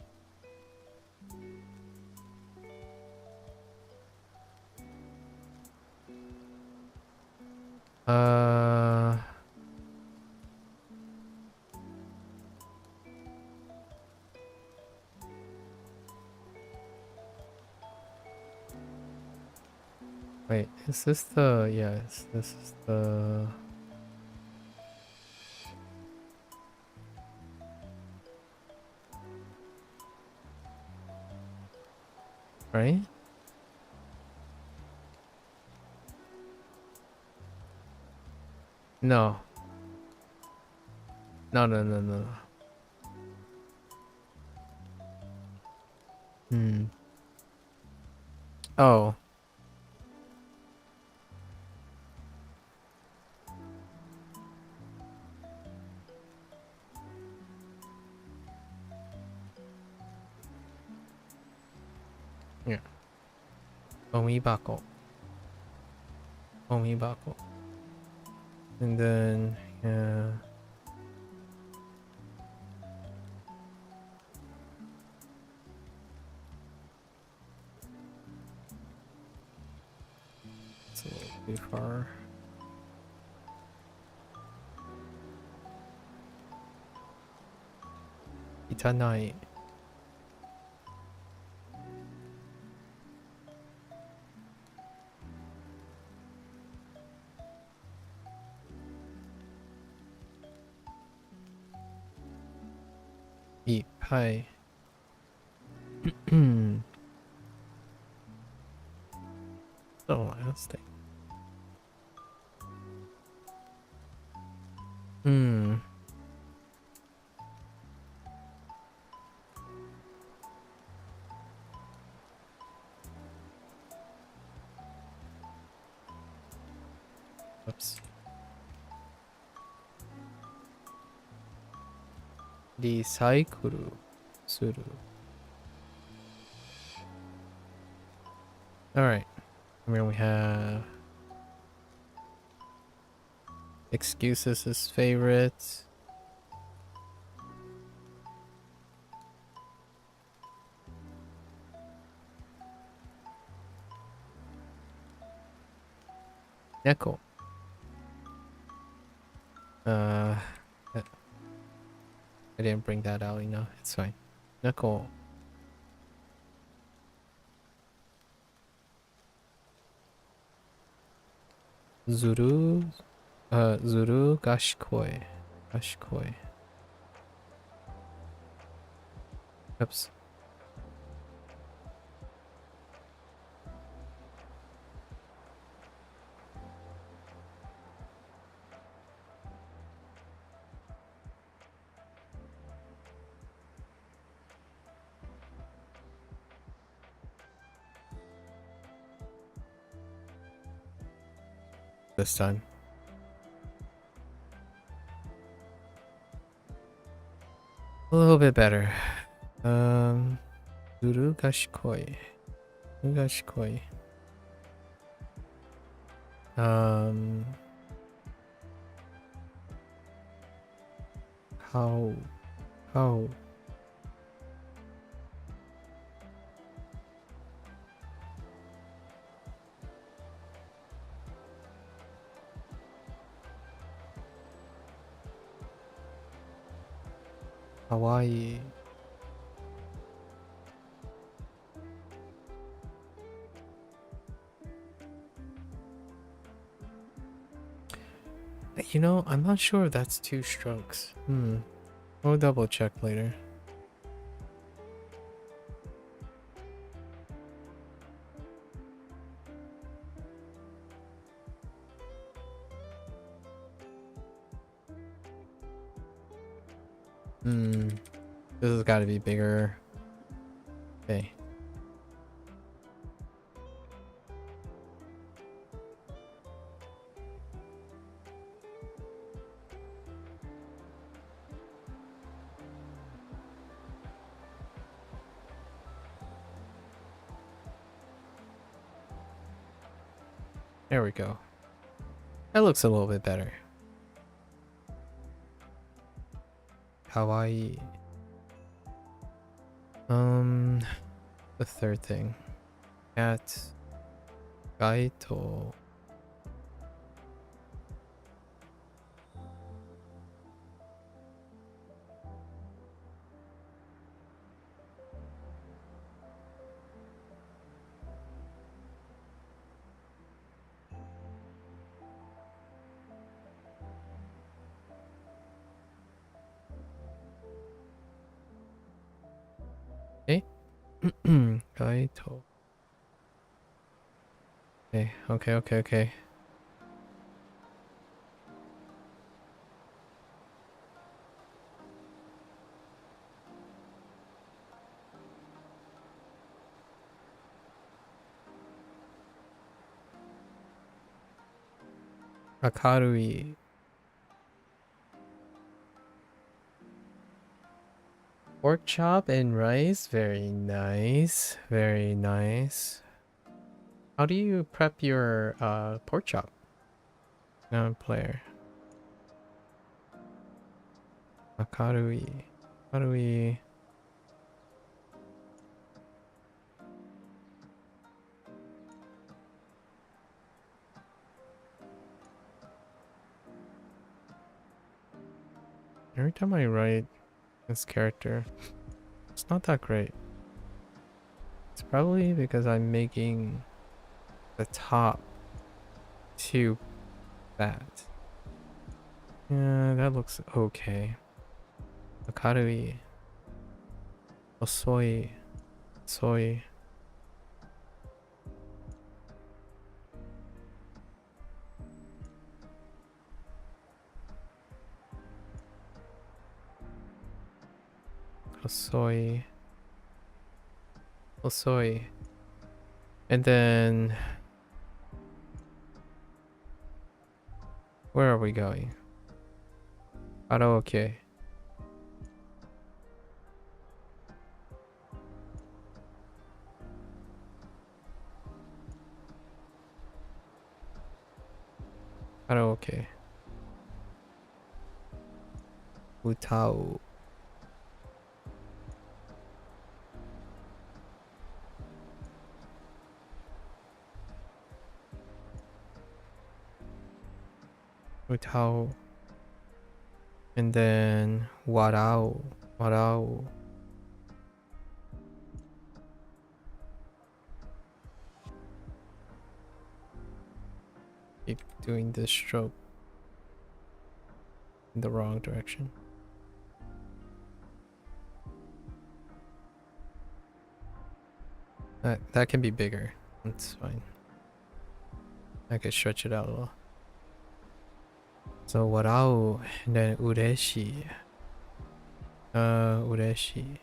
Wait, is this the... Yes, this is the... Right? No. No. Oh. Yeah. Omibako. Omibako. And then, yeah. It's a little too far. Itanai. Eat pie. The last thing. Oops. Recycle suru. Alright. And then we have excuses as favorites. Neko. I didn't bring that out, you know. It's fine. Neko. Zuru. Zuru Gashkoi. Gashkoi. Oops. This time. A little bit better. Zuru Gashkoi. Gashkoi. How? Hawaii. You know, I'm not sure if that's 2 strokes. We'll double check later. This has got to be bigger. Okay. There we go. That looks a little bit better. Hawaii. The third thing. Cat. Gaito. Okay. Gaito. Okay. Akarui. Pork chop and rice. Very nice. Very nice. How do you prep your pork chop? Player. Akarui. Akarui. Every time I write this character, it's not that great. It's probably because I'm making the top too fat. Yeah, that looks okay. Akarui. Osoi. Soy. Osoi. Osoi. And then where are we going? Karaoke. Karaoke. Utao. Utao. And then warao. Warao. Keep doing this stroke in the wrong direction. That can be bigger. That's fine. I could stretch it out a little. So warao and then ureshi. Ureshi.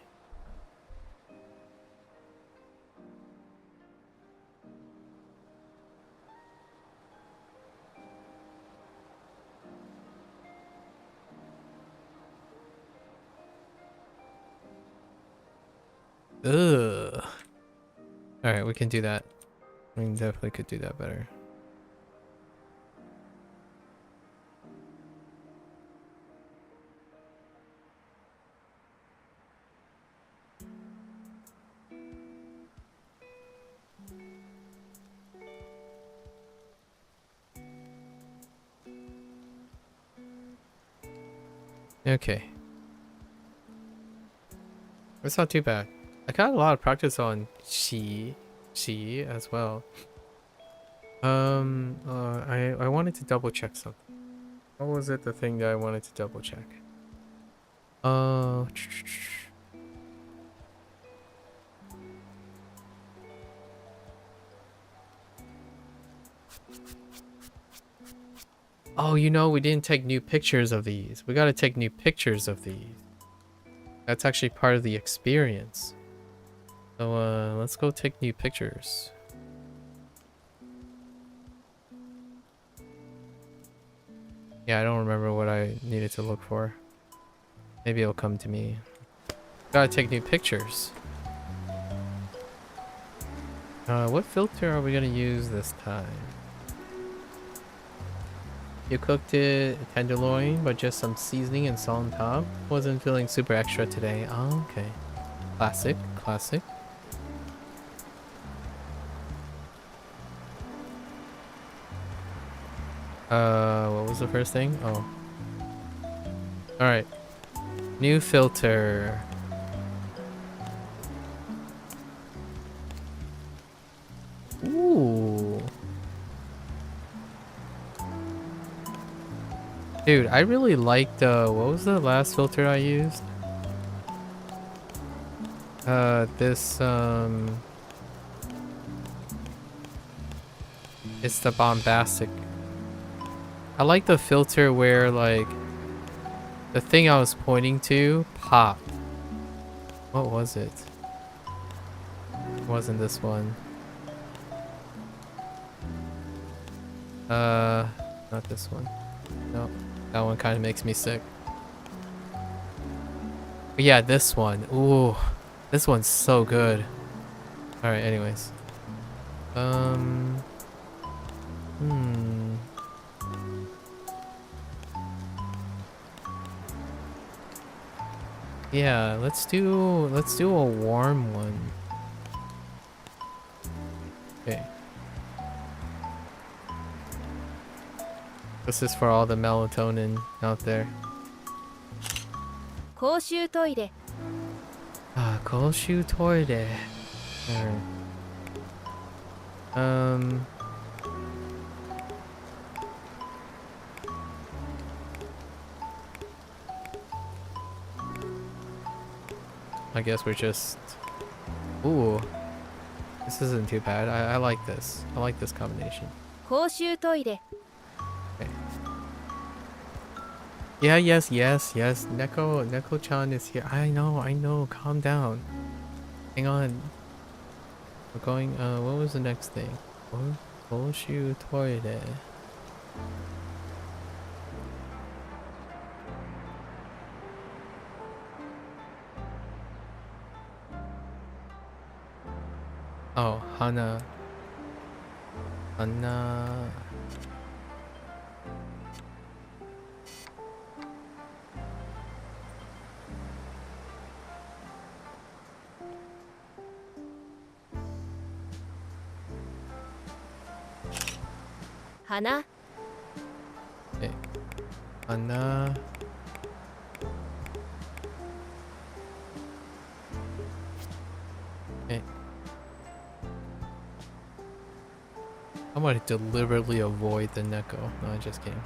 Ugh. Alright, we can do that. We definitely could do that better. Okay. It's not too bad. I got a lot of practice on she as well. I wanted to double check something. What was it? The thing that I wanted to double check. Uh, oh, you know, we didn't take new pictures of these. We gotta take new pictures of these. That's actually part of the experience. So, let's go take new pictures. Yeah, I don't remember what I needed to look for. Maybe it'll come to me. Gotta take new pictures. What filter are we gonna use this time? You cooked it tenderloin, but just some seasoning and salt on top. Wasn't feeling super extra today. Oh, okay. Classic, classic. What was the first thing? Oh. Alright. New filter. Ooh. Dude, I really liked, what was the last filter I used? This, it's the bombastic. I like the filter where, like, the thing I was pointing to popped. What was it? It wasn't this one. Not this one. No, that one kind of makes me sick. But yeah, this one. Ooh, this one's so good. All right, anyways. Yeah, let's do a warm one. Okay. This is for all the melatonin out there. 公衆トイレ Ah, 公衆トイレ. Alright. I guess we're just... Ooh. This isn't too bad. I like this. I like this combination. 公衆トイレ Okay. Yeah, yes. Neko-chan is here. I know. Calm down. Hang on. We're going, what was the next thing? Koshu toilet. Oh, Hana. Hana. Hana Okay. Hana. Okay. I'm gonna deliberately avoid the Neko. No, just kidding.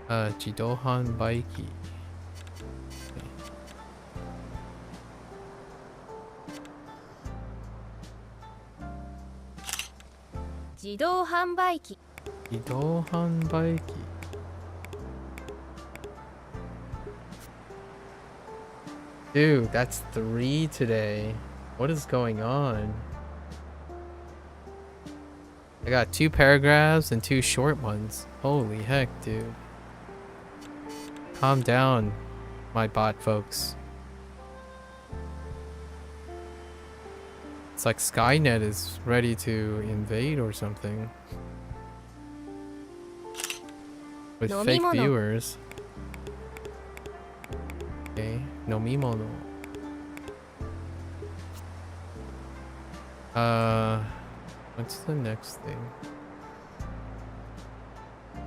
Jidohan Baiki. Okay. 自動販売機 Jidohan Baiki. Dude, that's 3 today. What is going on? I got 2 paragraphs and 2 short ones. Holy heck, dude. Calm down, my bot folks. It's like Skynet is ready to invade or something. With fake Nomimono. viewers. Okay, nomimono. What's the next thing?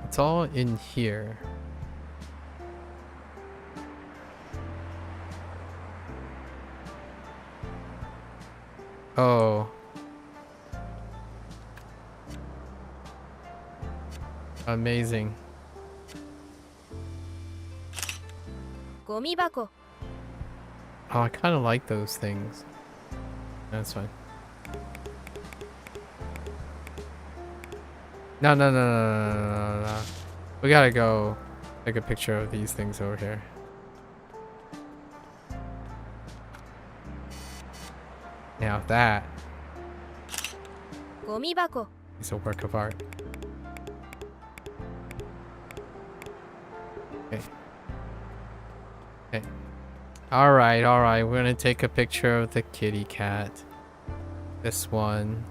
It's all in here. Oh. Amazing. ゴミ箱 Oh, I kind of like those things. That's fine. No, no, no, no, no, no, no, no. We gotta go take a picture of these things over here. Now that ゴミ箱 is a work of art. Okay. Okay. Alright, alright. We're gonna take a picture of the kitty cat. This one.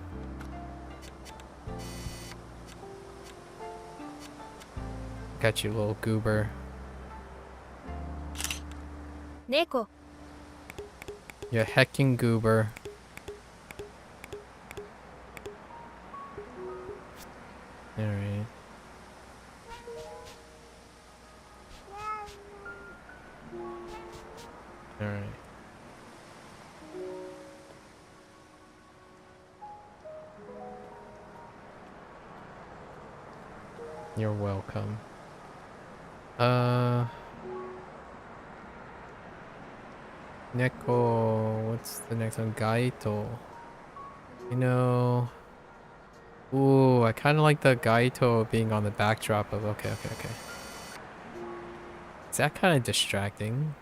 Got you, little goober. 猫 You hecking goober. Alright. Alright. You're welcome. Neko, what's the next one? Gaito. You know, ooh, I kind of like the Gaito being on the backdrop of. Okay. Is that kind of distracting?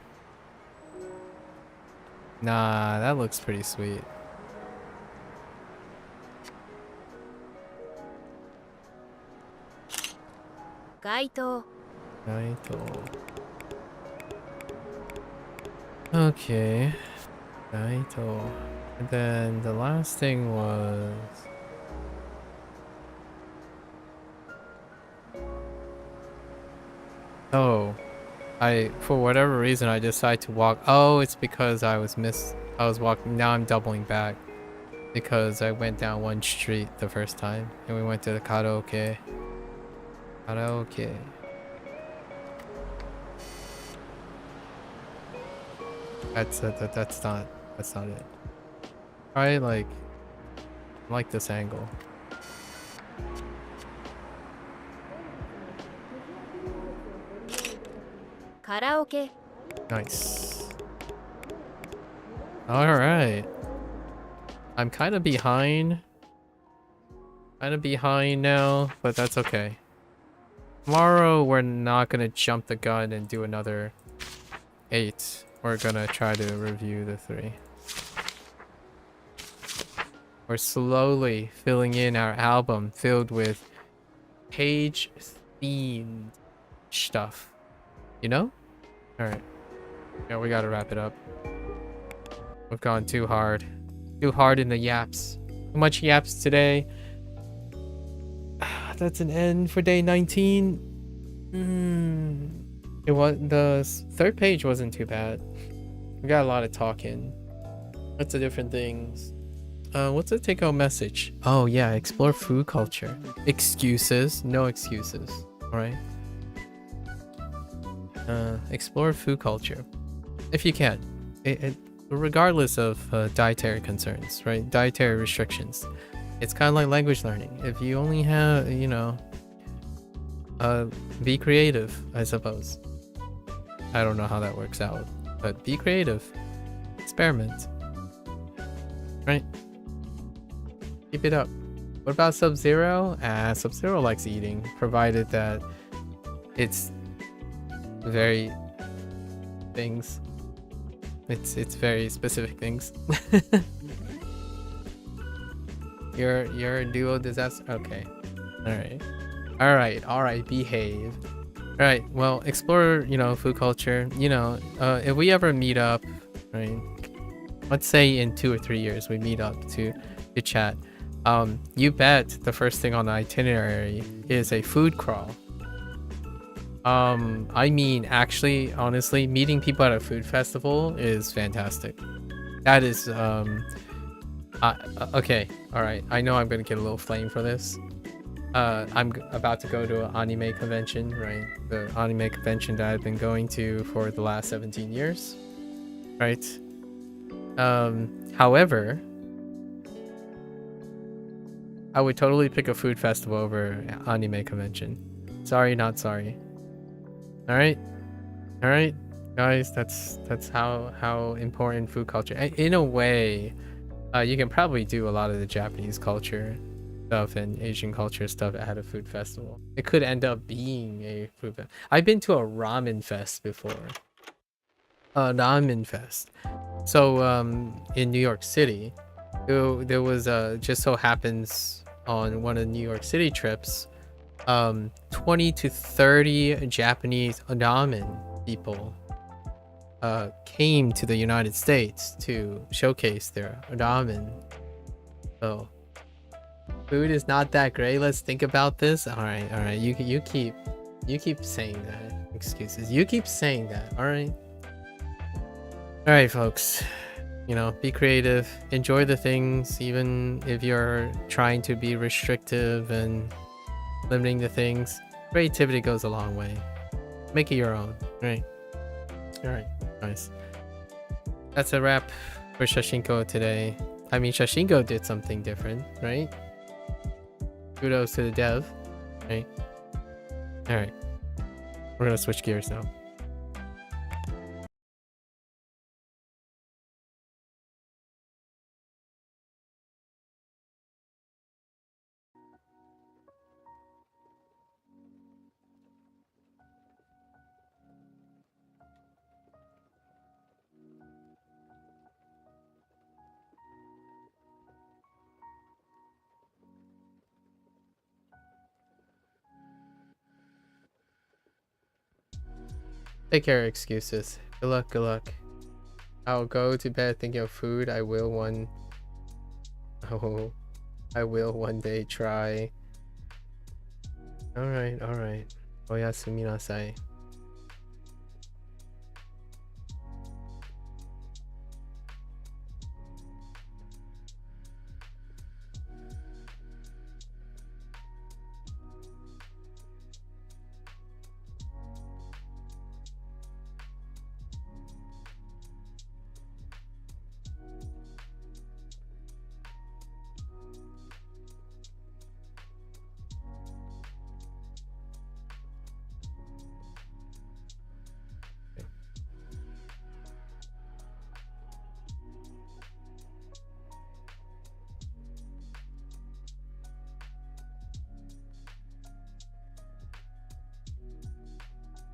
Nah, that looks pretty sweet. Gaito Gaito. Okay. Gaito. And then the last thing was. Oh. For whatever reason, I decided to walk. Oh, it's because I was walking. Now I'm doubling back. Because I went down one street the first time. And we went to the karaoke. Karaoke. That's not it. I like this angle. Karaoke Nice. Alright. I'm kind of behind. Now, but that's okay. Tomorrow, we're not gonna jump the gun and do another 8. We're gonna try to review the 3. We're slowly filling in our album filled with page-themed stuff. You know? Alright. Yeah, we gotta wrap it up. We've gone too hard. Too hard in the yaps. Too much yaps today. That's an end for day 19. It was the third page wasn't too bad. We got a lot of talking. Lots of different things. What's the take-home message? Oh yeah, explore food culture. Excuses, no excuses. All right. Explore food culture, if you can. Regardless of dietary concerns, right? Dietary restrictions. It's kind of like language learning. If you only have, be creative, I suppose. I don't know how that works out, but be creative. Experiment. Right? Keep it up. What about Sub-Zero? Sub-Zero likes eating, provided that it's very things. It's very specific things. You're a duo disaster. Okay. All right. Behave. All right. Well, explore. Food culture. If we ever meet up, right? Let's say in 2 or 3 years we meet up to chat. You bet the first thing on the itinerary is a food crawl. I mean, actually, honestly, meeting people at a food festival is fantastic. That is, okay, all right. I know I'm gonna get a little flame for this. I'm about to go to an anime convention, right? The anime convention that I've been going to for the last 17 years, right? However, I would totally pick a food festival over anime convention. Sorry, not sorry. All right, guys. That's how important food culture. In a way, you can probably do a lot of the Japanese culture stuff and Asian culture stuff at a food festival. It could end up being a food fest. I've been to a ramen fest before. Ramen fest. So in New York City, there was just so happens on one of the New York City trips, 20 to 30 Japanese ramen people came to the United States to showcase their ramen. So food is not that great. Let's think about this. All right. You keep saying that. Excuses. You keep saying that. All right, folks. You know, be creative. Enjoy the things, even if you're trying to be restrictive and limiting the things. Creativity goes a long way. Make it your own. Right. All right. Nice. That's a wrap for Shashingo today. I mean, Shashingo did something different, right? Kudos to the dev, right? All right. We're gonna switch gears now. Take care, excuses. Good luck, good luck. I'll go to bed thinking of food. I will one day try. Alright. Oyasumi nasai.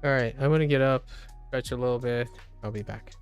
Alright, I'm gonna get up, stretch a little bit. I'll be back.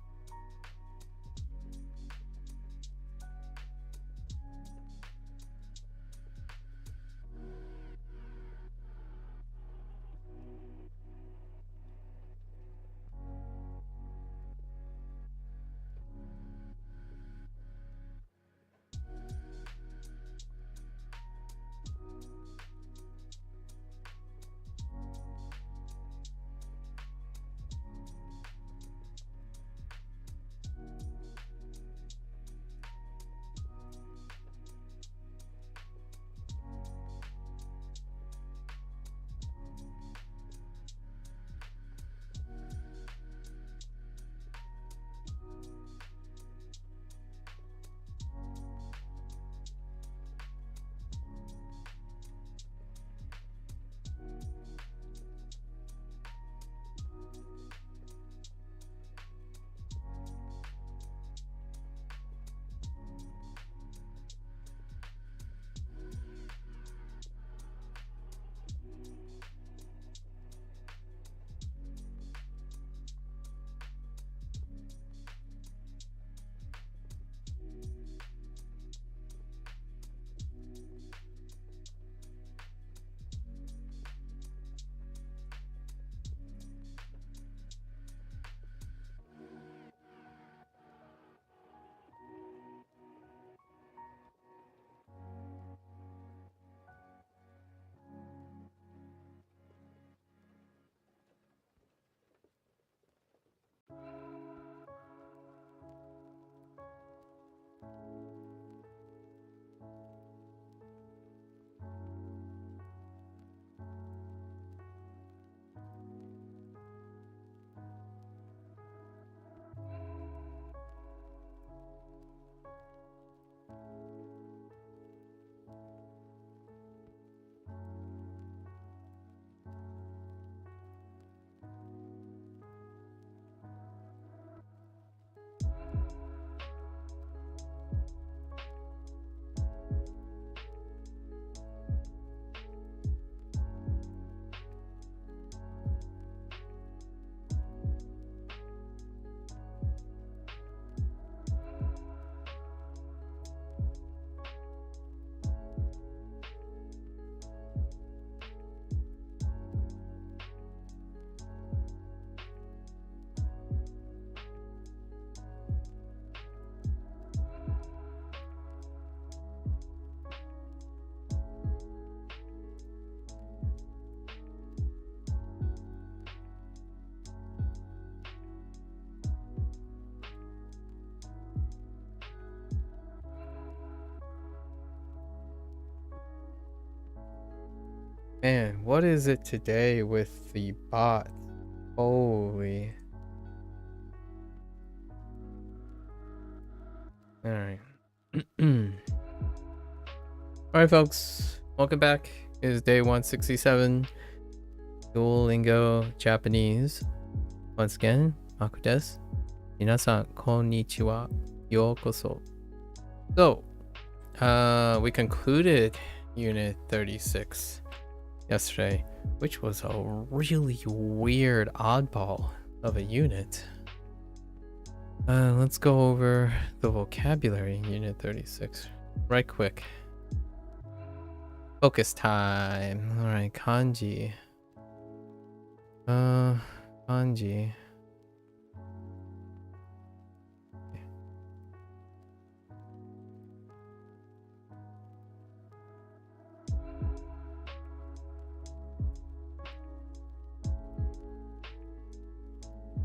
Man, what is it today with the bot? Holy. Alright. Alright, folks. Welcome back. It is day 167. Duolingo Japanese. Once again, Maku desu. Minasan, konnichiwa. Yokoso. So, we concluded Unit 36 yesterday, which was a really weird oddball of a unit. Let's go over the vocabulary in Unit 36 right quick. Focus time. Alright, kanji. Kanji.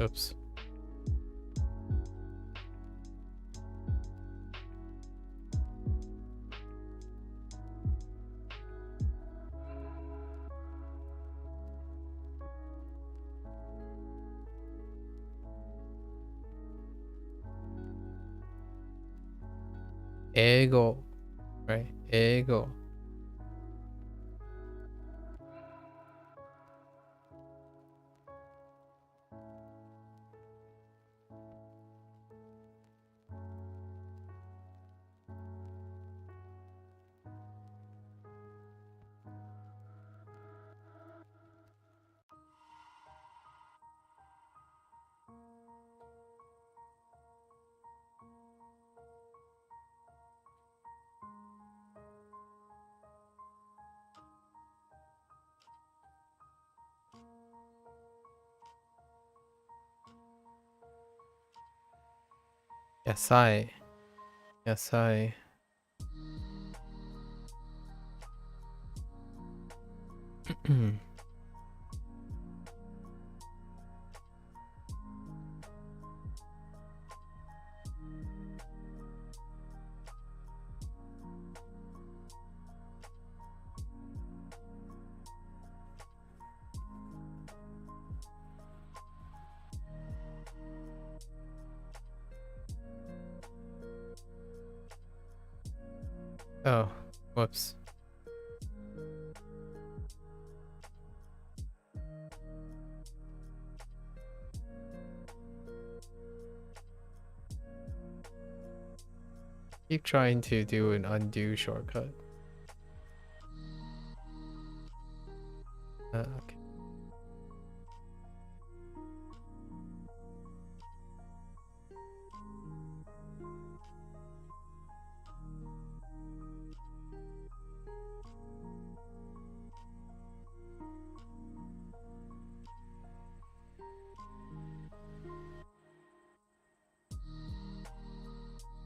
Oops. Ego, right? Ego. Yasai. Yasai. Oh, whoops. Keep trying to do an undo shortcut. Okay.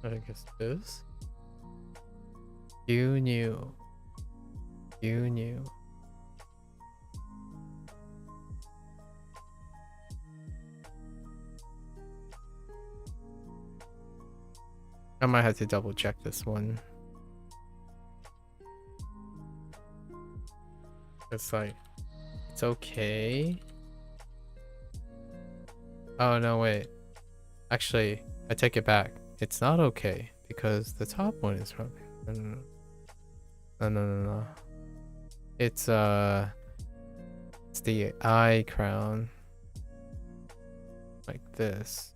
I guess this. You knew. You knew. I might have to double check this one. It's like, it's okay. Oh no, wait. Actually, I take it back. It's not okay because the top one is wrong. No. It's the eye crown. Like this.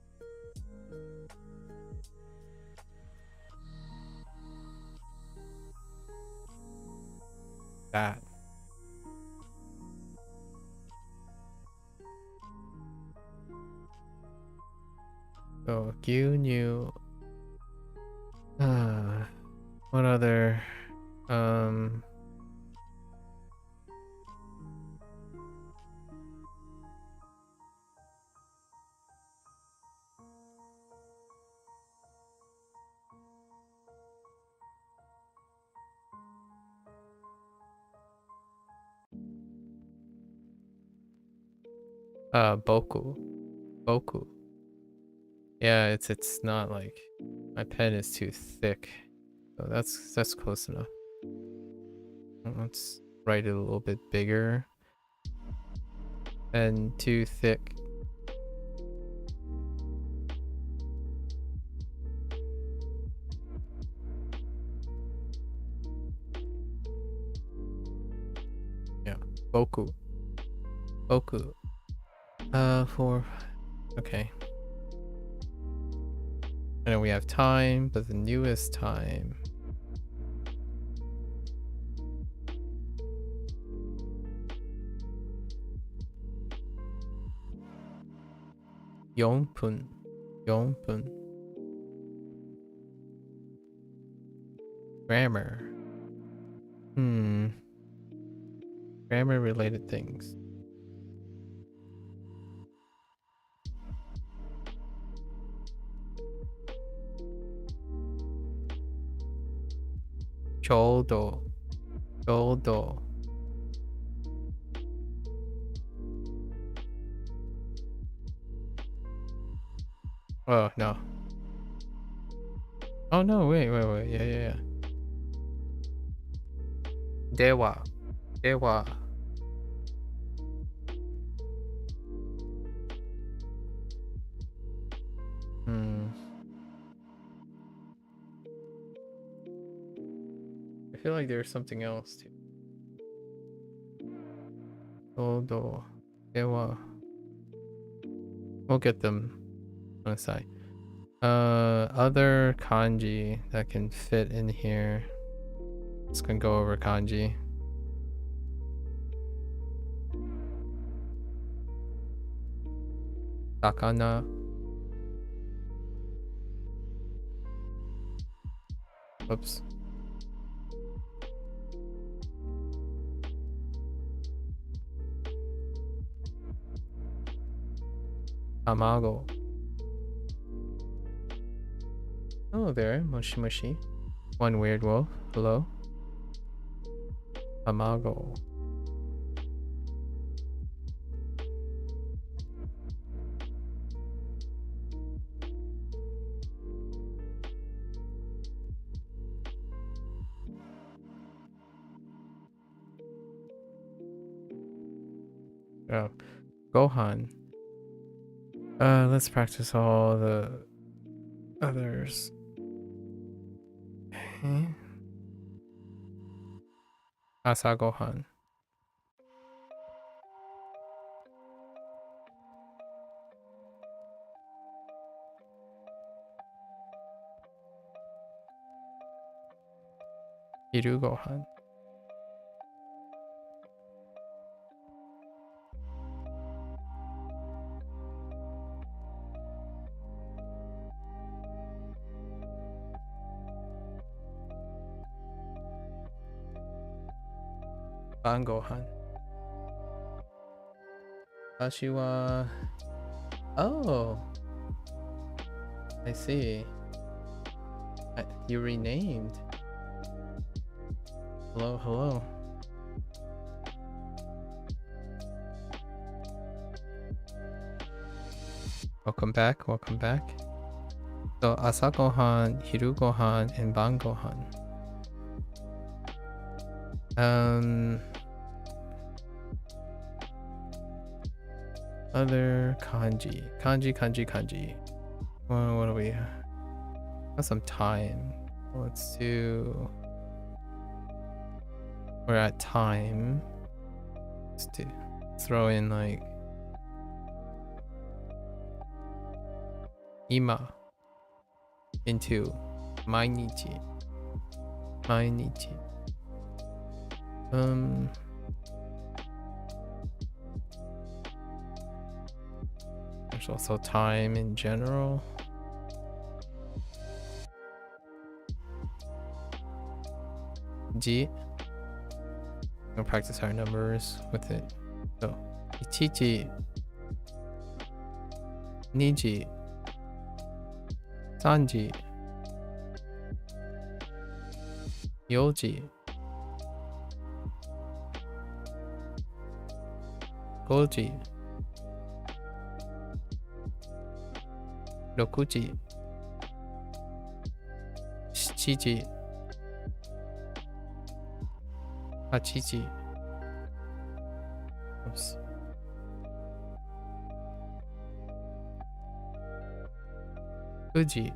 That. So Gyunyu. What other Boku. Boku. Yeah, it's not like my pen is too thick. So that's close enough. Let's write it a little bit bigger and too thick. Yeah, boku. Boku. For okay. And then we have time, but the newest time. Yonpun. Yonpun. Grammar. Grammar related things. Choldo. Choldo. Oh, no. Oh, no, wait. Yeah. Dewa. Dewa. I feel like there's something else too. Choldo. Dewa. We'll get them on the side. Other kanji that can fit in here. Just gonna go over kanji. Sakana. Oops. Tamago. Hello there, Moshi Moshi. One weird wolf. Hello. Tamago. Oh, Gohan. Let's practice all the others. Okay. Asa Gohan. Hiru Gohan. Ban Gohan. Ashiwa. Oh, I see. You renamed. Hello. Welcome back. So Asa Gohan, Hiru Gohan, and Ban Gohan. Other kanji. Kanji. What do we have? Some time. Let's do. We're at time. Let's do. Throw in like. Ima. Into. Mainichi. There's also time in general. G. I'm gonna practice our numbers with it. So, ichichi, niji, sanji, yoji, goji, 6時、7時、8時、Oops. Fuji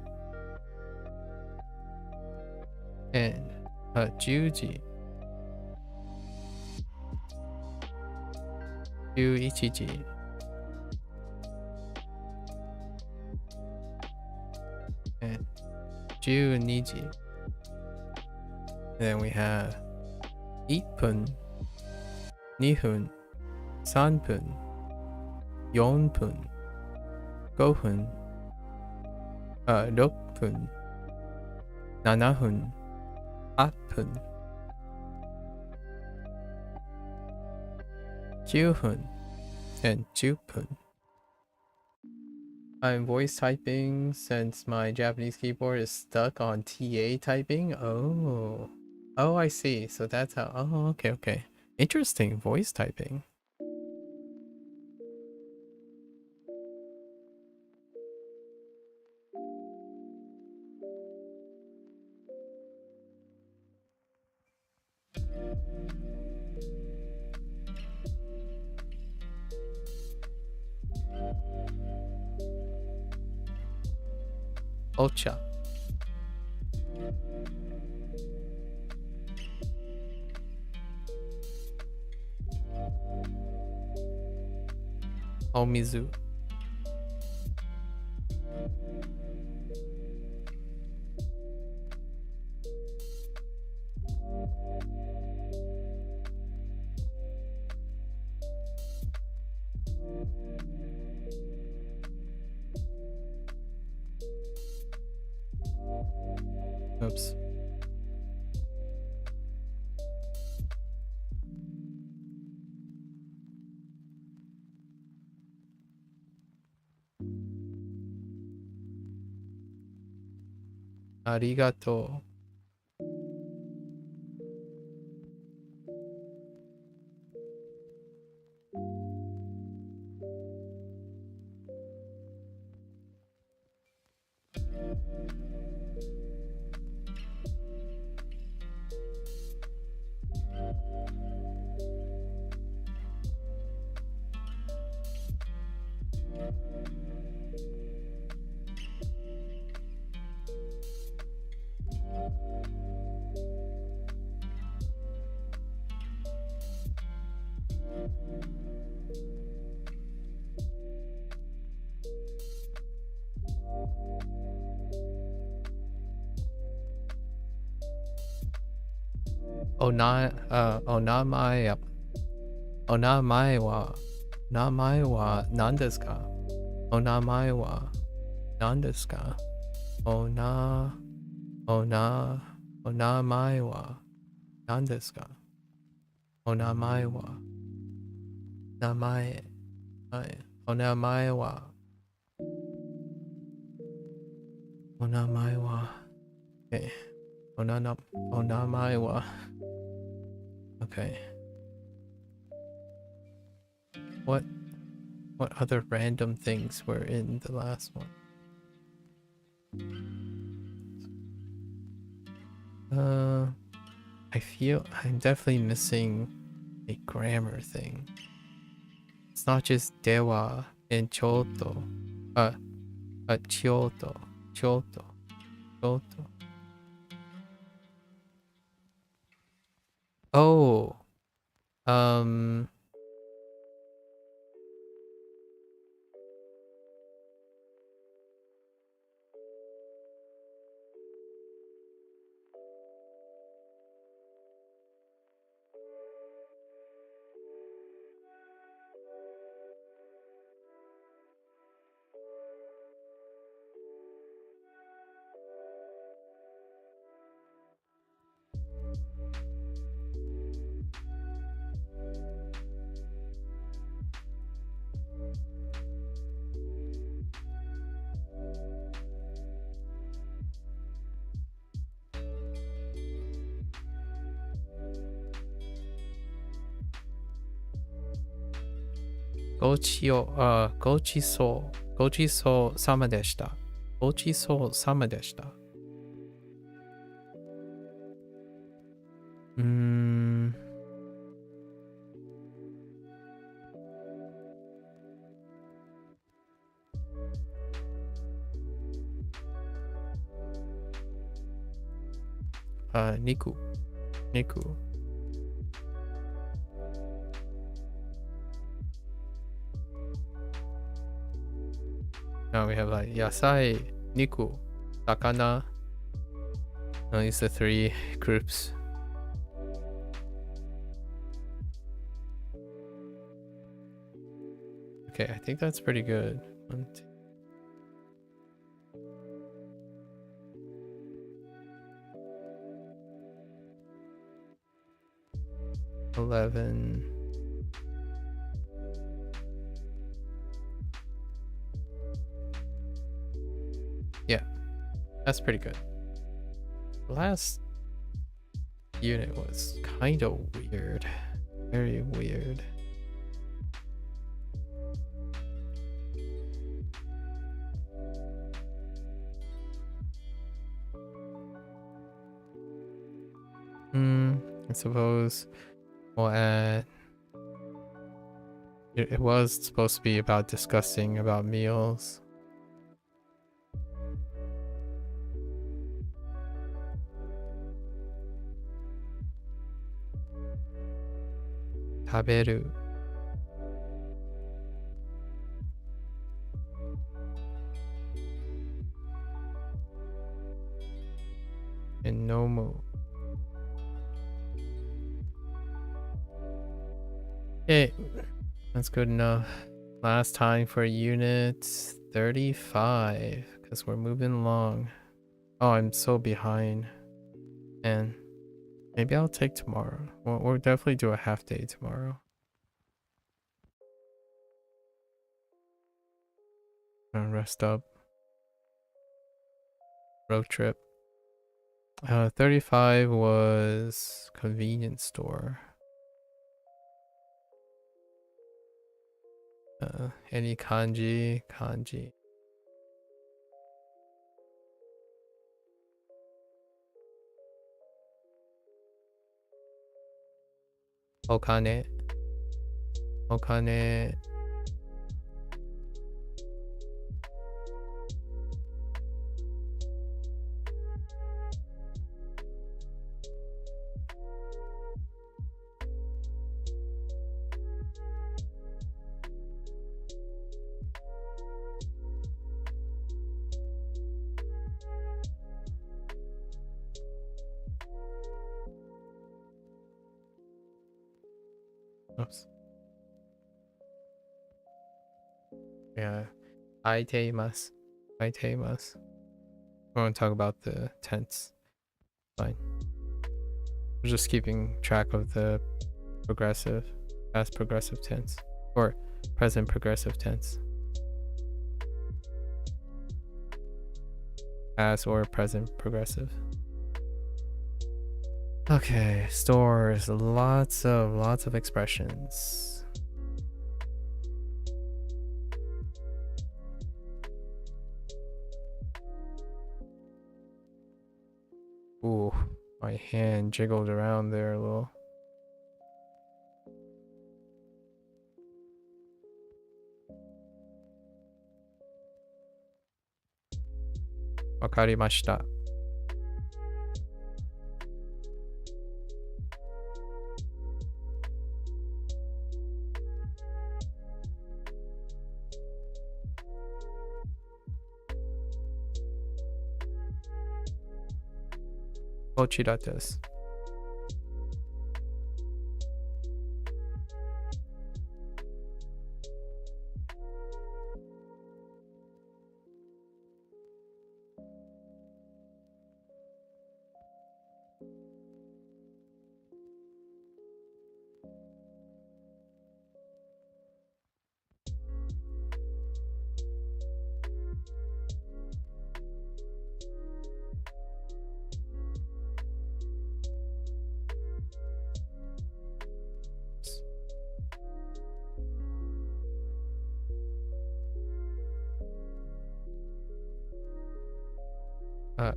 and Juji, Juichiji, and Juniji. Then we have 1分、2分、3分、4分、5分、6分、7分、8分、9分、and 10分. I'm voice typing since my Japanese keyboard is stuck on TA typing. Oh, I see. So that's how. Oh, okay. Interesting, voice typing. Ocha. Omizu. Oops. Arigato. Onamae wa nan desu ka? Onamae wa nan desu ka? Onamae wa nan desu ka? Onamae wa namae. Onamae wa okay. Onamae wa. Okay. What other random things were in the last one? I feel I'm definitely missing a grammar thing. It's not just dewa and choto. Choto. Oh. Gochiso sama deshita. Gochiso sama deshita. Niku. Niku. Now we have like Yasai, Niku, Sakana. At least the 3 groups. Okay, I think that's pretty good. 1, 2. 11. Yeah, that's pretty good. The last unit was kind of weird. Very weird. I suppose we'll add. It was supposed to be about discussing about meals. Taberu. And nomu. Okay, that's good enough. Last time for unit 35, because we're moving along. Oh, I'm so behind. And maybe I'll take tomorrow. We'll definitely do a half day tomorrow. Rest up. Road trip. 35 was convenience store. Any kanji? Kanji. Okane. Okane. Oops. Yeah. Aiteimasu. Aiteimasu. We're going to talk about the tense. Fine. We're just keeping track of the progressive, past progressive tense, or present progressive tense. Past or present progressive. Okay, stores, lots of expressions. Ooh, my hand jiggled around there a little. Wakarimashita. Kochira desu.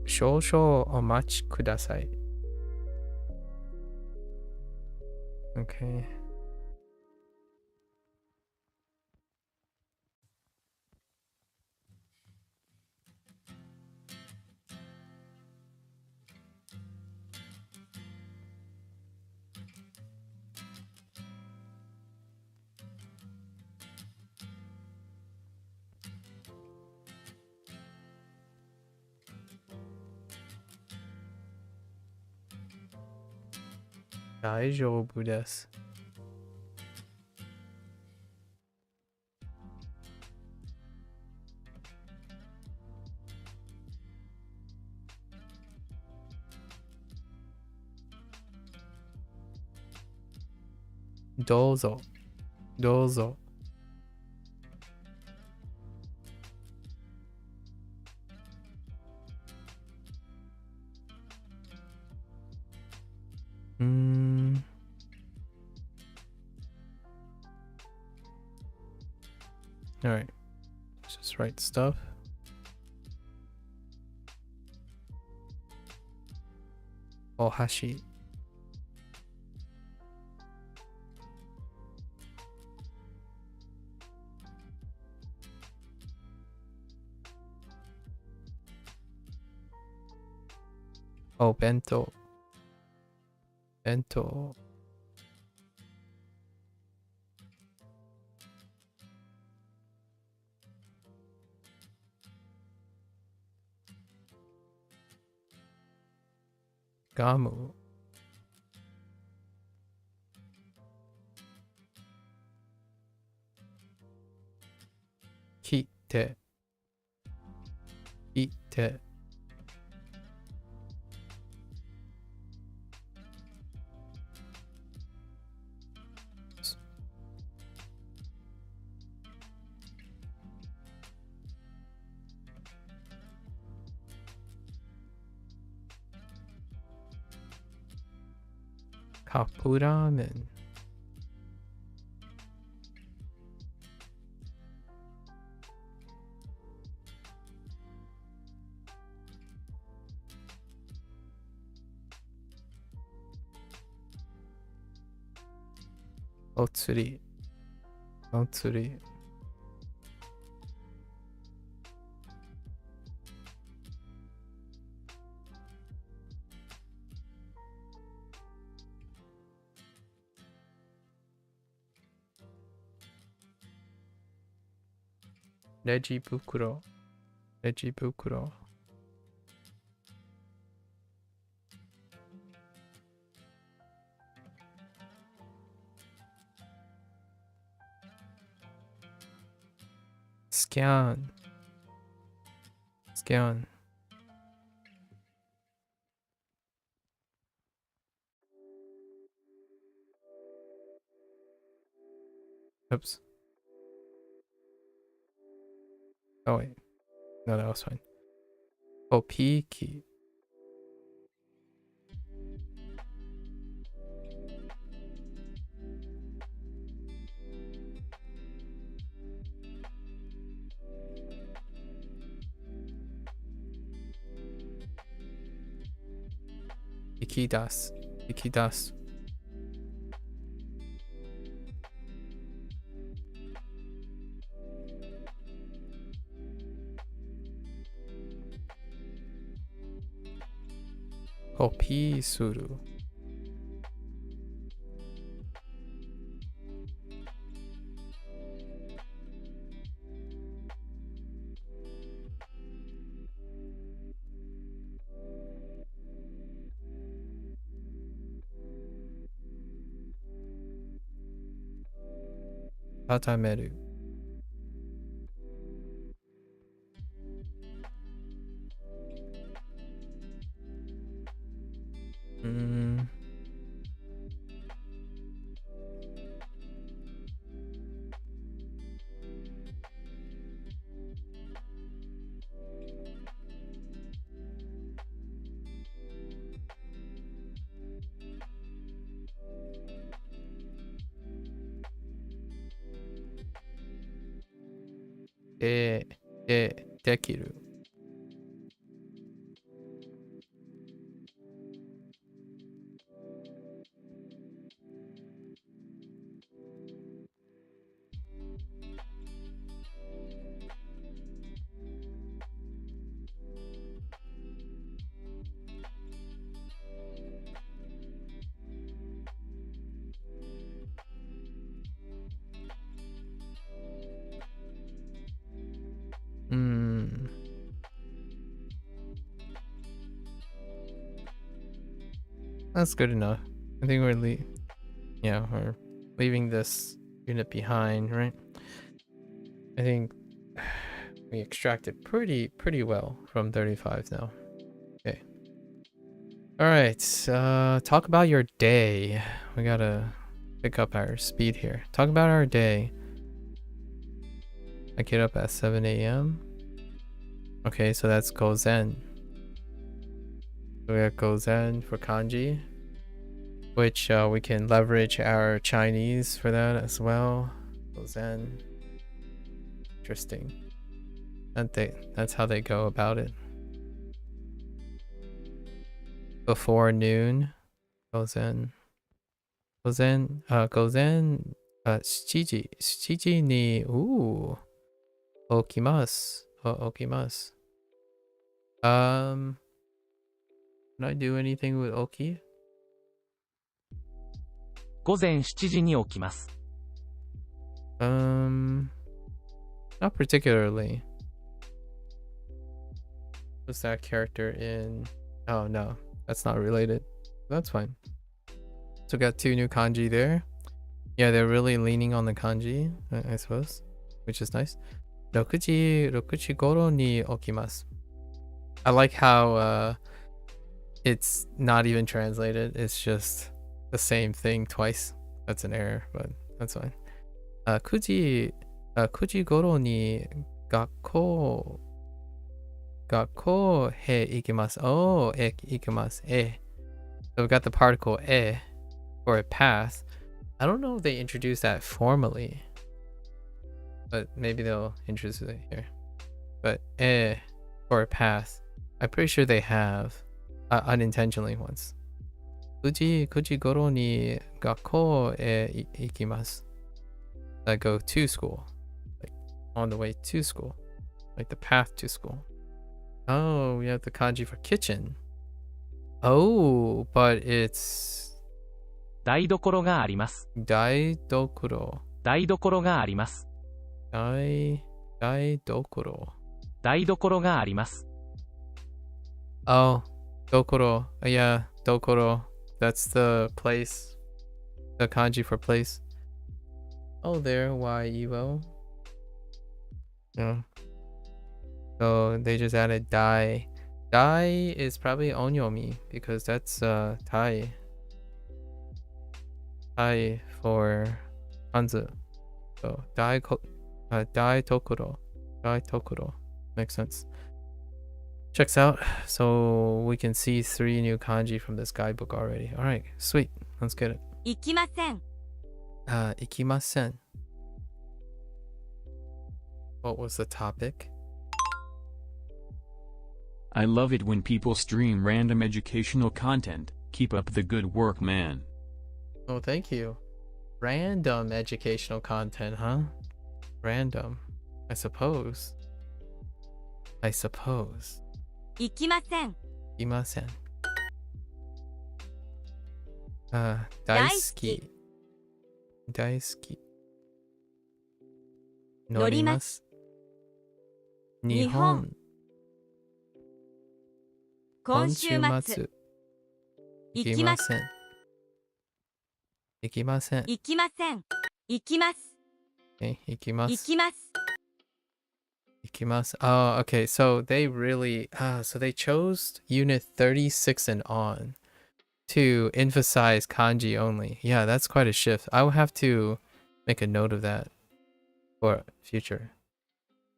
Shoushou omachi kudasai. Okay. Daijoubu desu. Dozo. Dozo. Alright. Let's just write stuff. Ohashi. Oh, bento. Bento. Gamu. Kite. Ite. Kapuramen. Otsuri. Otsuri. Reji bukuro. Reji bukuro. Scan. Scan. Oops. Oh wait. No, that was fine. Kopiki. Ikidas. Ikidas. Kopi suru. Tatameru. Dekiru. That's good enough. I think we're we're leaving this unit behind, right? I think we extracted pretty well from 35 now. Okay. All right. Talk about your day. We gotta pick up our speed here. Talk about our day. I get up at 7 a.m. Okay, so that's Gozen. So we got Gozen for kanji, which we can leverage our Chinese for that as well. Gozen. Interesting. That's how they go about it. Before noon, Gozen. Gozen, 7時に、起きます。起きます。Can I do anything with Oki? 午前7時に起きます。Not particularly. Who's that character in? Oh no, that's not related. That's fine. So got 2 new kanji there. Yeah, they're really leaning on the kanji, I suppose, which is nice. 6時頃に起きます. I like how it's not even translated. It's just the same thing twice. That's an error, but that's fine. 9時頃に学校へ行きます. Oh, 行きます. So we got the particle へ for a path. I don't know if they introduced that formally, but maybe they'll introduce it here. But for a path, I'm pretty sure they have unintentionally once. 9時頃に学校へ行きます. I go to school, like on the way to school, like the path to school. Oh, we have the kanji for kitchen. Oh, but it's 台所があります。台所。台所があります。台所。台所があります。Oh, dokoro. Yeah, dokoro. That's the place. The kanji for place. Oh, there, why Evo? Yeah. So they just added dai. Dai is probably onyomi because that's Thai. Thai for Hanzu. So dai tokuro. Dai tokuro. Makes sense. Checks out. So we can see 3 new kanji from this guidebook already. All right, sweet. Let's get it. 行きません。ikimasen. What was the topic? I love it when people stream random educational content. Keep up the good work, man. Oh, thank you. Random educational content, huh? Random. I suppose. 行きません。 ikimasen. 大好き。大好き。乗ります。日本。今週末。行きません。行きません。行きません。行きます。行きます。行きます。Ikimasu. Oh, okay. So they really, so they chose unit 36 and on to emphasize kanji only. Yeah, that's quite a shift. I will have to make a note of that for future.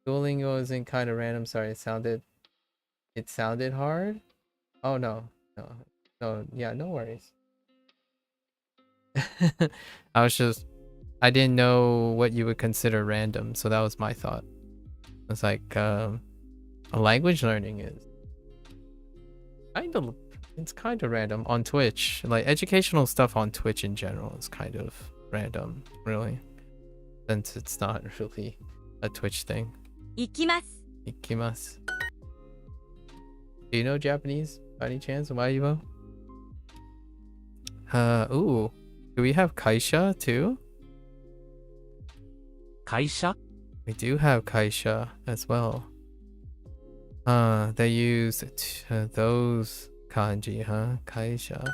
Duolingo isn't kind of random. Sorry, it sounded hard. Oh no. Yeah, no worries. I didn't know what you would consider random, so that was my thought. It's like a language learning is kind of random on Twitch. Like educational stuff on Twitch in general is kind of random, really, since it's not really a Twitch thing. 行きます。 Ikimasu. Do you know Japanese by any chance? Waibo? Ooh. Do we have kaisha too? 会社 We do have kaisha as well. They use those kanji, huh? Kaisha.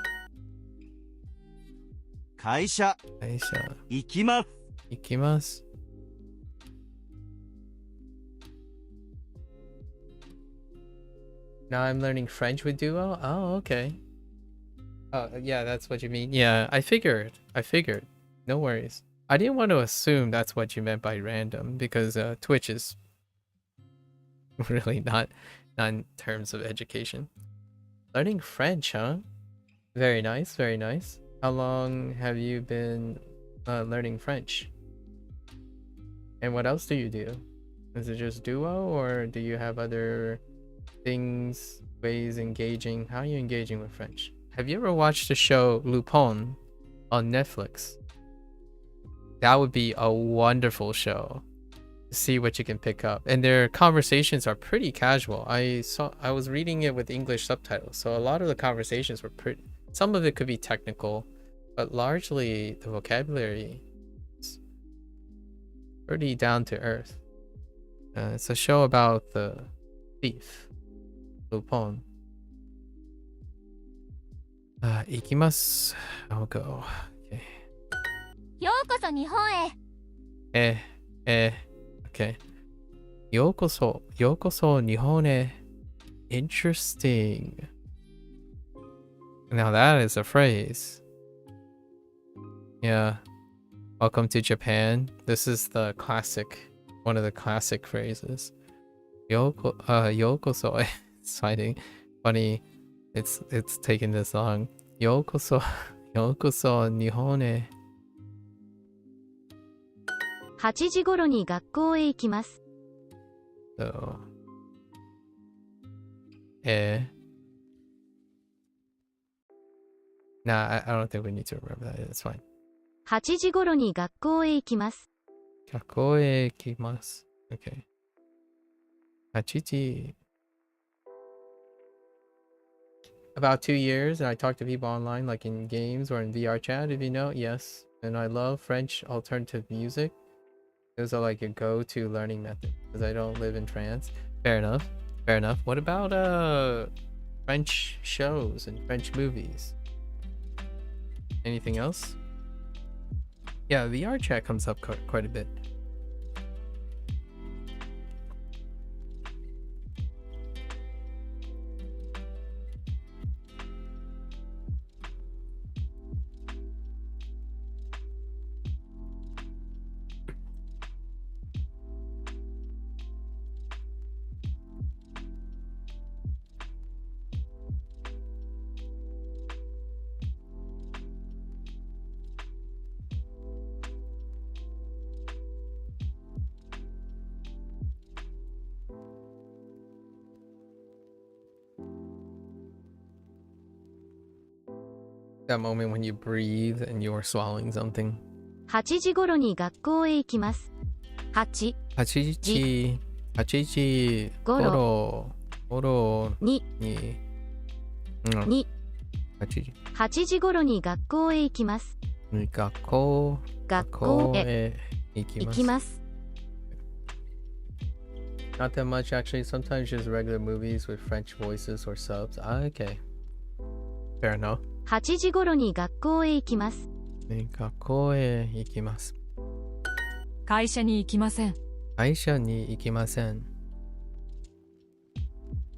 会社 Aisha. 行きます Ikimasu. Now I'm learning French with Duo? Oh, okay. Oh, yeah, that's what you mean. Yeah, I figured. No worries. I didn't want to assume that's what you meant by random because Twitch is really not in terms of education. Learning French, huh? Very nice, very nice. How long have you been learning French? And what else do you do? Is it just Duo or do you have other things, ways engaging? How are you engaging with French? Have you ever watched the show Lupin on Netflix? That would be a wonderful show to see what you can pick up. And their conversations are pretty casual. I was reading it with English subtitles, so a lot of the conversations were pretty, some of it could be technical, but largely the vocabulary is pretty down to earth. It's a show about the thief, Lupin. Ikimasu. I'll go. Okay. ようこそ日本へ Okay. Yokoso Nihone. Interesting. Now that is a phrase. Yeah. Welcome to Japan. This is the classic, one of the classic phrases. Yokoso. It's funny. It's taking this long. Yokoso Nihone. 8時頃に学校へ行きます So, Nah, I don't think we need to remember that. It's fine. 8時頃に学校へ行きます Kakoe kimasu. Okay. Hachichi. About 2 years, and I talk to people online, like in games or in VR chat, if you know. Yes. And I love French alternative music. Those are like a go-to learning method because I don't live in France. Fair enough. What about French shows and French movies? Anything else? Yeah, VR chat comes up quite a bit. That moment when you breathe and you're swallowing something. 8時頃に学校へ行きます8 8時 Goro. Goro に に 8時 8時頃に学校へ行きます学校へ行き行きます Not that much actually. Sometimes just regular movies with French voices or subs. Okay. Fair enough. 8時頃に学校へ行きます学校へ行きます。会社に行きません。会社に行きません。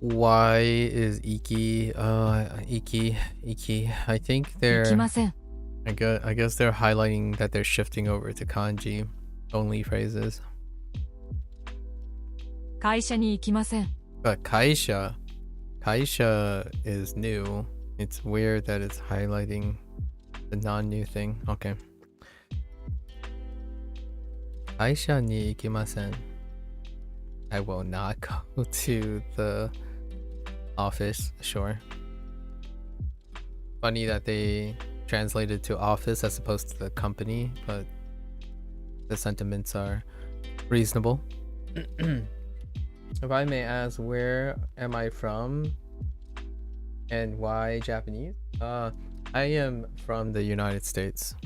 Why is iki iki? I think 行き they're ません。I guess they're highlighting that they're shifting over to kanji only phrases. 会社に行きません。 But kaisha is new. It's weird that it's highlighting the non-new thing. Okay. Kaisha ni ikimasen. I will not go to the office. Sure. Funny that they translated to office as opposed to the company, but the sentiments are reasonable. If I may ask, where am I from and why Japanese? I am from the United States.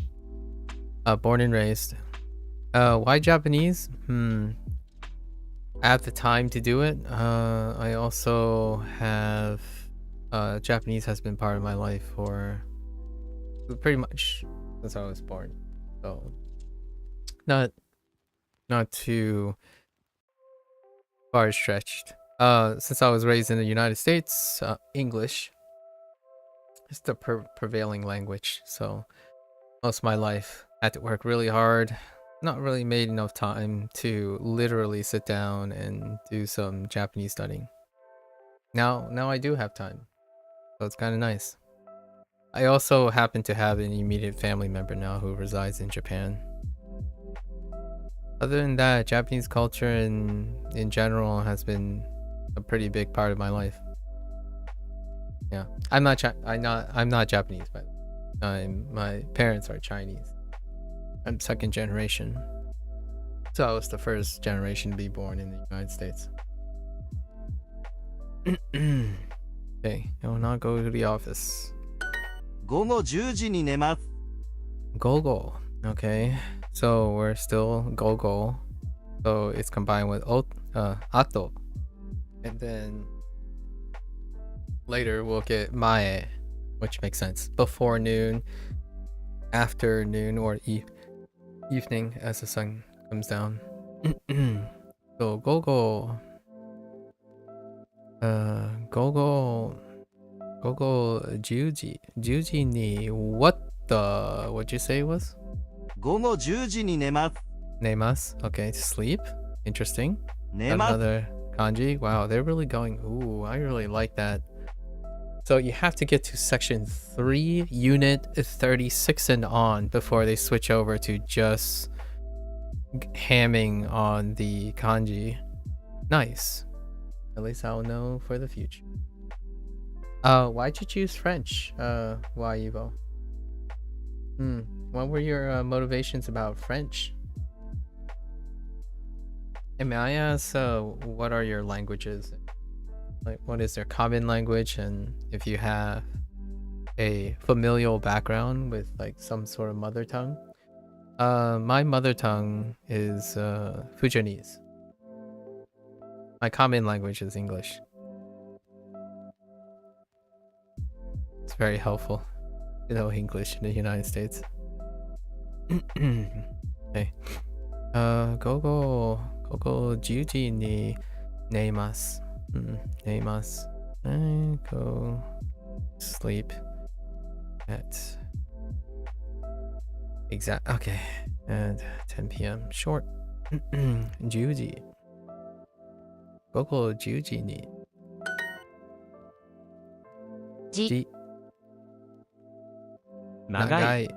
Born and raised. Why Japanese? I have the time to do it. I also have Japanese has been part of my life for pretty much since I was born. So not too far stretched. Since I was raised in the United States, English is the prevailing language. So most of my life had to work really hard. Not really made enough time to literally sit down and do some Japanese studying. Now I do have time, so it's kind of nice. I also happen to have an immediate family member now who resides in Japan. Other than that, Japanese culture in general has been a pretty big part of my life. Yeah, I'm not Japanese, but my parents are Chinese. I'm second generation, so I was the first generation to be born in the United States. Okay, I will not go to the office. 午後10時に寝ます。 Gogo. Okay, so we're still gogo. So it's combined with ato, and then later we'll get mae, which makes sense. Before noon, after noon, or evening as the sun comes down. So gogo. Gogo 10時に what'd you say it was? 午後10時に寝ます。 Nemas. Okay, sleep. Interesting. 寝ます。 Another kanji. Wow, they're really going. Ooh, I really like that. So you have to get to section 3, unit 36 and on before they switch over to just hamming on the kanji. Nice. At least I'll know for the future. Why'd you choose French? Why, Evo? What were your motivations about French? And may I ask, what are your languages? Like, what is their common language? And if you have a familial background with like some sort of mother tongue? My mother tongue is Fujianese. My common language is English. It's very helpful to know English in the United States. Okay. Gogo 10時に寝います。寝います。I go sleep at okay, at 10 p.m. Short. 10時。午後10時にじ長い。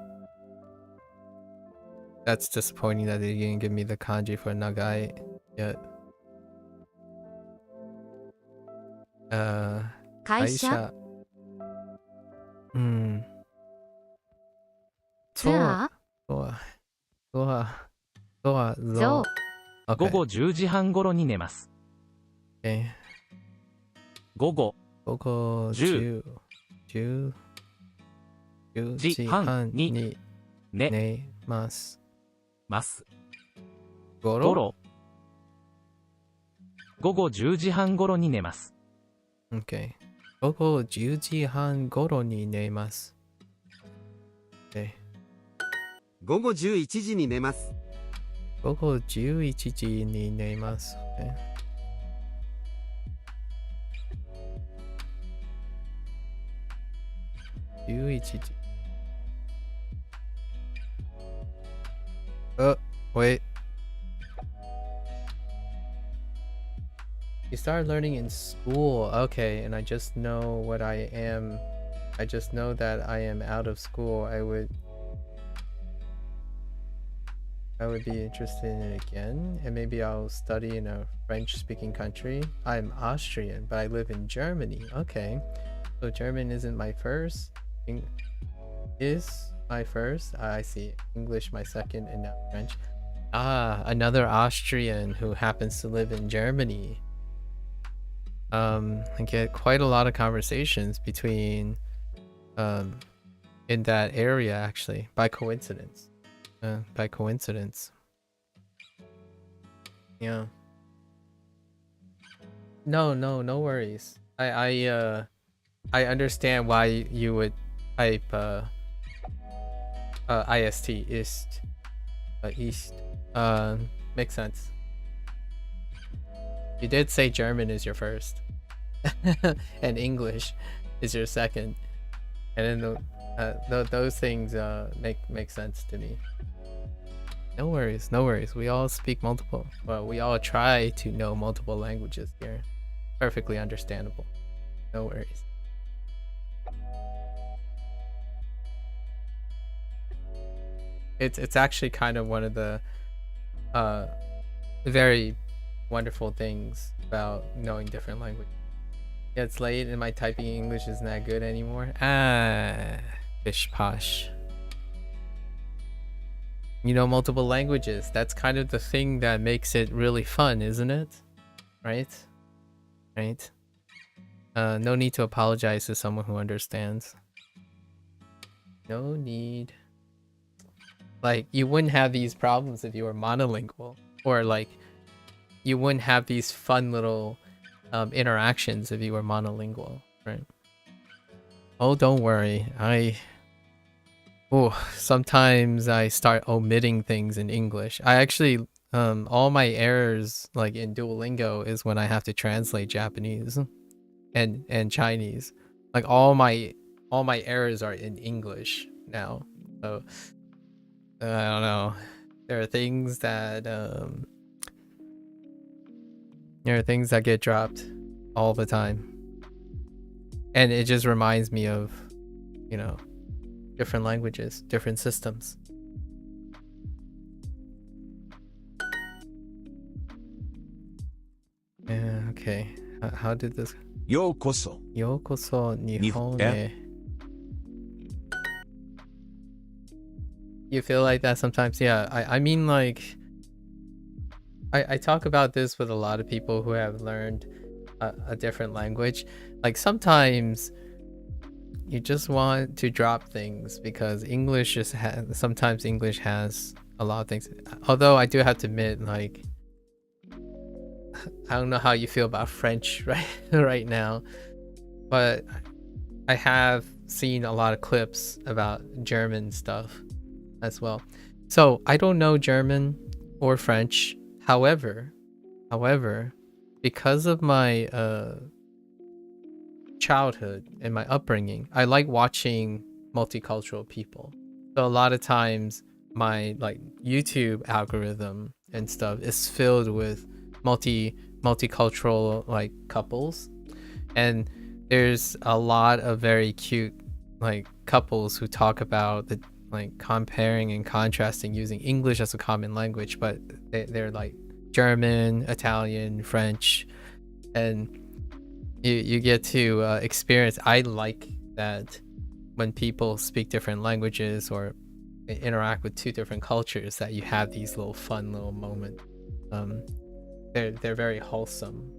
That's disappointing that they didn't give me the kanji for nagai yet. 会社ツアーゾゾ 午後10時半頃に寝ます。 Okay. 午後午後10 時半に寝寝ます。ます。ご午後10時半頃に寝ます。 Okay. 午後10時半頃に寝ます。Okay. 午後11時に寝ます。午後11時に寝ます。Okay. 11時。Wait. You started learning in school. Okay, and I just know what I am. I just know that I am out of school. I would be interested in it again, and maybe I'll study in a French-speaking country. I'm Austrian, but I live in Germany. Okay, so German isn't my first. Is my first. I see. English my second, and now French. Ah, another Austrian who happens to live in Germany. I get quite a lot of conversations between in that area actually by coincidence. Yeah. No worries. I understand why you would type ist, ist, east. Makes sense. You did say German is your first, and English is your second, and then those things make sense to me. No worries, no worries. We all speak multiple. Well, we all try to know multiple languages here. Perfectly understandable. No worries. It's actually kind of one of the very wonderful things about knowing different languages. Yeah, it's late and my typing English isn't that good anymore. Bish posh. You know multiple languages. That's kind of the thing that makes it really fun, isn't it? Right? Right? No need to apologize to someone who understands. No need. Like, you wouldn't have these problems if you were monolingual. Or, like, you wouldn't have these fun little interactions if you were monolingual, right? Oh, don't worry. Sometimes I start omitting things in English. I actually, all my errors, like in Duolingo, is when I have to translate Japanese and Chinese. Like all my errors are in English now. So I don't know. There are things that get dropped all the time, and it just reminds me of, you know, different languages, different systems. Yeah, okay. How did this? ようこそ。ようこそ日本へ。You feel like that sometimes? Yeah, I mean, like, I talk about this with a lot of people who have learned a different language. Like, sometimes you just want to drop things because English just sometimes English has a lot of things. Although I do have to admit, like, I don't know how you feel about French right now, but I have seen a lot of clips about German stuff as well. So I don't know German or French. However, because of my childhood and my upbringing, I like watching multicultural people. So a lot of times my like YouTube algorithm and stuff is filled with multicultural like couples, and there's a lot of very cute like couples who talk about the like comparing and contrasting using English as a common language, but they're like German, Italian, French, and you get to experience. I like that when people speak different languages or interact with two different cultures, that you have these little fun little moments. They're very wholesome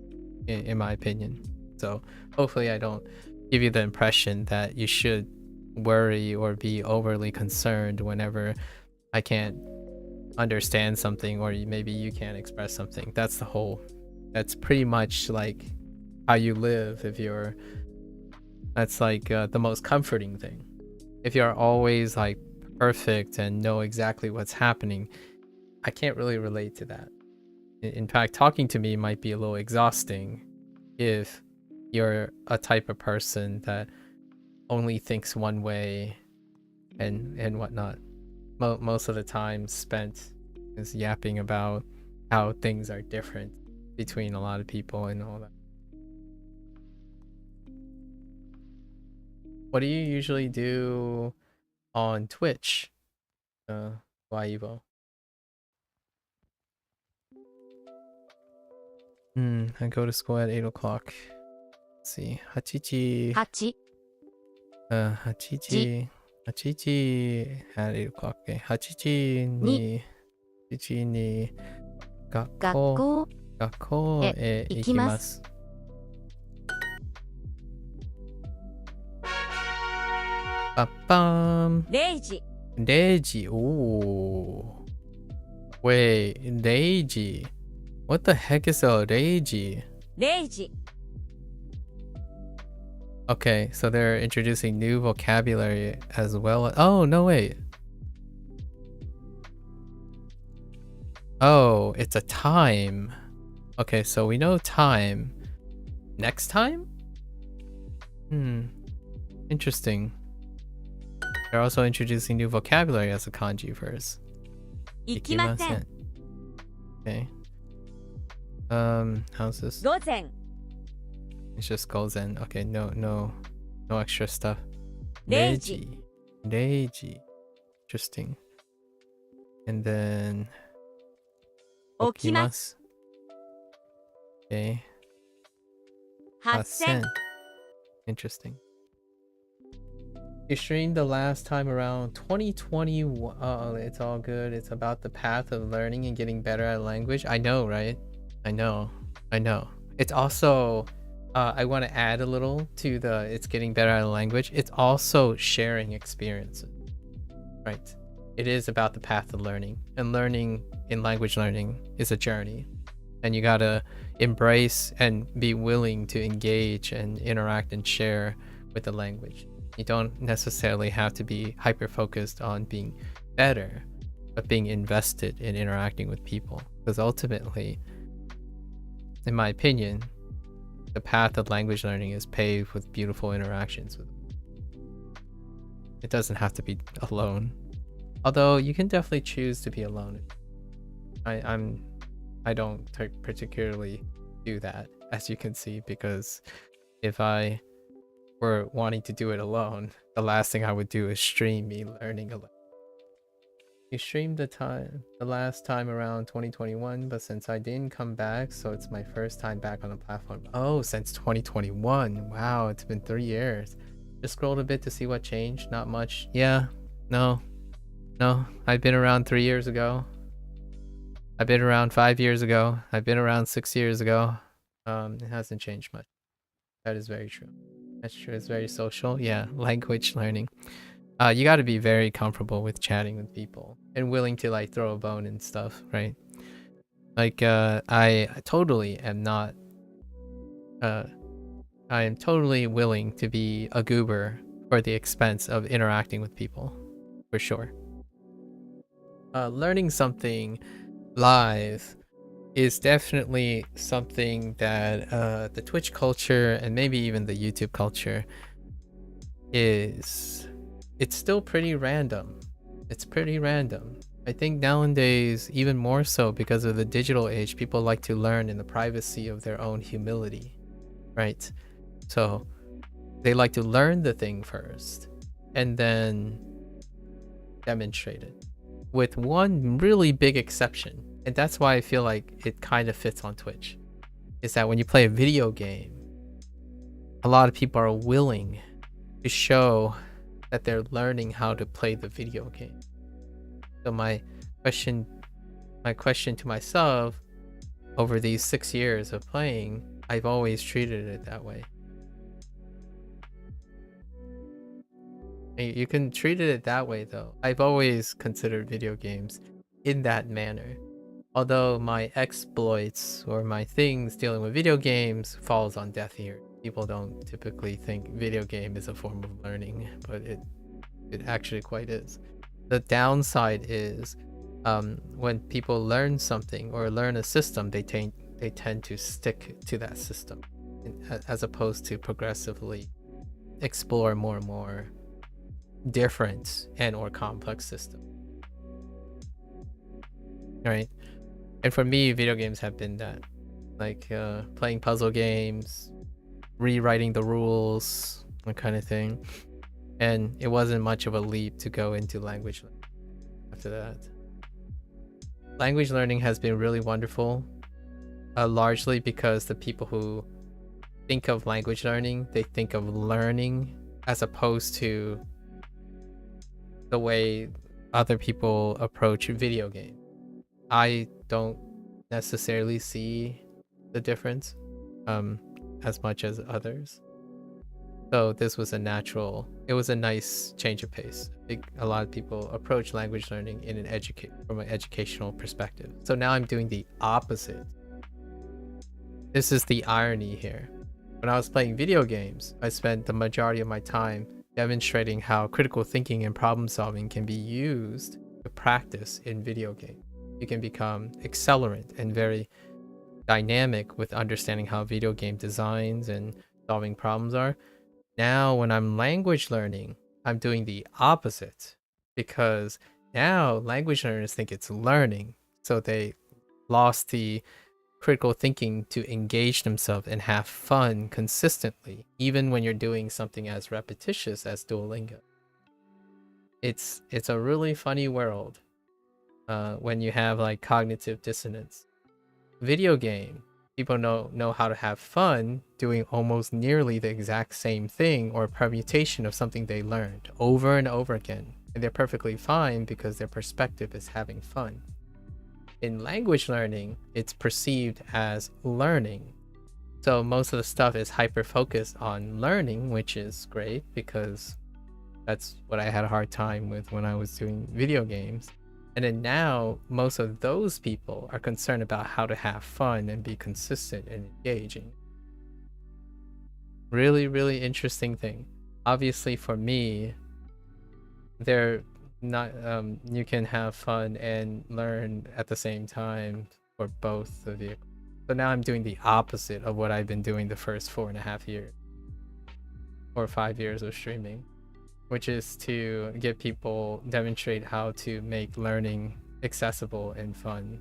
in my opinion. So hopefully I don't give you the impression that you should worry or be overly concerned whenever I can't understand something, or maybe you can't express something. That's pretty much like how you live. That's like the most comforting thing. If you're always like perfect and know exactly what's happening, I can't really relate to that. In fact, talking to me might be a little exhausting if you're a type of person that only thinks one way and whatnot. Most of the time spent is yapping about how things are different between a lot of people and all that. What do you usually do on Twitch, Waivo? I go to school at 8 o'clock. Let's see. 8時 8 8時 8時 at 8 o'clock. Okay. 8時に学校へ行きます。パッパーン。0時 0時。Ooh. Wait, 0時. What the heck is a 0時? 0時 Okay, so they're introducing new vocabulary as well. Oh, no, wait. Oh, it's a time. Okay, so we know time. Next time? Interesting. They're also introducing new vocabulary as a kanji first. 行きません。 Okay. How's this? 午前。 It's just gozen. Okay, no extra stuff. 0時。 Reiji. Interesting. And then 起きます。 Okay. 8000。 Interesting. You streamed the last time around 2021. Oh, it's all good. It's about the path of learning and getting better at language. I know, right? I know. It's also, I want to add a little to the it's getting better at a language. It's also sharing experiences, right? It is about the path of learning, and learning in language learning is a journey, and you gotta embrace and be willing to engage and interact and share with the language. You don't necessarily have to be hyper focused on being better, but being invested in interacting with people, because ultimately, in my opinion, the path of language learning is paved with beautiful interactions with it doesn't have to be alone, although you can definitely choose to be alone. I don't particularly do that, as you can see, because if I were wanting to do it alone, the last thing I would do is stream me learning alone. You streamed the last time around 2021, but since I didn't come back, so it's my first time back on the platform. Oh, since 2021. Wow, it's been 3 years. Just scrolled a bit to see what changed. Not much. Yeah, no. I've been around 3 years ago. I've been around 5 years ago. I've been around 6 years ago. It hasn't changed much. That is very true. That's true. It's very social. Yeah, language learning. You got to be very comfortable with chatting with people and willing to like throw a bone and stuff, right? Like I totally am not I am totally willing to be a goober for the expense of interacting with people, for sure. Learning something live is definitely something that the Twitch culture and maybe even the YouTube culture it's still pretty random. It's pretty random. I think nowadays, even more so because of the digital age, people like to learn in the privacy of their own humility, right? So they like to learn the thing first and then demonstrate it, with one really big exception. And that's why I feel like it kind of fits on Twitch, is that when you play a video game, a lot of people are willing to show that they're learning how to play the video game. So my question to myself over these 6 years of playing, I've always treated it that way. You can treat it that way though. I've always considered video games in that manner. Although my exploits or my things dealing with video games falls on deaf ears. People don't typically think video game is a form of learning, but it actually quite is. The downside is when people learn something or learn a system, they tend to stick to that system as opposed to progressively explore more and more different and or complex systems. All right. And for me, video games have been that, like playing puzzle games, rewriting the rules, that kind of thing. And it wasn't much of a leap to go into language learning after that. Language learning has been really wonderful, largely because the people who think of language learning, they think of learning as opposed to the way other people approach video games. I don't necessarily see the difference as much as others. So this was a nice change of pace. I think a lot of people approach language learning in from an educational perspective. So now I'm doing the opposite. This is the irony here. When I was playing video games, I spent the majority of my time demonstrating how critical thinking and problem solving can be used to practice in video games. You can become accelerant and very dynamic with understanding how video game designs and solving problems are. Now, when I'm language learning, I'm doing the opposite because now language learners think it's learning. So they lost the critical thinking to engage themselves and have fun consistently, even when you're doing something as repetitious as Duolingo. It's a really funny world when you have like cognitive dissonance. Video game, people know how to have fun doing almost nearly the exact same thing or permutation of something they learned over and over again, and they're perfectly fine because their perspective is having fun. In language learning, it's perceived as learning. So most of the stuff is hyper focused on learning, which is great because that's what I had a hard time with when I was doing video games. And then now most of those people are concerned about how to have fun and be consistent and engaging. Really, really interesting thing. Obviously for me, they're not you can have fun and learn at the same time for both of you. So now I'm doing the opposite of what I've been doing the first 4.5 years or 5 years of streaming, which is to get people demonstrate how to make learning accessible and fun.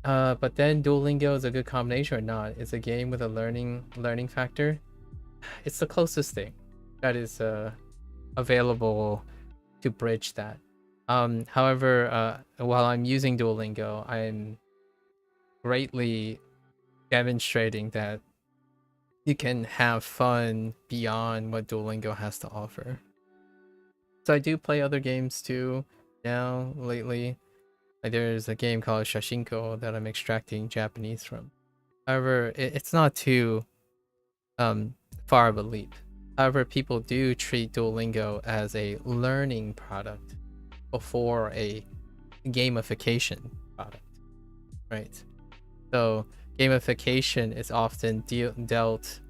But then Duolingo is a good combination or not? It's a game with a learning factor. It's the closest thing that is available to bridge that. However, while I'm using Duolingo, I'm greatly demonstrating that you can have fun beyond what Duolingo has to offer. So I do play other games too now lately. Like there's a game called Shashingo that I'm extracting Japanese from. However, it's not too far of a leap. However, people do treat Duolingo as a learning product before a gamification product, right? So gamification is often dealt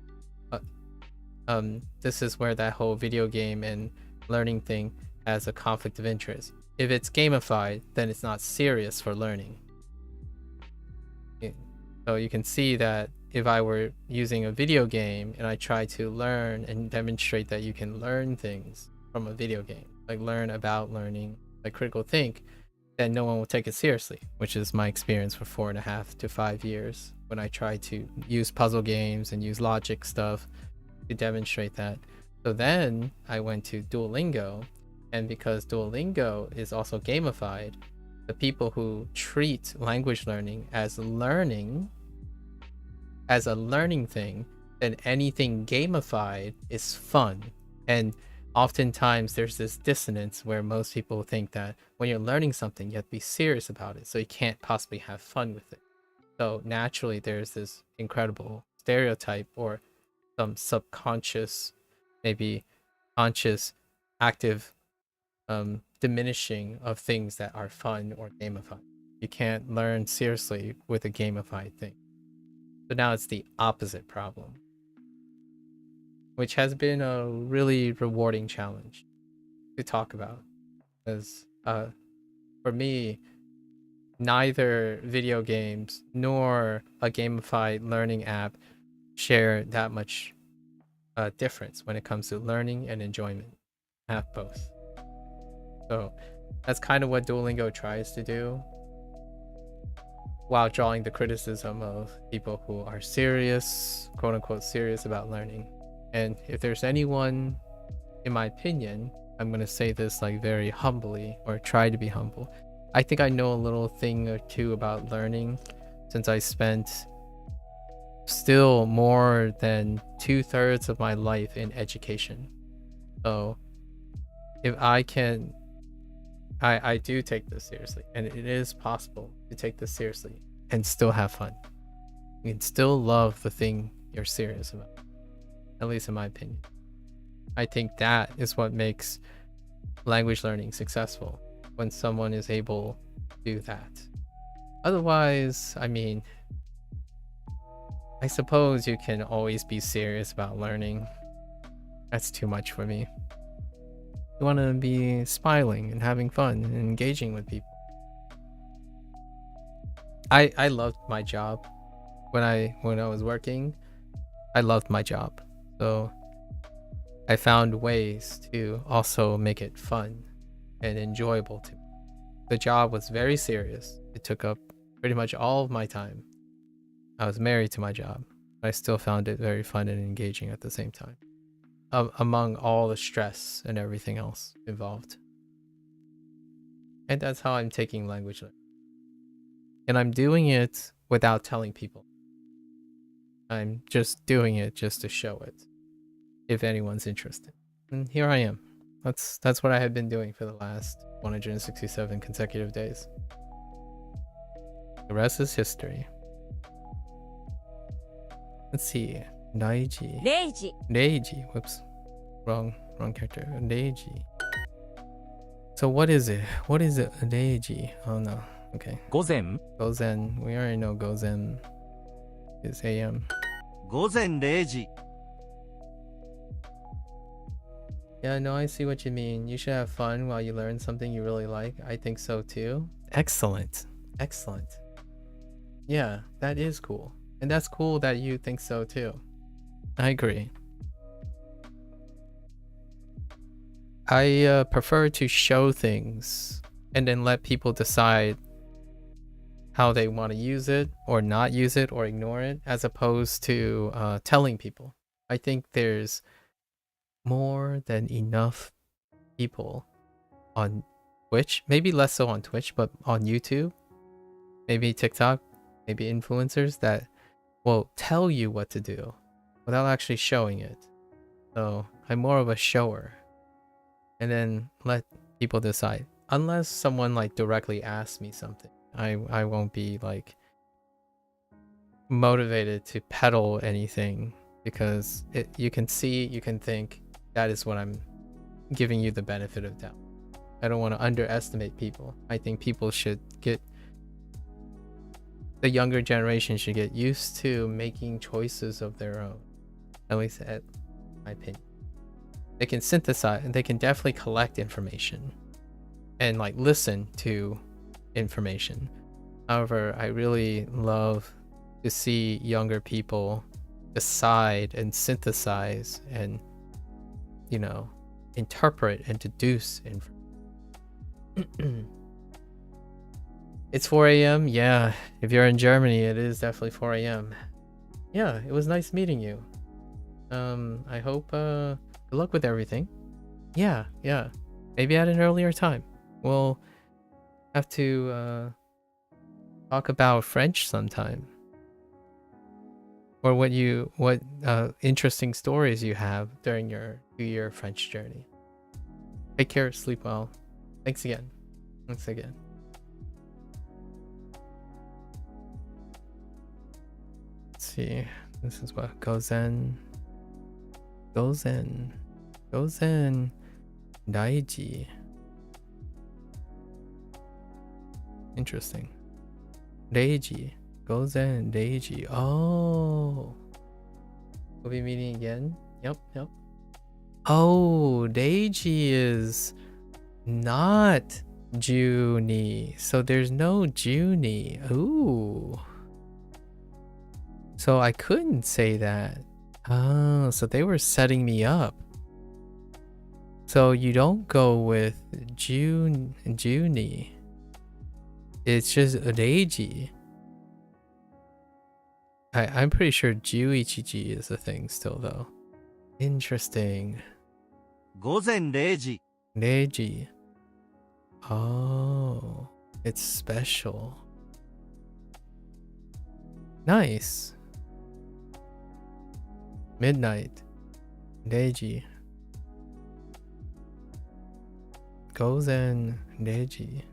this is where that whole video game and learning thing has a conflict of interest. If it's gamified, then it's not serious for learning. So you can see that if I were using a video game and I try to learn and demonstrate that you can learn things from a video game, like learn about learning, like critical think, then no one will take it seriously, which is my experience for 4.5 to 5 years when I try to use puzzle games and use logic stuff to demonstrate that. So then I went to Duolingo, and because Duolingo is also gamified, the people who treat language learning as learning, as a learning thing, then anything gamified is fun. And oftentimes there's this dissonance where most people think that when you're learning something, you have to be serious about it, so you can't possibly have fun with it. So naturally there's this incredible stereotype or some subconscious, maybe conscious, active diminishing of things that are fun or gamified. You can't learn seriously with a gamified thing. So now it's the opposite problem, which has been a really rewarding challenge to talk about. Because for me, neither video games nor a gamified learning app share that much difference when it comes to learning and enjoyment. Have both. So that's kind of what Duolingo tries to do, while drawing the criticism of people who are serious, quote unquote, serious about learning. And if there's anyone, in my opinion, I'm going to say this like very humbly, or try to be humble. I think I know a little thing or two about learning since I spent still more than 2/3 of my life in education. So if I can, I do take this seriously, and it is possible to take this seriously and still have fun. You can still love the thing you're serious about, at least in my opinion. I think that is what makes language learning successful, when someone is able to do that. Otherwise, I mean, I suppose you can always be serious about learning. That's too much for me. You want to be smiling and having fun and engaging with people. I loved my job when I was working. I loved my job, so I found ways to also make it fun and enjoyable to me. The job was very serious. It took up pretty much all of my time. I was married to my job. I still found it very fun and engaging at the same time, among all the stress and everything else involved. And that's how I'm taking language learning. And I'm doing it without telling people. I'm just doing it just to show it, if anyone's interested. And here I am. That's what I have been doing for the last 167 consecutive days. The rest is history. Let's see. Daiji. 0時 Reiji. Whoops. Wrong character. Reiji. So what is it? What is it? Reiji. Oh no. Okay. 午前、 Gozen. We already know Gozen is AM. 午前0時 Yeah, no, I see what you mean. You should have fun while you learn something you really like. I think so too. Excellent. Excellent. Yeah, that is cool. And that's cool that you think so too. I agree. I prefer to show things and then let people decide how they want to use it or not use it or ignore it, as opposed to telling people. I think there's more than enough people on Twitch, maybe less so on Twitch, but on YouTube, maybe TikTok, maybe influencers that will tell you what to do without actually showing it. So I'm more of a shower and then let people decide. Unless someone like directly asks me something, I won't be like motivated to peddle anything, because you can see, you can think, that is what I'm giving you the benefit of doubt. I don't want to underestimate people. I think people should get, the younger generation should get used to making choices of their own. At least at my opinion. They can synthesize, and they can definitely collect information and like listen to information. However, I really love to see younger people decide and synthesize and, you know, interpret and deduce information. It's 4 a.m. Yeah, if you're in Germany, it is definitely 4 a.m. Yeah, it was nice meeting you. I hope good luck with everything. Yeah. Maybe at an earlier time. We'll have to talk about French sometime. Or what interesting stories you have during your 2-year French journey. Take care, sleep well. Thanks again. Let's see. This is what Gozen. Daiji. Interesting. Reiji. Gozen Reiji. Oh. We'll be meeting again. Yep. Oh, Reiji is not Juni. So there's no Juni. Ooh. So I couldn't say that. Oh, so they were setting me up. So you don't go with Juni. It's just Reiji. I'm pretty sure Juichiji is a thing still though. Interesting. 午前0時 Reiji. Oh, it's special. Nice. Midnight. Reiji. Gozen Reiji.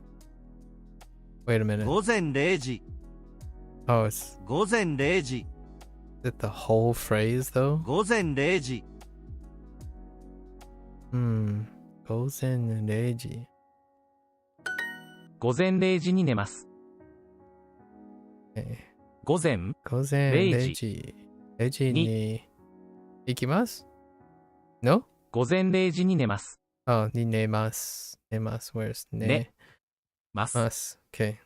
Wait a minute. 午前0時 Oh, it's... 午前0時 Is it the whole phrase though? 午前0時 Gozen Reiji. 午前0時に寝ます。 Okay. 午前、 Gozen Reiji. Reiji ni ikimasu? No? 午前0時に寝ます。 Oh, ni nemasu. Where's ne? ねます。 Mas. Okay.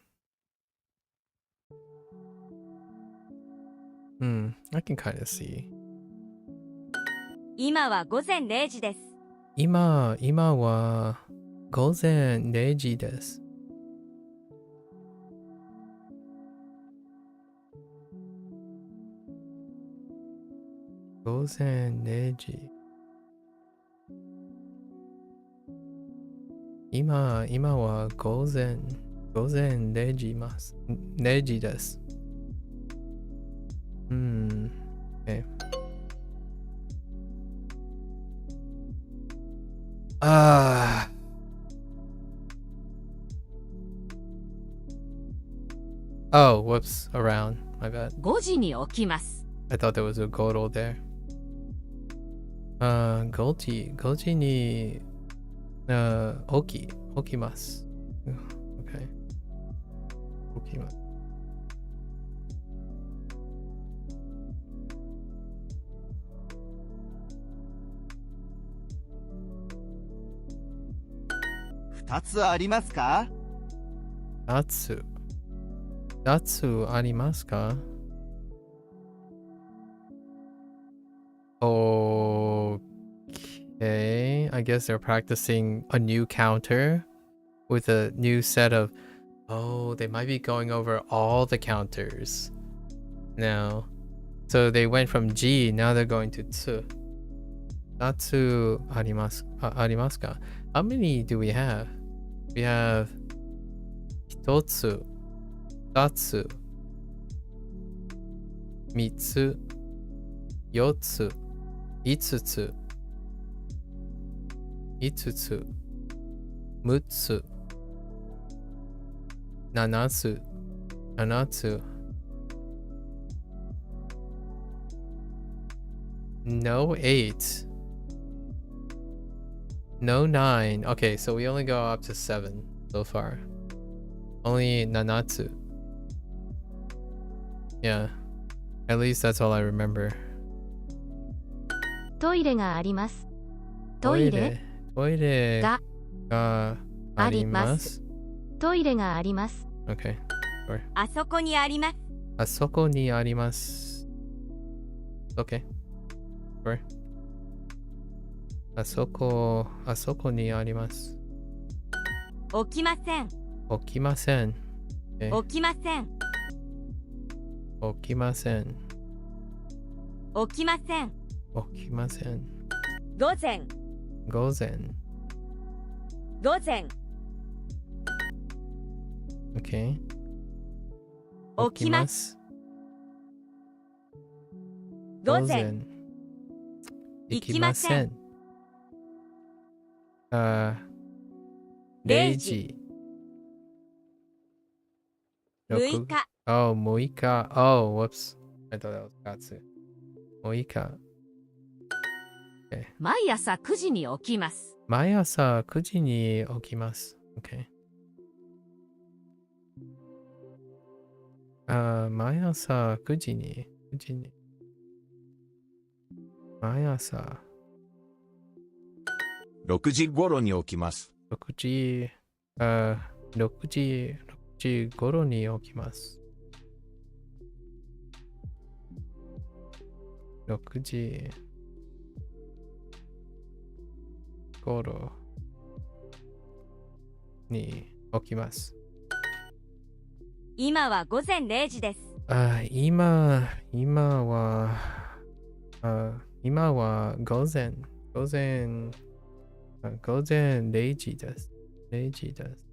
I can kind of see. 今は午前0時です。今は午前0時です。午前0時。今は午前0時0時です。Okay. Oh, whoops, around. My bad. 5時に起きます。 I thought there was a goro there. 5時に起きます。Okay. 起きます。2つありますか？2つありますか？ Okay, I guess they're practicing a new counter with a new set of... Oh, they might be going over all the counters now. So they went from G, now they're going to 2. 2つありますか? How many do we have? We have 1つ、2つ、3つ、4つ、5つ、6つ、7つ、No 8. No 9. Okay, so we only go up to 7 so far. Only nanatsu. Yeah. At least that's all I remember. トイレがあります。トイレがあります。トイレがあります。 Okay. Sure. あそこにあります。あそこにあります。Okay. Sure. あそこにあります。起きません。起きません。起きません。起きません。起きません。起きません。午前。午前。午前。Okay. 起きます。午前。行きません。0 時。6日。Oh, 6日。Oh, whoops. I thought that was Katsu. 6日。毎朝9時に起きます。毎朝9時に起きます。Okay. 毎朝9時に。毎朝。6時頃に起きます。6時頃に起きます。6時頃に起きます。今は午前0時です。今は午前0時です。0時です。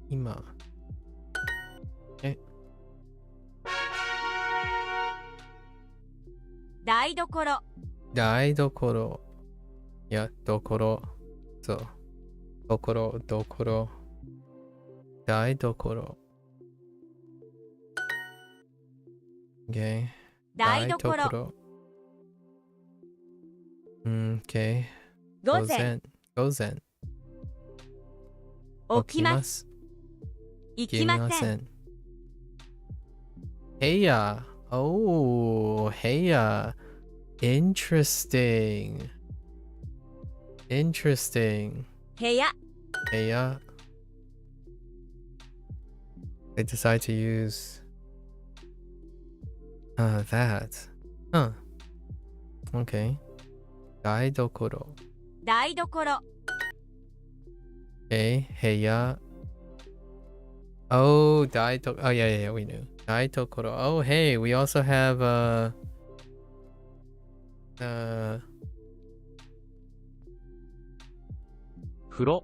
今。台所。いや、どころ。そう。どころ。台所。Okay. 台所。Okay. 午前。起きます。行きません。Heya. Oh, heya. Interesting. 部屋。they decide to use that. Huh. Okay. 台所. 台所 Okay. Heya. Oh, oh yeah, we knew. 台所. Oh, hey, we also have Furo.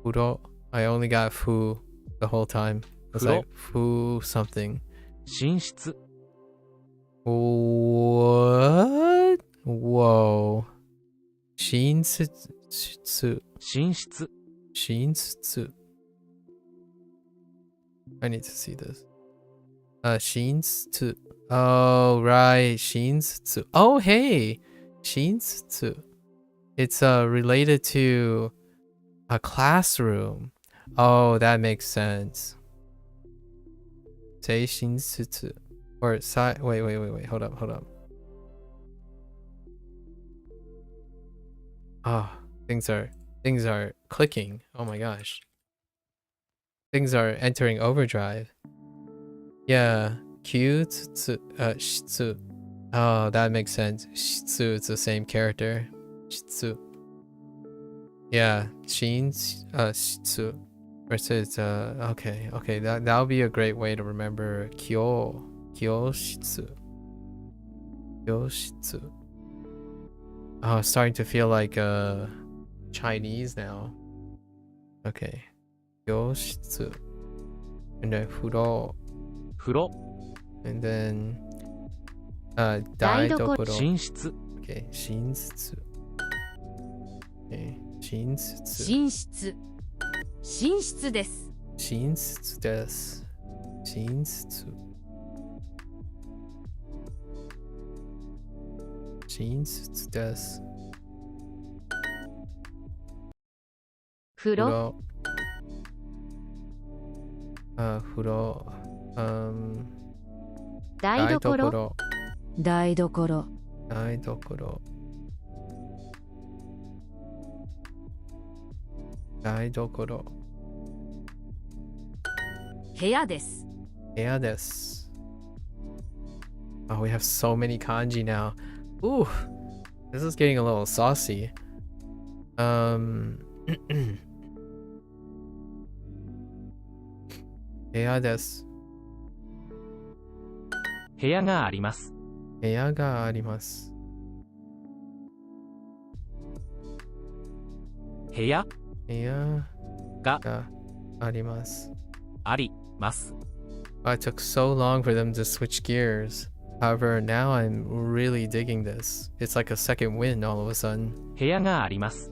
Furo. I only got fu the whole time. It's Furo. like fu something. 寝室。 What? Whoa. Shinsetsu. 寝室。 Shinsetsu. I need to see this. Shinsetsu. Oh, right. Shinsetsu. Oh, hey. Shinsetsu. It's related to a classroom. Oh, that makes sense. Say Shinsetsu. Or wait. Hold up. Oh, things are clicking. Oh my gosh. Things are entering overdrive. Yeah. Shitsu. Oh, that makes sense. Shitsu, it's the same character. Shitsu. Yeah. Shitsu. Versus okay. That'll be a great way to remember Kyoshitsu. Oh, it's starting to feel like Chinese now. Okay. Kyoshitsu. And then furo. 風呂。 And then 台所 daidokoro. 寝室。 Okay, shinsetsu. Okay, shinsetsu. 寝室寝室です Shinsetsu desu. Shinsetsu. Shinsetsu desu. 風呂 Furo. 台所 Daidokoro. 台所 Daidokoro. Daidokoro. 部屋です Yeah, this. Oh, we have so many kanji now. Ooh, this is getting a little saucy. Yeah, this. 部屋があります。 Yeah, ga arimasu. 部屋 Yeah, が ga arimasu. あります。 It took so long for them to switch gears. However, now I'm really digging this. It's like a second win all of a sudden. 部屋があります。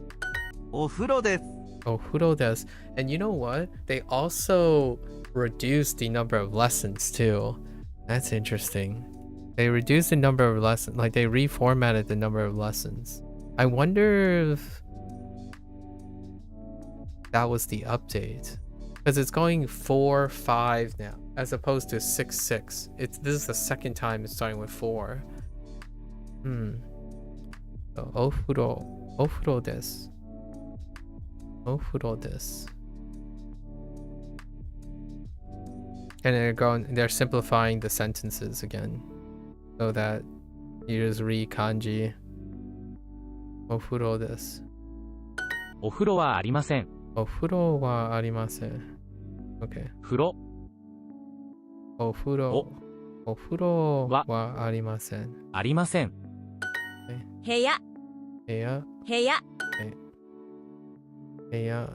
お風呂です。 Ofuro desu. And you know what? They also reduced the number of lessons too. That's interesting. They reduced the number of lessons, like they reformatted the number of lessons. I wonder if that was the update. Because it's going 4-5 now, as opposed to 6-6. This is the second time it's starting with 4. So, ofuro desu. Ofuro desu. And they're simplifying the sentences again, so that you just read kanji. Ofuro desu. お風呂はありません。 Ofuro wa arimasen. Okay. 風呂 Ofuro. Ofuro wa arimasen. ありません。部屋 Heya. 部屋 Heya.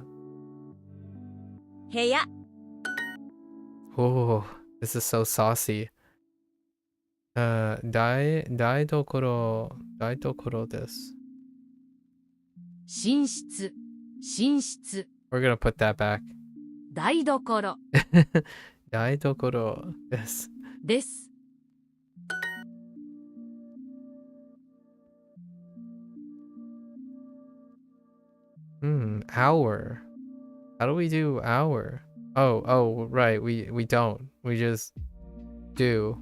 部屋 Oh, this is so saucy. Daidokoro desu. 寝室寝室 We're gonna put that back. 台所 Daidokoro desu. です Hour. How do we do hour? Oh, right. We don't. We just do.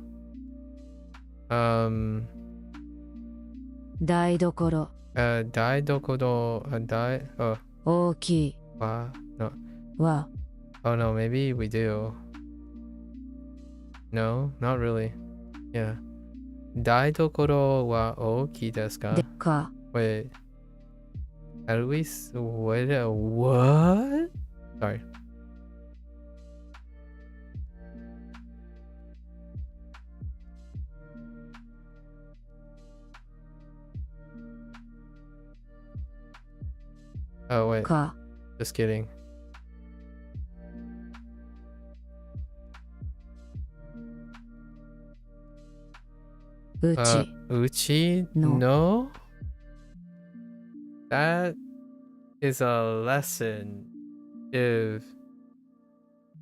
台所 Daidokoro. Oh, 大きい wa. No. は Oh no, maybe we do. No, not really. Yeah. 台所は大きいですか? でか Wait. At least what? Sorry. Oh wait. か Just kidding. うち Uchi? No. No? That is a lesson if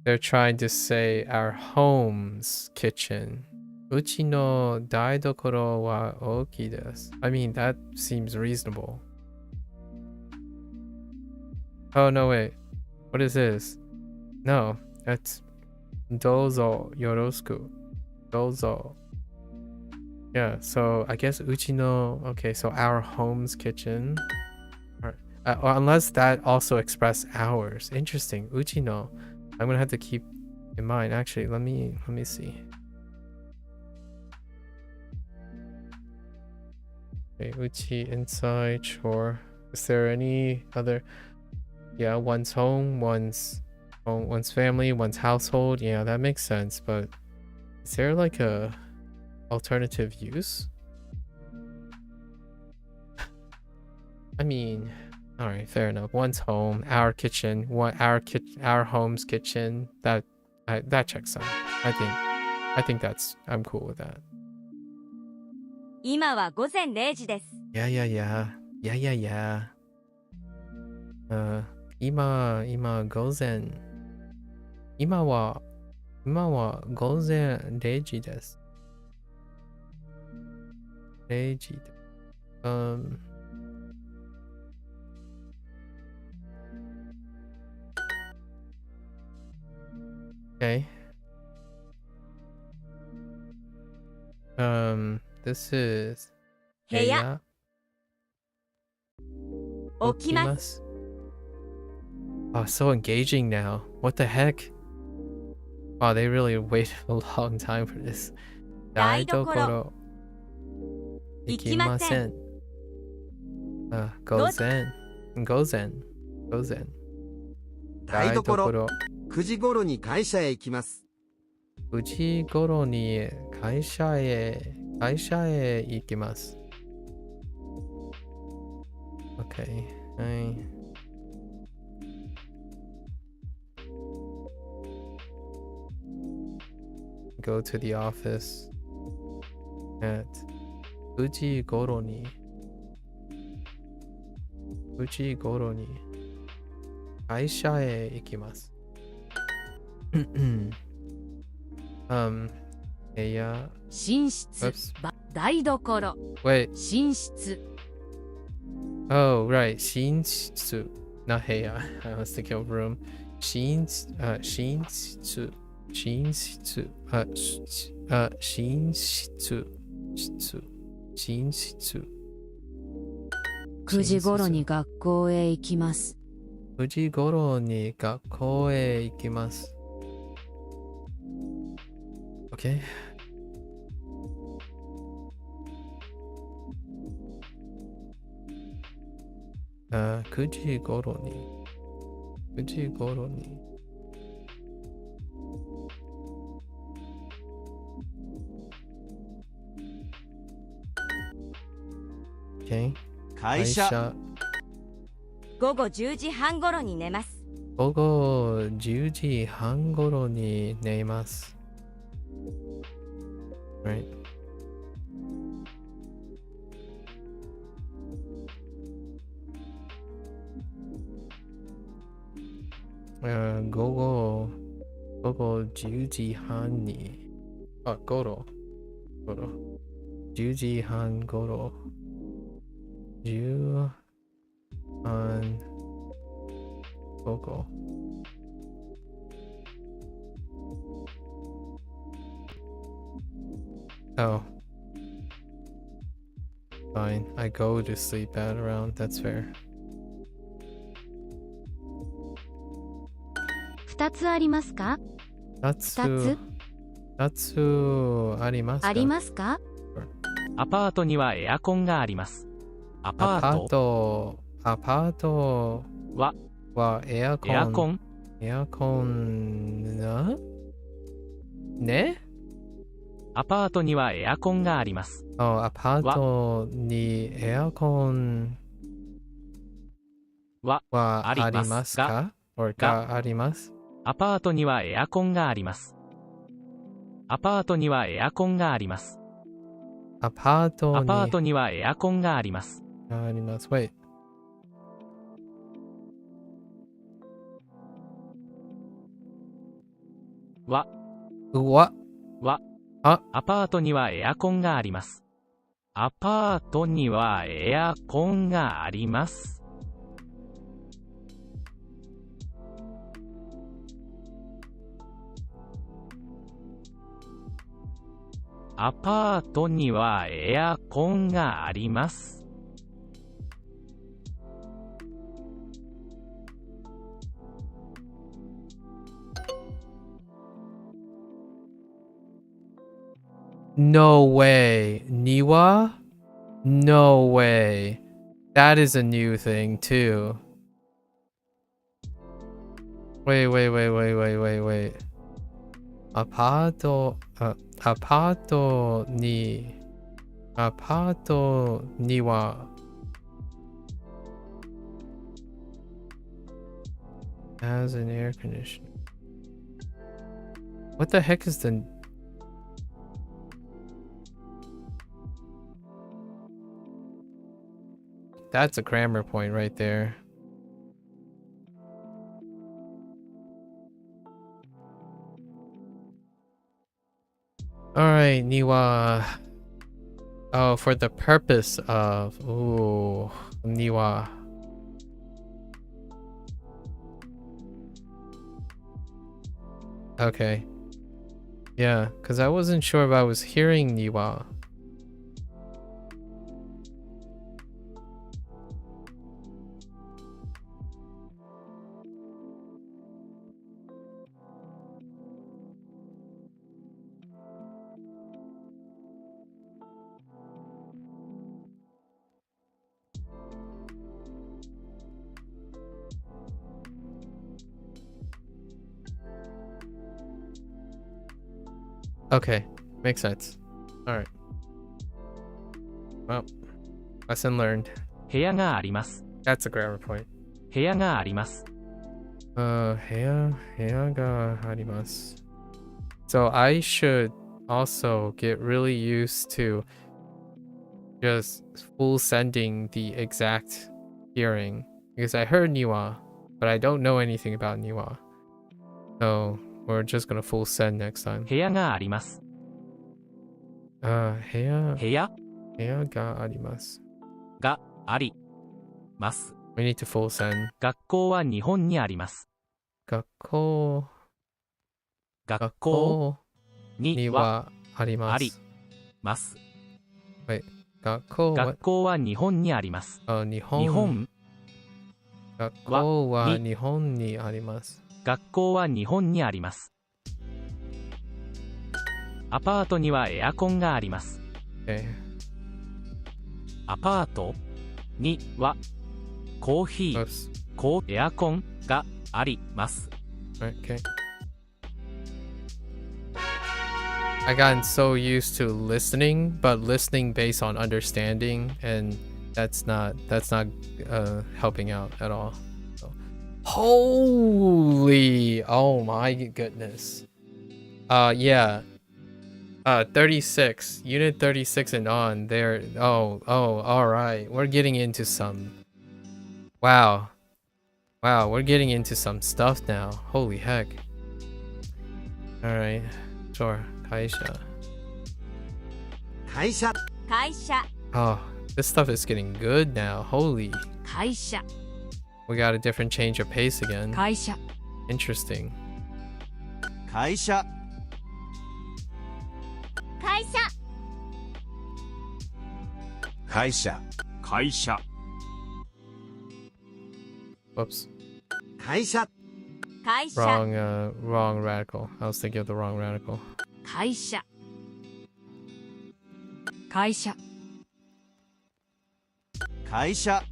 they're trying to say our home's kitchen. Uchi no daidokoro wa oki desu. I mean, that seems reasonable. Oh, no, wait. What is this? No, that's dozo yoroshiku. Dozo. Yeah, so I guess uchi no... Okay, so our home's kitchen. Or unless that also express ours. Interesting. Uchi no. I'm gonna have to keep in mind. Actually, let me see. Okay, uchi, inside, chore. Is there any other? Yeah, one's home, one's family, one's household. Yeah, that makes sense. But is there like a alternative use? I mean, all right, fair enough. One's home, our kitchen, our home's kitchen. That checks out. I think I'm cool with that. 今は午前0時です。 Yeah. 今午前は午前0時です。0時で。Okay. This is 部屋起きます。 Oh, so engaging now. What the heck? Wow, they really waited a long time for this. 台所行きません。午前。台所9時頃に会社へ行きます。9時頃に会社へ行きます。Okay. Go to the office at 9時頃に会社へ行きます。部屋寝室 Oops. 台所 Wait. 寝室 Oh, right. 寝室 not 部屋 I was thinking of room. 寝室寝室寝室9時頃に学校へ行きます。9時頃に学校へ行きます。Okay. Uh, 9時頃に Okay. 会社午後10時半頃に寝ます。午後10時半頃に寝ます。Right.午後10時半に10時半頃10半午後 Oh. Fine. I go to sleep at around. That's fair. 2つありますか？ That's 2つ夏ありますか？ありますか？アパートにはエアコンがあります。アアパーパートト、アパートははエアコン。エアコンエアコンなね？アパートにはエアコンがあります。アパートにエアコンははありまありますすか？があります。アパートにはエアコンがあります。アパートにはエアコンがあります。アパートアパーにトにはエアコンがあります。あります。Wait. はうわ。はあアパートにはエアコンがあります。アパートにはエアコンがあります。アパートにはエアコンがあります。No way. Niwa? No way. That is a new thing too. Wait. アパートには has an air conditioner. What the heck is the That's a grammar point right there. Alright, Niwa. Oh, for the purpose of... Ooh, Niwa. Okay. Yeah, because I wasn't sure if I was hearing Niwa. Okay, makes sense. Alright. Well, lesson learned. 部屋があります。 That's a grammar point. 部屋があります。部屋があります. So I should also get really used to just full sending the exact hearing. Because I heard Niwa, but I don't know anything about Niwa. So we're just gonna full send next time. 部屋があります。部屋部屋があります. があります。 We need to full send. 学校は日本にあります。学校にはあります。あります。学校は日本にあります。日本学校は日本にあります。学校は日本にあります。アパートにはエアコンがあります。アパートにはコーヒー、エアコンがあります。Okay. I gotten so used to listening, but listening based on understanding, and that's not helping out at all. So. Holy, oh my goodness. Yeah. 36, unit 36 and on there. Oh, all right. We're getting into some. Wow, we're getting into some stuff now. Holy heck. All right, sure. 会社. Oh, this stuff is getting good now. Holy. 会社 We got a different change of pace again. 会社 Interesting. 会社会社会社会社 Whoops. 会社会社 Wrong radical. I was thinking of the wrong radical. 会社会社会社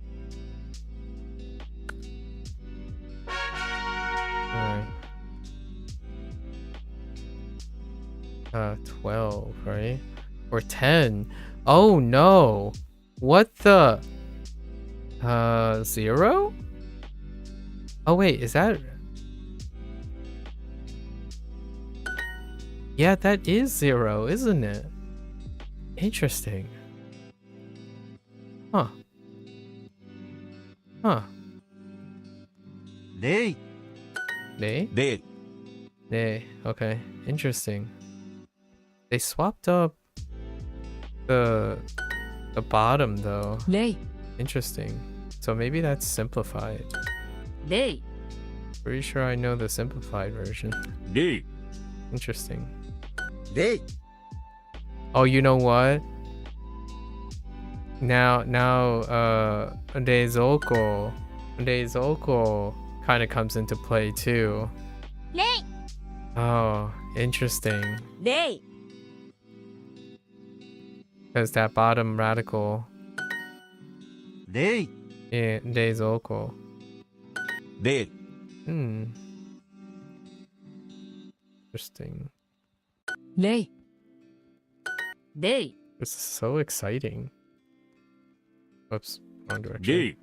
Alright. 12, right? Or 10. Oh no! What the? 0? Oh wait, is that? Yeah, that is 0, isn't it? Interesting. Huh. Huh. 0 They? 0 They. Okay. Interesting. They swapped up the bottom though. 0 Interesting. So maybe that's simplified. 0 Pretty sure I know the simplified version. 0 Interesting. 0 Oh, you know what? Now, Reizouko kind of comes into play too. 0 Oh, interesting. 0 Because that bottom radical, 0 yeah, Reizouko. 0 Hmm. Interesting. 0 0 This is so exciting. Oops, wrong direction.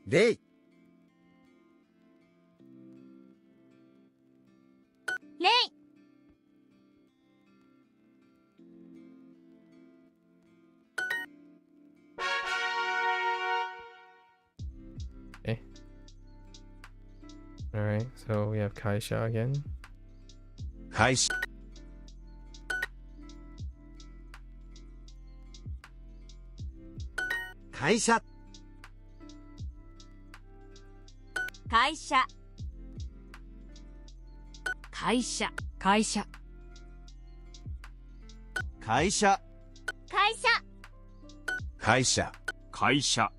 0 0 0 Okay. Alright, so we have Kaisha again. 会社会社会社会社会社会社会社会社会社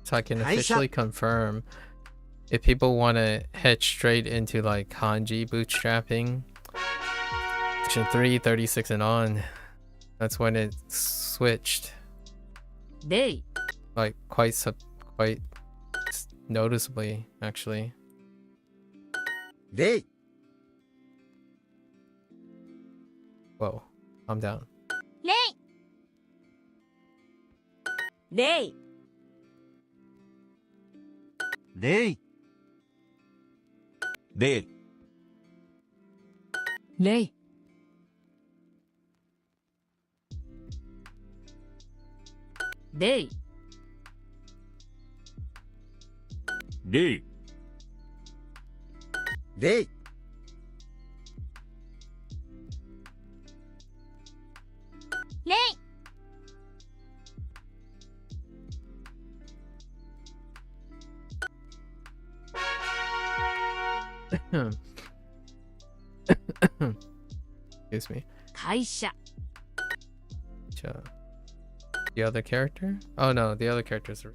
So I can Kaisha. officially confirm if people want to head straight into like kanji bootstrapping, section 3, 36 and on, that's when it switched 0 like quite noticeably actually. 0 Whoa, I'm down. 0 0 0 0 0 0 0 0 0 Excuse me. 会社 The other character? Oh no, the other characters are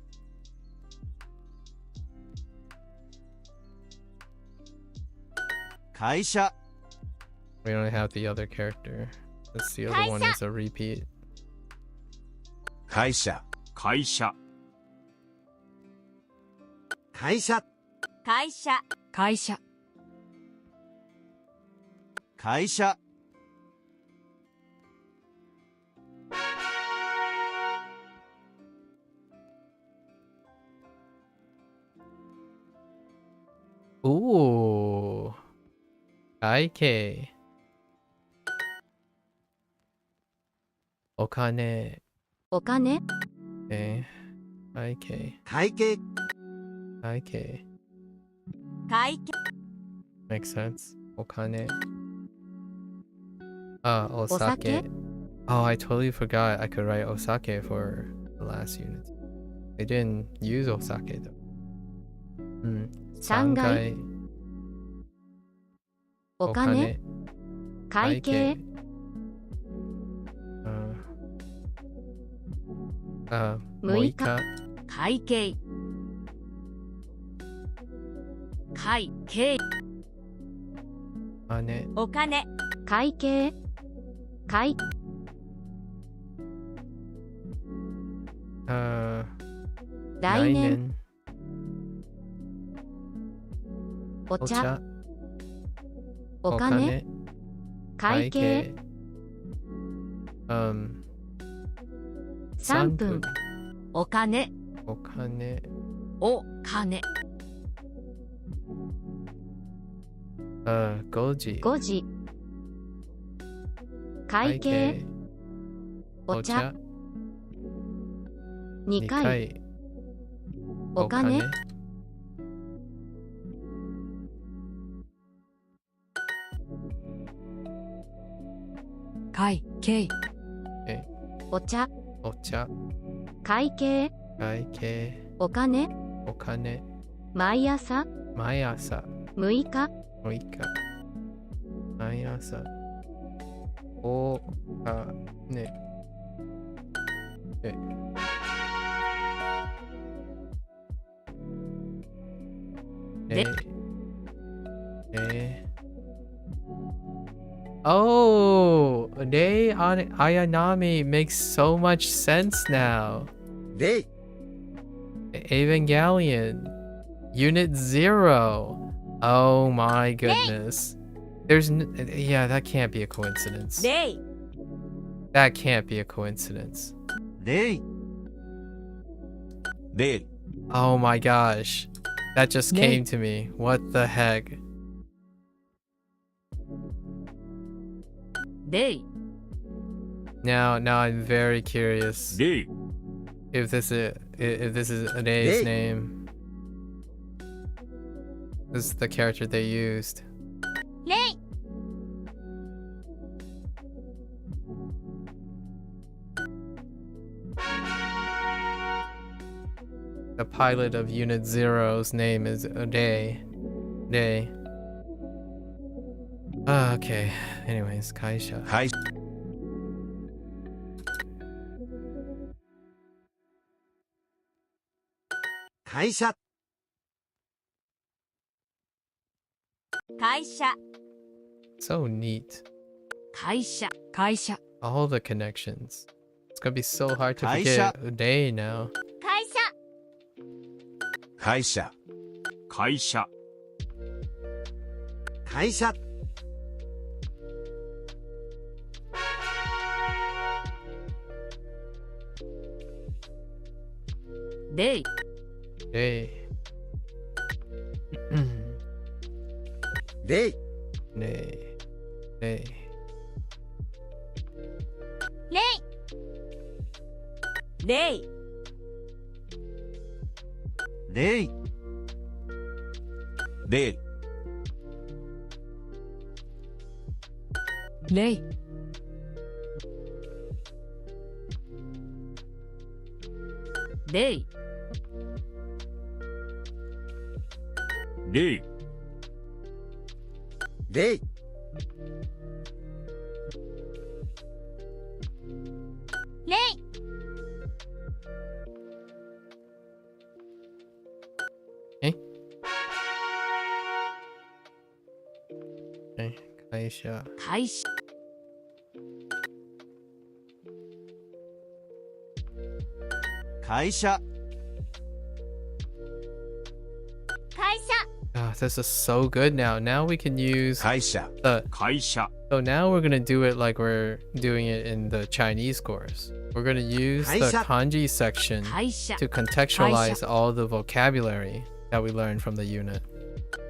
会社 we only have the other character. That's the other one is a repeat. 会社会社会社会社会社会社 Ooh. IK. Okane. お金 Okay. IK. 会計 IK. 会計 Makes sense. Okane. Osake. Osake? Oh, I totally forgot I could write Osake for the last unit. They didn't use Osake though. Hmm. 3階 お金会計 6日会計会計金。お金。会計会来年お茶お金会計3分お金。お金。お金。5時。 5時会計お茶2回お金会計。お茶お茶。会計会計。お金お金。毎朝毎朝。 6日6日。毎朝。お金。でOh, Rei Ayanami makes so much sense now. レイ Evangelion, Unit 0. Oh my goodness. Yeah, that can't be a coincidence. レイ。 That can't be a coincidence. レイレイ Oh my gosh. That just came to me. What the heck? レイ。 Now I'm very curious レイ if this is Rei's Rei. name. This is the character they used. レイ。 The pilot of Unit Zero's name is Rei. Rei. Okay. Anyways, Kaisha. 会会社会社。 So neat. 会社。会社。 All the connections. It's gonna be so hard to Kaisha. forget Rei now. 会社。会社会社会社レイ。 Rei. レイ Rei. Rei. レイ。レイ。レイレイレイ。レイ。レイレイレイ。 Okay. Kaisha. 会社。会社会社。 Ah, this is so good now. Now we can use 会社 the. 会社 So now we're gonna do it like we're doing it in the Chinese course. We're gonna use the Kaisha. kanji section 会社。 to contextualize all the vocabulary that we learned from the unit.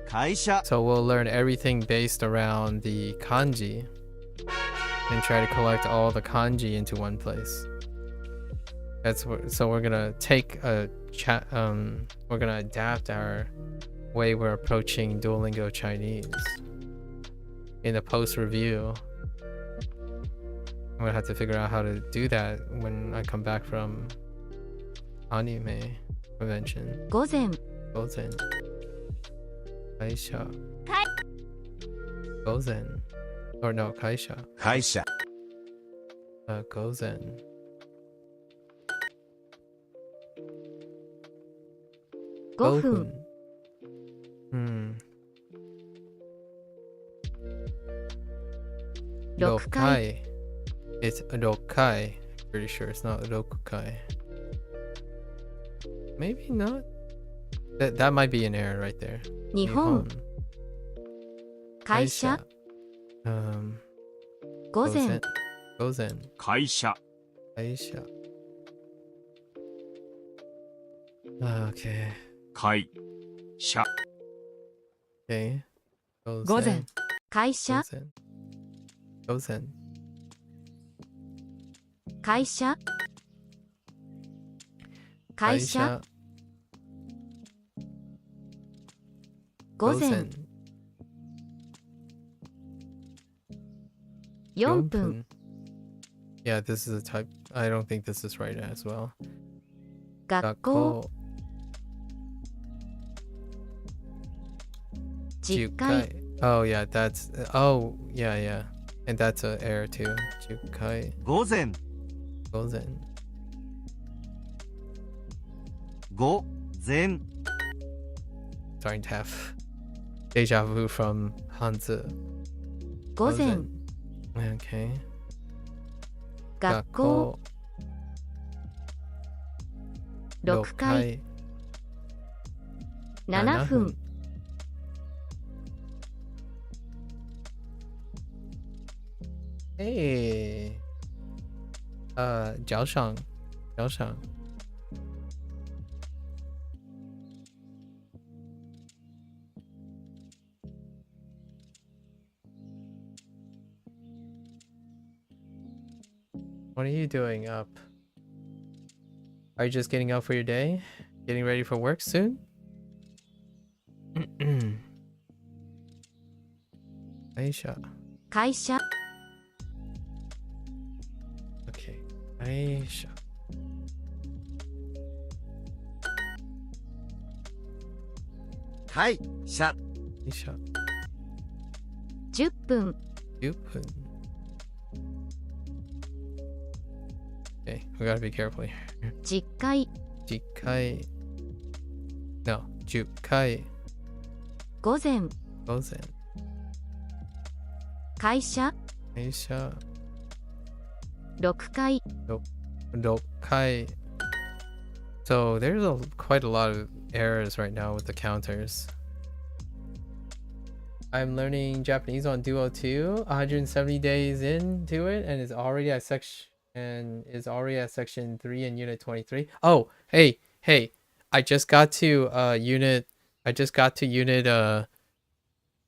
会社 So we'll learn everything based around the kanji and try to collect all the kanji into one place. So we're gonna take we're gonna adapt our way we're approaching Duolingo Chinese in the post review. I'm gonna have to figure out how to do that when I come back from anime convention. 午前 Gozen. Kaisha. かい Gozen. Or no, Kaisha. 会社 Gozen. 5分 Hmm. Rokai. It's Rokai. Pretty sure it's not Rokukai. Maybe not. That might be an error right there. 日本会社 午前 午前会社。会社 Okay. 会社。 Okay. 午前会社午前会社会社午前4分 Yeah, this is a type. I don't think this is right as well. 学校実会 Oh yeah, that's. Oh yeah, yeah, and that's an error too. 10回午前午前午前 Starting to have deja vu from Hanzi. 午前 Okay. 学校6回7分Hey. 脚上 What are you doing up? Are you just getting up for your day? Getting ready for work soon? Aisha. 会社 Okay. Aisha. 会社 Aisha. 10分 Yupun. Okay, we gotta be careful here. 10回 Jikai. No, Jukai. 午前 Gozen. 会社 Aisha. 6回 Dokai. So there's quite a lot of errors right now with the counters. I'm learning Japanese on Duo 2, 170 days into it, and is already at section 3 in unit 23. Oh, hey, I just got to unit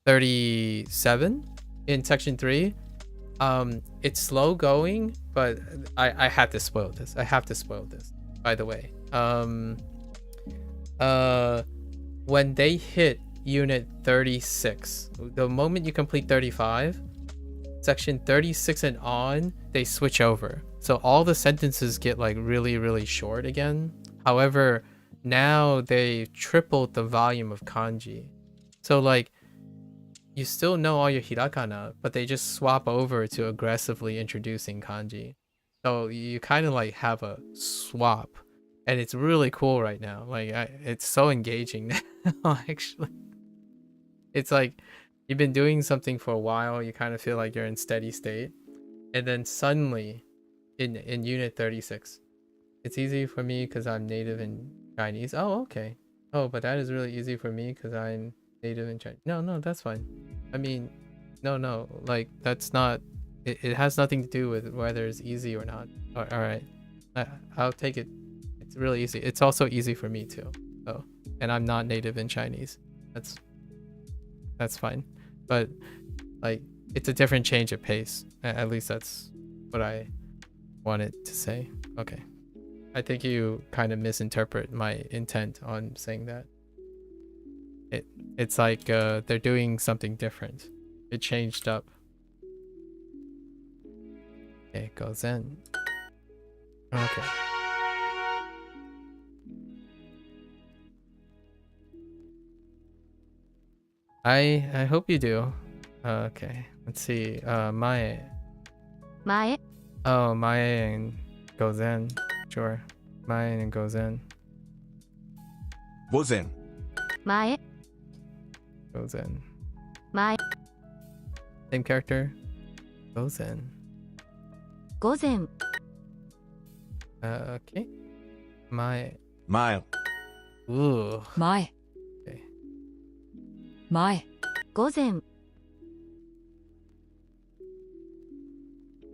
37 in section 3. It's slow going, but I had to spoil this. I have to spoil this, by the way. When they hit unit 36, the moment you complete 35, section 36 and on, they switch over. So all the sentences get like really, really short again. However, now they tripled the volume of kanji. So like, you still know all your hiragana, but they just swap over to aggressively introducing kanji. So you kind of like have a swap, and it's really cool right now. Like it's so engaging now, actually. It's like you've been doing something for a while, you kind of feel like you're in steady state, and then suddenly in unit 36, it's easy for me because I'm native in Chinese. Oh, okay. Oh, but that is really easy for me because I'm native in Chinese. No, that's fine. I mean, no, like that's not, it has nothing to do with whether it's easy or not. All right, I'll take it. It's really easy. It's also easy for me too. So, and I'm not native in Chinese. That's fine. But like, it's a different change of pace. At least that's what I wanted to say. Okay. I think you kind of misinterpret my intent on saying that. It's like they're doing something different. It changed up. Okay, it goes in. Okay. I hope you do. Okay, let's see. Mae. 前 Oh, Mae and goes in. Sure. Mae and goes in. 午前。前 Goes in. 前 Same character. Gozen. 午前 Okay. My. Mile. Ooh. 前 Okay. 前午前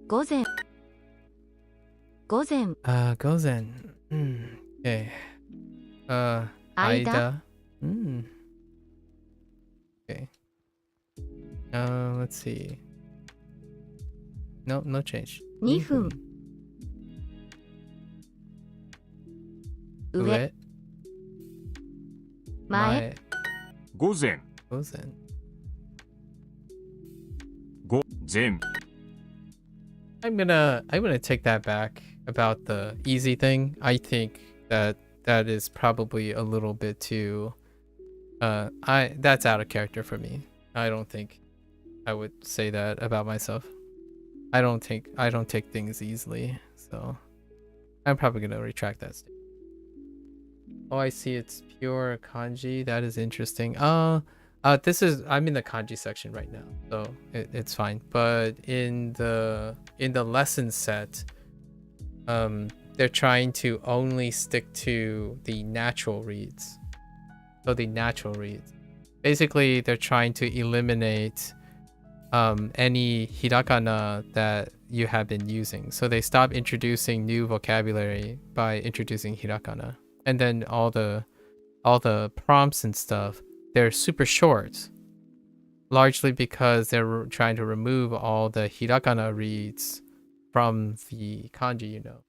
午前午前 Gozen. Okay. Aida. Aida. Okay. Let's see. No change. 2分 上 Ue. 前午前。 Gozen. 午前。 I'm gonna take that back about the easy thing. I think that is probably a little bit too that's out of character for me. I don't think I would say that about myself. I don't take things easily, so I'm probably gonna retract that statement. Oh, I see, it's pure kanji. That is interesting. I'm in the kanji section right now, so it's fine. But in the lesson set, they're trying to only stick to the natural reads. So the natural reads. Basically, they're trying to eliminate any hirakana that you have been using. So they stop introducing new vocabulary by introducing hirakana. And then all the prompts and stuff, they're super short. Largely because they're trying to remove all the hirakana reads from the kanji, you know.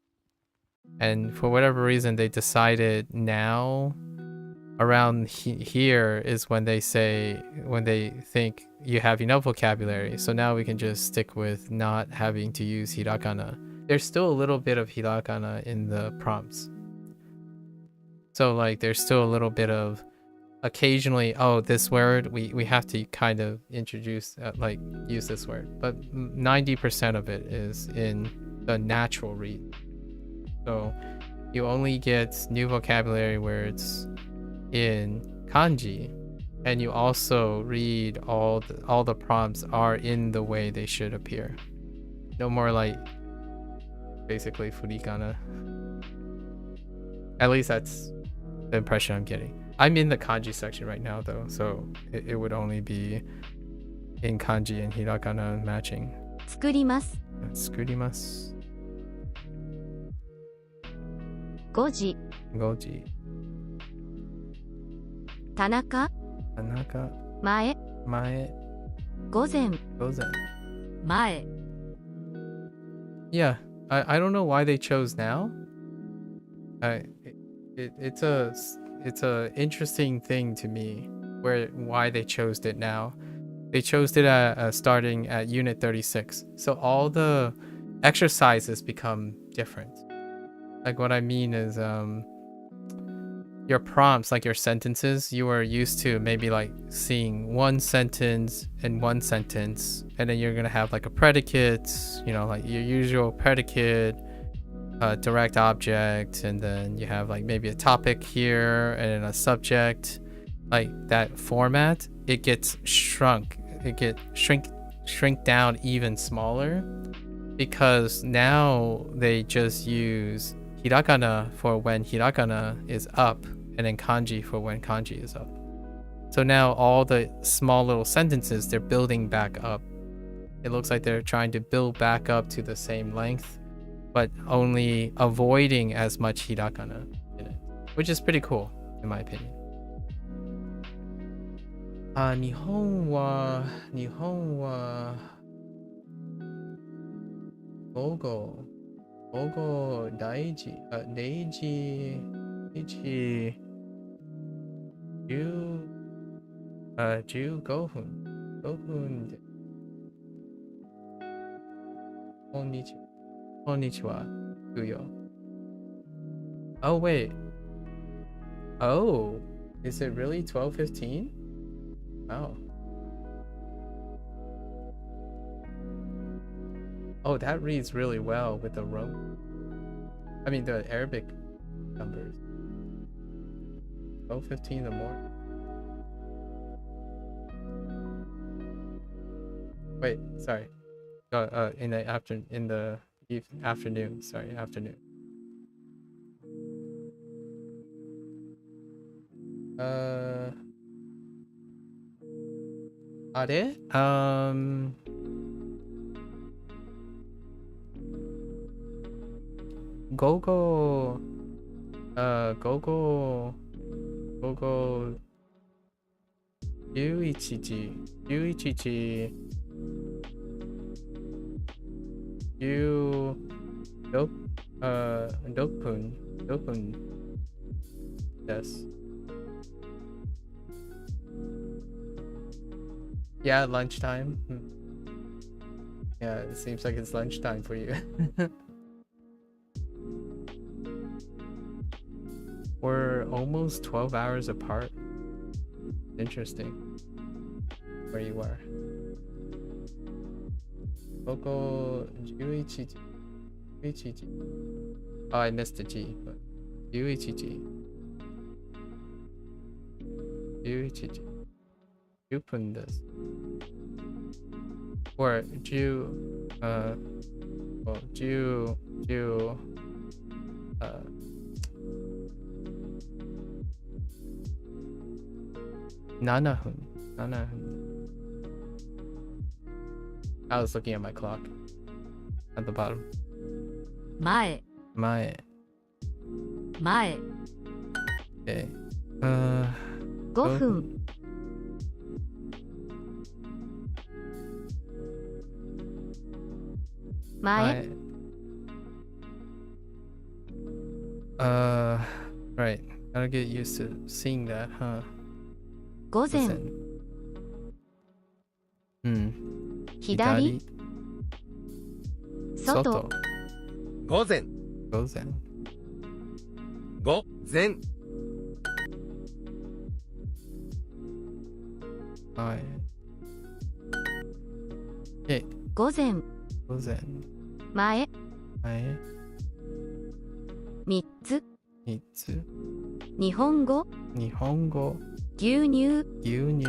And for whatever reason, they decided now around here is when they think you have enough vocabulary. So now we can just stick with not having to use hirakana. There's still a little bit of hirakana in the prompts. So like there's still a little bit of occasionally, oh, this word, we have to kind of introduce, like use this word. But 90% of it is in the natural read. So you only get new vocabulary where it's in kanji, and you also read all the prompts are in the way they should appear. No more like basically furikana. At least that's the impression I'm getting. I'm in the kanji section right now though, so it would only be in kanji and hirakana matching. 作ります Tsukurimasu. 5時 Goji. 田中 Tanaka. 前 Mae. 午前 Gozen. 前 Yeah, I don't know why they chose now. It's a interesting thing to me why they chose it now. They chose it starting at unit 36. So all the exercises become different. Like what I mean is your prompts, like your sentences, you are used to maybe like seeing one sentence and one sentence, and then you're gonna have like a predicate, you know, like your usual predicate, direct object, and then you have like maybe a topic here and a subject. Like that format, it gets shrunk. It gets shrink down even smaller, because now they just use hirakana for when hirakana is up, and then kanji for when kanji is up. So now all the small little sentences, they're building back up. It looks like they're trying to build back up to the same length, but only avoiding as much hirakana in it, which is pretty cool in my opinion. 日本は午後0時15分でこんにちは言うよ。Oh wait. Oh, is it really 12:15? Wow. Oh, that reads really well with the Roman. I mean the Arabic numbers. 12:15 in the morning. Wait, sorry. In the afternoon. Sorry, afternoon. Are they? Gogo. Gogo. 11時11時16分です。Yeah, lunchtime. Yeah, it seems like it's lunchtime for you. We're almost 12 hours apart. Interesting. Where you are. Local 11時 11時 Oh, I missed the G, but 11時 11時10分です。Or 10 7分 I was looking at my clock at the bottom. 前 Okay. 5分前 Right. Gotta get used to seeing that, huh? 午前 左外午前午前午前はい。Okay. 午前午前前前3つ3つ日本語日本語牛乳牛乳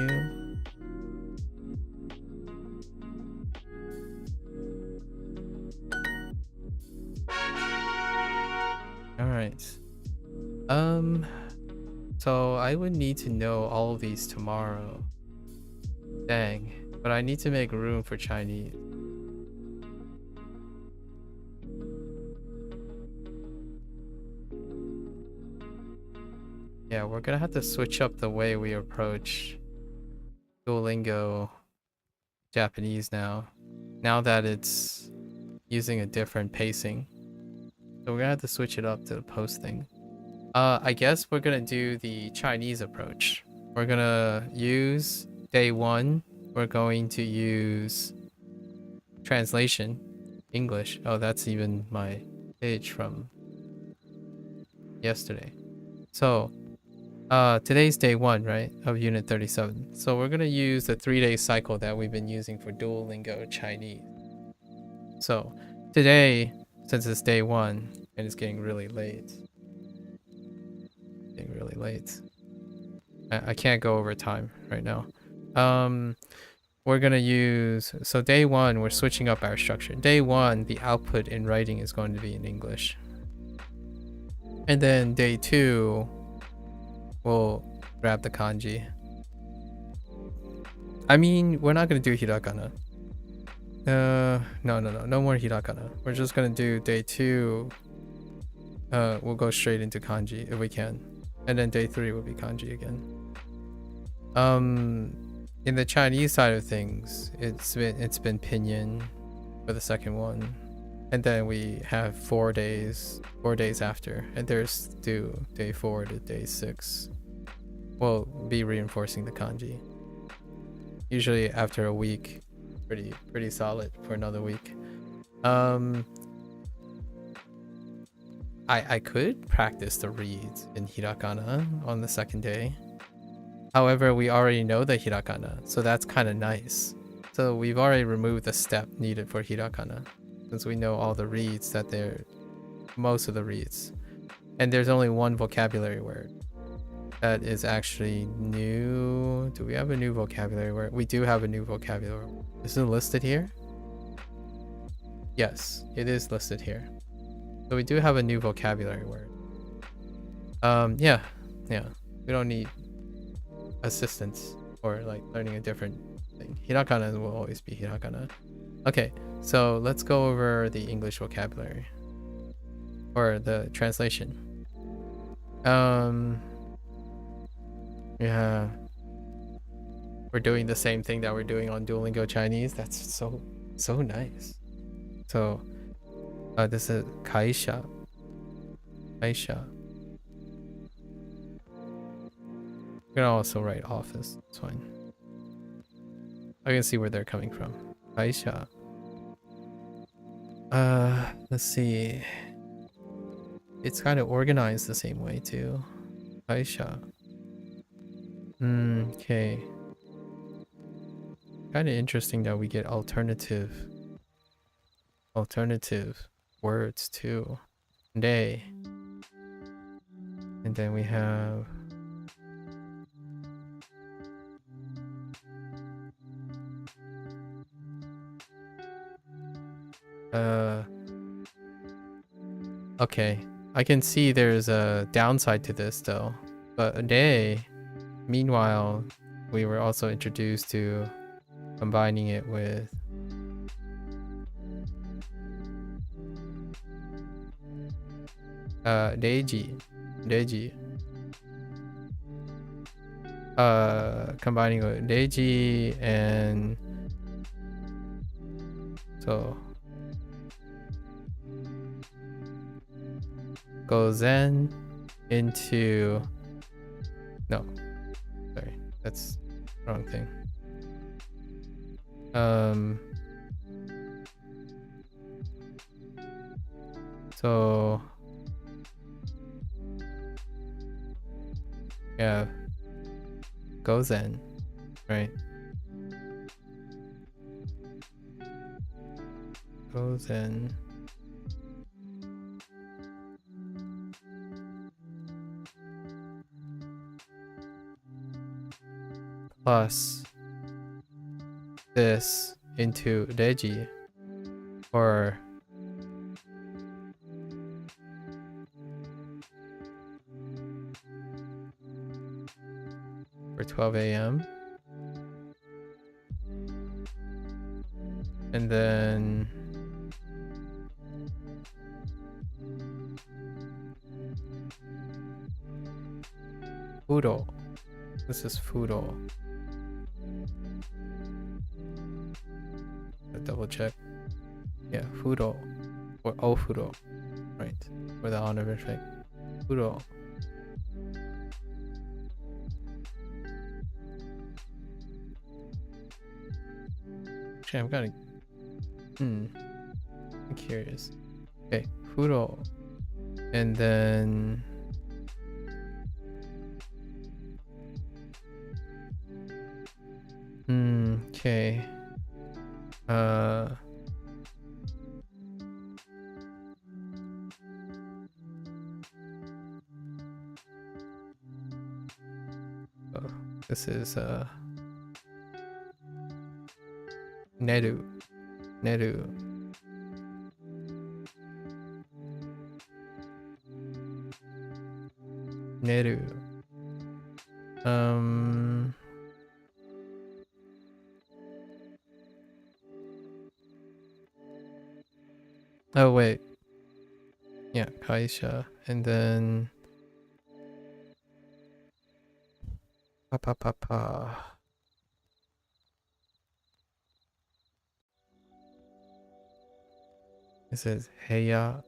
Alright. So I would need to know all of these tomorrow. Dang. But I need to make room for Chinese. Yeah, we're gonna have to switch up the way we approach Duolingo Japanese now. Now that it's using a different pacing. So we're gonna have to switch it up to the posting. I guess we're gonna do the Chinese approach. We're gonna use day 1. We're going to use translation, English. Oh, that's even my page from yesterday. So, today's day 1, right, of Unit 37. So we're gonna use the 3-day cycle that we've been using for Duolingo Chinese. So today, since it's day 1 and it's getting really late, I can't go over time right now. We're gonna use, so day 1 we're switching up our structure. Day 1, the output in writing is going to be in English, and then day 2 we'll grab the kanji. I mean, we're not gonna do hiragana. No more hiragana. We're just gonna do day 2. We'll go straight into kanji if we can, and then day 3 will be kanji again. In the Chinese side of things, it's been pinyin for the second one, and then we have 4 days after, and there's due day 4 to day 6. We'll be reinforcing the kanji. Usually after a week, pretty solid for another week. I could practice the reads in hiragana on the second day. However, we already know the hiragana, so that's kind of nice. So we've already removed the step needed for hiragana, since we know all the reads most of the reads. And there's only one vocabulary word that is actually new. Do we have a new vocabulary word? We do have a new vocabulary word. Is it listed here? Yes, it is listed here. So we do have a new vocabulary word. Yeah. We don't need assistance or like learning a different thing. Hiragana will always be hiragana. Okay, so let's go over the English vocabulary or the translation. Yeah, we're doing the same thing that we're doing on Duolingo Chinese. That's so nice. So this is kaisha. You can also write office. It's fine. I can see where they're coming from. Kaisha. Let's see. It's kind of organized the same way too. Kaisha. Okay. Kind of interesting that we get alternative words too. Day. And then we have okay. I can see there's a downside to this though. But a day, meanwhile, we were also introduced to combining it with Deiji. Combining with Deiji and so Gozen into no, sorry, that's the wrong thing. So yeah, Gozen, right? Gozen. Plus this into Deji or for 12 a.m. and then Fudo. This is Fudo. Double check. Yeah, Fudo or Ofuro, right? For the honorific. Fudo. Actually, I'm kind of I'm curious. Okay, Fudo, and then okay. Oh, this is Neru. Oh wait. Yeah, Kaisha. And then pa. It says Heya.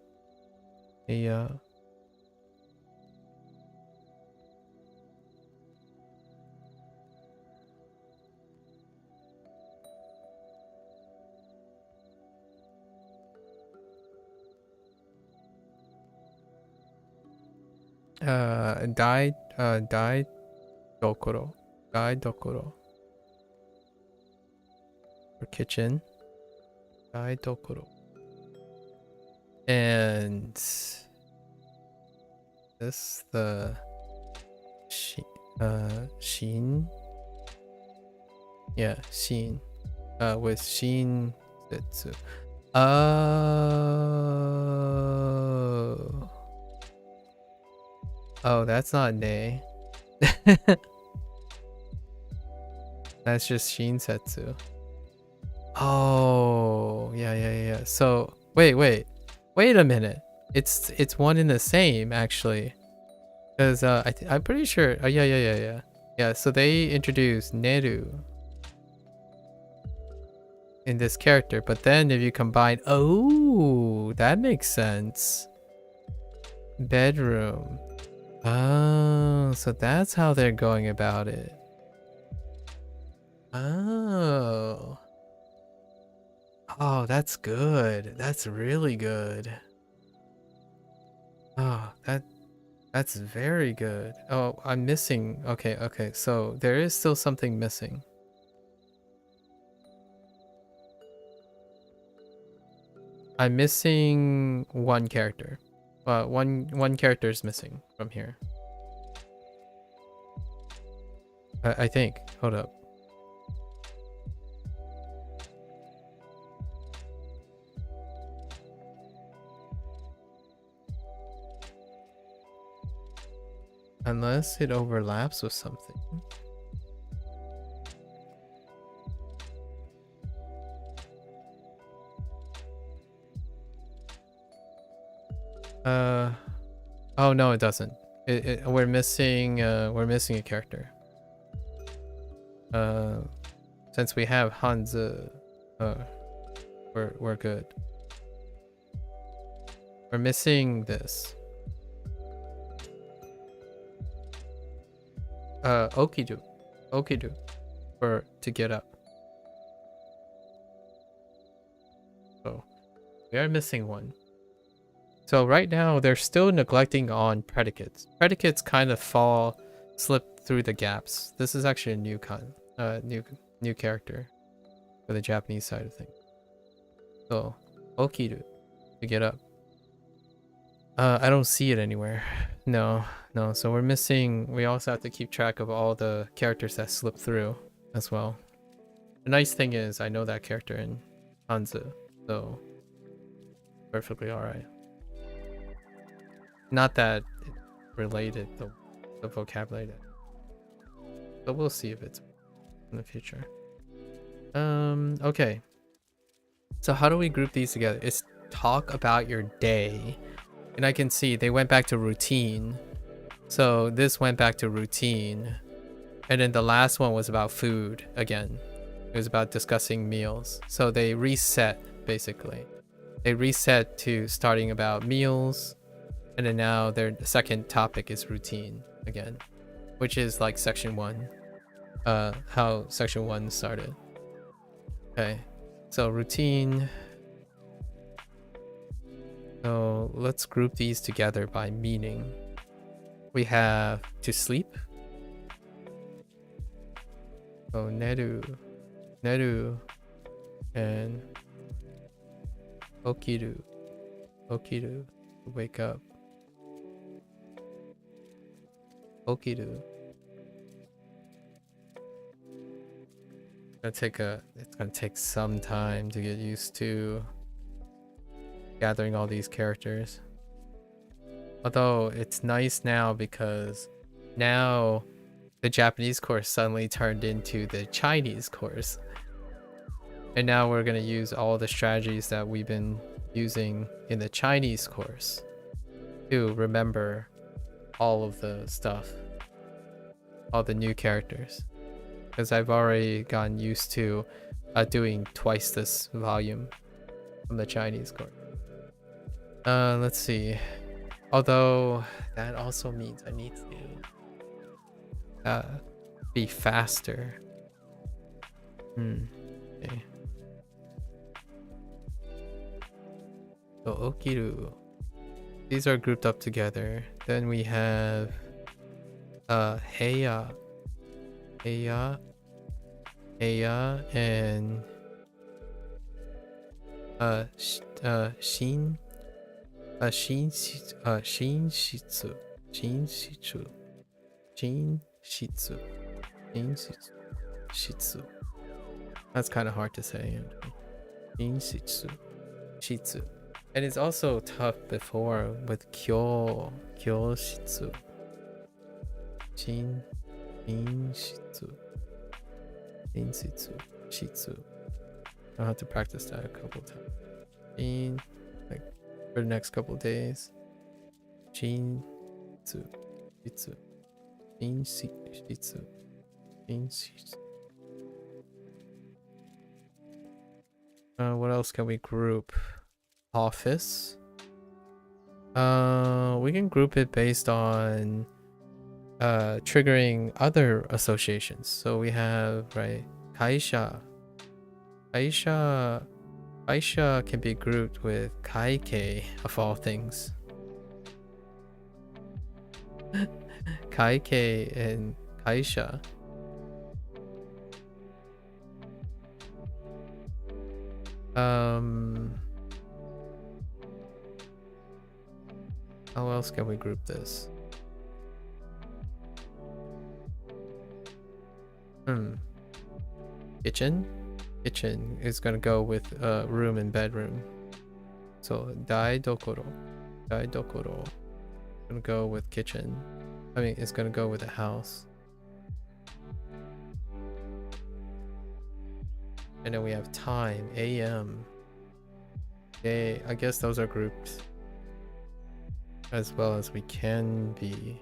Dai dokoro. For kitchen. Dai dokoro. And this the Shin. Yeah, Shin. With Shin Setsu. Oh. Oh, that's not ne. That's just Shinsetsu. Oh, yeah. So, wait a minute. It's one and the same actually, because I'm pretty sure. Oh, yeah. Yeah. So they introduced Neru in this character, but then if you combine, oh, that makes sense. Bedroom. Oh, so that's how they're going about it. Oh. Oh, that's good. That's really good. Oh, that's very good. Oh, I'm missing. Okay. So there is still something missing. I'm missing one character. One character is missing from here. I think. Hold up. Unless it overlaps with something. Oh no, it doesn't. We're missing a character. Since we have Hanze, we're good. We're missing this. Okidu to get up. So we are missing one. So right now they're still neglecting on predicates. Predicates kind of slip through the gaps. This is actually a new character for the Japanese side of things. So Okidu to get up. I don't see it anywhere. No. So we're missing. We also have to keep track of all the characters that slip through as well. The nice thing is I know that character in Hanze, so perfectly alright. Not that it's related, the vocabulary. But we'll see if it's in the future. Okay. So how do we group these together? It's talk about your day. And I can see they went back to routine. So this went back to routine. And then the last one was about food again. It was about discussing meals. So they reset, basically. They reset to starting about meals. And then now their second topic is routine again. Which is like section 1. How section 1 started. Okay. So routine. So let's group these together by meaning. We have to sleep. So neru, and okiru, wake up. Okiru. It's gonna take some time to get used to gathering all these characters. Although it's nice now because now the Japanese course suddenly turned into the Chinese course. And now we're going to use all the strategies that we've been using in the Chinese course to remember all of the stuff, all the new characters. Because I've already gotten used to doing twice this volume from the Chinese course. Let's see. Although that also means I need to be faster. Okay. So okiru. These are grouped up together. Then we have heya, and shitsu. That's kind of hard to say. Shinshitsu. shitsu. And it's also tough before with kyoshitsu. Shitsu. Shitsu. I'll have to practice that a couple times. Like for the next couple days. Shitsu. Shitsu. Shitsu. Shitsu. What else can we group? Office. We can group it based on triggering other associations. So we have, right, kaisha. Kaisha can be grouped with kaikei of all things. Kaikei and kaisha. How else can we group this? Kitchen is gonna go with room and bedroom. So daidokoro gonna go with kitchen. I mean, it's gonna go with the house. And then we have time, AM. Okay, I guess those are grouped as well as we can be.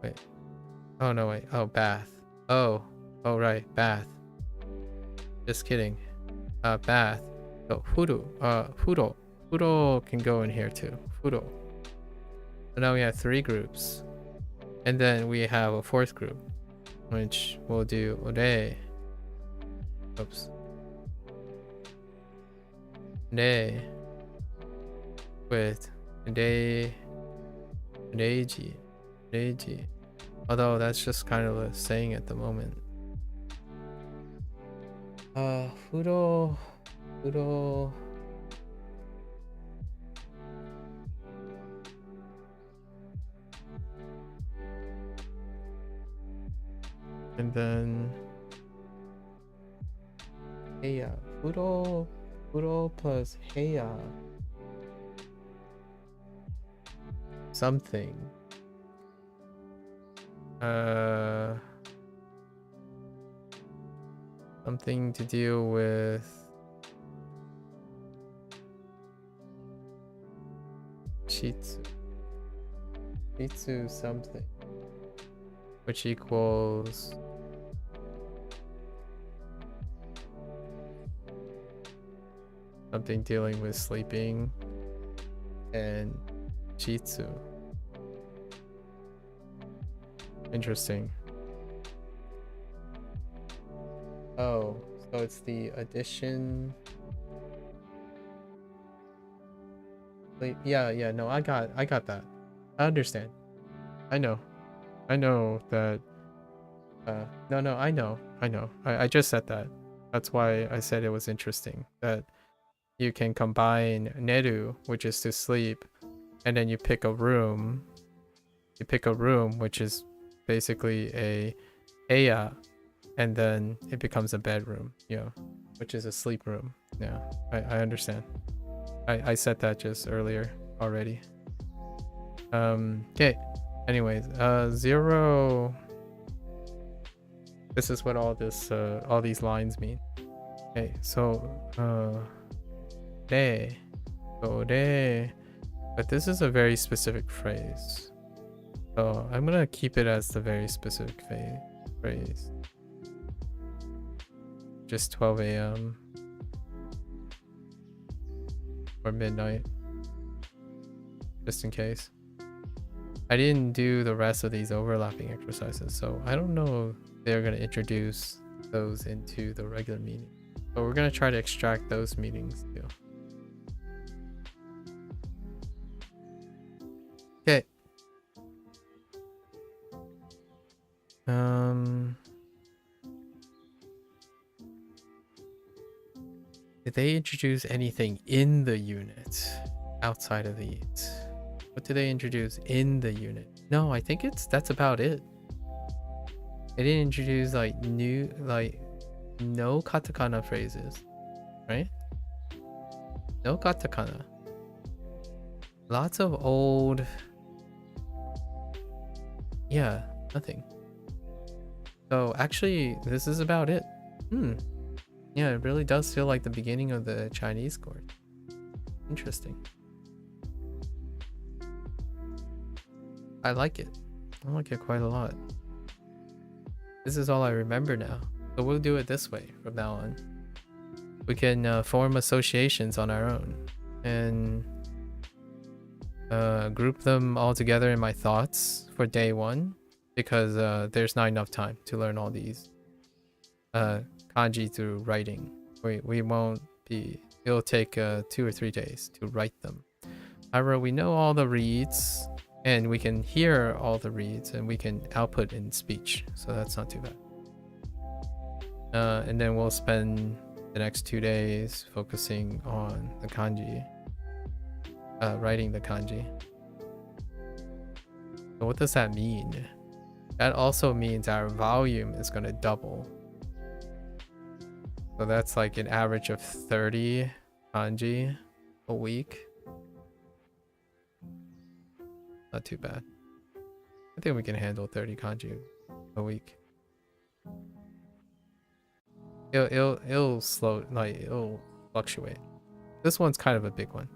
Wait. Oh no, wait. Oh, bath. Oh, right, bath. Just kidding. Bath. Oh, furo can go in here too. Furo. So now we have 3 groups. And then we have a 4th group, which we'll do re. Oops. Re. With reiji. Although that's just kind of a saying at the moment. Furo. And then heya. Furo plus heya. Something. Something to deal with shitsu something, which equals something dealing with sleeping and shitsu. Interesting. Oh, so it's the addition. Wait, yeah, no, I got that. I understand. I know that. No, I know. I just said that. That's why I said it was interesting that you can combine neru, which is to sleep, and then you pick a room. You pick a room, which is basically a heya, and then it becomes a bedroom, which is a sleep room. Yeah, I understand. I said that just earlier already. Okay. Anyways, 0. This is what all these lines mean. Okay, so re. But this is a very specific phrase. So I'm gonna keep it as the very specific phrase. Just 12 a.m. or midnight. Just in case. I didn't do the rest of these overlapping exercises, so I don't know if they're gonna introduce those into the regular meaning. But we're gonna try to extract those meanings too. Okay. Did they introduce anything in the unit outside of these? What did they introduce in the unit? No, I think that's about it. They didn't introduce like new, like no katakana phrases, right? No katakana. Lots of old. Yeah, nothing. So actually, this is about it. Yeah, it really does feel like the beginning of the Chinese course. Interesting. I like it. I like it quite a lot. This is all I remember now. So we'll do it this way from now on. We can form associations on our own and group them all together in my thoughts for day one, because there's not enough time to learn all these kanji through writing. We won't be, it'll take 2 or 3 days to write them. However, we know all the reads and we can hear all the reads and we can output in speech, so that's not too bad. And then we'll spend the next 2 days focusing on the kanji, writing the kanji. So what does that mean? That also means our volume is going to double. So that's like an average of 30 kanji a week. Not too bad. I think we can handle 30 kanji a week. It'll slow, like it'll fluctuate. This one's kind of a big one.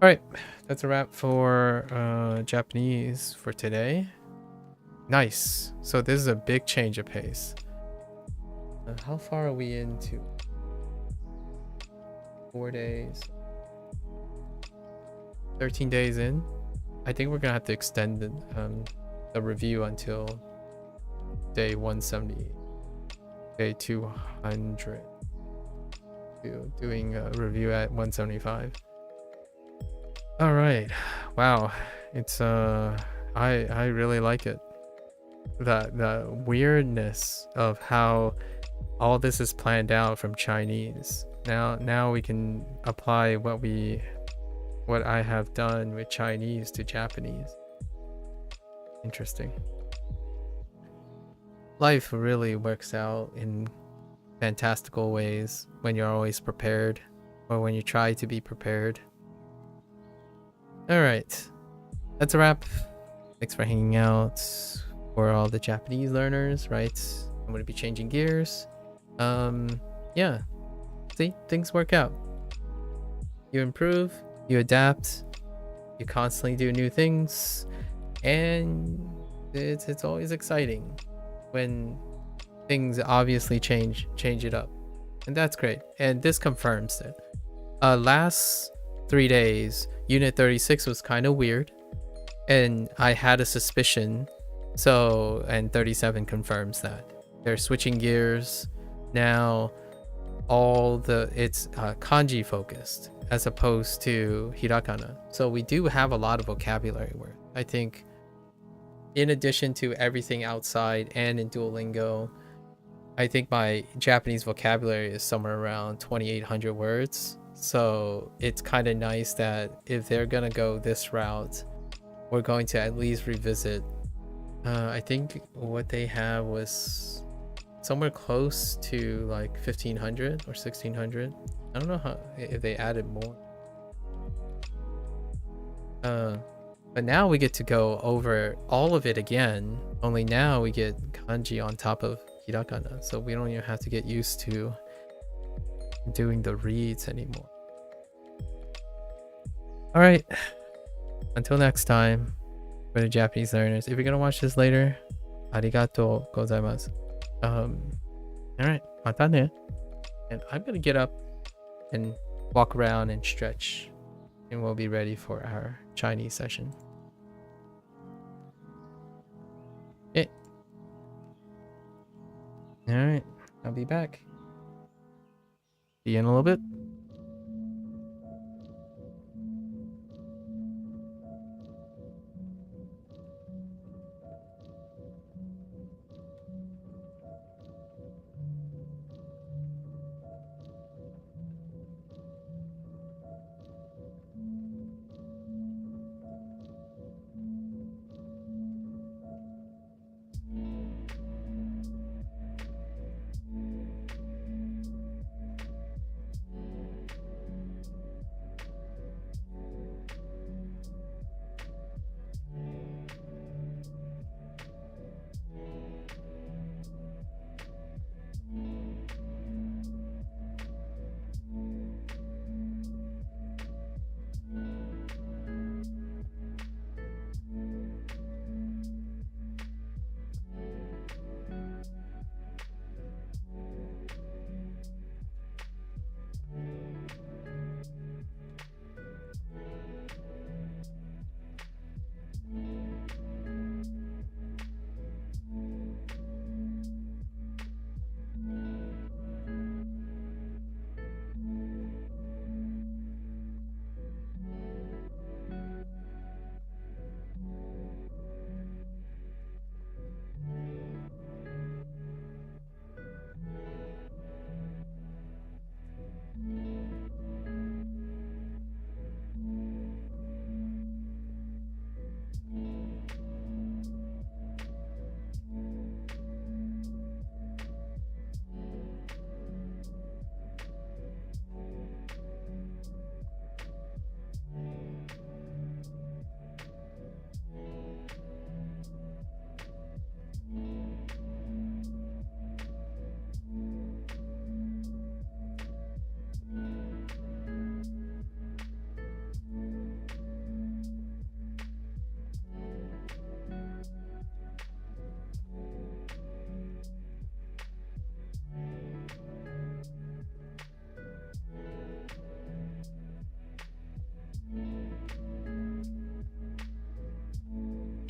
All right, that's a wrap for Japanese for today. Nice. So this is a big change of pace. How far are we into? 4 days. 13 days in. I think we're gonna have to extend the review until day 170. Day 200. Doing a review at 175. All right. Wow. It's I really like it. The weirdness of how all this is planned out from Chinese. Now we can apply what I have done with Chinese to Japanese. Interesting. Life really works out in fantastical ways when you're always prepared, or when you try to be prepared. All right, that's a wrap. Thanks for hanging out. For all the Japanese learners, right? I'm going to be changing gears. Yeah. See, things work out. You improve, you adapt, you constantly do new things, and it's always exciting when things obviously change it up. And that's great. And this confirms it. Last 3 days, Unit 36 was kind of weird, and I had a suspicion. So, and 37 confirms that. They're switching gears now. It's kanji focused as opposed to hiragana. So we do have a lot of vocabulary work. I think in addition to everything outside and in Duolingo, I think my Japanese vocabulary is somewhere around 2,800 words. So it's kind of nice that if they're gonna go this route, we're going to at least revisit. I think what they have was somewhere close to like 1,500 or 1,600. I don't know if they added more. But now we get to go over all of it again. Only now we get kanji on top of hiragana, so we don't even have to get used to doing the reads anymore. All right. Until next time. For the Japanese learners, if you're gonna watch this later, arigatou gozaimasu. All right, mata ne. And I'm gonna get up and walk around and stretch, and we'll be ready for our Chinese session. Yeah. All right, I'll be back. See you in a little bit.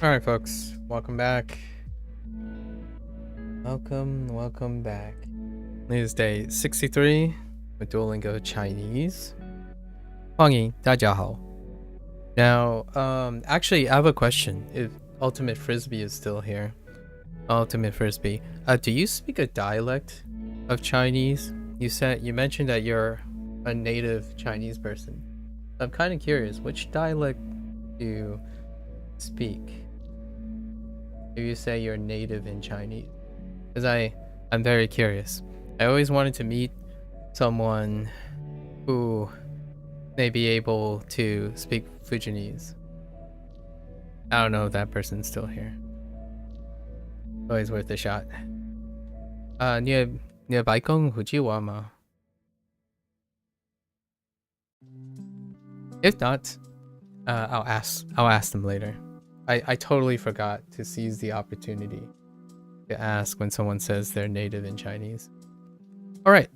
Alright, folks. Welcome back. Welcome back. It is day 63 with Duolingo Chinese. 欢迎大家好. Now, actually, I have a question. If Ultimate Frisbee is still here. Ultimate Frisbee. Do you speak a dialect of Chinese? You mentioned that you're a native Chinese person. I'm kind of curious, which dialect do you speak? Do you say you're native in Chinese? Because I'm very curious. I always wanted to meet someone who may be able to speak Fujianese. I don't know if that person's still here. Always worth a shot. 你有白讲福州话吗? If not, I'll ask them later. I totally forgot to seize the opportunity to ask when someone says they're native in Chinese. All right,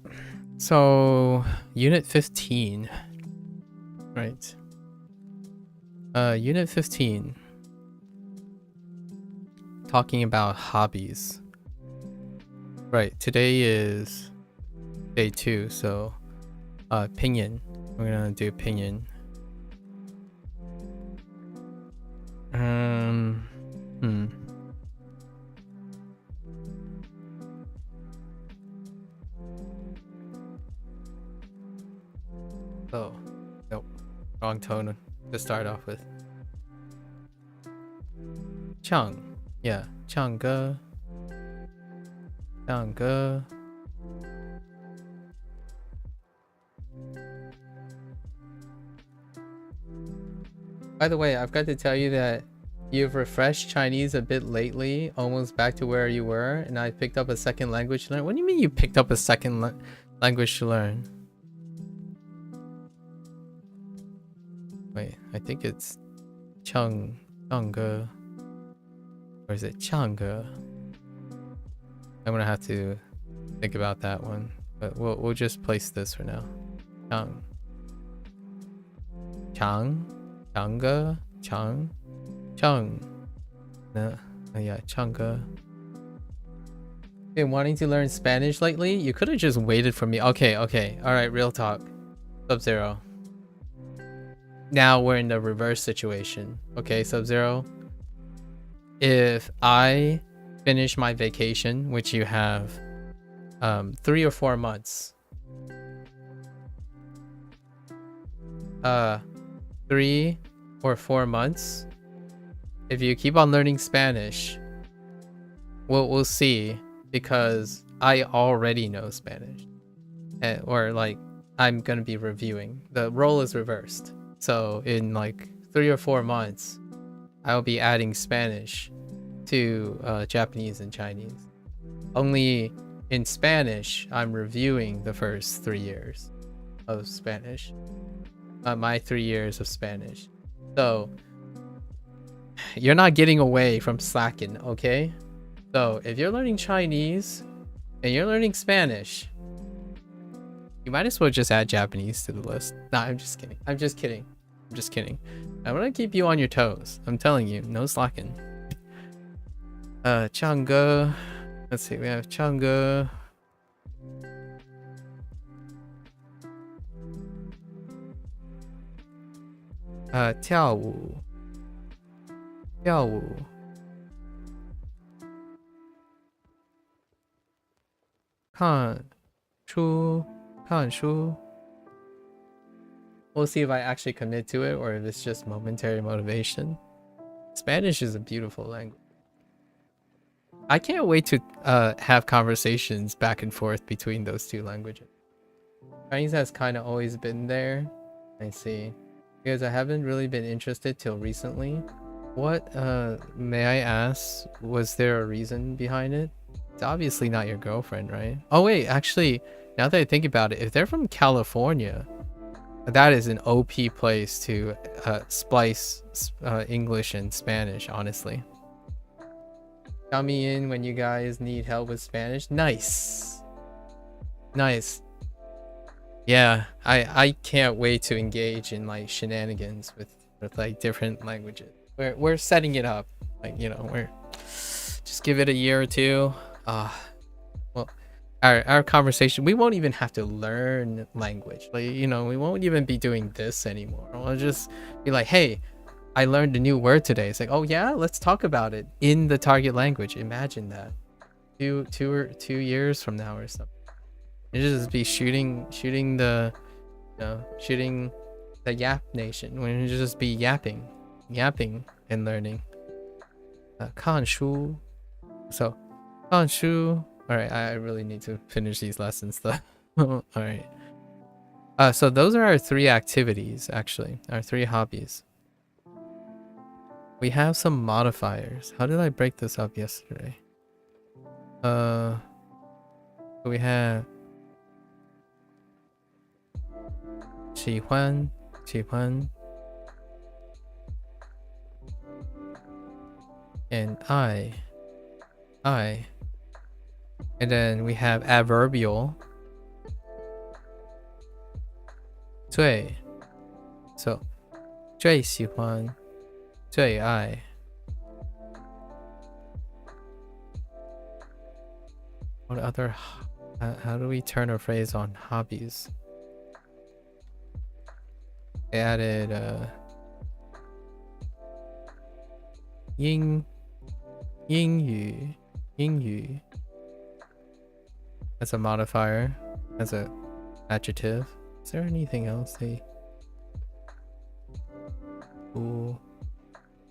so unit 15, right? Unit 15, talking about hobbies. Right, today is day 2, so pinyin. We're gonna do pinyin. Oh, nope. Wrong tone to start off with. Chang. Yeah, Changge. Changge. By the way, I've got to tell you that you've refreshed Chinese a bit lately, almost back to where you were, and I picked up a second language to learn. What do you mean you picked up a second language to learn? Wait, I think it's Changge. Or is it Changge? I'm gonna have to think about that one, but we'll just place this for now. Changge. Yeah, Changge. Been wanting to learn Spanish lately? You could have just waited for me. Okay. All right, real talk. Sub-Zero. Now we're in the reverse situation. Okay, Sub-Zero. If I finish my vacation, which you have 3 or 4 months. 3 or 4 months. If you keep on learning Spanish, we'll see, because I already know Spanish, or like I'm gonna be reviewing. The role is reversed, so in like 3 or 4 months, I'll be adding Spanish to Japanese and Chinese. Only in Spanish, I'm reviewing the first 3 years of Spanish. My 3 years of Spanish. So you're not getting away from slacking, okay? So if you're learning Chinese and you're learning Spanish, you might as well just add Japanese to the list. Nah, I'm just kidding. I'm I'm gonna keep you on your toes. I'm telling you, no slacking. Changge. Let's see, we have Changge. Tiao Wu. Kan Shu. We'll see if I actually commit to it or if it's just momentary motivation. Spanish is a beautiful language. I can't wait to have conversations back and forth between those two languages. Chinese has kind of always been there. I see. Because I haven't really been interested till recently. What, may I ask, was there a reason behind it? It's obviously not your girlfriend, right? Oh wait, actually, now that I think about it, if they're from California, that is an OP place to splice English and Spanish, honestly. Count me in when you guys need help with Spanish. Nice. Yeah, I can't wait to engage in like shenanigans with like different languages. We're setting it up. Like, you know, we're just give it a year or two. Well, our conversation, we won't even have to learn language. Like, you know, we won't even be doing this anymore. We'll just be like, hey, I learned a new word today. It's like, oh yeah, let's talk about it in the target language. Imagine that. 2 years from now or something. You just be shooting the, you know, shooting the Yap Nation. When you just be yapping and learning. 看书. So, 看书. All right, I really need to finish these lessons though. All right. So those are our 3 activities, actually, our 3 hobbies. We have some modifiers. How did I break this up yesterday? We have 喜欢 and I, and then we have adverbial 最 so 最喜欢最爱 what other how do we turn a phrase on hobbies? I added 英语 as a modifier, as a adjective. Is there anything else they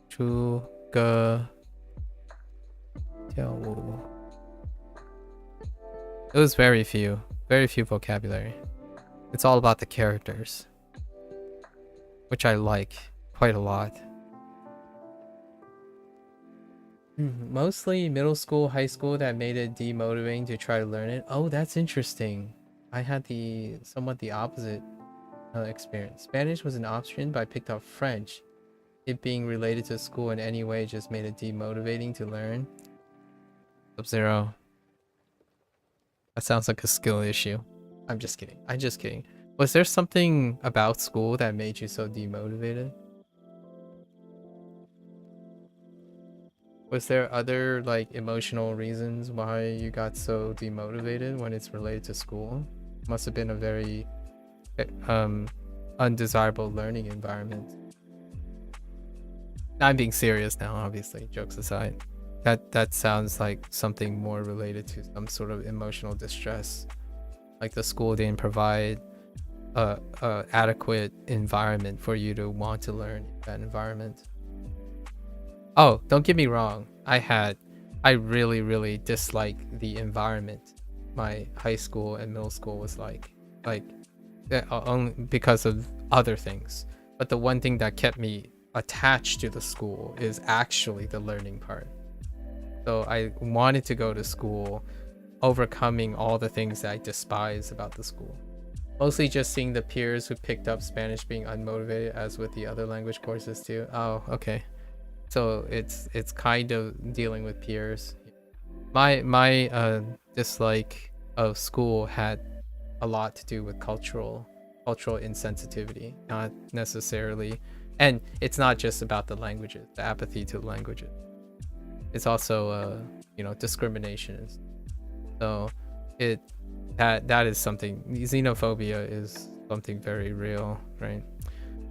出歌跳舞 It was very few vocabulary. It's all about the characters, which I like quite a lot. Mostly middle school, high school that made it demotivating to try to learn it. Oh, that's interesting. I had somewhat the opposite experience. Spanish was an option, but I picked up French. It being related to school in any way just made it demotivating to learn. Sub-Zero. That sounds like a skill issue. I'm just kidding. Was there something about school that made you so demotivated? Was there other like emotional reasons why you got so demotivated when it's related to school? Must have been a very undesirable learning environment. I'm being serious now, obviously, jokes aside. That sounds like something more related to some sort of emotional distress. Like the school didn't provide a adequate environment for you to want to learn in that environment. Oh, don't get me wrong. I really disliked the environment my high school and middle school was like only because of other things. But the one thing that kept me attached to the school is actually the learning part. So I wanted to go to school, overcoming all the things that I despise about the school. Mostly just seeing the peers who picked up Spanish being unmotivated, as with the other language courses too. Oh, okay. So it's kind of dealing with peers. My dislike of school had a lot to do with cultural insensitivity, not necessarily, and it's not just about the languages, the apathy to the languages. It's also discrimination. So that is something. Xenophobia is something very real, right?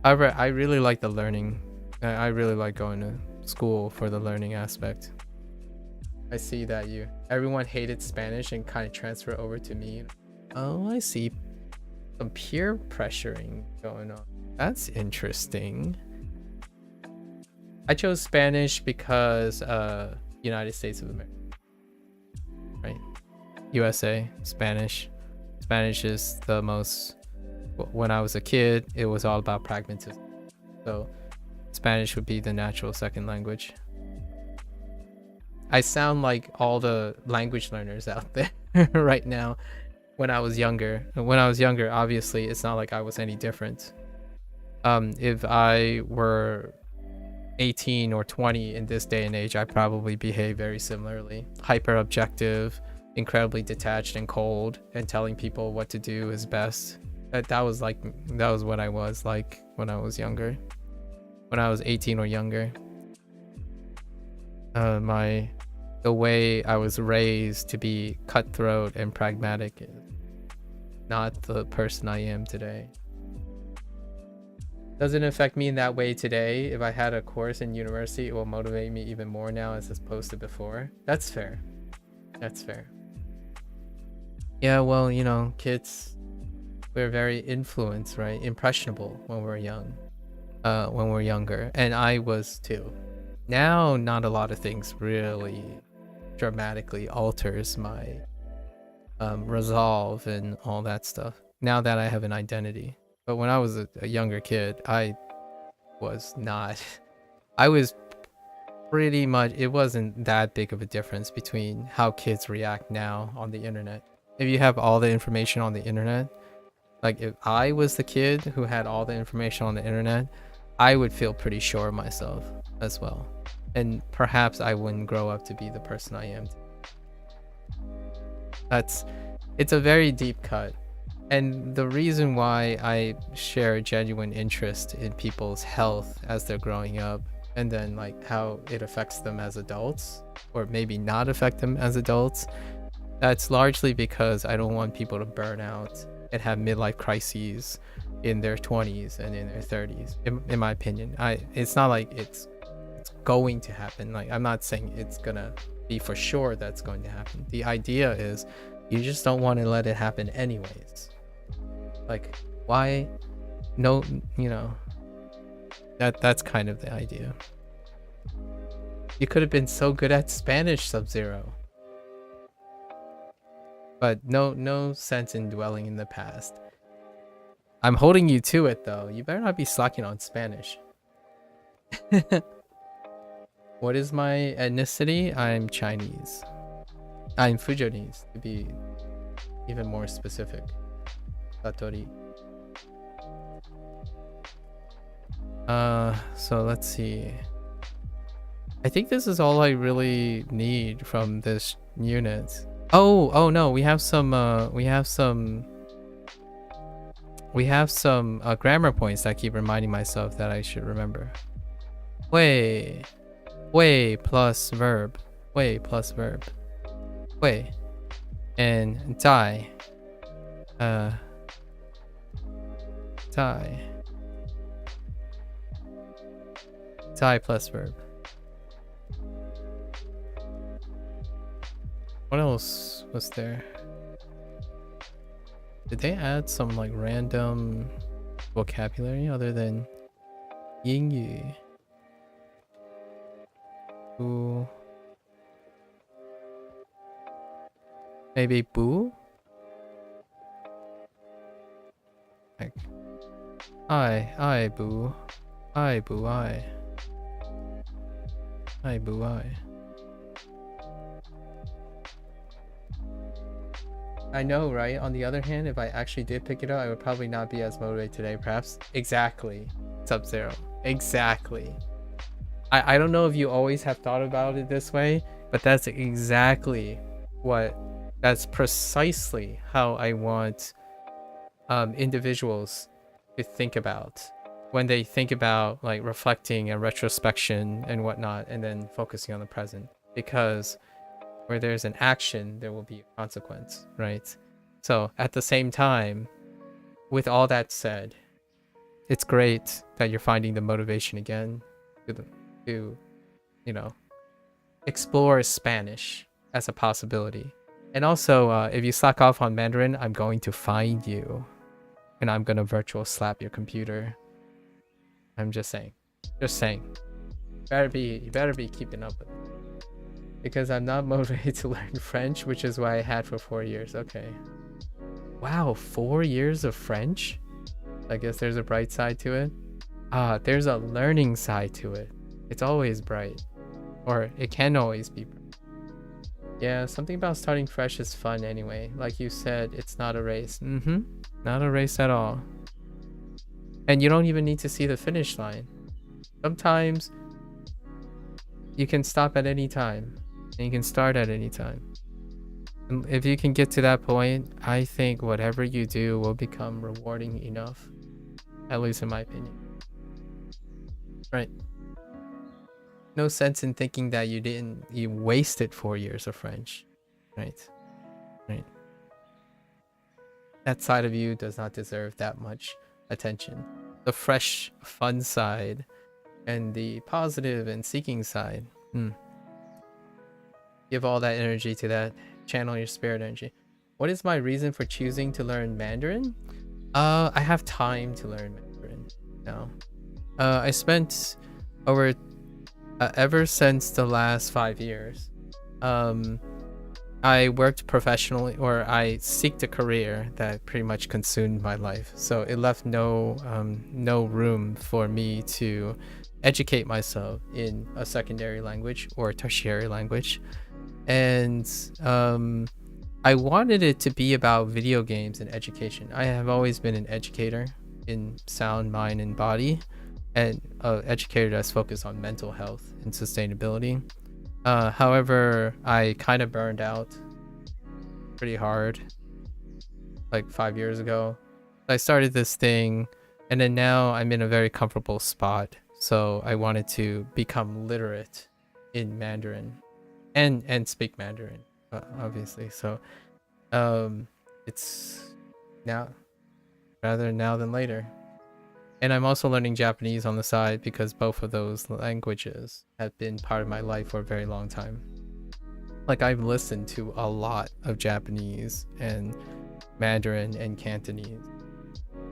However, I really like the learning. I really like going to school for the learning aspect. I see that everyone hated Spanish and kind of transfer over to me. Oh, I see some peer pressuring going on. That's interesting. I chose Spanish because United States of America, right? USA, Spanish is the most. When I was a kid, it was all about pragmatism, so Spanish would be the natural second language. I sound like all the language learners out there right now. When I was younger, obviously it's not like I was any different. If I were 18 or 20 in this day and age, I probably behave very similarly. Hyper objective, incredibly detached and cold, and telling people what to do is best. That was what I was like when I was younger. When I was 18 or younger. the way I was raised to be cutthroat and pragmatic is not the person I am today. Doesn't affect me in that way today. If I had a course in university, it will motivate me even more now as opposed to before. That's fair. That's fair. Yeah, well, you know, kids, we're very influenced, right? Impressionable when we're young, when we're younger. And I was too. Now, not a lot of things really dramatically alters my resolve and all that stuff. Now that I have an identity. But when I was a younger kid, I was not. I was pretty much, it wasn't that big of a difference between how kids react now on the internet. If you have all the information on the internet, like if I was the kid who had all the information on the internet, I would feel pretty sure of myself as well. And perhaps I wouldn't grow up to be the person I am. It's a very deep cut. And the reason why I share genuine interest in people's health as they're growing up, and then like how it affects them as adults, or maybe not affect them as adults, that's largely because I don't want people to burn out and have midlife crises in their 20s and in their 30s, in my opinion. It's not like it's going to happen. Like, I'm not saying it's gonna be for sure that's going to happen. The idea is you just don't want to let it happen anyways. Like, why? No, you know, that's kind of the idea. You could have been so good at Spanish, Sub-Zero. But no sense in dwelling in the past. I'm holding you to it though. You better not be slacking on Spanish. What is my ethnicity? I'm Chinese. I'm Fujianese, to be even more specific. Satori. So let's see. I think this is all I really need from this unit. Oh no, we have some grammar points that I keep reminding myself that I should remember. Way plus verb. Way plus verb. Way. And die. Die. Die plus verb. What else was there? Did they add some like random vocabulary other than Yingyu? Ooh. Maybe boo? Like, I boo. I boo I. I boo I. I know, right? On the other hand, if I actually did pick it up, I would probably not be as motivated today, perhaps. Exactly. Sub-Zero. Exactly. I don't know if you always have thought about it this way, but that's exactly that's precisely how I want individuals to think about when they think about like reflecting and retrospection and whatnot, and then focusing on the present. Because where there's an action, there will be a consequence, right? So at the same time, with all that said, it's great that you're finding the motivation again to you know, explore Spanish as a possibility. And also, if you slack off on Mandarin, I'm going to find you, and I'm gonna virtual slap your computer. I'm just saying. Just saying. You better be keeping up with it. Because I'm not motivated to learn French, which is why I had for 4 years. Okay. Wow, 4 years of French? I guess there's a bright side to it. There's a learning side to it. It's always bright. Or it can always be bright. Yeah, something about starting fresh is fun anyway. Like you said, it's not a race. Not a race at all. And you don't even need to see the finish line. Sometimes you can stop at any time. And you can start at any time. And if you can get to that point, I think whatever you do will become rewarding enough. At least in my opinion. Right. no sense in thinking that you wasted 4 years of French, right? Right. That side of you does not deserve that much attention. The fresh, fun side and the positive and seeking side. Give all that energy to that. Channel your spirit energy. What is my reason for choosing to learn Mandarin? I have time to learn Mandarin now. I spent over ever since the last 5 years. I worked professionally, or I seeked a career that pretty much consumed my life. So it left no room for me to educate myself in a secondary language or a tertiary language. And I wanted it to be about video games and education. I have always been an educator in sound, mind, and body, and an educator that's focused on mental health and sustainability. However, I kind of burned out pretty hard like 5 years ago. I started this thing, and then now I'm in a very comfortable spot. So I wanted to become literate in Mandarin and speak Mandarin, obviously. So it's now, rather now than later. And I'm also learning Japanese on the side because both of those languages have been part of my life for a very long time. Like, I've listened to a lot of Japanese and Mandarin and Cantonese.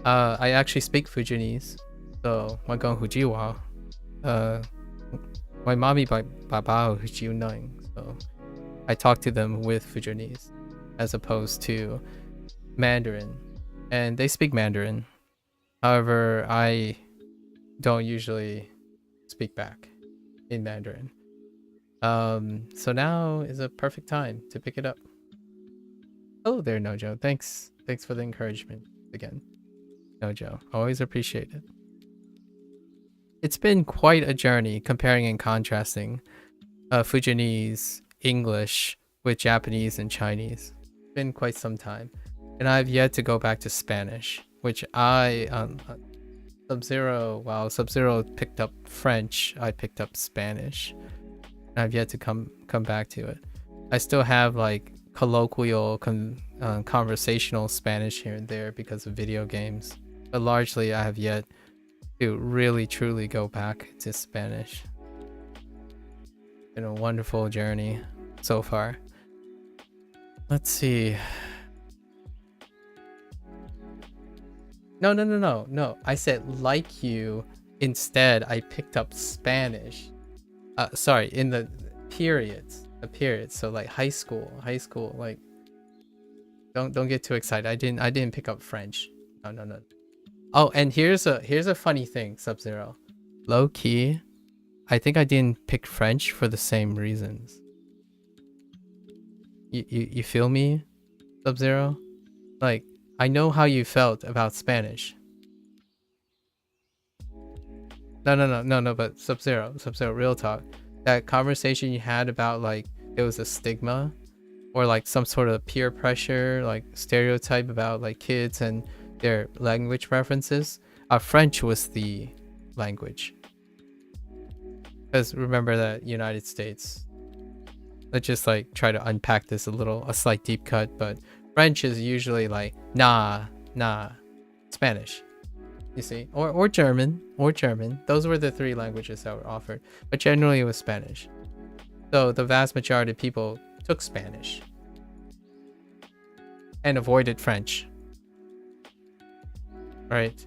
I actually speak Fujianese. So, Wagang Fujiwa. My mommy by Babao Fujiunang. So, I talk to them with Fujianese as opposed to Mandarin. And they speak Mandarin. However, I don't usually speak back in Mandarin. So now is a perfect time to pick it up. Hello there, Nojo. Thanks for the encouragement again. Nojo, always appreciate it. It's been quite a journey comparing and contrasting Fujianese, English with Japanese and Chinese. It's been quite some time. And I've yet to go back to Spanish, which while Sub-Zero picked up French, I picked up Spanish. And I've yet to come back to it. I still have like colloquial conversational Spanish here and there because of video games, but largely I have yet to really truly go back to Spanish. Been a wonderful journey so far. Let's see. No. I said like you. Instead, I picked up Spanish. Sorry, in the periods. So like high school. Like, don't get too excited. I didn't pick up French. No. Oh, and here's a funny thing, Sub-Zero. Low key, I think I didn't pick French for the same reasons. You feel me, Sub-Zero? Like, I know how you felt about Spanish. No, but Sub-Zero, real talk. That conversation you had about like it was a stigma or like some sort of peer pressure, like stereotype about like kids and their language preferences. French was the language. Because remember that United States. Let's just like try to unpack this a slight deep cut, but French is usually like nah, Spanish. You see, or German. Those were the three languages that were offered, but generally it was Spanish. So the vast majority of people took Spanish and avoided French, right?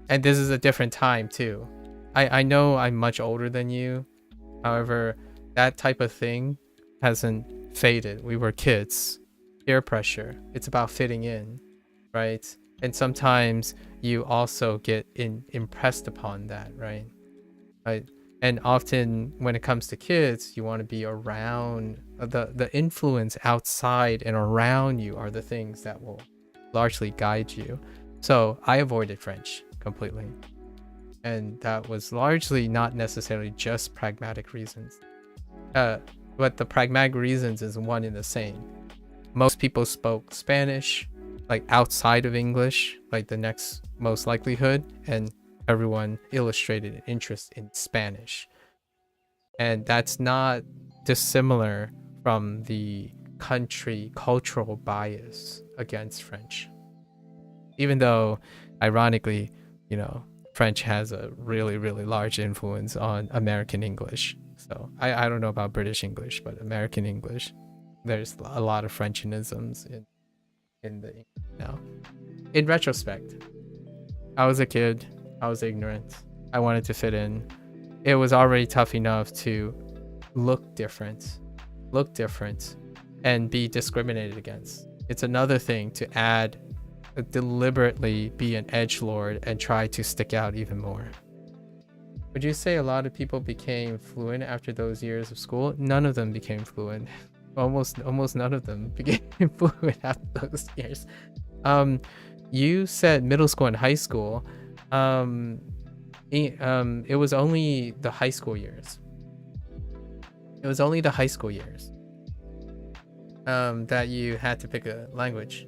And this is a different time too. I know I'm much older than you. However, that type of thing hasn't faded. We were kids. Peer pressure. It's about fitting in, right? And sometimes you also get impressed upon that, right? And often when it comes to kids, you want to be around the influence outside and around you are the things that will largely guide you. So I avoided French completely. And that was largely not necessarily just pragmatic reasons. But the pragmatic reasons is one and the same. Most people spoke Spanish, like outside of English, like the next most likelihood, and everyone illustrated an interest in Spanish. And that's not dissimilar from the country cultural bias against French. Even though, ironically, you know, French has a really, really large influence on American English. So I don't know about British English, but American English, there's a lot of Frenchianisms in the now. In retrospect, I was a kid. I was ignorant. I wanted to fit in. It was already tough enough to look different, and be discriminated against. It's another thing to add, deliberately be an edgelord and try to stick out even more. Would you say a lot of people became fluent after those years of school? None of them became fluent. Almost none of them became fluent after those years. You said middle school and high school. It was only the high school years. That you had to pick a language.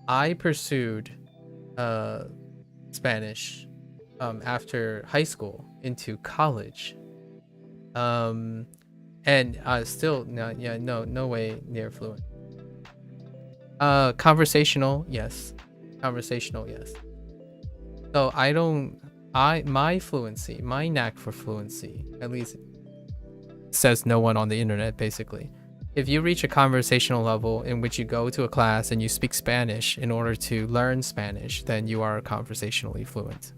I pursued Spanish after high school into college. And still no way near fluent. Conversational, yes. So my fluency, my knack for fluency, at least says no one on the internet, basically. If you reach a conversational level in which you go to a class and you speak Spanish in order to learn Spanish, then you are conversationally fluent.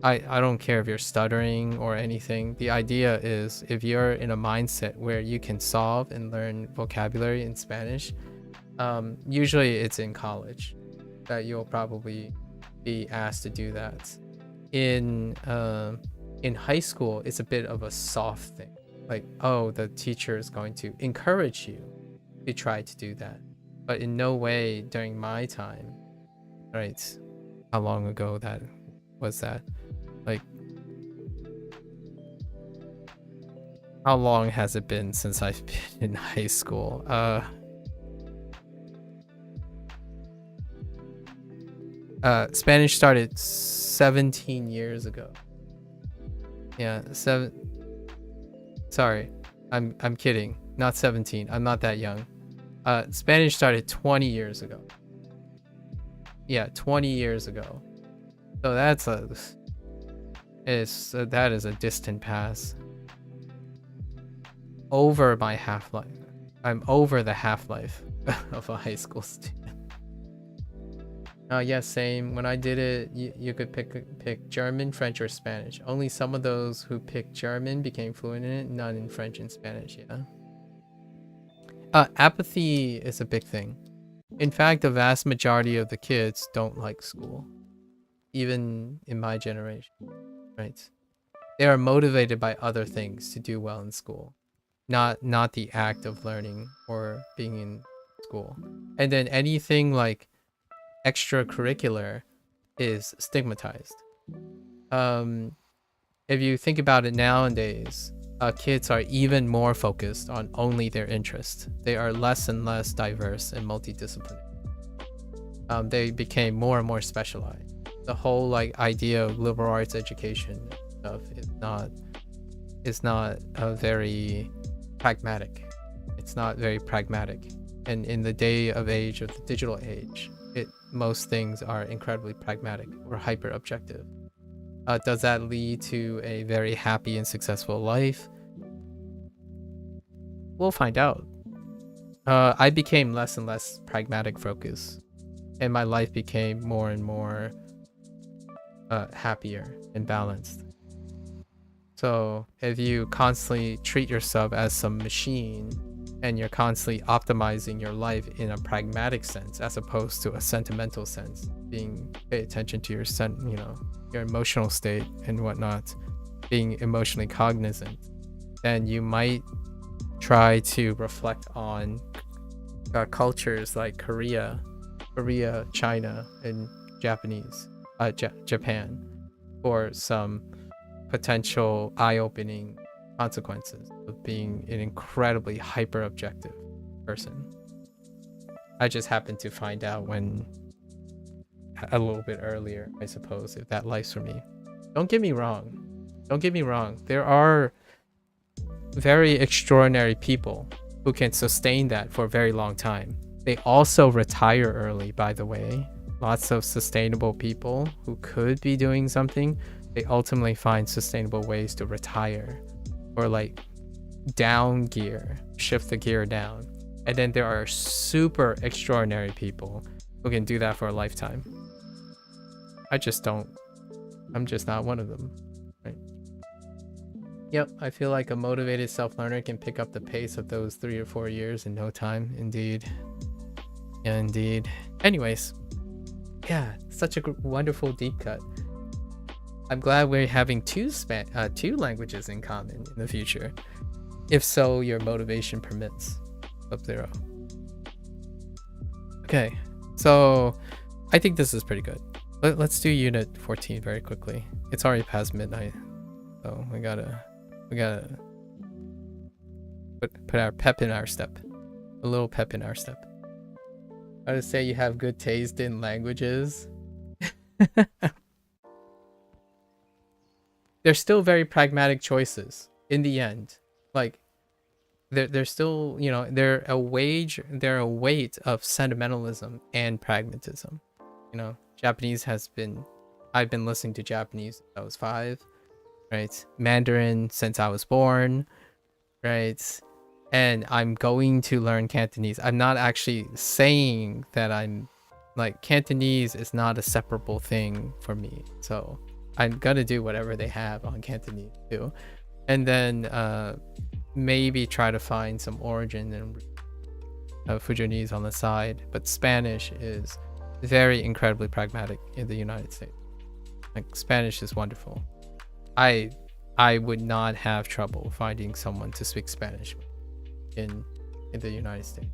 I don't care if you're stuttering or anything. The idea is if you're in a mindset where you can solve and learn vocabulary in Spanish, usually it's in college that you'll probably be asked to do that. In high school, it's a bit of a soft thing. Like, oh, the teacher is going to encourage you to try to do that. But in no way during my time, right? How long ago that was that? Like, how long has it been since I've been in high school? Spanish started 17 years ago. Yeah, Sorry, I'm kidding. Not 17. I'm not that young. Spanish started 20 years ago. Yeah, 20 years ago. So that is a distant past. Over my half-life. I'm over the half-life of a high school student. Yeah, same. When I did it, you could pick German, French, or Spanish. Only some of those who picked German became fluent in it, none in French and Spanish, yeah. Apathy is a big thing. In fact, the vast majority of the kids don't like school. Even in my generation, right? They are motivated by other things to do well in school. Not the act of learning or being in school. And then anything like extracurricular is stigmatized. If you think about it nowadays, kids are even more focused on only their interest. They are less and less diverse and multidisciplinary. They became more and more specialized. The whole idea of liberal arts education stuff is not very pragmatic. It's not very pragmatic. And in the day of the digital age, most things are incredibly pragmatic or hyper objective. Does that lead to a very happy and successful life? We'll find out. I became less and less pragmatic focused, and my life became more and more happier and balanced. So if you constantly treat yourself as some machine and you're constantly optimizing your life in a pragmatic sense as opposed to a sentimental sense, pay attention to your emotional state and whatnot, being emotionally cognizant, then you might try to reflect on cultures like Korea, China, and Japan for some potential eye-opening consequences of being an incredibly hyper-objective person. I just happened to find out a little bit earlier, I suppose, if that life's for me. Don't get me wrong. There are very extraordinary people who can sustain that for a very long time. They also retire early, by the way. Lots of sustainable people who could be doing something, they ultimately find sustainable ways to retire or like down gear, shift the gear down. And then there are super extraordinary people who can do that for a lifetime. I'm just not one of them, right? Yep, I feel like a motivated self-learner can pick up the pace of those 3 or 4 years in no time. Indeed. Yeah, indeed. Anyways, yeah, such a wonderful deep cut. I'm glad we're having two languages in common in the future. If so, your motivation permits. Sub-Zero. Okay, so I think this is pretty good. Let's do unit 14 very quickly. It's already past midnight, so we gotta put our pep in our step. A little pep in our step. I would say you have good taste in languages. They're still very pragmatic choices in the end. Like they're still, you know, they're a weight of sentimentalism and pragmatism. You know, I've been listening to Japanese since I was 5, right? Mandarin since I was born, right? And I'm going to learn Cantonese. I'm not actually saying that I'm like, Cantonese is not a separable thing for me. So I'm gonna do whatever they have on Cantonese too. And then maybe try to find some origin and Fujianese on the side. But Spanish is very incredibly pragmatic in the United States. Like Spanish is wonderful. I would not have trouble finding someone to speak Spanish in the United States.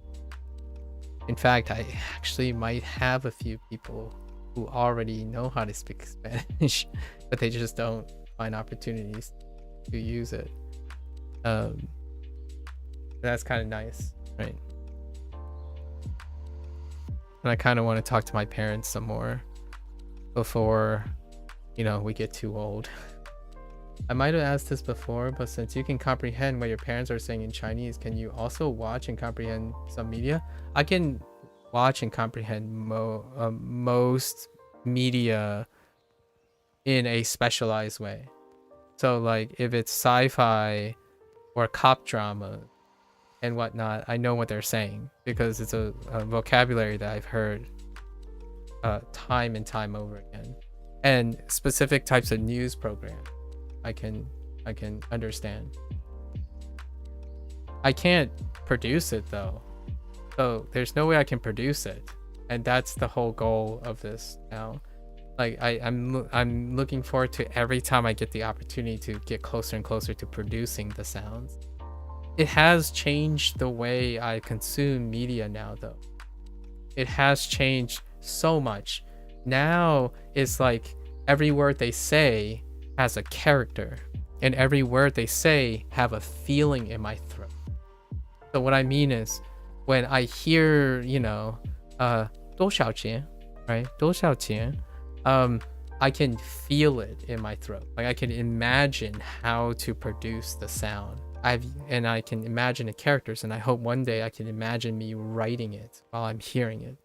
In fact, I actually might have a few people who already know how to speak Spanish, but they just don't find opportunities to use it. That's kind of nice, right? And I kind of want to talk to my parents some more before, you know, we get too old. I might have asked this before, but since you can comprehend what your parents are saying in Chinese, can you also watch and comprehend some media? I can watch and comprehend most media in a specialized way. So like if it's sci-fi or cop drama and whatnot, I know what they're saying because it's a vocabulary that I've heard time and time over again. And specific types of news programs I can understand. I can't produce it though, so there's no way I can produce it, and that's the whole goal of this now. Like I'm looking forward to every time I get the opportunity to get closer and closer to producing the sounds. It has changed the way I consume media now though. It has changed so much. Now it's like every word they say has a character, and every word they say have a feeling in my throat. So what I mean is, when I hear, you know, 多少钱, right? 多少钱, I can feel it in my throat. Like I can imagine how to produce the sound. And I can imagine the characters, and I hope one day I can imagine me writing it while I'm hearing it.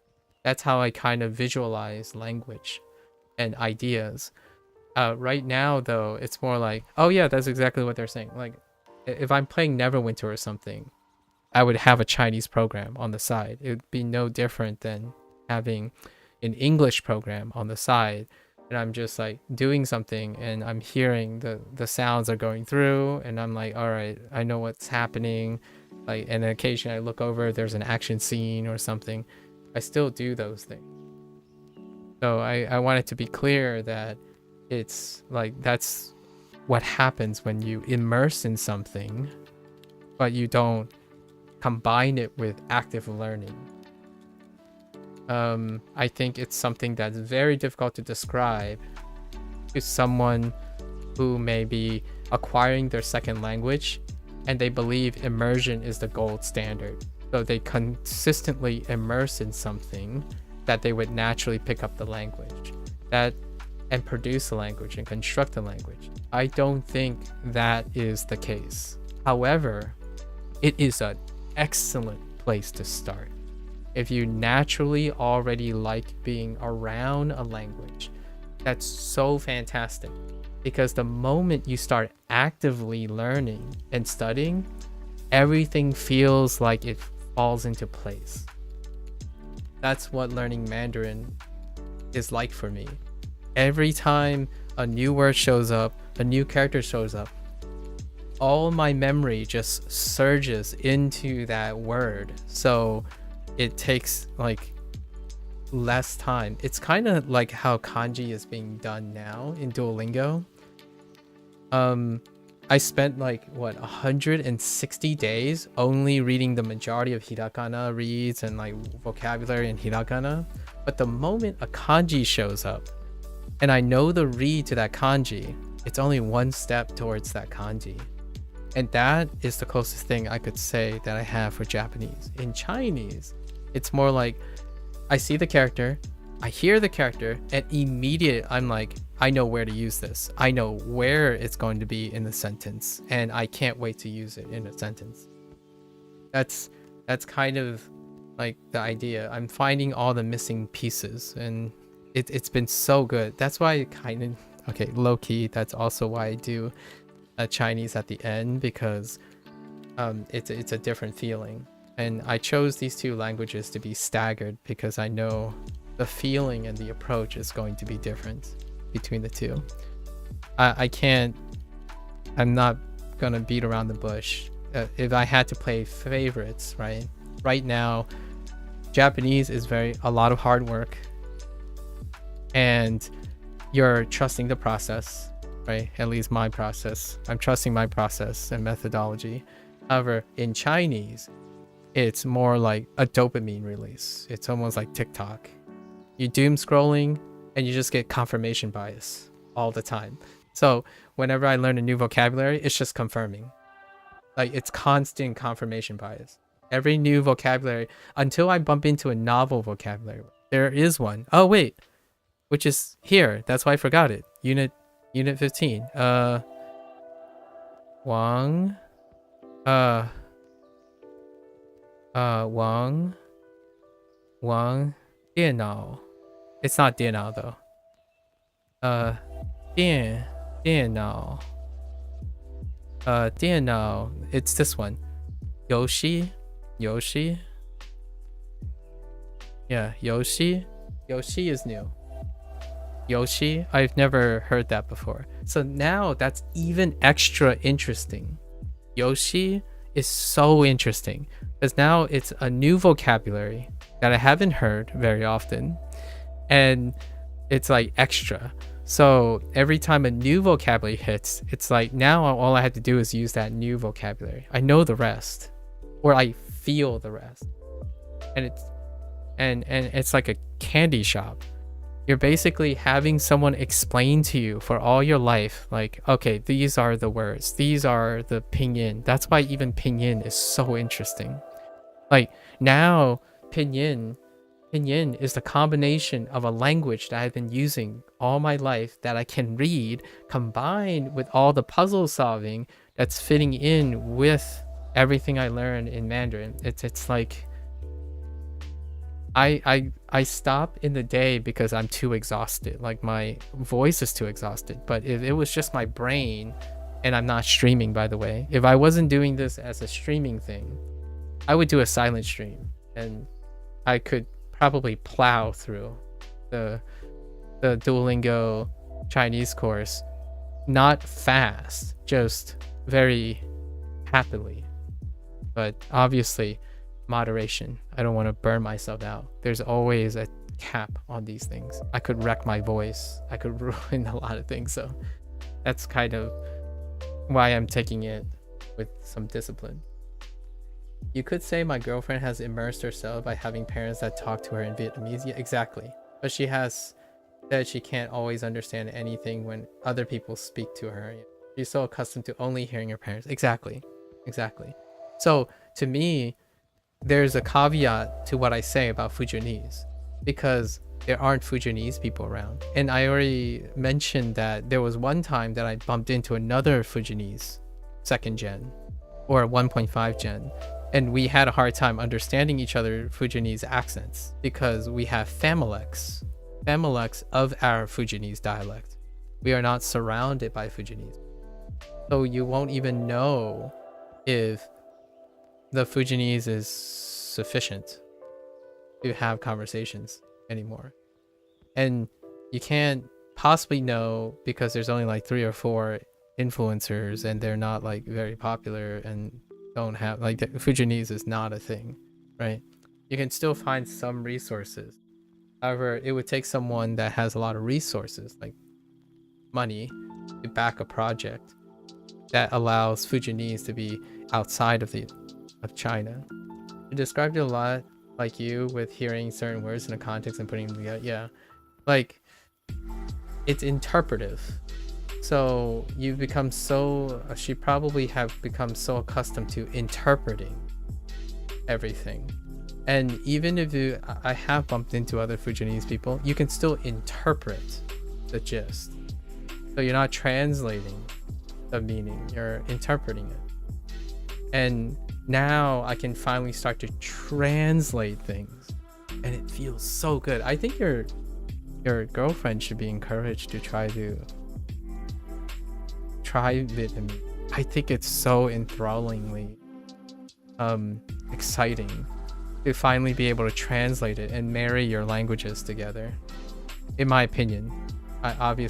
That's how I kind of visualize language and ideas. Right now though, it's more like, oh yeah, that's exactly what they're saying. Like if I'm playing Neverwinter or something, I would have a Chinese program on the side. It would be no different than having an English program on the side, and I'm just like doing something and I'm hearing the sounds are going through, and I'm like, all right, I know what's happening. Like, and then occasionally I look over, there's an action scene or something. I still do those things. So I want it to be clear that it's like that's what happens when you immerse in something, but you don't combine it with active learning. I think it's something that's very difficult to describe to someone who may be acquiring their second language and they believe immersion is the gold standard. So they consistently immerse in something that they would naturally pick up the language. And produce a language and construct a language. I don't think that is the case. However, it is an excellent place to start. If you naturally already like being around a language, that's so fantastic. Because the moment you start actively learning and studying, everything feels like it falls into place. That's what learning Mandarin is like for me. Every time a new word shows up, a new character shows up, all my memory just surges into that word. So it takes like less time. It's kind of like how kanji is being done now in Duolingo. I spent like 160 days only reading the majority of hiragana reads and like vocabulary in hiragana. But the moment a kanji shows up and I know the read to that kanji, it's only one step towards that kanji. And that is the closest thing I could say that I have for Japanese. In Chinese, it's more like I see the character, I hear the character, and immediately I'm like, I know where to use this. I know where it's going to be in the sentence, and I can't wait to use it in a sentence. That's kind of like the idea. I'm finding all the missing pieces, and it's been so good. That's why low-key, that's also why I do a Chinese at the end, because it's a different feeling. And I chose these two languages to be staggered because I know the feeling and the approach is going to be different between the two. I'm not gonna beat around the bush. If I had to play favorites, right now, Japanese is a lot of hard work, and you're trusting the process, right? At least my process. I'm trusting my process and methodology. However, in Chinese, it's more like a dopamine release. It's almost like TikTok. You doom scrolling and you just get confirmation bias all the time. So whenever I learn a new vocabulary, it's just confirming. Like, it's constant confirmation bias. Every new vocabulary, until I bump into a novel vocabulary. There is one. Oh wait, which is here. That's why I forgot it. Unit 15. Wang. Wang. 电脑. It's not 电脑 though. 电脑. 电脑. It's this one. Yoshi. Yeah, Yoshi. Yoshi is new. Yoshi, I've never heard that before. So now that's even extra interesting. Yoshi is so interesting because now it's a new vocabulary that I haven't heard very often, and it's like extra. So every time a new vocabulary hits, it's like now all I have to do is use that new vocabulary. I know the rest, or I feel the rest, and it's like a candy shop. You're basically having someone explain to you for all your life, like, okay, these are the words, these are the pinyin. That's why even pinyin is so interesting. Like now, pinyin is the combination of a language that I've been using all my life that I can read, combined with all the puzzle solving that's fitting in with everything I learned in Mandarin. It's like I stop in the day because I'm too exhausted. Like my voice is too exhausted. But if it was just my brain, and I'm not streaming, by the way, if I wasn't doing this as a streaming thing, I would do a silent stream, and I could probably plow through the Duolingo Chinese course, not fast, just very happily, but obviously moderation. I don't want to burn myself out. There's always a cap on these things. I could wreck my voice. I could ruin a lot of things. So that's kind of why I'm taking it with some discipline. You could say my girlfriend has immersed herself by having parents that talk to her in Vietnamese. Yeah, exactly. But she has said she can't always understand anything when other people speak to her. She's so accustomed to only hearing her parents. Exactly. So to me, there's a caveat to what I say about Fujianese, because there aren't Fujianese people around. And I already mentioned that there was one time that I bumped into another Fujianese second gen, or 1.5 gen. And we had a hard time understanding each other Fujianese accents because we have Familex of our Fujianese dialect. We are not surrounded by Fujianese. So you won't even know if the Fujianese is sufficient to have conversations anymore. And you can't possibly know because there's only like 3 or 4 influencers and they're not like very popular and don't have like Fujianese is not a thing, right? You can still find some resources. However, it would take someone that has a lot of resources, like money, to back a project that allows Fujianese to be outside of China. You described it a lot like you with hearing certain words in a context and putting them together. Yeah, like it's interpretive. So you've become she probably have become so accustomed to interpreting everything. And even if I have bumped into other Fujianese people, you can still interpret the gist. So you're not translating the meaning, you're interpreting it. And now I can finally start to translate things and it feels so good. I think your girlfriend should be encouraged to try Vietnamese. I think it's so enthrallingly exciting to finally be able to translate it and marry your languages together. In my opinion, I already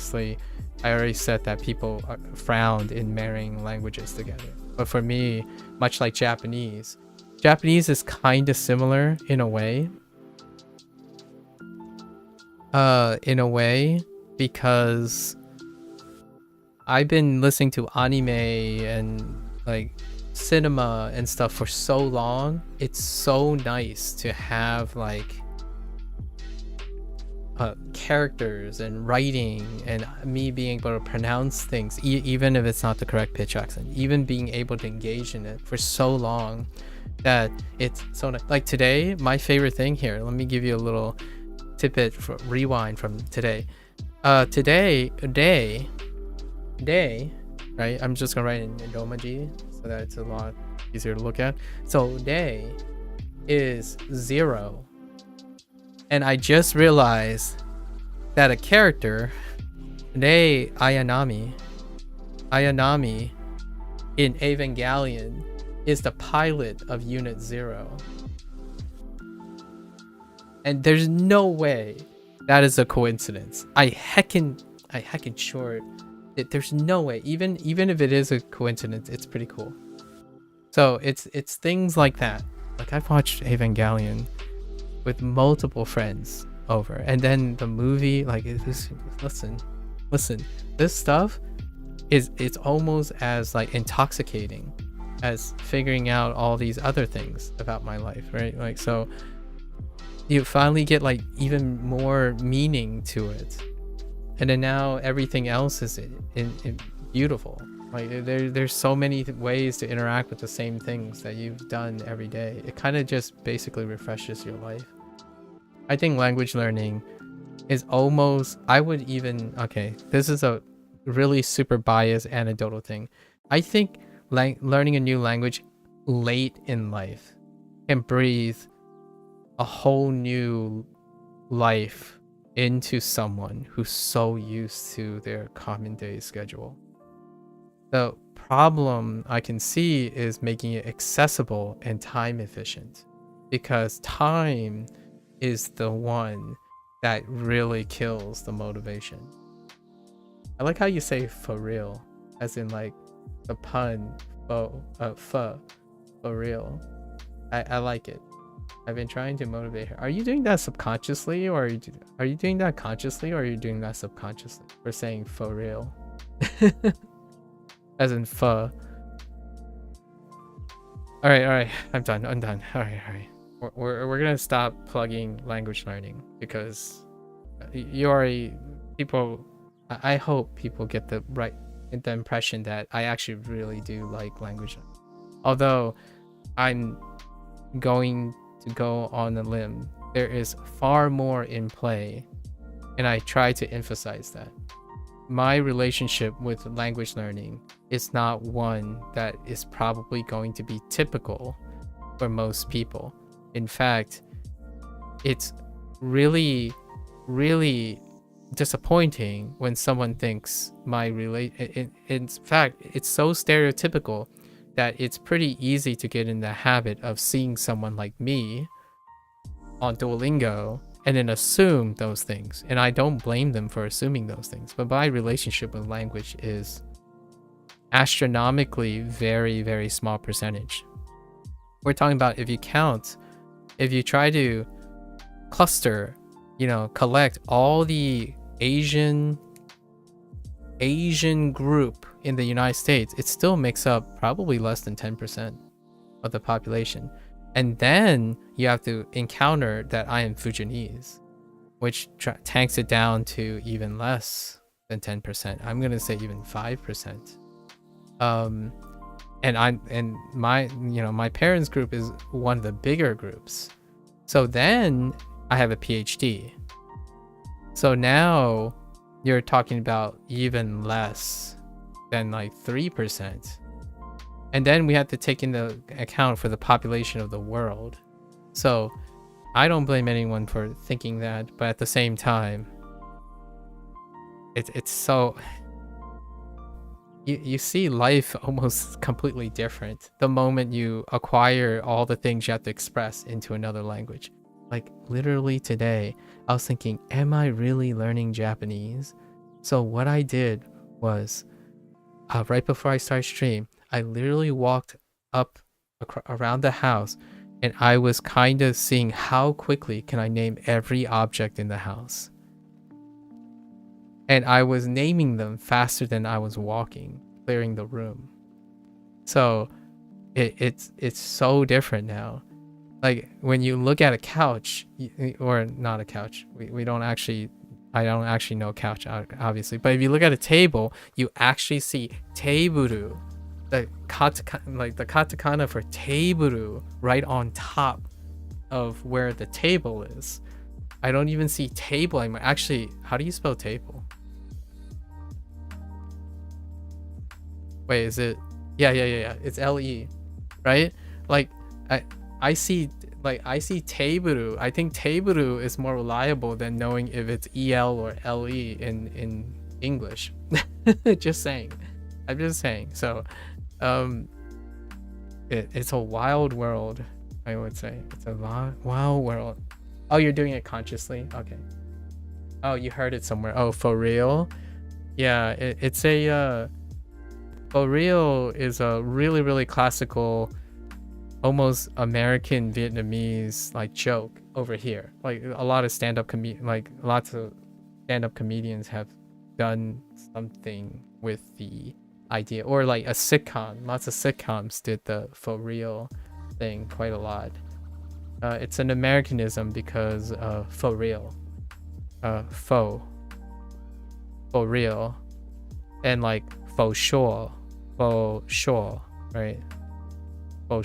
said that people frowned in marrying languages together. But for me, much like Japanese is kind of similar in a way. Because I've been listening to anime and like cinema and stuff for so long. It's so nice to have like characters and writing and me being able to pronounce things, even if it's not the correct pitch accent, even being able to engage in it for so long that it's so like today. My favorite thing here, let me give you a little tidbit for rewind from today. Today, right? I'm just gonna write in Domaji so that it's a lot easier to look at. So day is 0. And I just realized that a character, Ayanami in Evangelion is the pilot of Unit 0. And there's no way that is a coincidence. I heckin' sure that there's no way. Even if it is a coincidence, it's pretty cool. So it's things like that. Like I've watched Evangelion with multiple friends over, and then the movie, like listen, this stuff it's almost as like intoxicating as figuring out all these other things about my life, right? Like, so you finally get like even more meaning to it, and then now everything else is in beautiful. Like there's so many ways to interact with the same things that you've done every day. It kind of just basically refreshes your life. I think language learning is almost, okay, this is a really super biased anecdotal thing. I think learning a new language late in life can breathe a whole new life into someone who's so used to their common day schedule. The problem I can see is making it accessible and time efficient, because time is the one that really kills the motivation. I like how you say for real, as in like the pun, for real. I like it. I've been trying to motivate her. Are you doing that subconsciously, or are you doing that consciously, or are you doing that subconsciously? We're saying for real. As in pho. All right. I'm done. All right. We're gonna stop plugging language learning, because I hope people get the impression that I actually really do like language learning. Although I'm going to go on a limb, there is far more in play, and I try to emphasize that. my relationship with language learning is not one that is probably going to be typical for most people. In fact, it's really, really disappointing when someone thinks in fact, it's so stereotypical that it's pretty easy to get in the habit of seeing someone like me on Duolingo and then assume those things. And I don't blame them for assuming those things, but my relationship with language is astronomically very, very small percentage. We're talking about, if you try to cluster, collect all the Asian group in the United States, it still makes up probably less than 10% of the population. And then you have to encounter that I am Fujianese, which tanks it down to even less than 10%. I'm gonna say even 5%. And my parents' group is one of the bigger groups. So then I have a PhD. So now you're talking about even less than like 3%. And then we have to take into account for the population of the world. So I don't blame anyone for thinking that, but at the same time, it's so... You see life almost completely different the moment you acquire all the things you have to express into another language. Like literally today, I was thinking, am I really learning Japanese? So what I did was, right before I started stream, I literally walked up around the house and I was kind of seeing how quickly can I name every object in the house. And I was naming them faster than I was walking, clearing the room. So it's so different now. Like when you look at a couch, or not a couch, we don't actually, I don't actually know couch, obviously. But if you look at a table, you actually see teiburu, the katakana for teiburu right on top of where the table is. I don't even see table anymore. Actually, how do you spell table? Wait, is it? Yeah. It's LE, right? Like I see teiburu. I think teiburu is more reliable than knowing if it's EL or LE in English. Just saying. I'm just saying. So, it's a wild world, I would say. It's a wild world. Oh, you're doing it consciously? Okay. Oh, you heard it somewhere. Oh, for real? Yeah, it's a for real is a really, really classical, almost American Vietnamese like joke over here. Like a lot of lots of stand-up comedians have done something with the idea, or like a sitcom. Lots of sitcoms did the for real thing quite a lot. It's an Americanism because for real, for real, and like for sure, right? For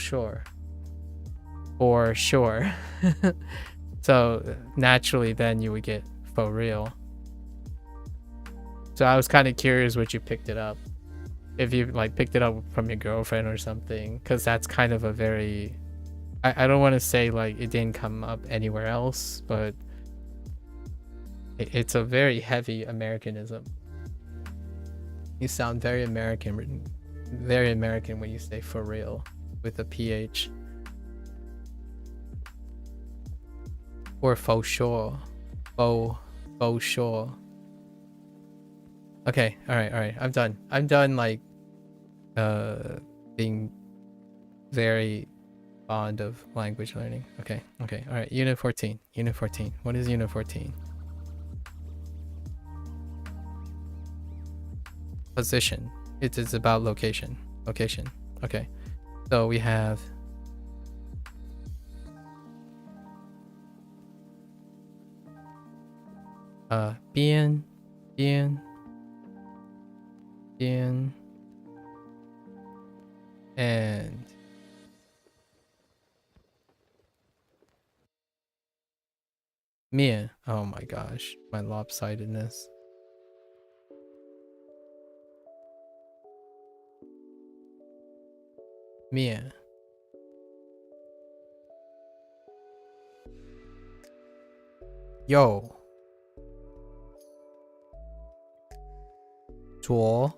sure. So naturally then you would get for real. So I was kind of curious what you picked it up, if you like picked it up from your girlfriend or something, because that's kind of a very, I don't want to say like it didn't come up anywhere else, but it's a very heavy Americanism. You sound very American when you say for real with a PH. Or faux sure. Faux sure. Okay, alright. I'm done like being very fond of language learning. Okay, alright. Unit 14. What is Unit 14? Position. It is about location. Okay. So we have bien and Mia. Oh my gosh, my lopsidedness. 面 yo 着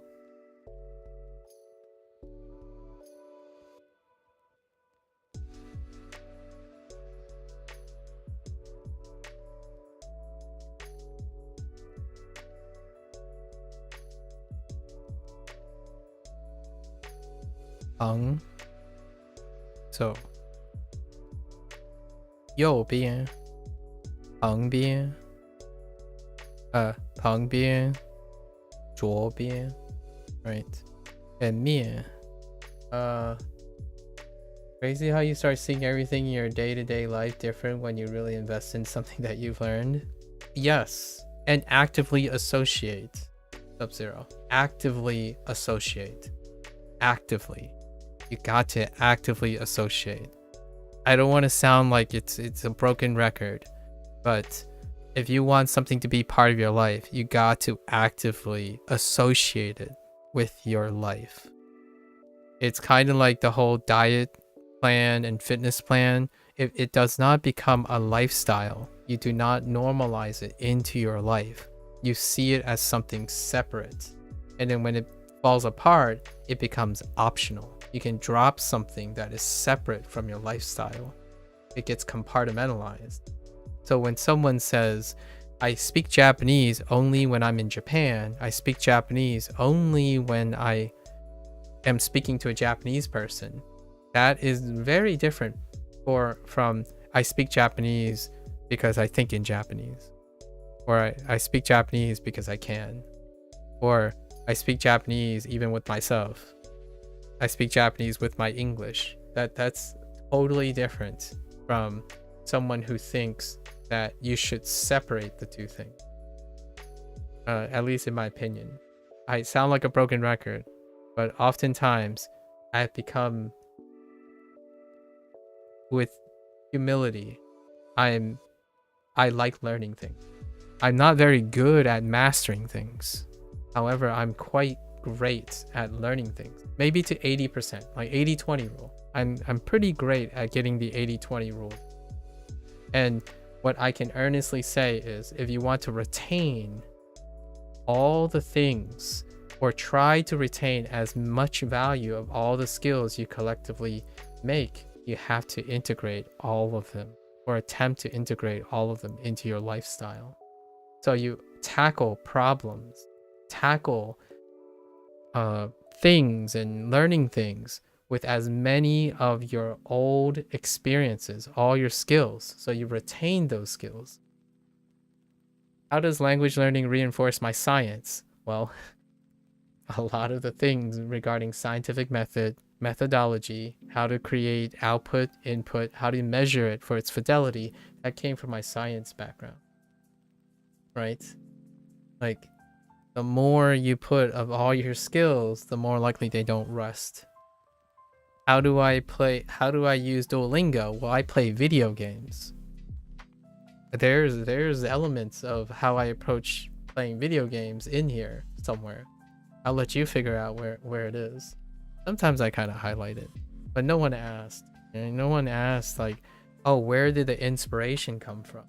So 右边旁边旁边左边 right and 面 crazy how you start seeing everything in your day-to-day life different when you really invest in something that you've learned. Yes, and actively associate. Sub-Zero, actively associate. Actively, you got to actively associate. I don't want to sound like it's a broken record, but if you want something to be part of your life, you got to actively associate it with your life. It's kind of like the whole diet plan and fitness plan. If it does not become a lifestyle, you do not normalize it into your life. You see it as something separate. And then when it falls apart, it becomes optional. You can drop something that is separate from your lifestyle. It gets compartmentalized. So when someone says, I speak Japanese only when I'm in Japan, I speak Japanese only when I am speaking to a Japanese person, that is very different from I speak Japanese because I think in Japanese, or I speak Japanese because I can, or I speak Japanese even with myself. I speak Japanese with my English. That's totally different from someone who thinks that you should separate the two things. At least in my opinion. I sound like a broken record, but oftentimes I've become, with humility, I like learning things. I'm not very good at mastering things. However, I'm quite great at learning things. Maybe to 80%, like 80-20 rule. I'm pretty great at getting the 80-20 rule. And what I can earnestly say is, if you want to retain all the things, or try to retain as much value of all the skills you collectively make, you have to integrate all of them, or attempt to integrate all of them into your lifestyle. So you tackle problems, tackle things and learning things with as many of your old experiences, all your skills, so you retain those skills. How does language learning reinforce my science? Well, a lot of the things regarding scientific methodology, how to create output, input, how to measure it for its fidelity, that came from my science background, right? Like, the more you put of all your skills, the more likely they don't rust. How do I use Duolingo? Well, I play video games. There's elements of how I approach playing video games in here somewhere. I'll let you figure out where it is. Sometimes I kind of highlight it, but no one asked. And no one asked, like, oh, where did the inspiration come from?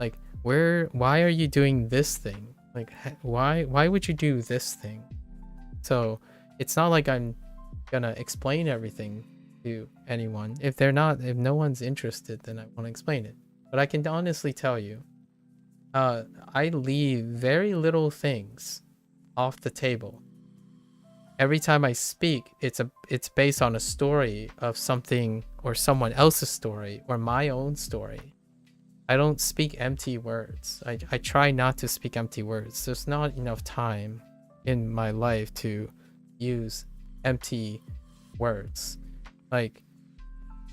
Like, why are you doing this thing? Like, why would you do this thing? So it's not like I'm gonna explain everything to anyone. If no one's interested, then I won't explain it. But I can honestly tell you, I leave very little things off the table. Every time I speak, it's based on a story of something, or someone else's story, or my own story. I don't speak empty words. I try not to speak empty words. There's not enough time in my life to use empty words. Like,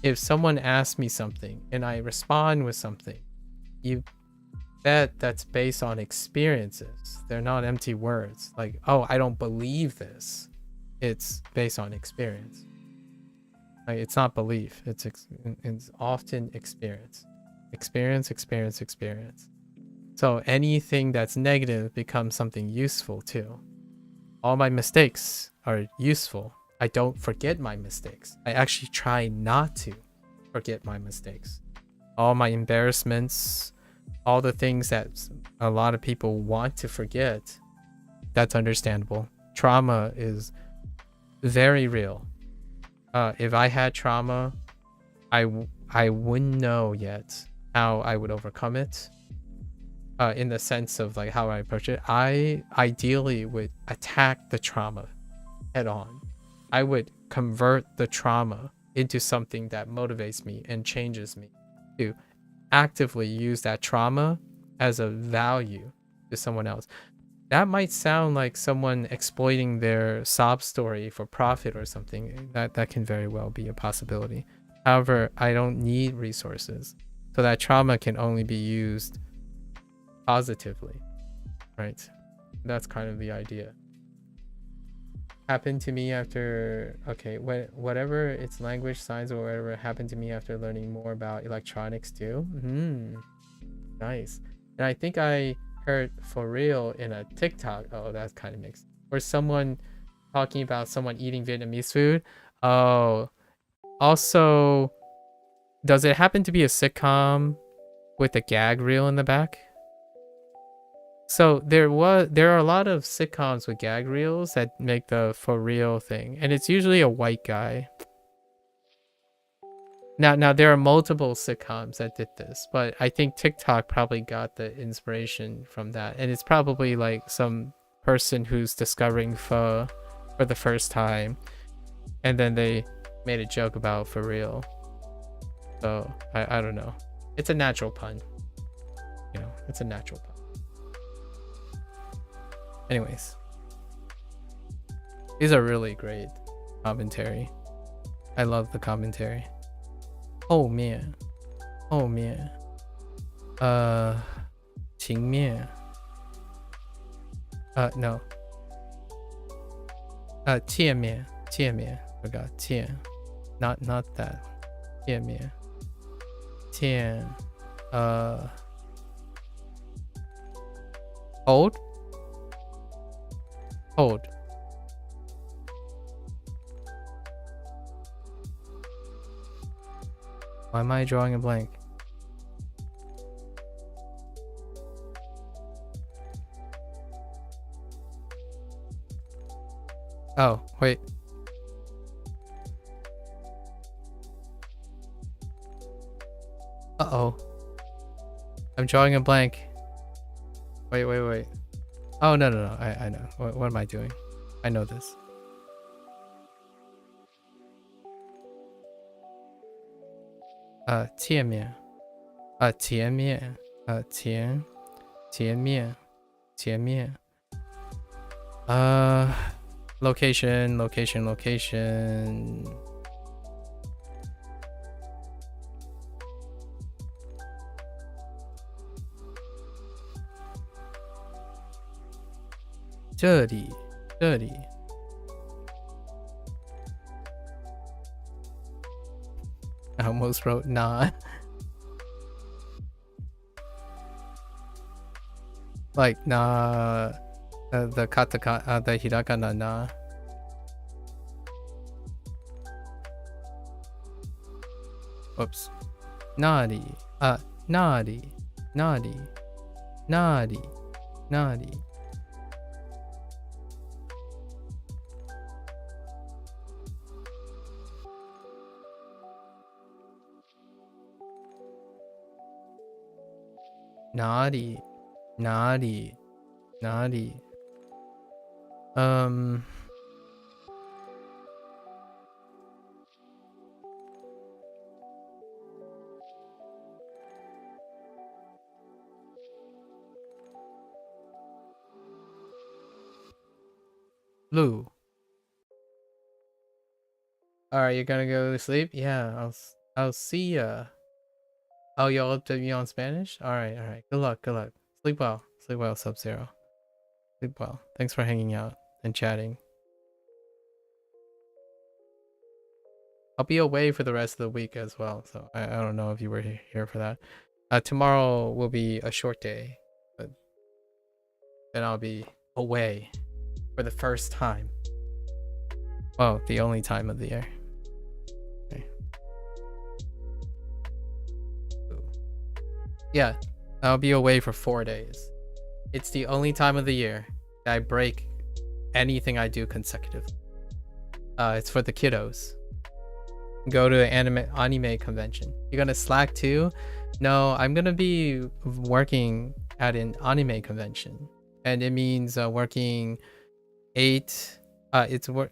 if someone asks me something and I respond with something, you bet that's based on experiences. They're not empty words. Like, oh, I don't believe this. It's based on experience. Like, it's not belief. It's often experience. Experience. So anything that's negative becomes something useful too. All my mistakes are useful. I don't forget my mistakes. I actually try not to forget my mistakes. All my embarrassments, all the things that a lot of people want to forget, that's understandable. Trauma is very real. If I had trauma, I wouldn't know yet how I would overcome it. In the sense of like how I approach it, I ideally would attack the trauma head on. I would convert the trauma into something that motivates me and changes me to actively use that trauma as a value to someone else. That might sound like someone exploiting their sob story for profit or something. That can very well be a possibility. However, I don't need resources. So that trauma can only be used positively, right? That's kind of the idea. Happened to me after, okay, whatever it's language, science, or whatever happened to me after learning more about electronics too. Nice. And I think I heard for real in a TikTok. Oh, that kind of mixed. Or someone talking about someone eating Vietnamese food. Oh, also, does it happen to be a sitcom with a gag reel in the back? So there are a lot of sitcoms with gag reels that make the for real thing, and it's usually a white guy. Now there are multiple sitcoms that did this, but I think TikTok probably got the inspiration from that, and it's probably like some person who's discovering pho for the first time, and then they made a joke about for real. So I don't know. It's a natural pun. You know, it's a natural pun. Anyways, these are really great commentary. I love the commentary. Oh man. Oh man. 情面. No. 界面. Forgot. 界. Not that. 界面. 见. Hold. Why am I drawing a blank? Oh, wait. Uh-oh. I'm drawing a blank. Wait. Oh, no. I know. What am I doing? I know this. Location. Dirty. I almost wrote nah. Like nah, the katakana, the hirakana na. Oops. Nari. Nari. Naughty. Lou. Alright, you're gonna go to sleep? Yeah, I'll see ya. Oh, y'all up to me on Spanish? Alright. Good luck. Sleep well, Sub-Zero. Sleep well. Thanks for hanging out and chatting. I'll be away for the rest of the week as well, so I don't know if you were here for that. Tomorrow will be a short day, but then I'll be away for the first time. Well, the only time of the year. Okay. Yeah, I'll be away for 4 days. It's the only time of the year that I break anything I do consecutively. It's for the kiddos. Go to an anime convention. You're gonna Slack too? No, I'm gonna be working at an anime convention, and it means working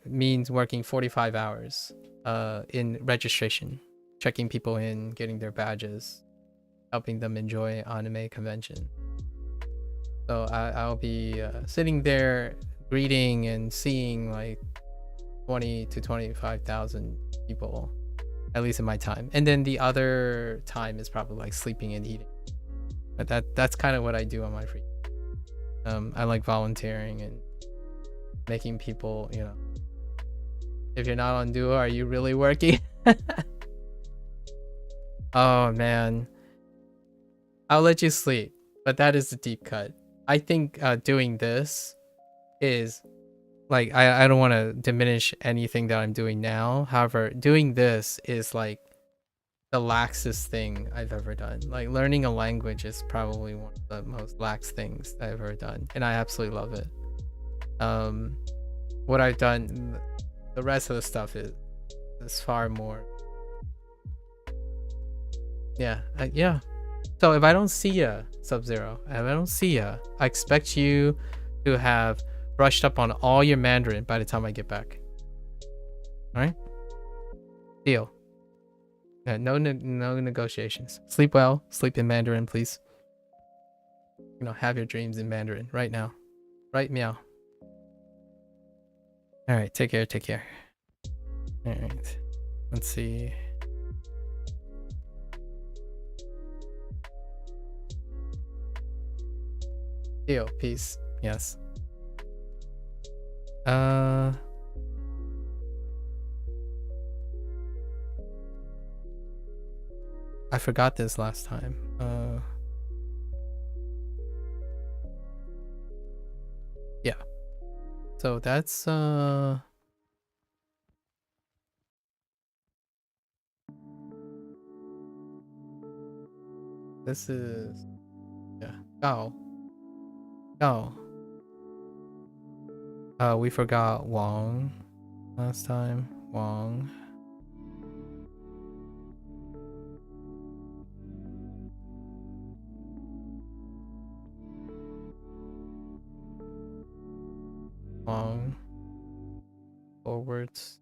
means working 45 hours in registration, checking people in, getting their badges, helping them enjoy anime convention. So I'll be sitting there greeting and seeing like 20 to 25,000 people, at least in my time. And then the other time is probably like sleeping and eating. But that's kind of what I do on my free time. I like volunteering and making people, you know, if you're not on Duo, are you really working? Oh man, I'll let you sleep, but that is the deep cut. I think doing this is like, I don't want to diminish anything that I'm doing now. However, doing this is like the laxest thing I've ever done. Like learning a language is probably one of the most lax things I've ever done, and I absolutely love it. What I've done, the rest of the stuff is far more. Yeah. So if I don't see ya, Sub-Zero, if I don't see ya, I expect you to have brushed up on all your Mandarin by the time I get back. All right? Deal. Yeah, no negotiations. Sleep well. Sleep in Mandarin, please. You know, have your dreams in Mandarin right now. Right, meow. All right, take care. All right. Let's see. Deal. Peace. Yes. I forgot this last time. Yeah. So that's this is, yeah. Gao. We forgot Wang last time. Wang. Forwards.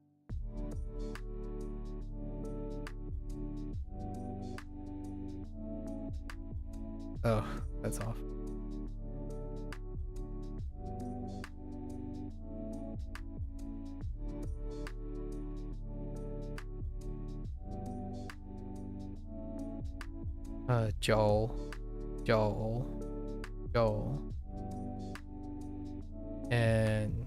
Oh, that's off. Joel. And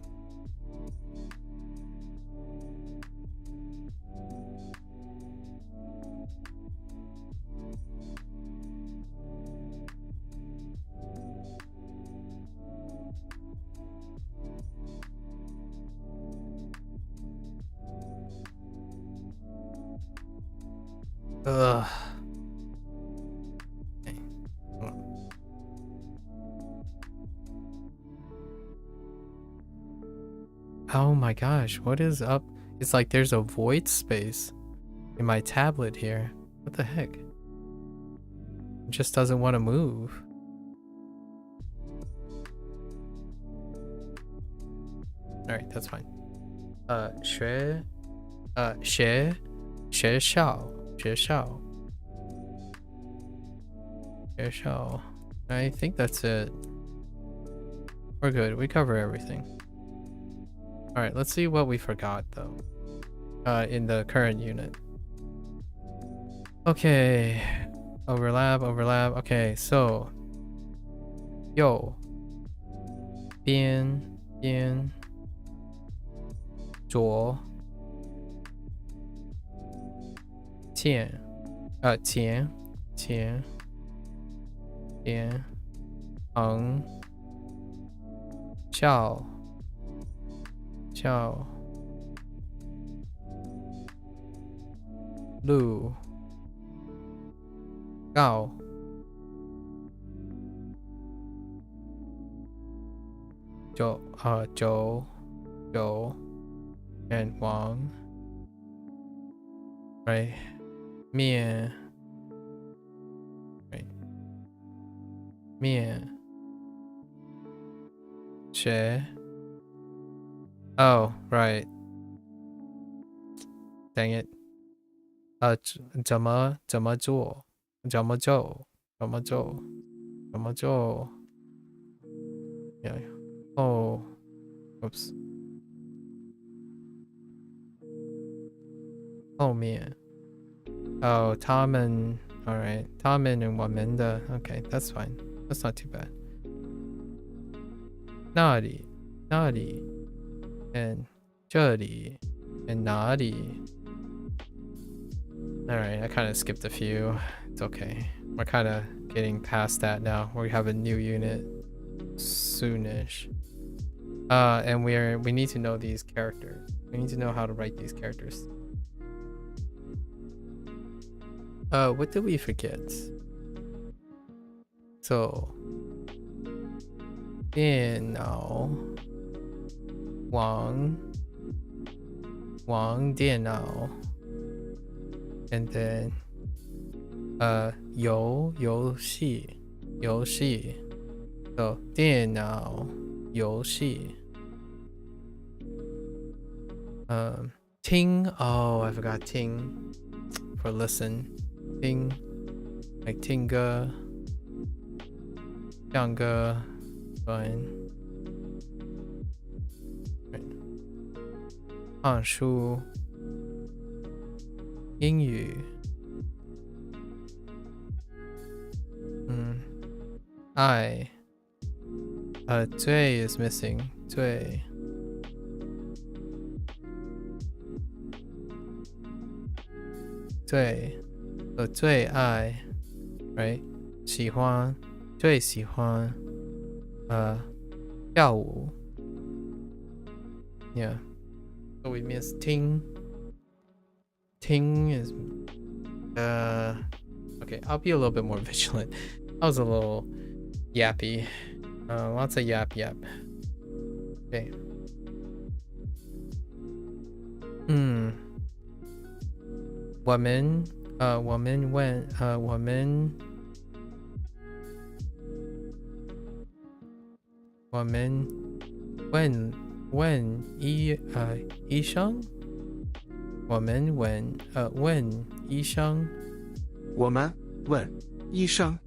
ugh. Okay. Hold on. Oh my gosh, what is up? It's like there's a void space in my tablet here. What the heck? It just doesn't want to move. Alright, that's fine. 学校. I think that's it. We're good. We cover everything. Alright, let's see what we forgot though. In the current unit. Okay. Overlap. Okay, so. Yo. 边左前边横校路高九 and 王 right 面 right 面学 oh right dang it 怎么做 yeah oh oops 后面 oh 他们 alright 他们 and 我们的 okay that's fine that's not too bad 那里 and 这里 and 哪里 alright I kind of skipped a few it's okay we're kind of getting past that now we have a new unit soonish and we need to know these characters we need to know how to write these characters what did we forget so 电脑王电脑 and then 游戏 so 电脑游戏听 oh I forgot 听 for listen 听 like 听歌唱歌 fine 看书英语爱最 is missing 最最爱 right 喜欢最喜欢跳舞 yeah so we miss 听 is okay I'll be a little bit more vigilant I was a little yappy lots of yap okay 我们问医生我们问医生我们问医生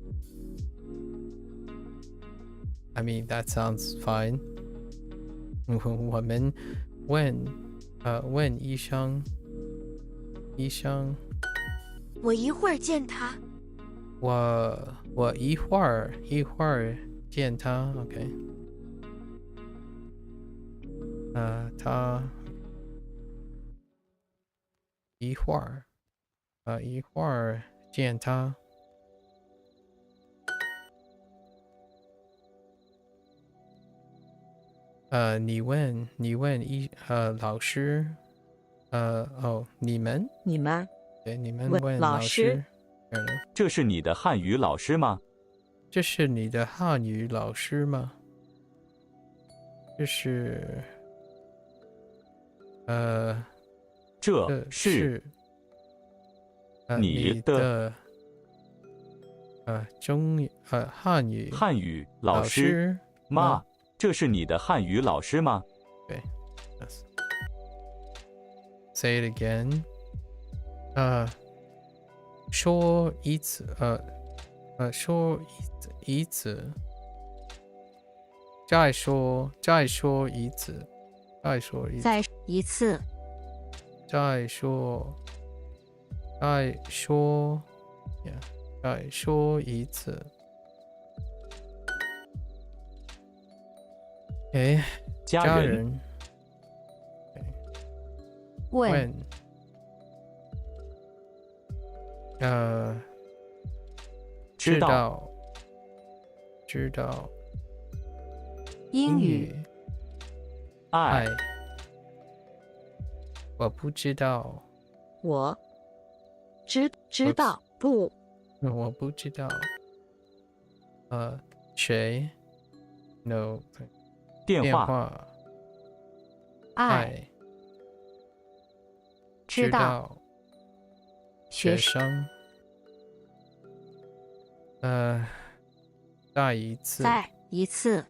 I mean that sounds fine 我们问医生我一会儿见他我一会儿见他 OK 他一会儿见他你问老师你们对你们问老师这是你的汉语老师吗？这是你的汉语老师吗？这是这是你的汉语老师吗？这是你的汉语老师吗？对 Say it again 说一次说一次再说一次再说一次再说一次家人问知道英语爱我不知道知道不我不知道。谁 ？No， 电话话。爱知道学生。再一次。再一次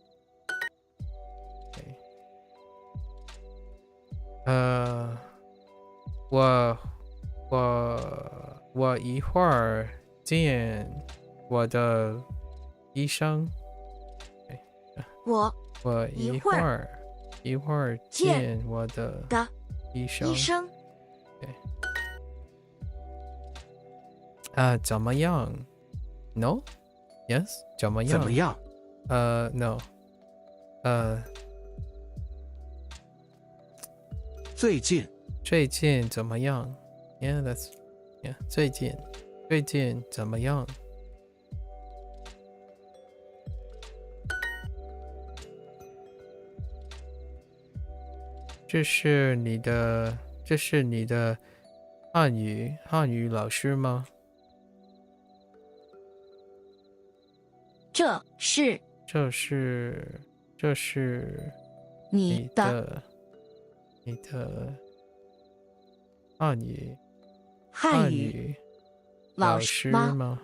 我一会儿见我的医生。我我一会儿见我的的医生。医生怎么样 ？No? Yes? 怎么样？怎么样？ No. 最近怎么样 ？Yeah, that's yeah. 最近怎么样？这是你的汉语老师吗？这是这是你的汉语语老师师吗？吗？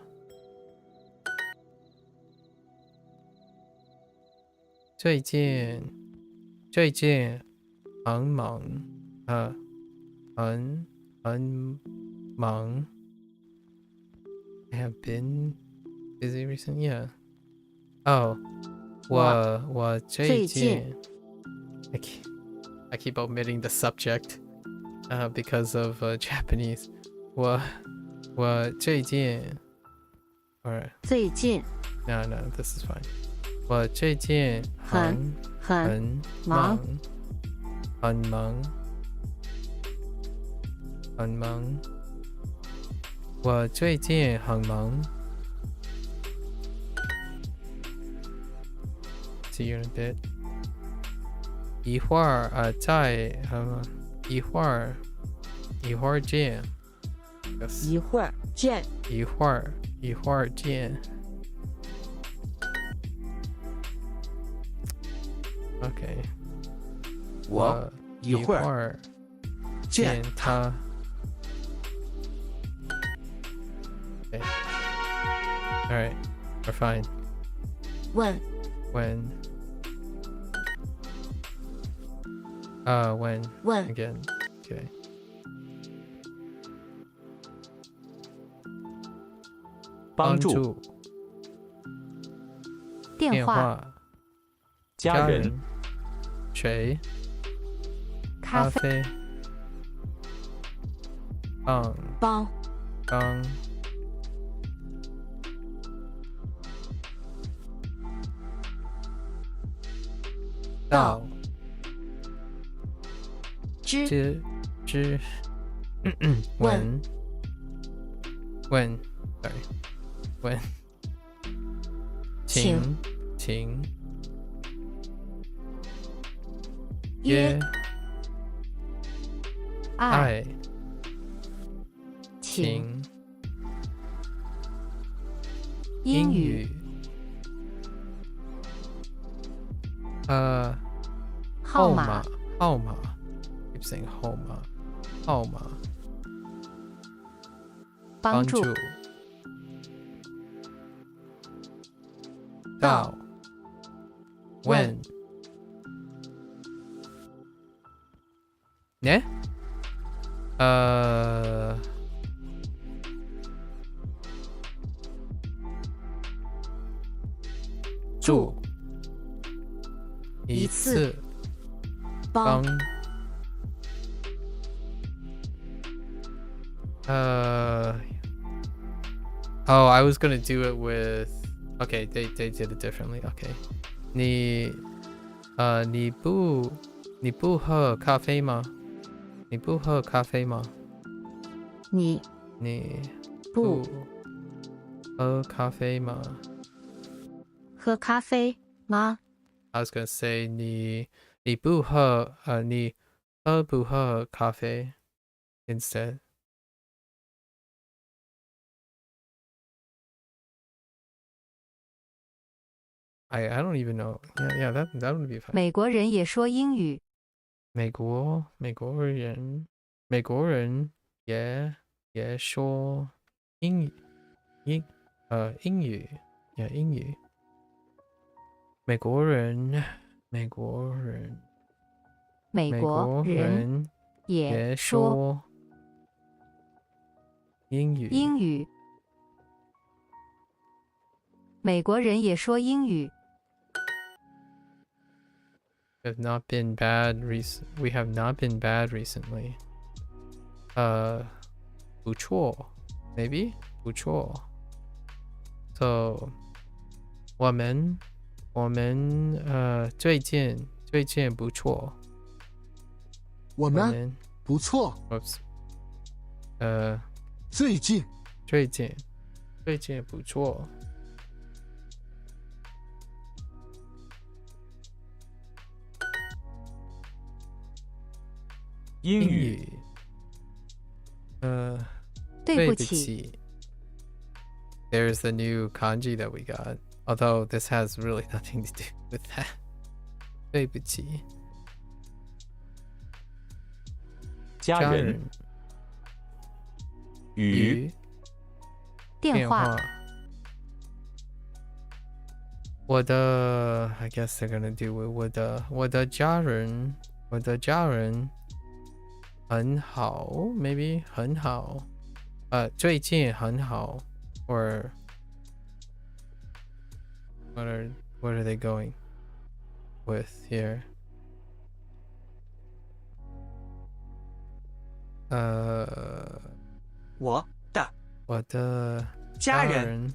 最近很忙，很忙。I have been busy recently. Yeah. Oh, 我最近 I keep omitting the subject because of Japanese. 我最近 Alright. 最近 No, this is fine. 我最近很忙忙。我最近很忙。See you in a bit. 一会儿一会儿见。Yes. 一会儿见。一会儿见。OK. 我一会儿见他。Okay. All right, we're fine. 问 When 问 again. Okay. 帮助电话家人谁咖啡啡帮到知when sorry when 请约爱请英英语号码keep saying 号码帮助到 when 呢住一次帮Oh, I was gonna do it with. Okay, they did it differently. Okay, 你不喝咖啡吗？你不喝咖啡吗？你你不喝咖啡吗喝咖啡吗？ ？I was gonna say 你不喝你喝不喝咖啡 instead. I don't even know. Yeah, that would be fine. 美国人也说英语。美国人也说英语英语 yeah 英语。美国人美国人也说英语。英语。美国人也说英语。We have not been bad recently. 不错 maybe 不错。So 我们最近不错。我们不错。 Oops. 最近不错。英语对不起。 There's the new kanji that we got. Although this has really nothing to do with that. 对不起。家人与电话。我的 I guess they're gonna do with 我的家人很好 maybe 很好。最近很好 or what are they going with here? 我的家人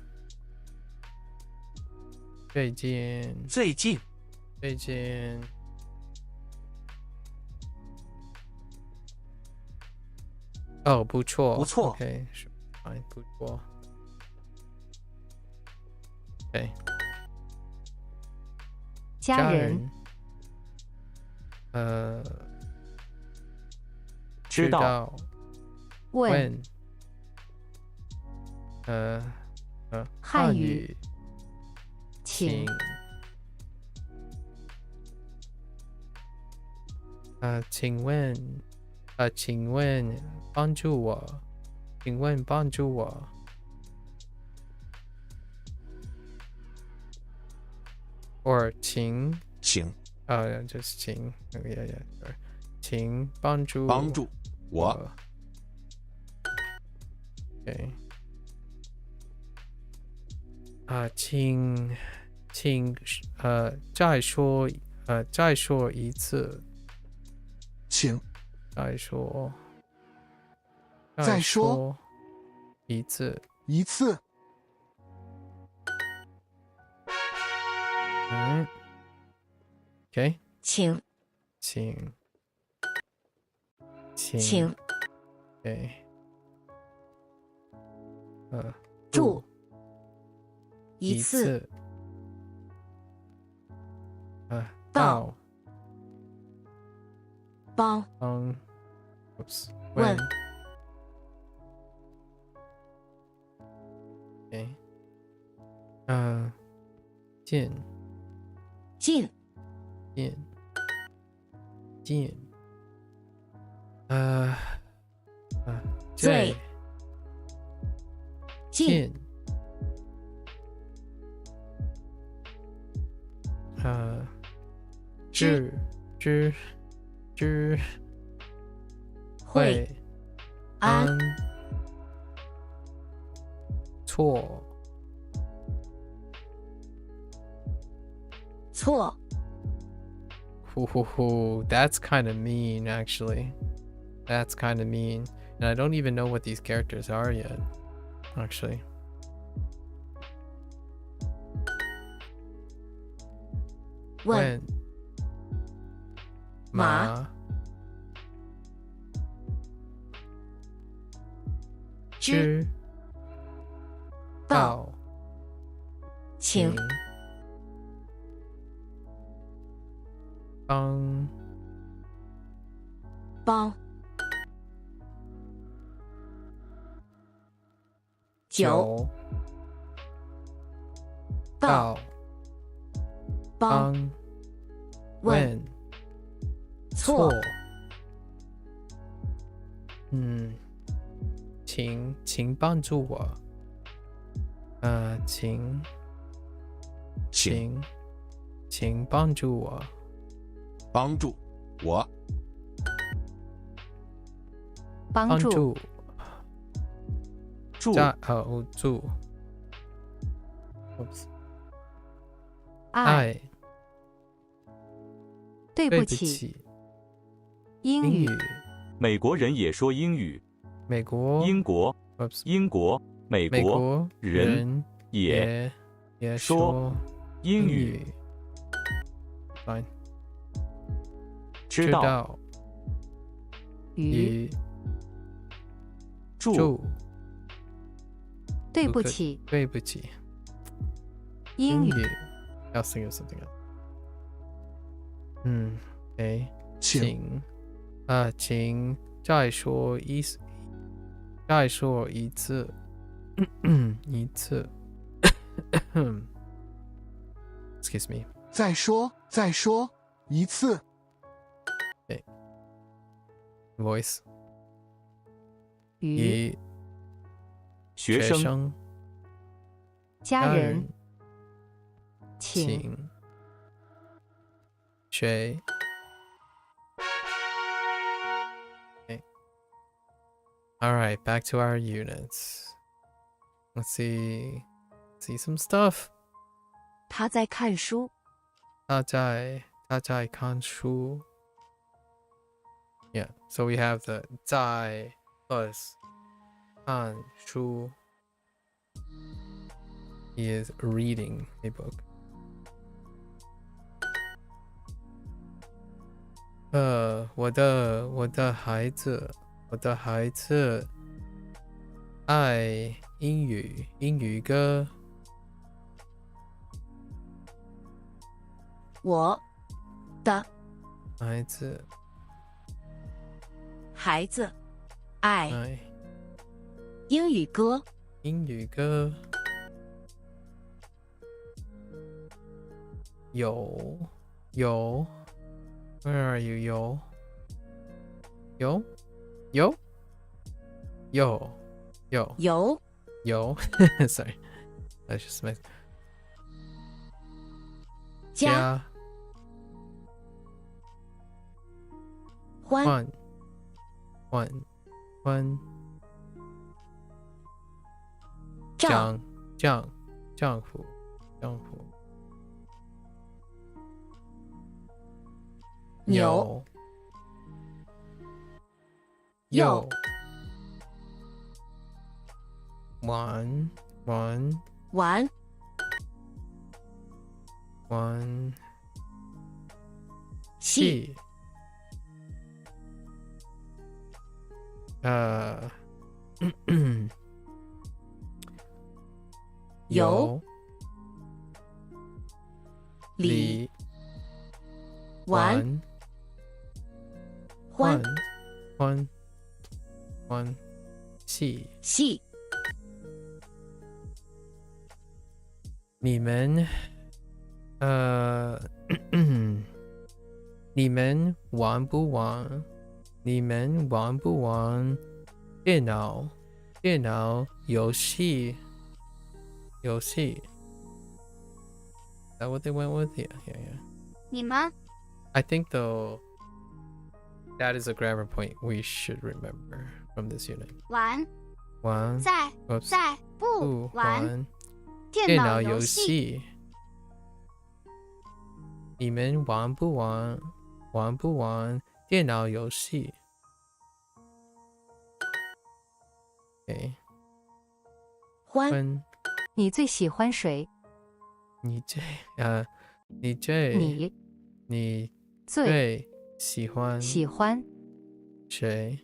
最近哦不错 OK fine 不错 OK 家人知道问汉语请请问帮助我 or 请 just 请 yeah sure 请帮助我 OK 请再说一次请再说一次OK 请OK 住一次到帮oops 问 OK 进最近智慧安错 That's kind of mean actually. That's kind of mean. And I don't even know what these characters are yet. Actually. When 马知道请帮九到帮问错请帮助我。请帮助我。帮助我，帮助助助助。爱对对不起不起。英语美国人也说英语，美国英国、美美国国人也说英语。语。Fine，知道鱼与助对不起对不起。英语 I'll think of something else. OK， 请请再说一次，一次。Excuse me。再说一次， Voice 鱼与学生生家人请请谁？Okay. All right, back to our units. Let's see some stuff. 他在看书他在看书。Yeah, so we have the 在 plus 看书。He is reading a book. 我的孩子爱英语歌。我的孩子爱爱英语歌英语歌。有 Where are you? 有 Sorry, I just missed. 家欢欢丈丈夫牛有玩戏有里玩欢戏。戏你们你们玩不玩电脑游戏？Is that what they went with? Yeah. 你们 I think though that is a grammar point we should remember from this unit. 玩玩在 Oops 在不不玩玩电电脑游游戏。戏？你们玩不玩电脑游戏？Okay. 欢你最喜欢谁？你最喜欢喜欢谁？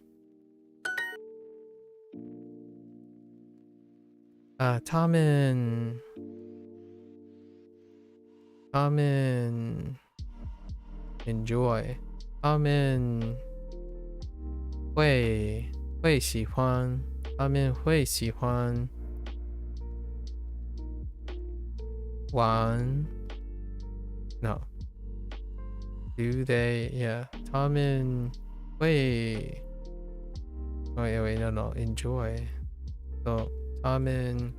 他们 enjoy， 他们会喜欢玩 No. Do they? Yeah. 他们会 wait, no, enjoy. So, 他们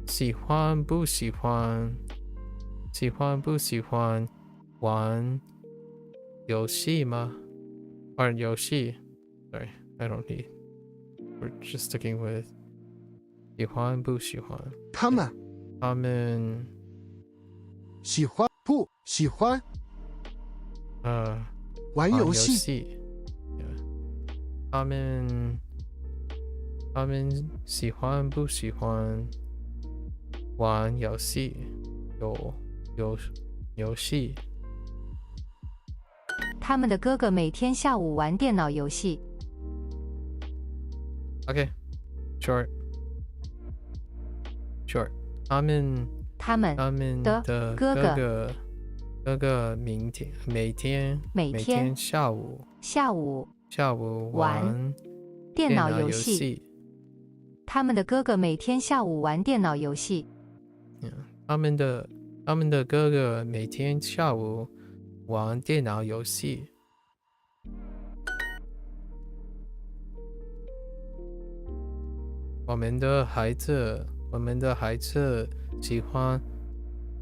喜欢不喜欢玩游戏吗？玩游戏 Sorry, I don't need. We're just sticking with 喜欢不喜欢。他们喜欢不喜欢玩游戏？他们喜欢不喜欢玩游戏？游戏。他们的哥哥每天下午玩电脑游戏。Okay, short. 他们的哥哥每天下午玩电脑游戏。他们的哥哥每天下午玩电脑游戏。他们的哥哥每天下午玩电脑游戏。我们的孩子喜欢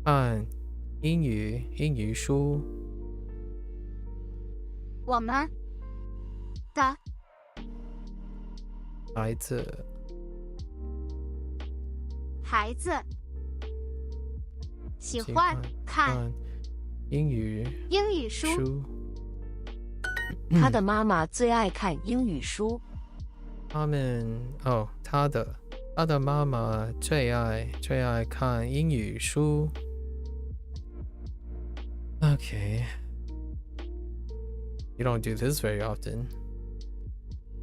看英语书。我们的孩子喜欢看英语书。他的妈妈最爱看英语书。他的妈妈最爱看英语书。Okay. You don't do this very often.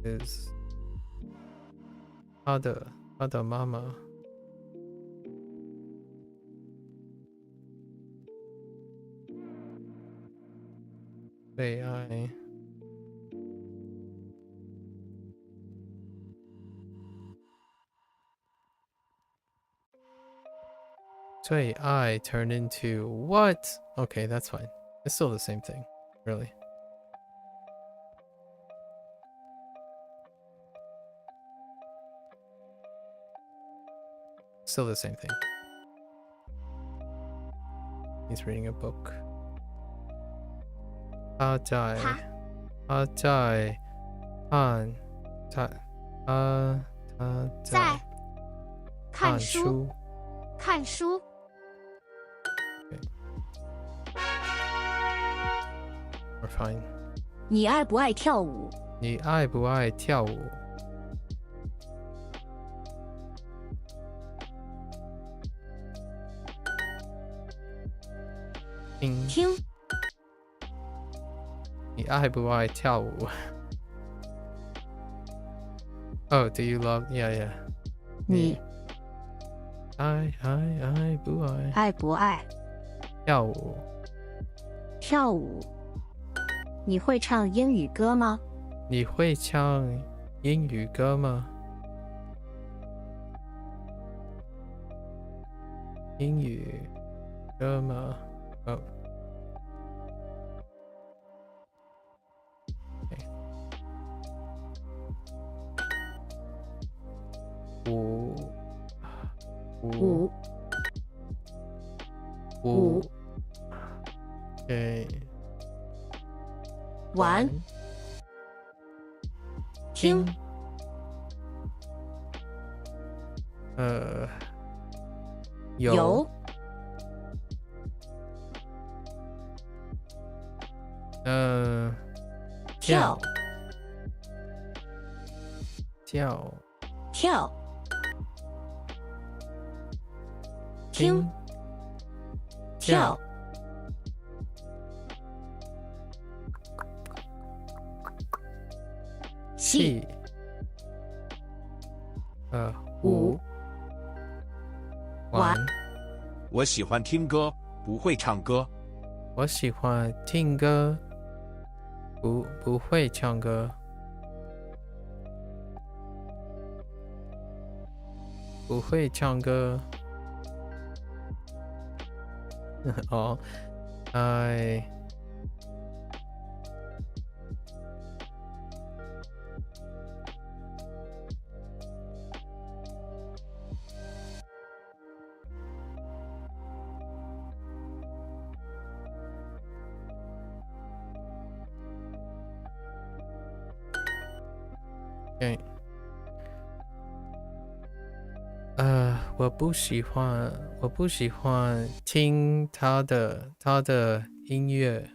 Is 他的妈妈最爱turn into what? Okay, that's fine. It's still the same thing, really. Still the same thing. He's reading a book. 他在看书。We're fine. 你爱不爱跳舞？你爱不爱跳舞？听。你爱不爱跳舞？ Oh, do you love? Yeah. 你爱不爱跳舞？跳舞。你会唱英语歌吗？你会唱英语歌吗？英语歌吗？哦。五。Okay. 玩。听。有。跳。听。跳。戏。五。玩。我喜欢听歌，不会唱歌。我喜欢听歌，不会唱歌。不会唱歌。哦，I Okay. 我不喜欢听他的音乐。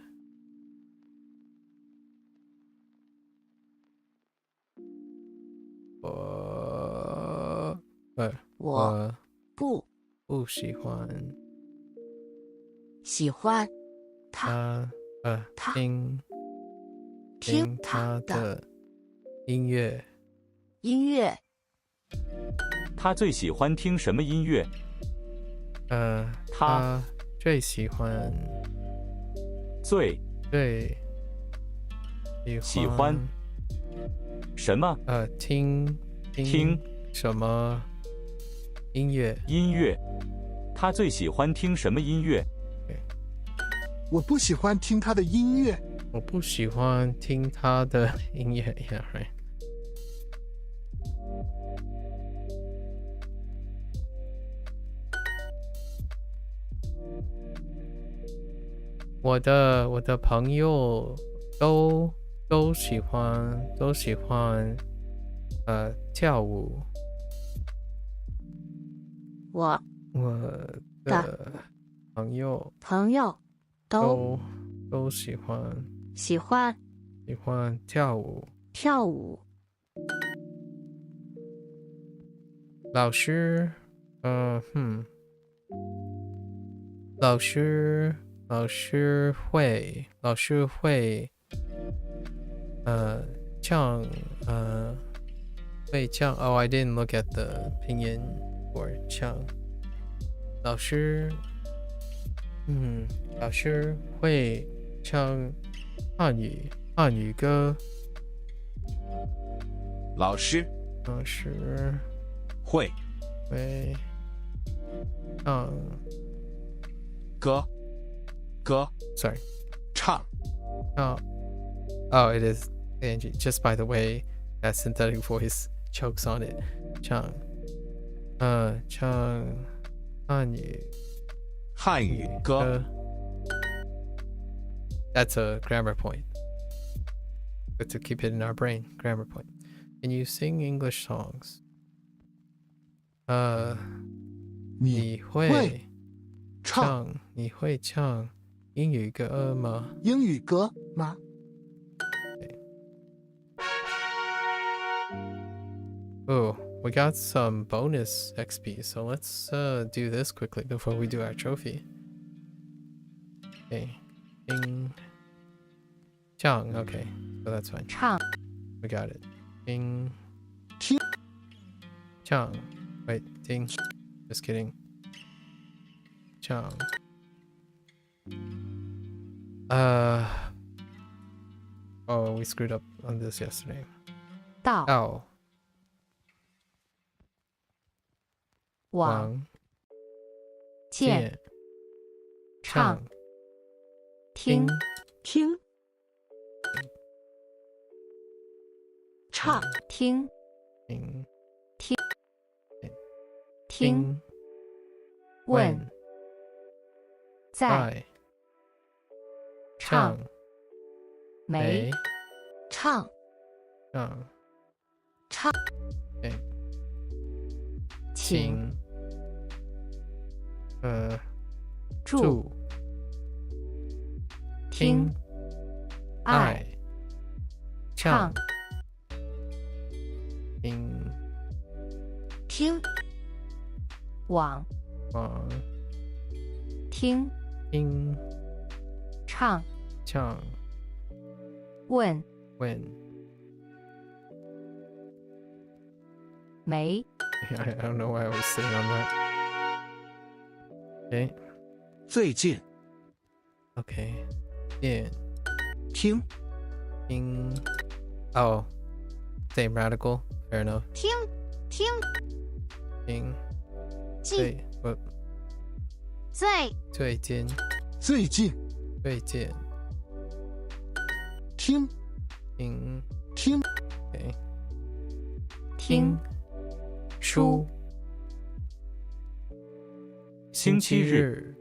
我不喜欢他听他的音乐。他最喜欢听什么音乐？他最喜欢最喜欢什么？听什么音乐？他最喜欢听什么音乐？我不喜欢听他的音乐。我不喜欢听他的音乐。Yeah, right. 我的朋友都喜欢跳舞。我的朋友都喜欢跳舞。老师会唱会唱。Oh, I didn't look at the 拼音 for 唱。老师会唱汉语歌。老师会唱歌 Sorry 唱。Oh, it is Angie. Just by the way that synthetic voice chokes on it. 唱汉语歌。That's a grammar point. Good to keep it in our brain. Grammar point. Can you sing English songs? 你会唱英语歌吗？Oh, we got some bonus XP, so let's do this quickly before we do our trophy. Okay. Chang, okay, so that's fine. We got it. Chang. Wait, ding. Just kidding. Chang. Oh, we screwed up on this yesterday. 到往见唱听唱听问在唱没唱请住听爱唱听往听唱问没 I don't know why I was sitting on that. Okay. 最近 Okay. 电听 Oh, same radical. Fair enough. 听近近最近最近最近听听听 OK 听书星期日、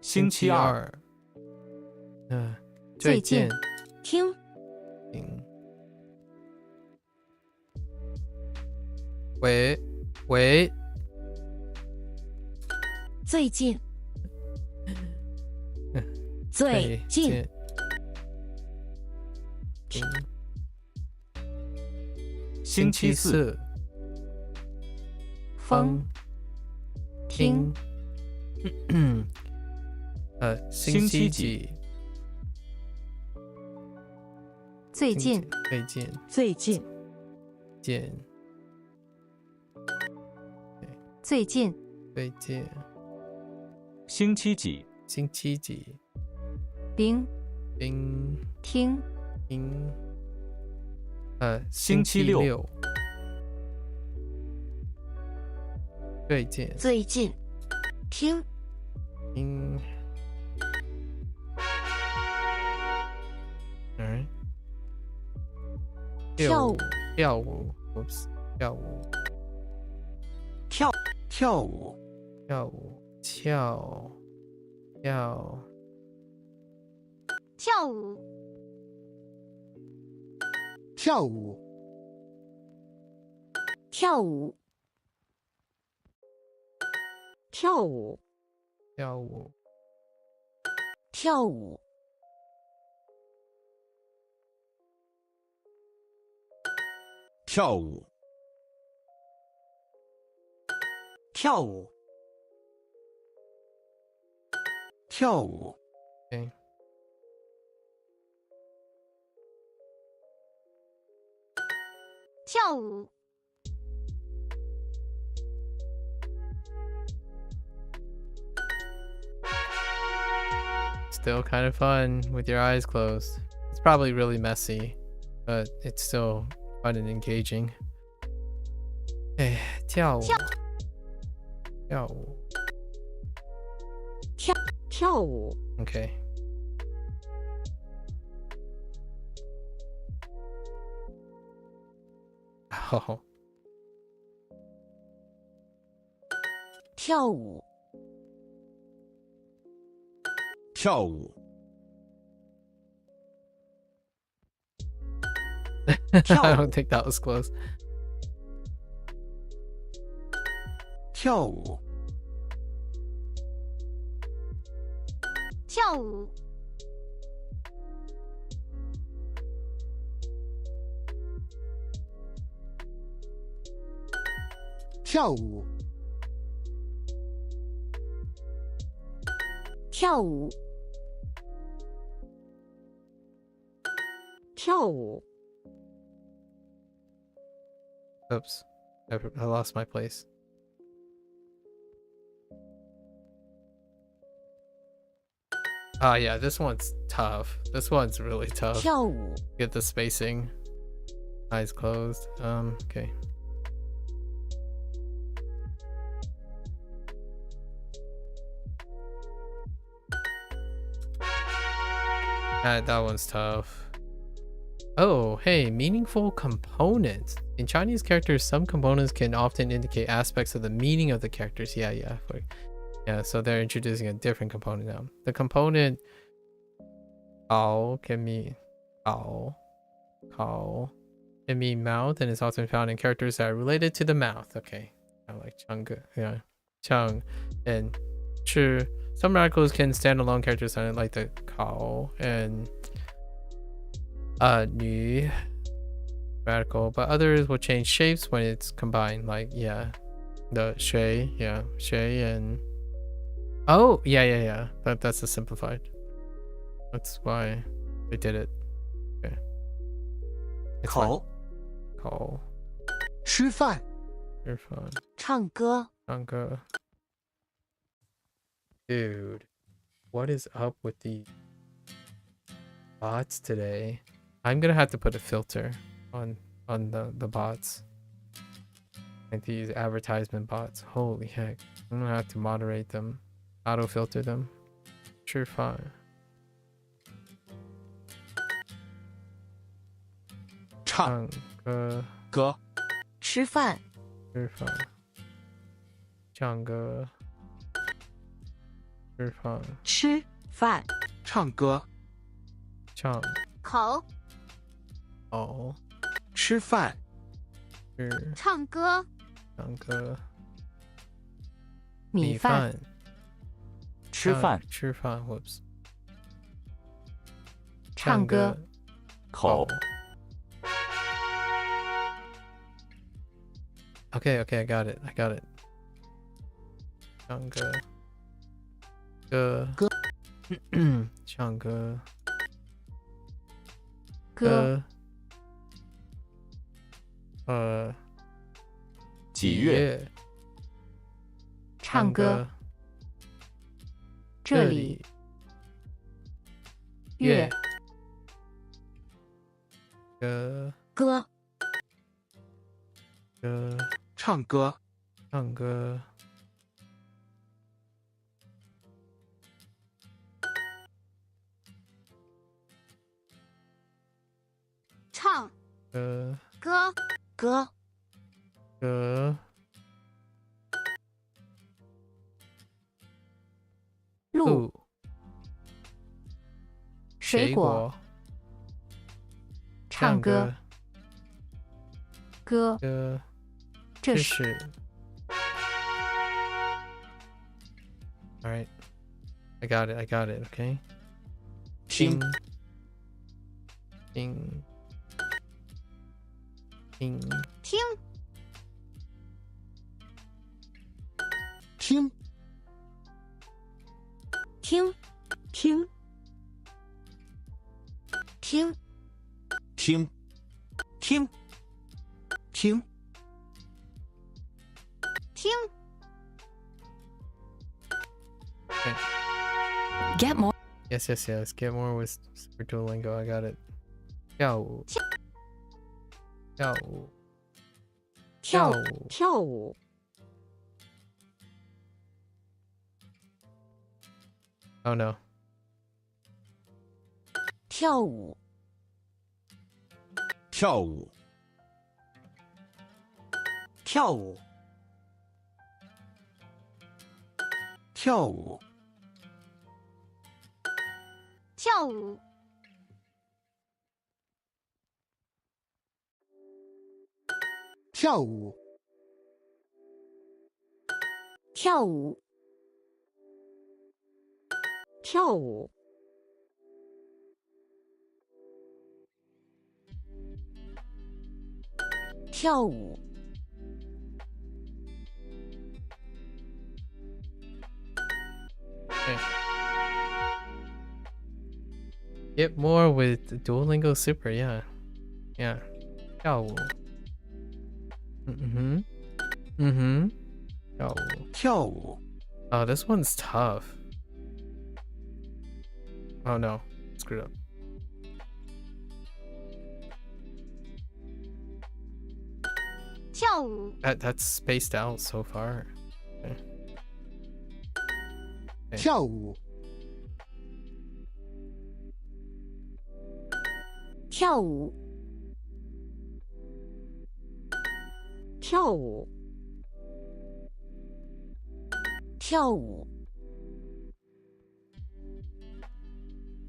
星期二、最近听听喂喂最近最近听星期四、风听星期几最近最近最近见最近最近星期几、星期几冰冰听听星期六最近最近听听跳舞跳舞 oops 跳舞跳舞跳舞跳跳舞跳舞跳舞跳舞跳舞跳舞跳舞跳舞跳舞 OK 跳舞 Still kind of fun with your eyes closed. It's probably really messy, but it's still fun and engaging. Hey, 跳舞跳舞跳舞 Okay. Oh, 跳舞跳舞 I don't think that was close. 跳舞跳舞跳舞跳舞跳舞 Oops, I lost my place. Oh yeah, this one's tough. This one's really tough. 跳舞 Get the spacing. Eyes closed. Okay. That one's tough. Oh, hey, meaningful components. In Chinese characters, some components can often indicate aspects of the meaning of the characters. Yeah. Yeah, so they're introducing a different component now. The component 好 can mean 好 can mean mouth and is often found in characters that are related to the mouth. Okay. I like Chang. Yeah. Chang and 吃. Some radicals can stand alone characters like the 考 and 女 radical, but others will change shapes when it's combined. Like the 水 and oh yeah. That's a simplified. That's why we did it. Okay. 口口吃饭吃饭唱歌唱歌 Dude, what is up with the bots today? I'm gonna have to put a filter on the bots. Like these advertisement bots. Holy heck. I'm gonna have to moderate them. Auto filter them. Sure, fine. 唱歌歌吃饭吃饭唱歌吃饭吃饭唱歌唱口哦吃饭吃唱歌唱歌米饭吃饭吃饭 whoops 唱歌口 Okay, I got it.唱歌歌唱歌歌几月唱歌这里月歌歌歌唱歌唱歌唱歌歌歌歌路水果唱歌歌歌这是是 Alright. I got it, okay? 听听听听听听听听听听听 Get more. Yes. Get more with Super Duolingo. I got it. 跳舞跳舞跳跳舞跳舞 Oh no. 跳舞跳舞跳舞跳舞跳舞跳舞跳舞跳舞跳舞 Okay. Get more with Duolingo Super, yeah. 跳舞跳舞跳舞 Oh, this one's tough. Oh no, screwed up. That's spaced out so far. Okay. 跳舞跳舞跳舞跳舞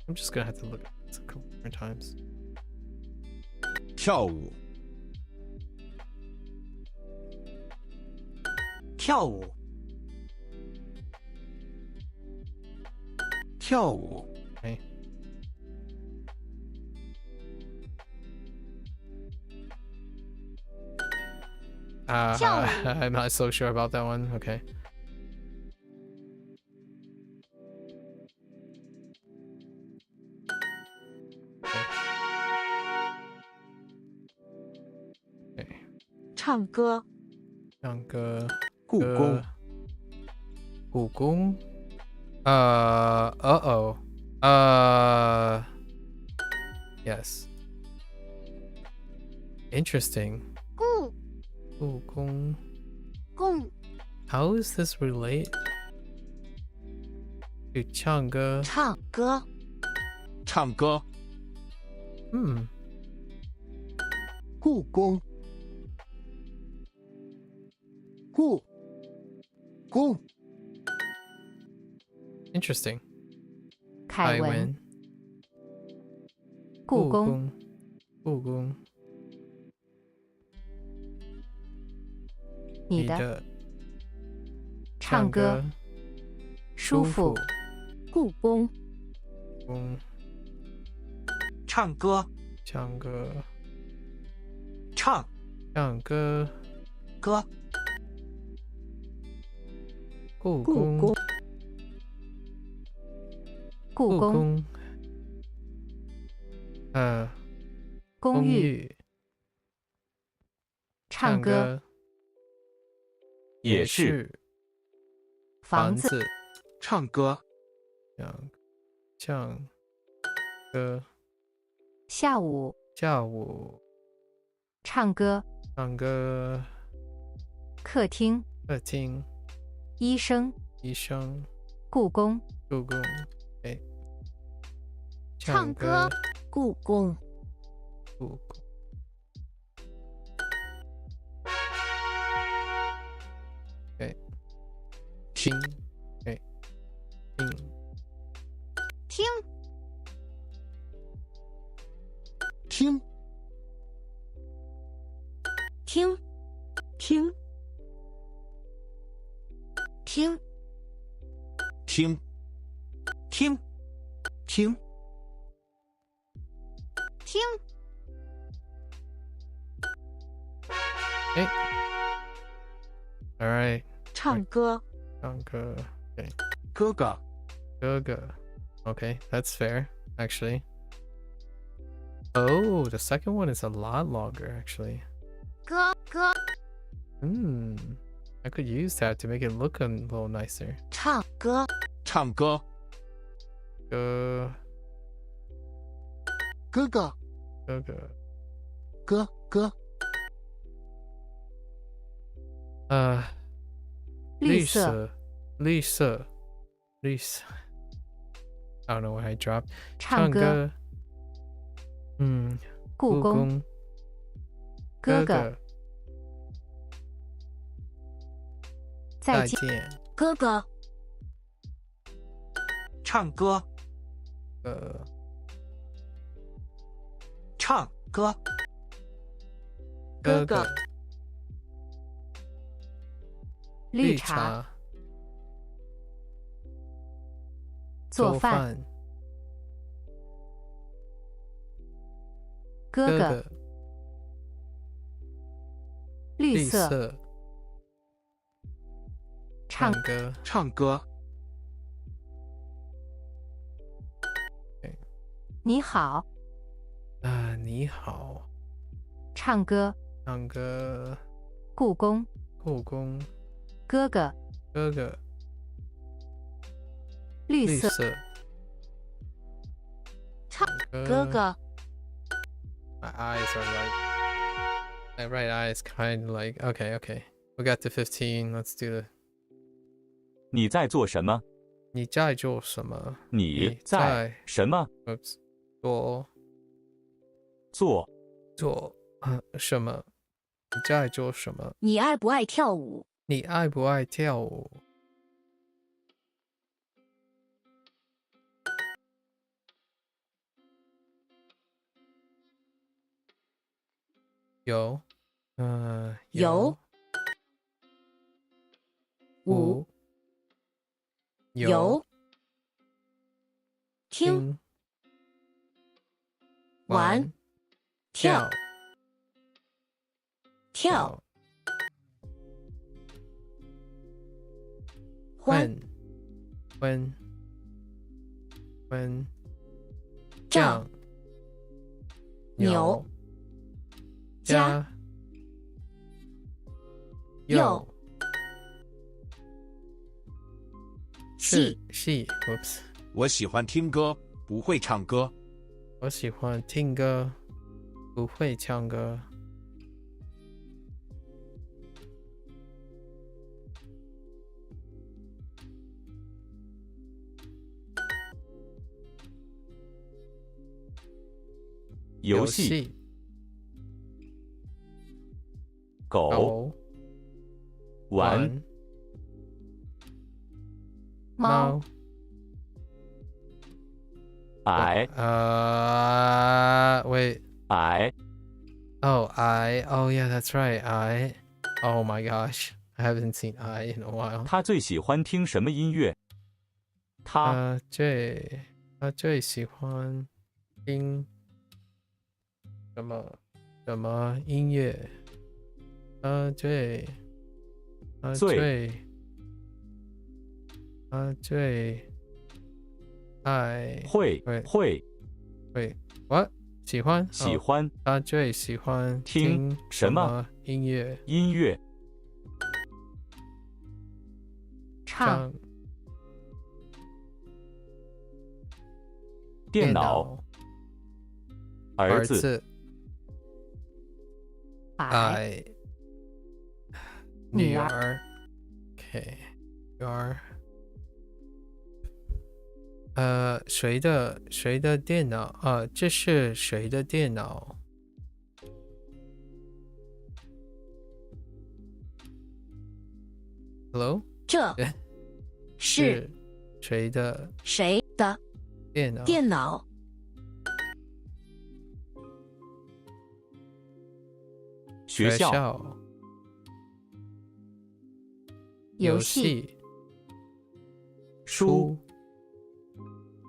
I'm just gonna have to look at this a couple more times. 跳舞跳舞跳舞 Okay. I'm not so sure about that one. Okay. Okay. 唱歌唱歌故宫故宫 yes. Interesting. 故故宫共 How is this relate to 唱歌？唱歌唱歌。故宫，故宫， Interesting. 凯文，故宫，故宫。你的唱歌舒服，故宫宫唱歌。唱歌唱唱歌歌。故故宫宫故宫宫公寓寓唱歌也是房子唱歌，唱歌下午下午唱歌唱歌客厅客厅医生医生故宫故宫唱歌故宫故宫听听听听听听听听听听，All right，唱歌唱歌哥哥，哥哥，Okay, that's fair, actually. Oh, the second one is a lot longer, actually. 哥哥 I could use that to make it look a little nicer. 唱歌唱歌。哥哥哥，哥哥，哥哥，绿色绿色，绿色。I don't know what I dropped. 唱歌故宫哥哥再见哥哥唱歌。唱歌。哥哥绿茶做饭哥哥绿色唱歌唱歌，你好你好唱歌唱歌故宫故宫哥哥哥哥绿色唱哥哥 My eyes are like my right eye is kind of like okay. We got to 15. Let's do the 你在做什么？你在做什么？你在什么？ Oops. 做什么？你在做什么？你爱不爱跳舞你爱不爱跳舞？有有五有听玩跳欢酱牛加右细 Oops. 我喜欢听歌，不会唱歌。我喜欢听歌，不会唱歌。游戏狗玩猫矮 wait. 矮 Oh, oh yeah, that's right. Oh my gosh. I haven't seen in a while. 他最喜欢听什么音乐？他最喜欢听什么音乐？最爱会 what 喜欢他最喜欢听什么音乐？唱电脑儿子矮女儿 OK 女儿谁的电脑这是谁的电脑 Hello 这是谁的电脑学校游戏书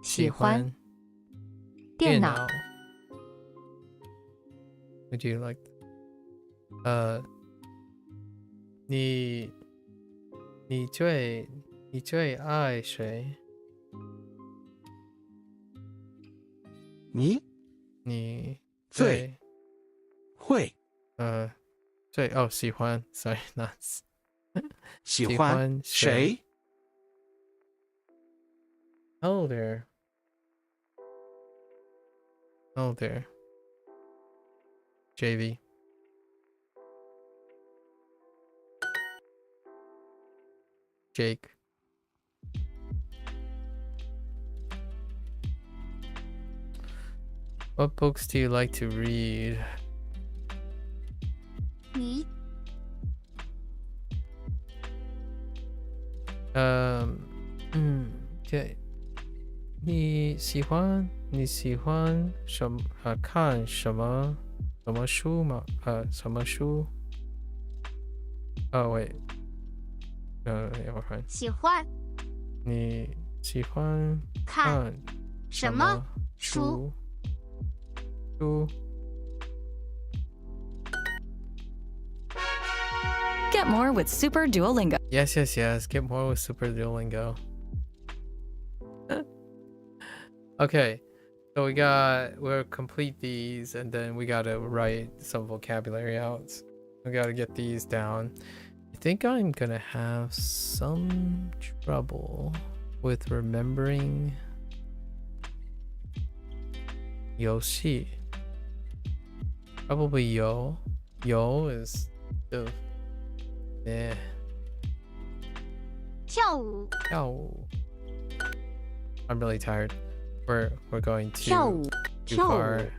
喜欢电脑 Would you like 你最爱谁？你最会喜欢 sorry not 喜欢谁 Hello there JV Jake What books do you like to read? 你对，你喜欢什么看什么书吗？什么书？喂，我看喜欢你喜欢看什么书？ Get more with Super Duolingo. Yes. Get more with Super Duolingo. Okay, so we'll complete these and then we gotta write some vocabulary out. We gotta get these down. I think I'm gonna have some trouble with remembering Yoshi. Probably Yo. Yo is the跳舞 I'm really tired. We're going to 跳舞 too far.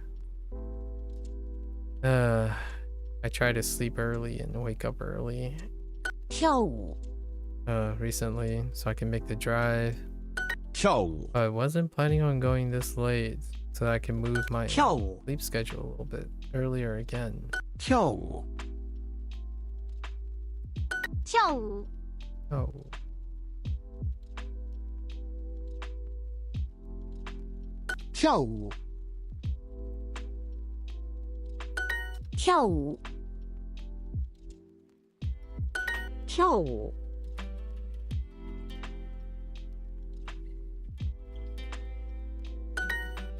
I try to sleep early and wake up early. 跳舞 Recently, so I can make the drive. 跳舞 I wasn't planning on going this late, so that I can move my 跳舞 sleep schedule a little bit earlier again. 跳舞跳舞 Oh. 跳舞跳舞跳舞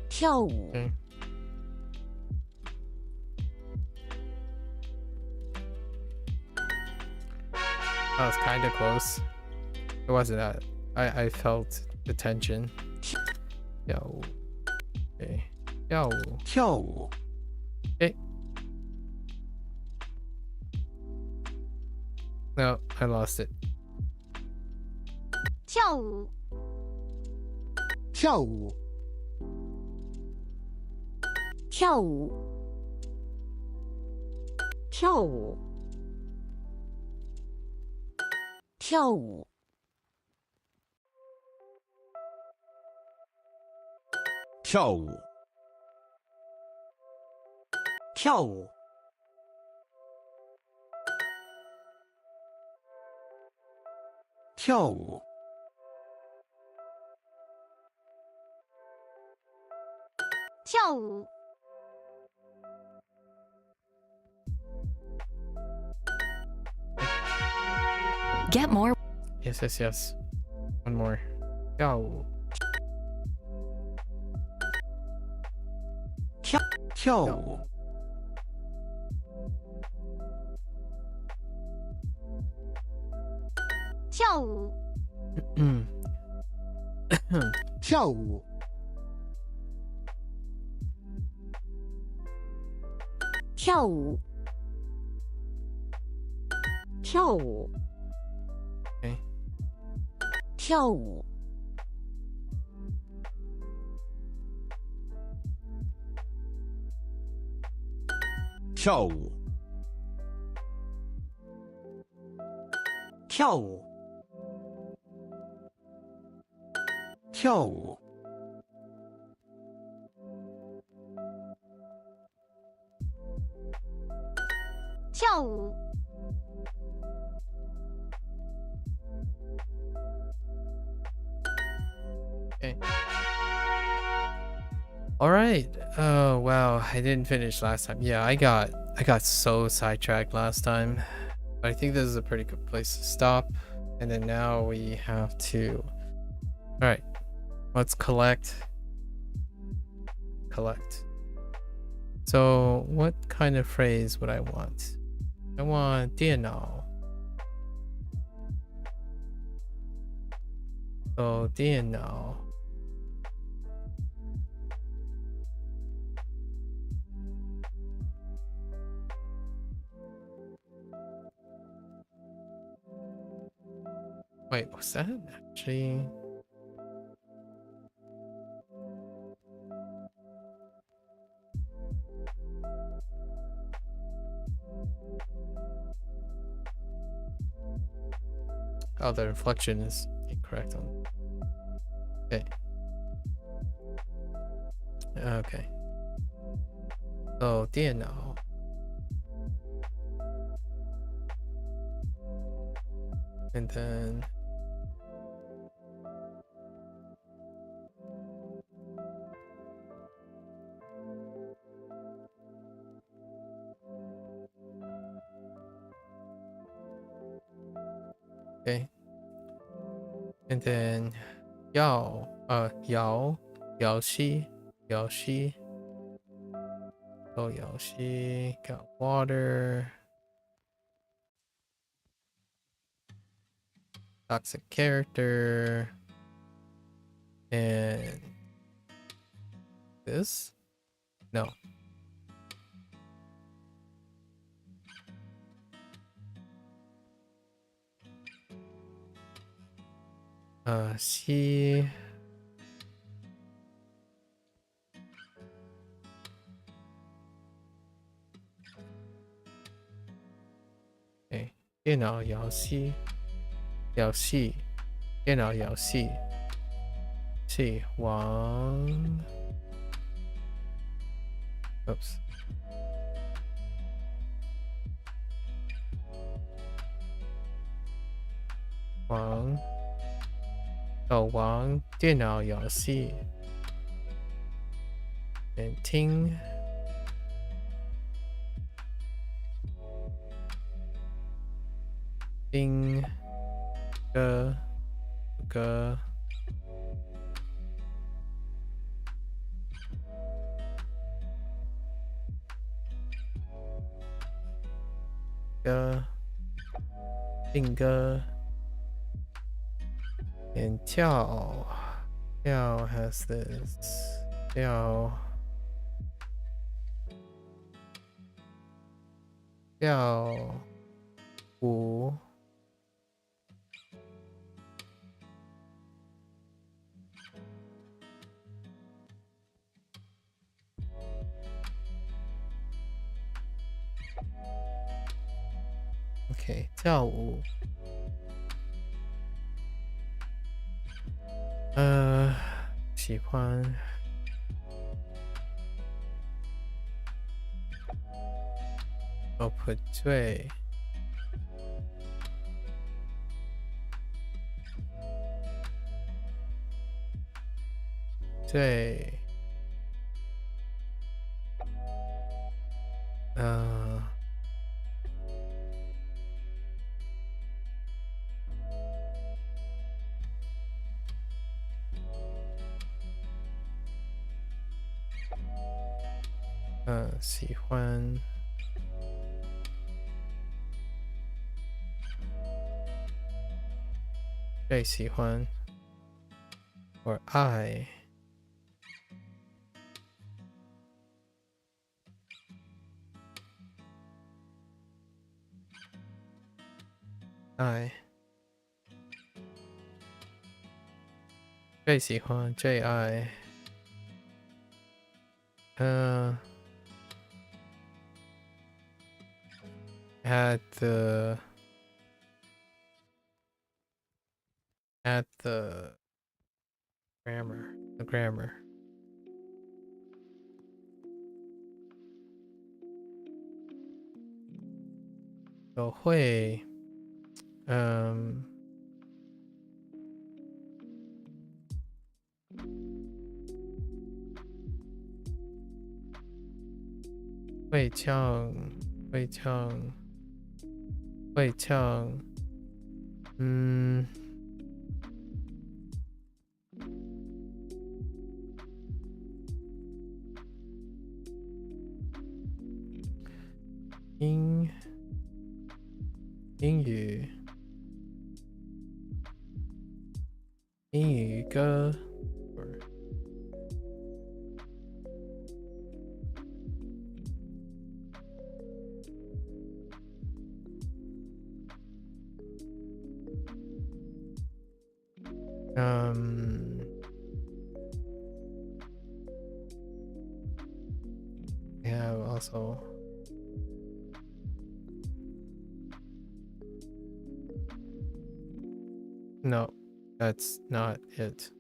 跳舞 Okay. That was kind of close. It wasn't that. I felt the tension. Yo. Okay. Yo. 跳舞 Okay. No, I lost it. 跳舞跳舞跳舞，跳舞，跳舞，跳舞，跳舞，跳舞，跳舞。Get more. Yes, yes, yes. One more. 跳舞，跳舞，跳舞。嗯，跳舞，跳舞，跳舞，哎，跳舞，跳舞，跳舞，跳舞，跳舞。Okay. All right. Oh wow, I didn't finish last time. Yeah, I got so sidetracked last time. But I think this is a pretty good place to stop. And then now we have to. All right. Let's collect. So, what kind of phrase would I want? I want 电脑. So, 电脑. Wait, was that actually? Oh, the inflection is incorrect on. Okay. Okay. So, 电脑. And then okay. And then 游戏 Oh, 游戏 got water. Toxic character. And this? No. C. Okay. 电脑游戏 电脑游戏 C 王 Oops. Wang. Oh, Wang 电脑游戏 and Ting. Ting. Ge. Ge. Ge. Finger. And Tiao. Tiao has this. Tiao. Tiao. Wu. OK， 跳舞。喜欢。哦，不对。对。喜欢。最喜欢。or I。最喜欢 JI。at the grammar. 我会会唱英语歌。Yeah, also. No, that's not it.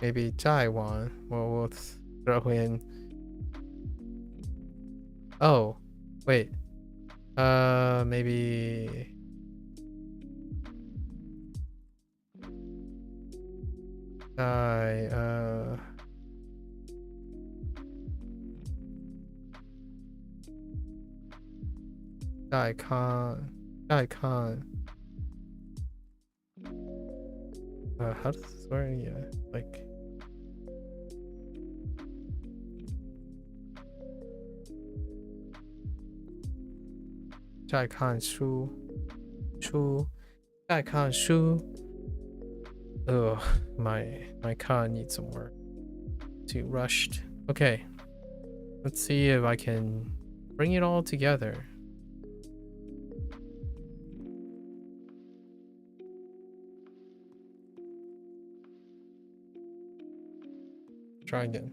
Maybe Taiwan. We'll throw in. Oh, wait. Maybe. Daikon. How does this work? Yeah, like. Daikon Shu. Daikon Shu. Ugh, my con needs some work. Too rushed. Okay. Let's see if I can bring it all together. Try again.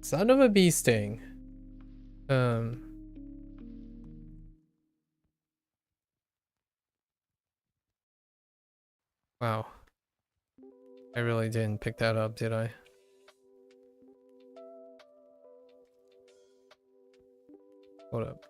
Son of a bee sting. Wow. I really didn't pick that up, did I? Hold up.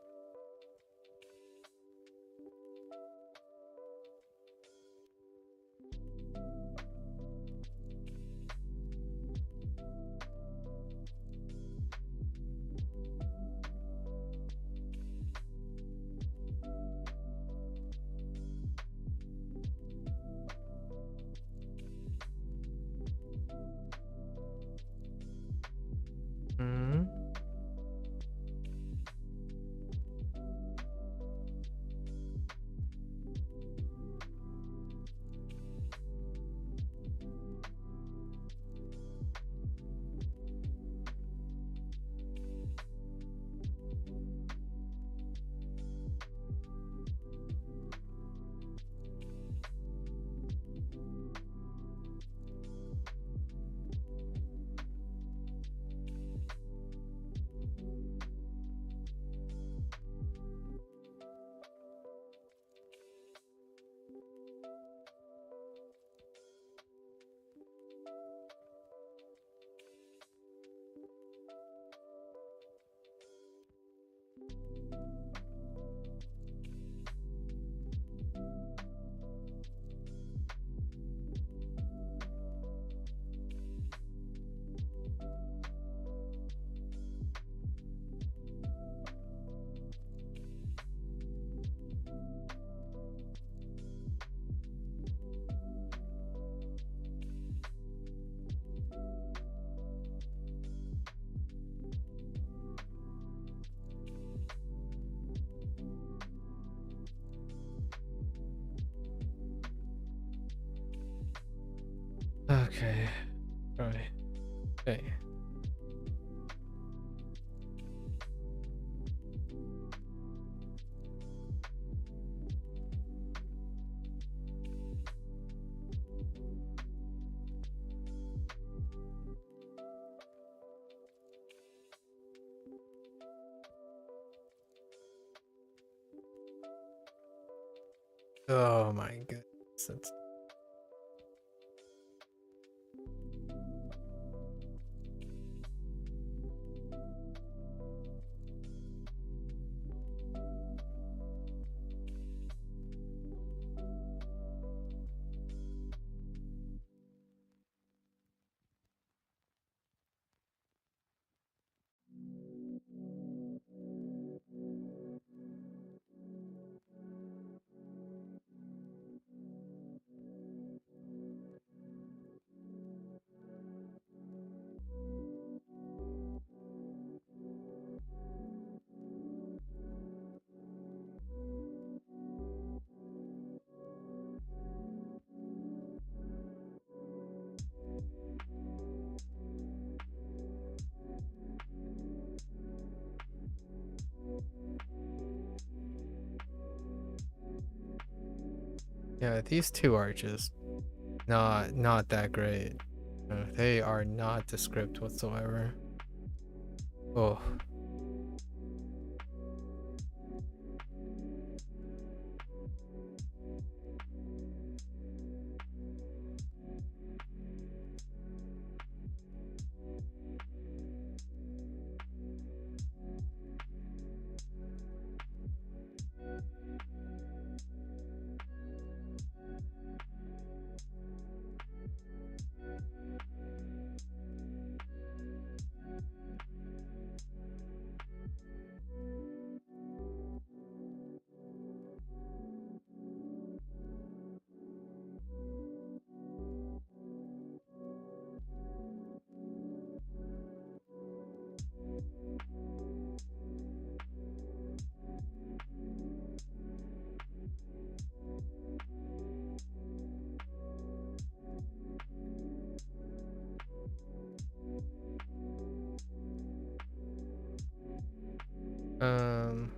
Okay. Right. Okay. Oh my goodness. That's... Yeah, these two are just not that great. They are not the script whatsoever. Oh. Um.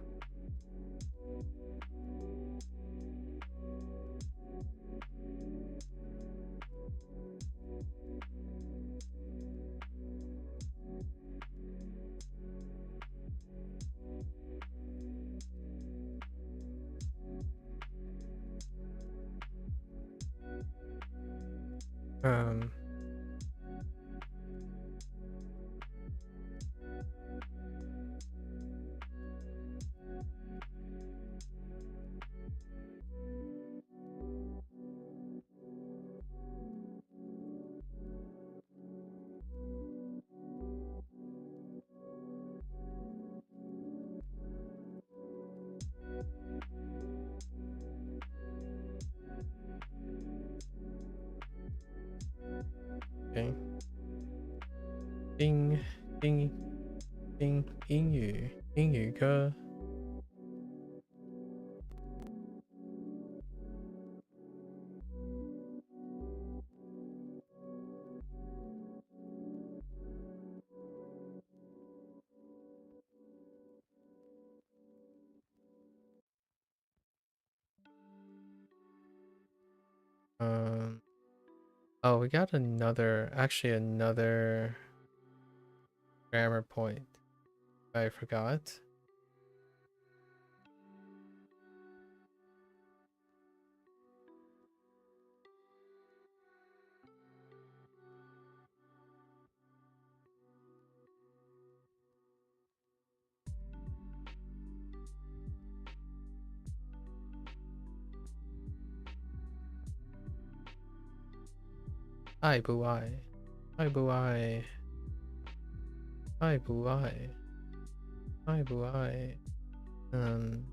Um. Okay. Ding, ding, ding. 英语歌。Oh, we got actually another grammar point. I forgot. Ai boo ai. Ai boo ai. Ai boo ai. Ai boo ai. Um.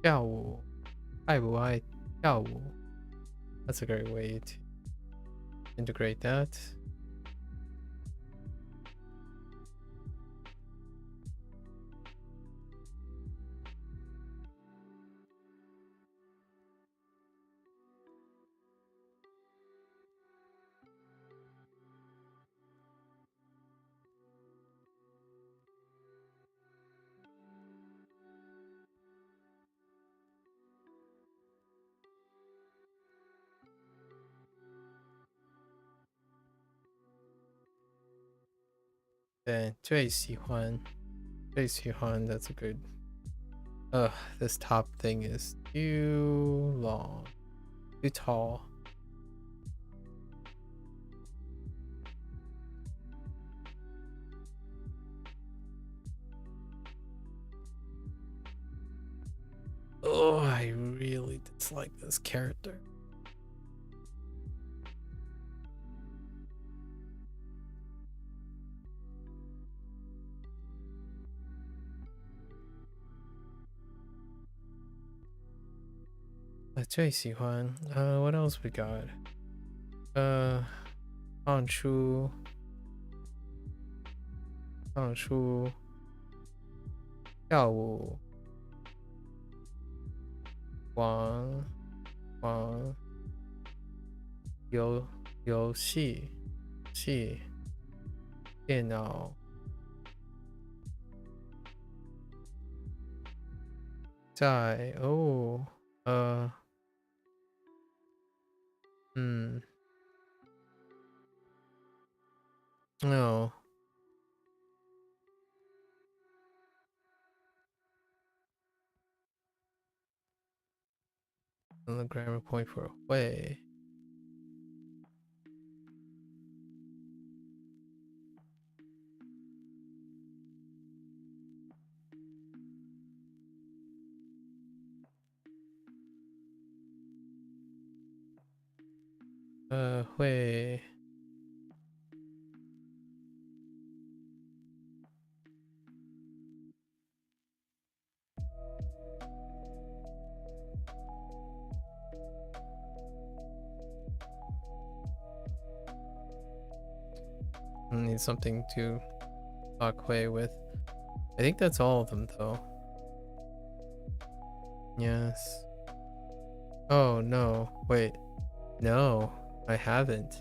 跳舞，爱不爱跳舞? That's a great way to integrate that. Then 最喜欢 that's a good. This top thing is too long, too tall. Oh, I really dislike this character. What else we got? 唱书跳舞玩游戏电脑在no. The grammar point for away. Hui. Need something to talk Hui with. I think that's all of them though. Yes. Oh no, wait. No, I haven't.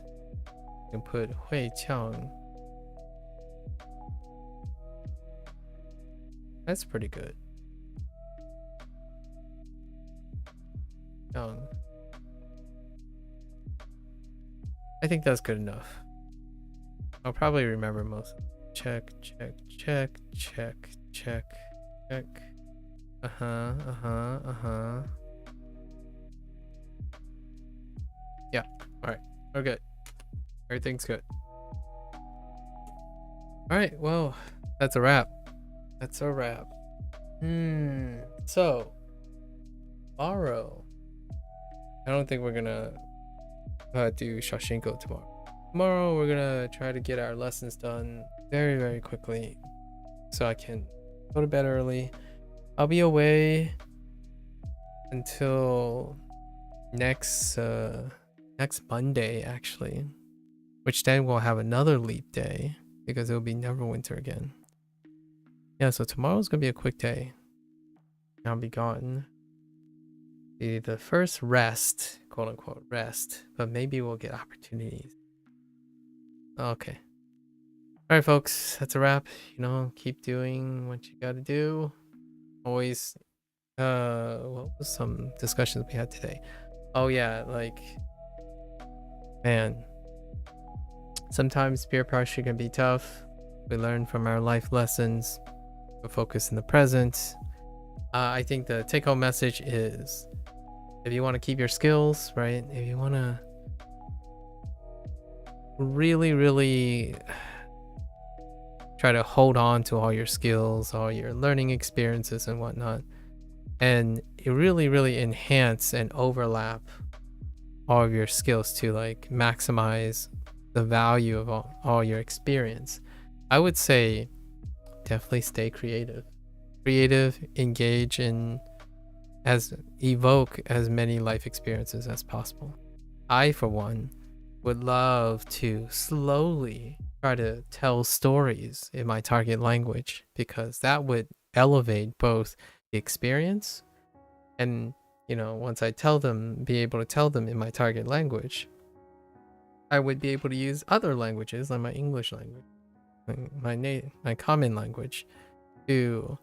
You can put Hui Qiang. That's pretty good. Qiang. I think that's good enough. I'll probably remember most. Check. Yeah, alright. We're good. Everything's good. Alright, well, that's a wrap. So, tomorrow, I don't think we're gonna do Shashingo tomorrow. Tomorrow we're gonna try to get our lessons done very quickly so I can go to bed early. I'll be away until next Monday actually, which then we'll have another leap day because it'll be Neverwinter again. Yeah, so tomorrow's gonna be a quick day. I'll be gone. Be the first rest, quote unquote rest, but maybe we'll get opportunities. Okay. Alright folks, that's a wrap. You know, keep doing what you gotta do. Always what was some discussions we had today? Oh yeah, like man, sometimes peer pressure can be tough. We learn from our life lessons. We focus in the present. I think the take-home message is if you want to keep your skills, right? If you want to really try to hold on to all your skills, all your learning experiences and whatnot, and you really enhance and overlap all of your skills to like maximize the value of all your experience, I would say definitely stay creative, engage in evoke as many life experiences as possible. I, for one, would love to slowly try to tell stories in my target language, because that would elevate both the experience and, once I be able to tell them in my target language, I would be able to use other languages like my English language, my common language, to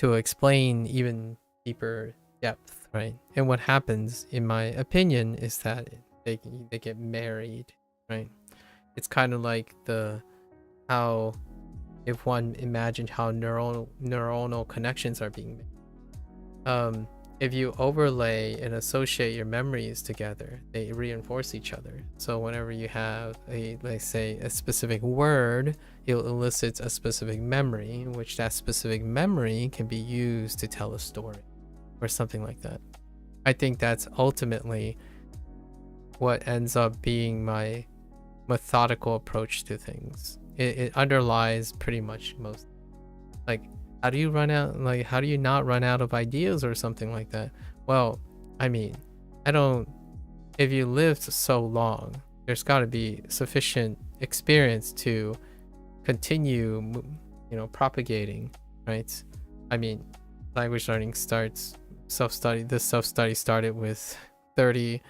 explain even deeper depth, right? And what happens, in my opinion, is that they get married, right? It's kind of like how if one imagined how neuronal connections are being made. If you overlay and associate your memories together, they reinforce each other. So whenever you have let's say a specific word, it elicits a specific memory, which that specific memory can be used to tell a story or something like that. I think that's ultimately what ends up being my methodical approach to things. It underlies pretty much most, like, how do you not run out of ideas or something like that? Well, I mean, if you lived so long, there's got to be sufficient experience to continue, propagating, right? I mean, language learning starts self-study. This self-study started with 30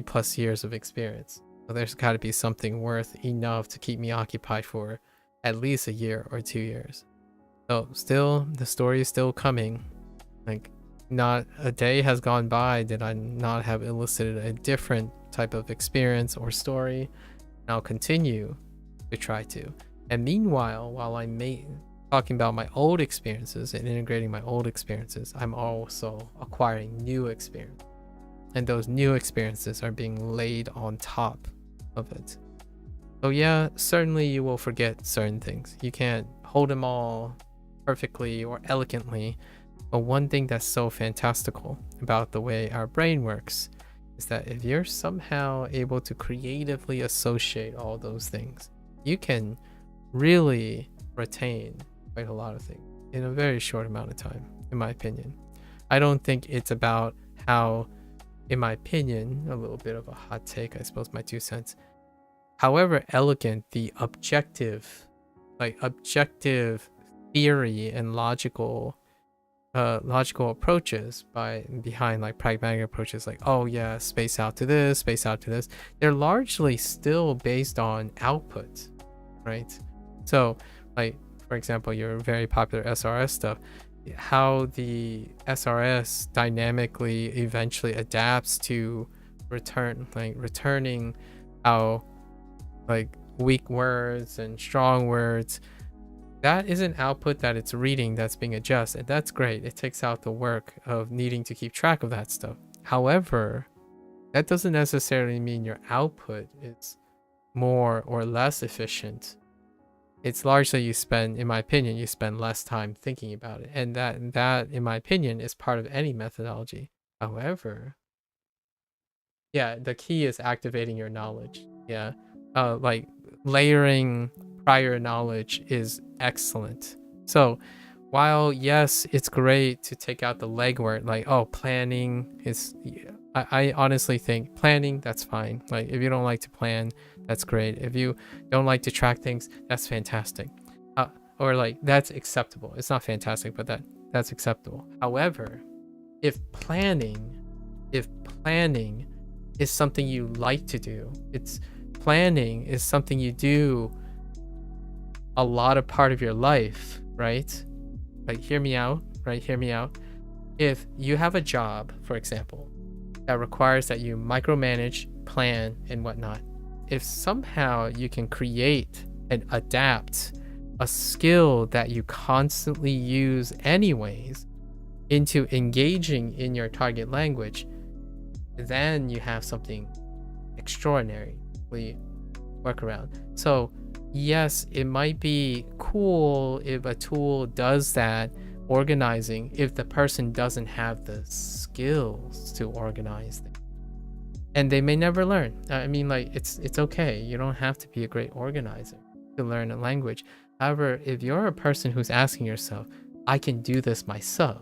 plus years of experience. So there's got to be something worth enough to keep me occupied for at least a year or 2 years. So still, the story is still coming. Like, not a day has gone by that I not have elicited a different type of experience or story. And I'll continue to try to. And meanwhile, while I'm talking about my old experiences and integrating my old experiences, I'm also acquiring new experience. And those new experiences are being laid on top of it. So yeah, certainly you will forget certain things. You can't hold them all perfectly or elegantly. But one thing that's so fantastical about the way our brain works is that if you're somehow able to creatively associate all those things, you can really retain quite a lot of things in a very short amount of time, in my opinion. I don't think it's about how, in my opinion, a little bit of a hot take, I suppose, my 2 cents, however elegant the objective theory and logical approaches behind like pragmatic approaches, like, oh yeah, space out to this, they're largely still based on output, right? So, like, for example, your very popular SRS stuff, how the SRS dynamically eventually adapts to returning how, like, weak words and strong words. That is an output that it's reading that's being adjusted. That's great. It takes out the work of needing to keep track of that stuff. However, that doesn't necessarily mean your output is more or less efficient. It's largely in my opinion, you spend less time thinking about it. And that, in my opinion, is part of any methodology. However, yeah, the key is activating your knowledge. Yeah. Like, layering prior knowledge is excellent. So while yes, it's great to take out the legwork, like, oh, planning is, I honestly think planning, that's fine. Like, if you don't like to plan, that's great. If you don't like to track things, that's fantastic. Or like, that's acceptable. It's not fantastic, but that's acceptable. However, if planning is something you like to do, planning is something you do a lot of part of your life, right? Like, hear me out. If you have a job, for example, that requires that you micromanage, plan, and whatnot, if somehow you can create and adapt a skill that you constantly use anyways into engaging in your target language, then you have something extraordinarily work around. So yes, it might be cool if a tool does that organizing, if the person doesn't have the skills to organize things. And they may never learn. I mean, like, it's okay. You don't have to be a great organizer to learn a language. However, if you're a person who's asking yourself, I can do this myself,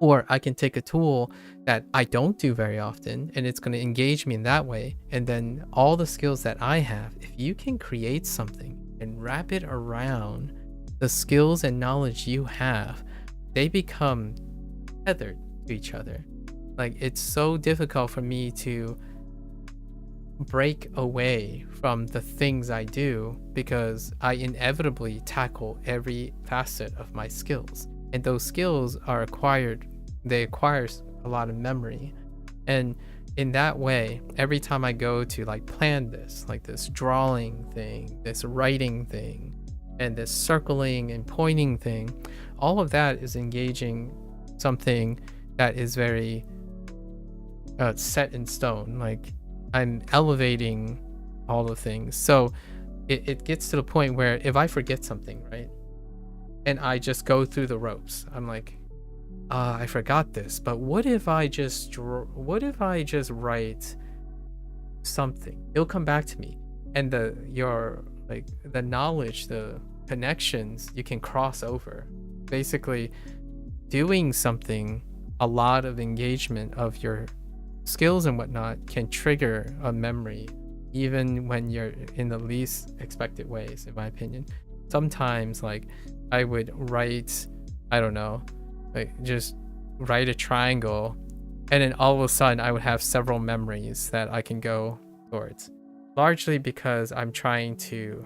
Or I can take a tool that I don't do very often and it's going to engage me in that way. And then all the skills that I have, if you can create something and wrap it around the skills and knowledge you have, they become tethered to each other. Like, it's so difficult for me to break away from the things I do because I inevitably tackle every facet of my skills. And those skills are acquired, they acquire a lot of memory. And in that way, every time I go to like plan this, like this drawing thing, this writing thing, and this circling and pointing thing, all of that is engaging something that is very set in stone. Like, I'm elevating all the things. So it gets to the point where if I forget something, right, and I just go through the ropes, I'm like, I forgot this, but what if I just write something? It'll come back to me, and the knowledge, the connections you can cross over. Basically, doing something, a lot of engagement of your skills and whatnot can trigger a memory, even when you're in the least expected ways, in my opinion. Sometimes, like, I would write, I don't know, like just write a triangle, and then all of a sudden I would have several memories that I can go towards, largely because I'm trying to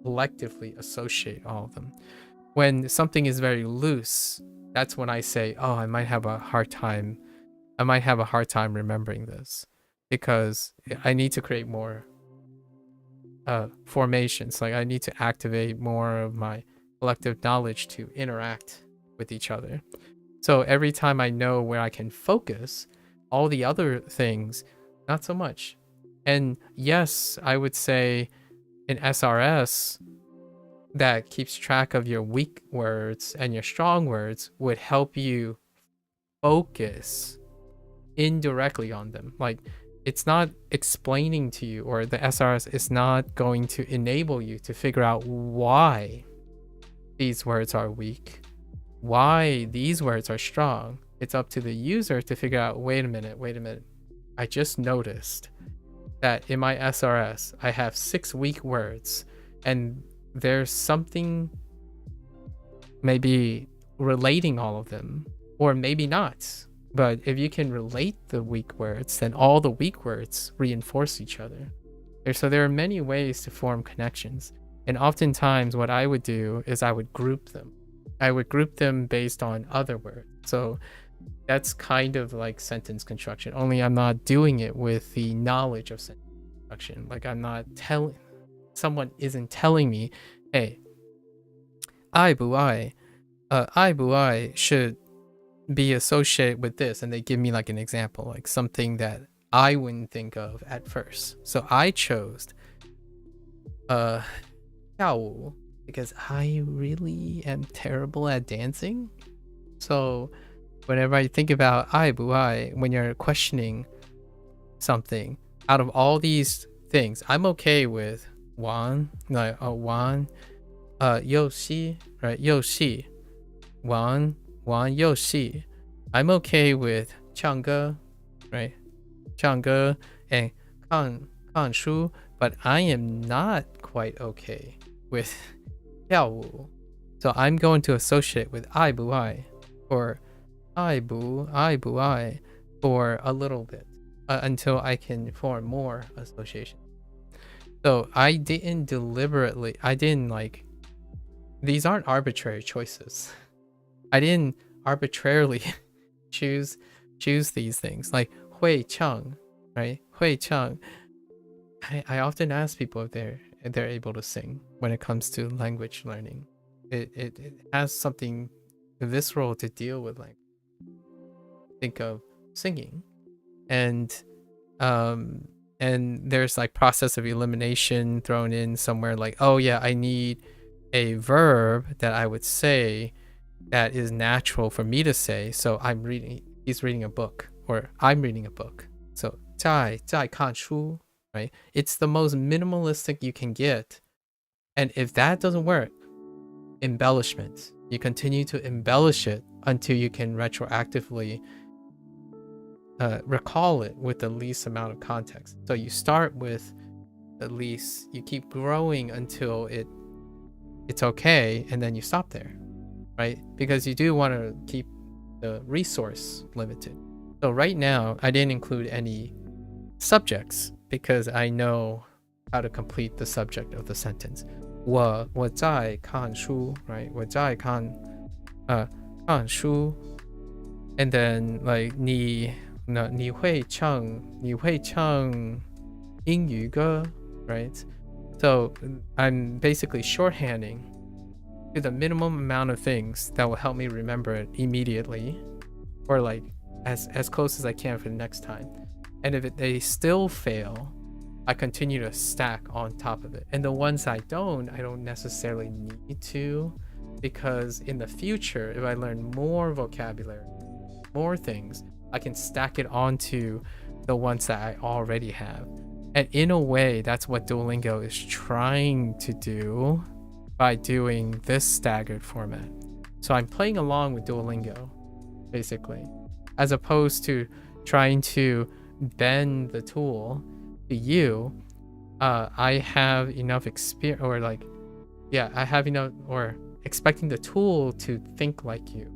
collectively associate all of them. When something is very loose, that's when I say, oh, I might have a hard time remembering this, because I need to create more formations. Like, I need to activate more of my collective knowledge to interact with each other. So every time I know where I can focus, all the other things, not so much. And yes, I would say in SRS, that keeps track of your weak words and your strong words would help you focus indirectly on them. Like, it's not explaining to you, or the SRS is not going to enable you to figure out why these words are weak, why these words are strong. It's up to the user to figure out, wait a minute, I just noticed that in my SRS I have 6 weak words, and there's something maybe relating all of them, or maybe not. But if you can relate the weak words, then all the weak words reinforce each other. So there are many ways to form connections. And oftentimes what I would do is I would group them. I would group them based on other words. So that's kind of like sentence construction, only I'm not doing it with the knowledge of sentence construction. Like, I'm not someone isn't telling me, hey, I should be associated with this, and they give me like an example, like something that I wouldn't think of at first. So I chose 跳舞 because I really am terrible at dancing. So whenever I think about 爱不爱, when you're questioning something, out of all these things, I'm okay with 玩, like 玩 游戏, right? 游戏 玩游戏. I'm okay with 唱歌, right? 唱歌 and 看书, but I am not quite okay with 跳舞. So I'm going to associate with 爱不爱 or 爱不爱 for a little bit until I can form more association. So I didn't like, these aren't arbitrary choices. I didn't arbitrarily choose these things. Like 会唱, right? 会唱. I often ask people if they're able to sing when it comes to language learning. It has something visceral to deal with. Like, think of singing, and there's like process of elimination thrown in somewhere. Like, oh yeah, I need a verb that I would say that is natural for me to say. So he's reading a book, or I'm reading a book. So 在看书, right? It's the most minimalistic you can get. And if that doesn't work, embellishment. You continue to embellish it until you can retroactively recall it with the least amount of context. So you start with the least, you keep growing until it's okay, and then you stop there, right? Because you do want to keep the resource limited. So right now, I didn't include any subjects because I know how to complete the subject of the sentence. 我在看书, right? 我在看书. And then like 你会唱英语歌, right? So I'm basically shorthanding to the minimum amount of things that will help me remember it immediately, or like as close as I can for the next time. And if they still fail, I continue to stack on top of it. And the ones I don't necessarily need to, because in the future, if I learn more vocabulary, more things, I can stack it onto the ones that I already have. And in a way, that's what Duolingo is trying to do by doing this staggered format. So I'm playing along with Duolingo, basically, as opposed to trying to bend the tool to you. I have enough experience, or like, yeah, I have enough, or expecting the tool to think like you.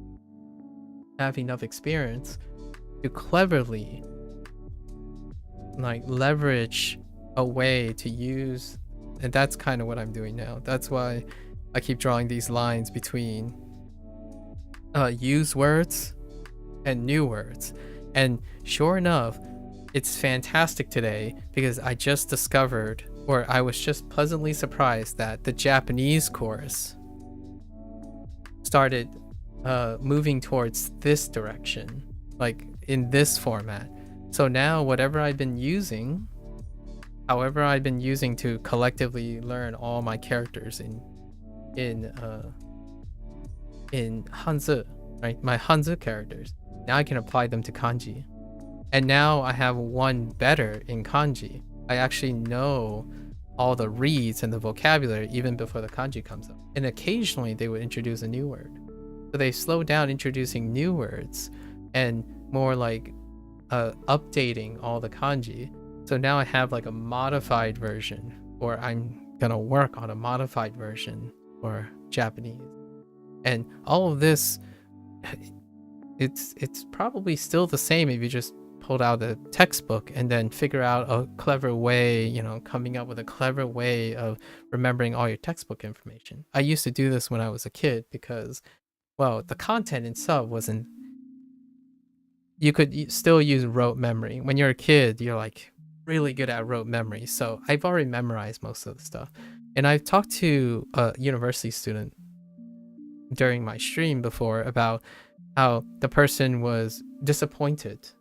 Have enough experience to cleverly like leverage a way to use, and that's kind of what I'm doing now. That's why I keep drawing these lines between used words and new words. And sure enough, it's fantastic today because I just discovered, or I was just pleasantly surprised that the Japanese course started moving towards this direction, like in this format. So now whatever I've been using, however I've been using to collectively learn all my characters in Hanzi, right? My Hanzi characters. Now I can apply them to kanji. And now I have one better in kanji. I actually know all the reads and the vocabulary even before the kanji comes up. And occasionally they would introduce a new word. So they slow down introducing new words and more like updating all the kanji. So now I have like a modified version, or I'm gonna work on a modified version for Japanese. And all of this, it's probably still the same if you just pulled out a textbook and then figure out a clever way, coming up with a clever way of remembering all your textbook information. I used to do this when I was a kid because, well, the content itself wasn't, you could still use rote memory. When you're a kid, you're like really good at rote memory. So I've already memorized most of the stuff. And I've talked to a university student during my stream before about how the person was disappointed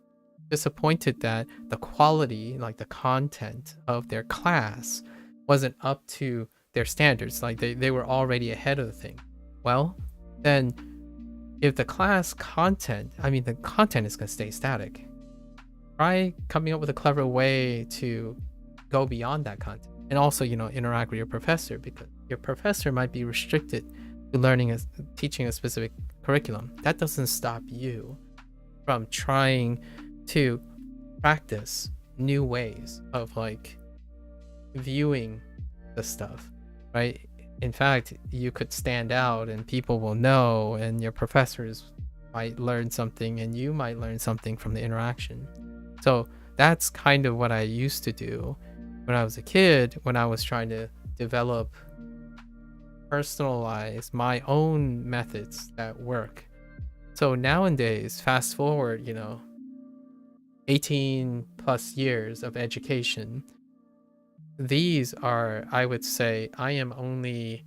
that the quality, like the content of their class wasn't up to their standards. Like they were already ahead of the thing. Well, then if the class content, the content is going to stay static. Try coming up with a clever way to go beyond that content. And also, interact with your professor, because your professor might be restricted to teaching a specific curriculum. That doesn't stop you from trying to practice new ways of like viewing the stuff, right? In fact, you could stand out and people will know, and your professors might learn something and you might learn something from the interaction. So that's kind of what I used to do when I was a kid, when I was trying to develop, personalize my own methods that work. So nowadays, fast forward, 18 plus years of education, these are, I would say, I am only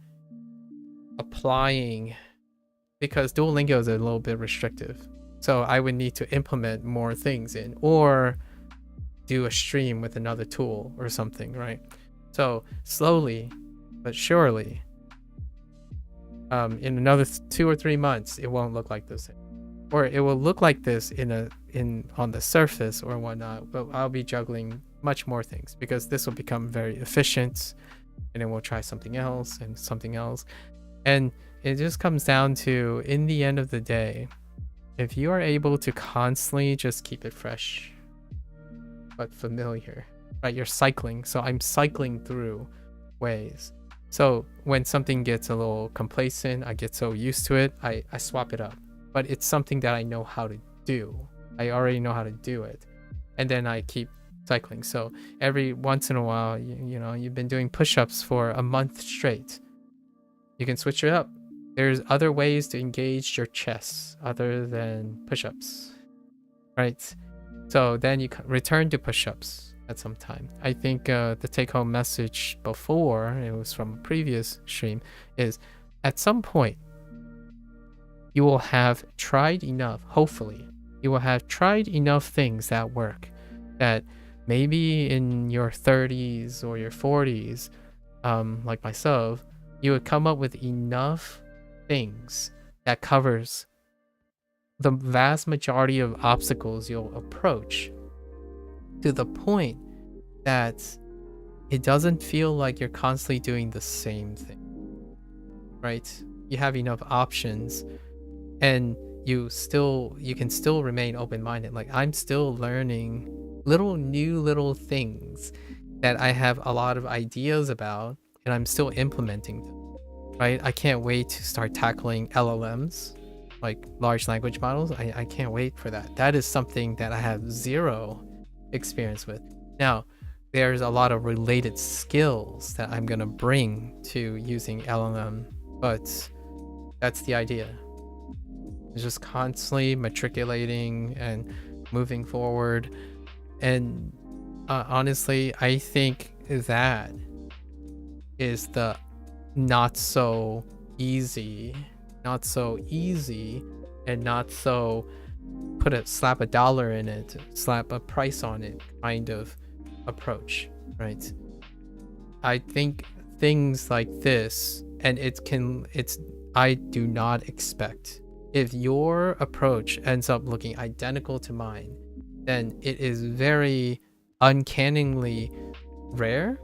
applying because Duolingo is a little bit restrictive. So I would need to implement more things in, or do a stream with another tool or something, right? So slowly but surely, in another 2 or 3 months, it won't look like this, or it will look like this on the surface or whatnot. But I'll be juggling much more things because this will become very efficient, and then we'll try something else and something else. And it just comes down to, in the end of the day, if you are able to constantly just keep it fresh but familiar, right? You're cycling. So I'm cycling through ways. So when something gets a little complacent, I get so used to it, I swap it up. But it's something that I know how to do. I already know how to do it. And then I keep cycling. So every once in a while, you know, you've been doing push-ups for a month straight. You can switch it up. There's other ways to engage your chest other than push-ups, right? So then you return to push-ups at some time. I think the take-home message before, it was from a previous stream, is at some point, you will have tried enough, hopefully, you will have tried enough things that work, that maybe in your 30s or your 40s, like myself, you would come up with enough things that covers the vast majority of obstacles you'll approach, to the point that it doesn't feel like you're constantly doing the same thing, right? You have enough options, and you can still remain open-minded. Like, I'm still learning little things that I have a lot of ideas about, and I'm still implementing them, right? I can't wait to start tackling LLMs, like large language models. I can't wait for that. That is something that I have zero experience with. Now, there's a lot of related skills that I'm gonna bring to using LLM, but that's the idea. It's just constantly matriculating and moving forward. And honestly, I think that is the not so easy, and not so slap a dollar in it, slap a price on it kind of approach, right? I think things like this, and I do not expect, if your approach ends up looking identical to mine, then it is very uncannily rare,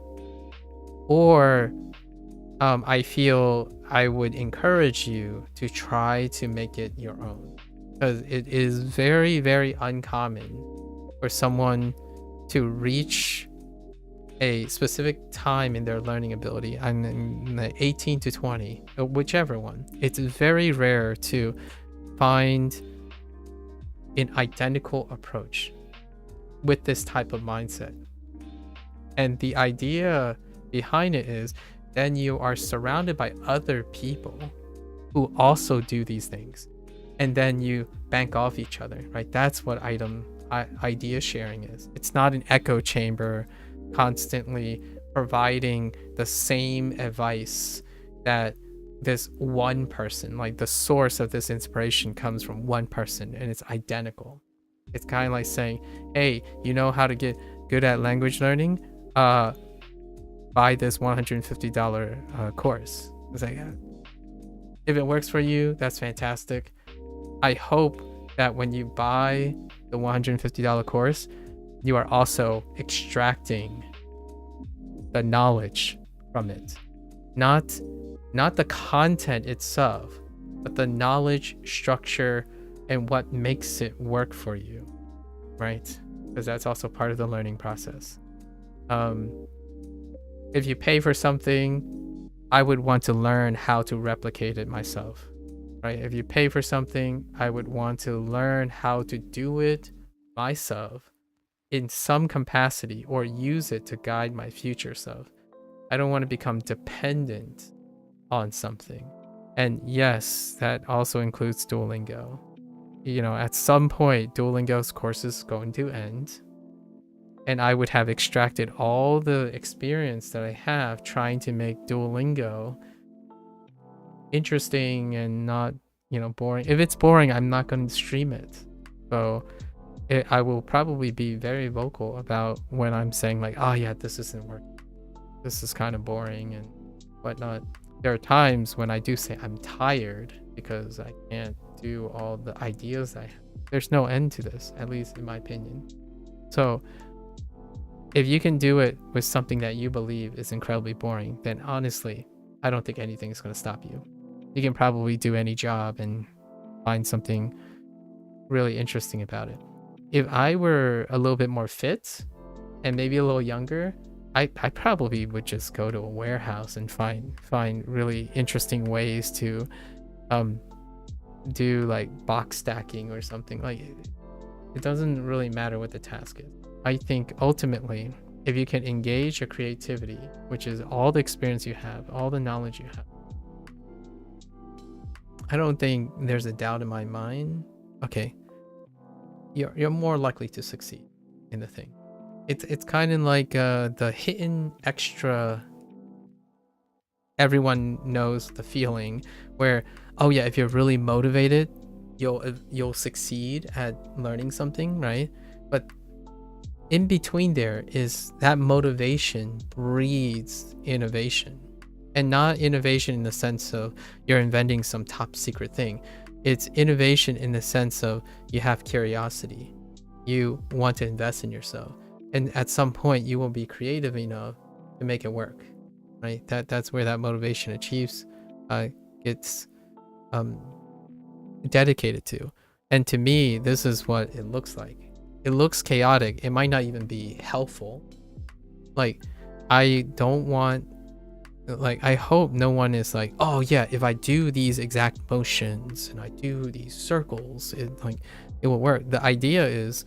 or I feel I would encourage you to try to make it your own, because it is very, very uncommon for someone to reach a specific time in their learning ability. I'm in the 18 to 20, whichever one. It's very rare to find an identical approach with this type of mindset. And the idea behind it is then you are surrounded by other people who also do these things, and then you bank off each other, right? That's what idea sharing is. It's not an echo chamber constantly providing the same advice that this one person, like the source of this inspiration comes from one person and it's identical. It's kind of like saying, hey, you know how to get good at language learning? Buy this $150 course. It's like, if it works for you, that's fantastic. I hope that when you buy the $150 course, you are also extracting the knowledge from it. Not the content itself, but the knowledge structure and what makes it work for you, right? Because that's also part of the learning process. If you pay for something, I would want to learn how to replicate it myself, right? If you pay for something, I would want to learn how to do it myself in some capacity, or use it to guide my future self. I don't want to become dependent on something. And yes, that also includes Duolingo. You know, at some point, Duolingo's course is going to end, and I would have extracted all the experience that I have trying to make Duolingo interesting and not, boring. If it's boring, I'm not going to stream it. So I will probably be very vocal about when I'm saying like, oh yeah, this isn't working. This is kind of boring and whatnot. There are times when I do say I'm tired because I can't do all the ideas I have. There's no end to this, at least in my opinion. So if you can do it with something that you believe is incredibly boring, then honestly, I don't think anything is going to stop you. You can probably do any job and find something really interesting about it. If I were a little bit more fit and maybe a little younger, I probably would just go to a warehouse and find really interesting ways to do like box stacking or something. Like it doesn't really matter what the task is. I think ultimately, if you can engage your creativity, which is all the experience you have, all the knowledge you have, I don't think there's a doubt in my mind. Okay, you're more likely to succeed in the thing. It's kind of like the hidden extra. Everyone knows the feeling where, oh yeah, if you're really motivated, you'll succeed at learning something, right? But in between there is that motivation breeds innovation, and not innovation in the sense of you're inventing some top secret thing. It's innovation in the sense of you have curiosity, you want to invest in yourself, and at some point you will be creative enough to make it work, right? That's where that motivation gets dedicated to. And to me, this is what it looks like. It looks chaotic. It might not even be helpful. Like, I don't want, like, I hope no one is like, oh yeah, if I do these exact motions and I do these circles, it will work. The idea is,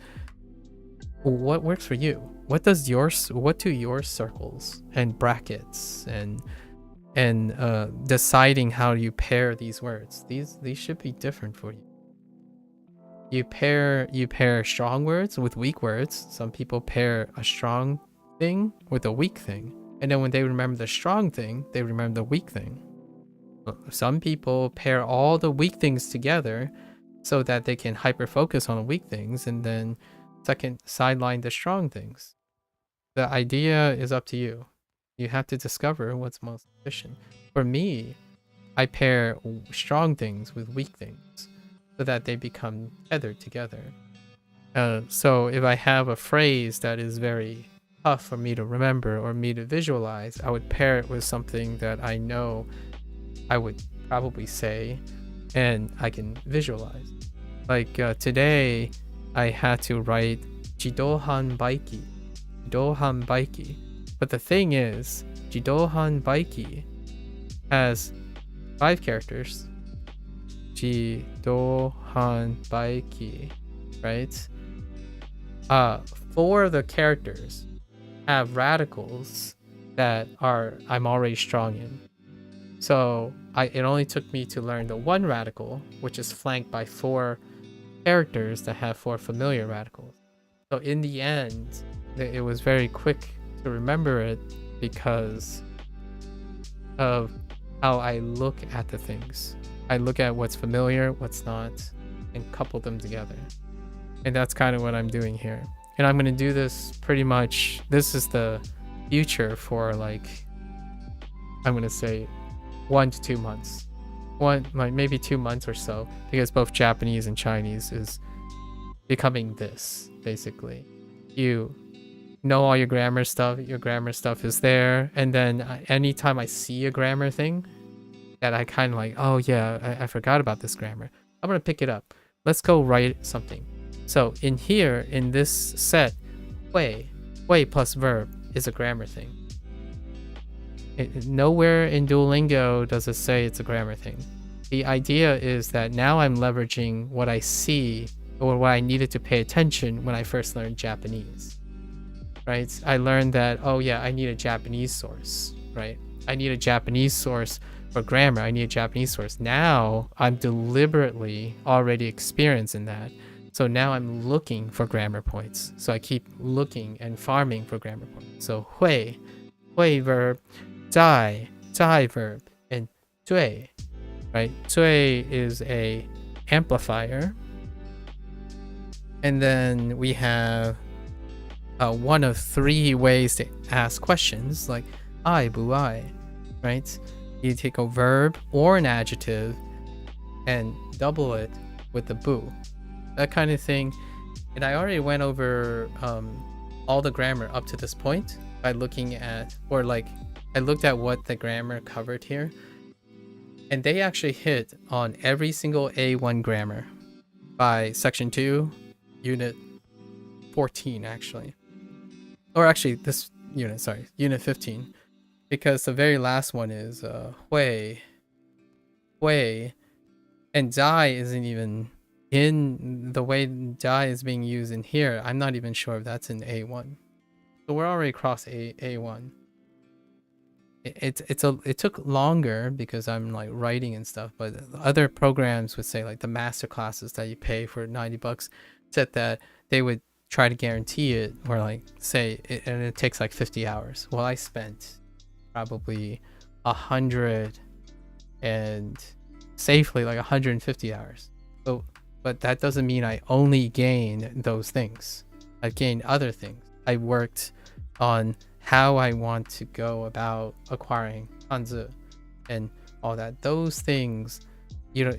what works for you? What do your circles and brackets and deciding how you pair these words, these should be different for you. You pair strong words with weak words. Some people pair a strong thing with a weak thing, and then when they remember the strong thing, they remember the weak thing. Some people pair all the weak things together so that they can hyper focus on the weak things and then sideline the strong things. The idea is up to you. You have to discover what's most efficient. For me, I pair strong things with weak things so that they become tethered together. So if I have a phrase that is very tough for me to remember or me to visualize, I would pair it with something that I know I would probably say and I can visualize. Like today, I had to write Jidohan Baiki. Jidohan Baiki. But the thing is, Jidohan Baiki has 5 characters. Jidohan Baiki, right? 4 of the characters have radicals that I'm already strong in. So it only took me to learn the 1 radical, which is flanked by 4 characters that have 4 familiar radicals. So in the end, it was very quick to remember it because of how I look at the things. I look at what's familiar, what's not, and couple them together. And that's kind of what I'm doing here. And I'm going to do this pretty much. This is the future for like, I'm going to say 1 to 2 months. Maybe 2 months or so, because both Japanese and Chinese is becoming this, basically. You know all your grammar stuff is there, and then anytime I see a grammar thing that I kind of like, oh yeah, I forgot about this grammar, I'm gonna pick it up. Let's go write something. So in here, in this set, hui plus verb is a grammar thing. Nowhere in Duolingo does it say it's a grammar thing. The idea is that now I'm leveraging what I see or what I needed to pay attention when I first learned Japanese, right? I learned that, oh yeah, I need a Japanese source, right? I need a Japanese source for grammar. I need a Japanese source. Now I'm deliberately already experienced in that. So now I'm looking for grammar points. So I keep looking and farming for grammar points. So hui verb, zai verb, and zui, right? Zui is a amplifier. And then we have 1 of 3 ways to ask questions, like ai bu ai, right? You take a verb or an adjective and double it with the bu, that kind of thing. And I already went over all the grammar up to this point by looking at, or like I looked at what the grammar covered here, and they actually hit on every single A1 grammar. by section 2, unit 14 actually. Or actually this unit, sorry, unit 15. Because the very last one is hui, and zai isn't even in the way zai is being used in here. I'm not even sure if that's in A1. So we're already across A1. It took longer because I'm like writing and stuff, but other programs would say, like the master classes that you pay for $90 said that they would try to guarantee it, or like say it, and it takes like 50 hours. Well, I spent probably 100 and safely like 150 hours. So, but that doesn't mean I only gained those things. I've gained other things. I worked on how I want to go about acquiring Hanzi and all that. Those things, you know,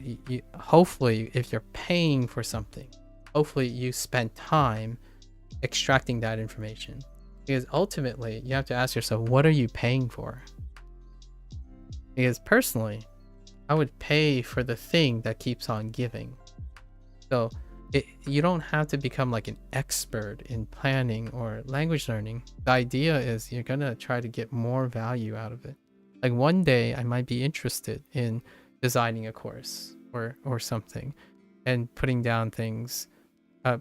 hopefully if you're paying for something, hopefully you spend time extracting that information. Because ultimately you have to ask yourself, what are you paying for? Because personally, I would pay for the thing that keeps on giving. So you don't have to become like an expert in planning or language learning. The idea is you're gonna try to get more value out of it. Like one day I might be interested in designing a course or something, and putting down things,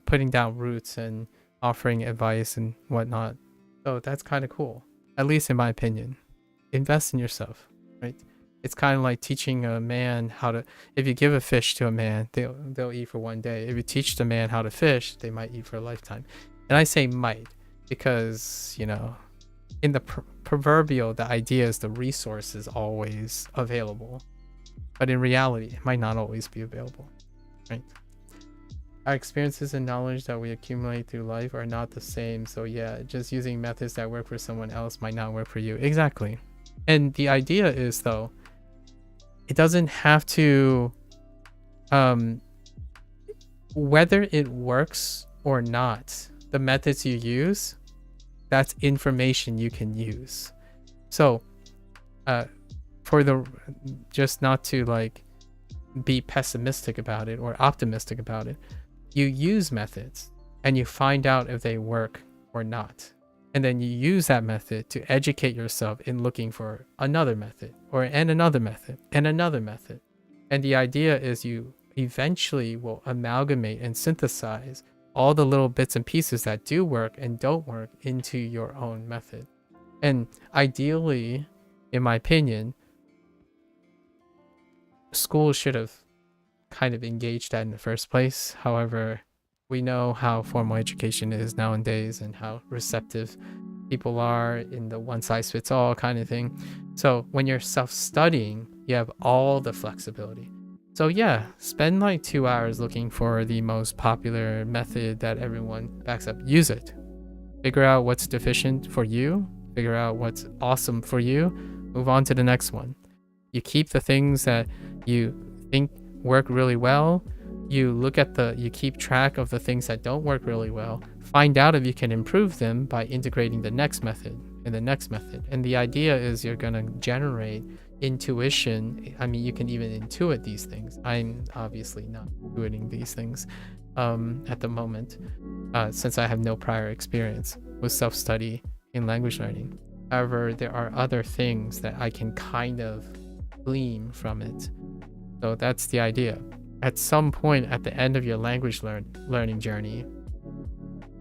putting down routes and offering advice and whatnot. So that's kind of cool, at least in my opinion. Invest in yourself, right? It's kind of like teaching a man how to, if you give a fish to a man, they'll eat for one day. If you teach the man how to fish, they might eat for a lifetime. And I say might because, you know, in the proverbial, the idea is the resource is always available. But in reality, it might not always be available, right? Our experiences and knowledge that we accumulate through life are not the same. So yeah, just using methods that work for someone else might not work for you. Exactly. And the idea is, though, it doesn't have to, whether it works or not, the methods you use, that's information you can use. So for the, just not to like be pessimistic about it or optimistic about it, you use methods and you find out if they work or not. And then you use that method to educate yourself in looking for another method, and another method, and another method. And the idea is you eventually will amalgamate and synthesize all the little bits and pieces that do work and don't work into your own method. And ideally, in my opinion, schools should have kind of engaged that in the first place. However, we know how formal education is nowadays and how receptive people are in the one-size-fits-all kind of thing. So when you're self-studying, you have all the flexibility. So yeah, spend like 2 hours looking for the most popular method that everyone backs up. Use it. Figure out what's deficient for you. Figure out what's awesome for you. Move on to the next one. You keep the things that you think work really well. You keep track of the things that don't work really well. Find out if you can improve them by integrating the next method and the next method. And the idea is you're going to generate intuition. I mean, you can even intuit these things. I'm obviously not intuiting these things at the moment, since I have no prior experience with self-study in language learning. However, there are other things that I can kind of glean from it. So that's the idea. At some point at the end of your language learning journey,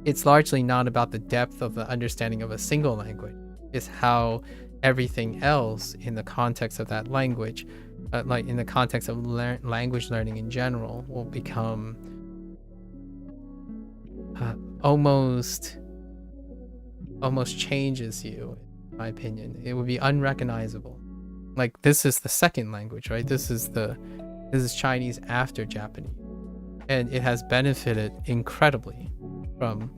it's largely not about the depth of the understanding of a single language. It's how everything else in the context of that language, like in the context of language learning in general, will become almost changes you, in my opinion. It would be unrecognizable. Like, this is the second language, right? This is Chinese after Japanese, and it has benefited incredibly from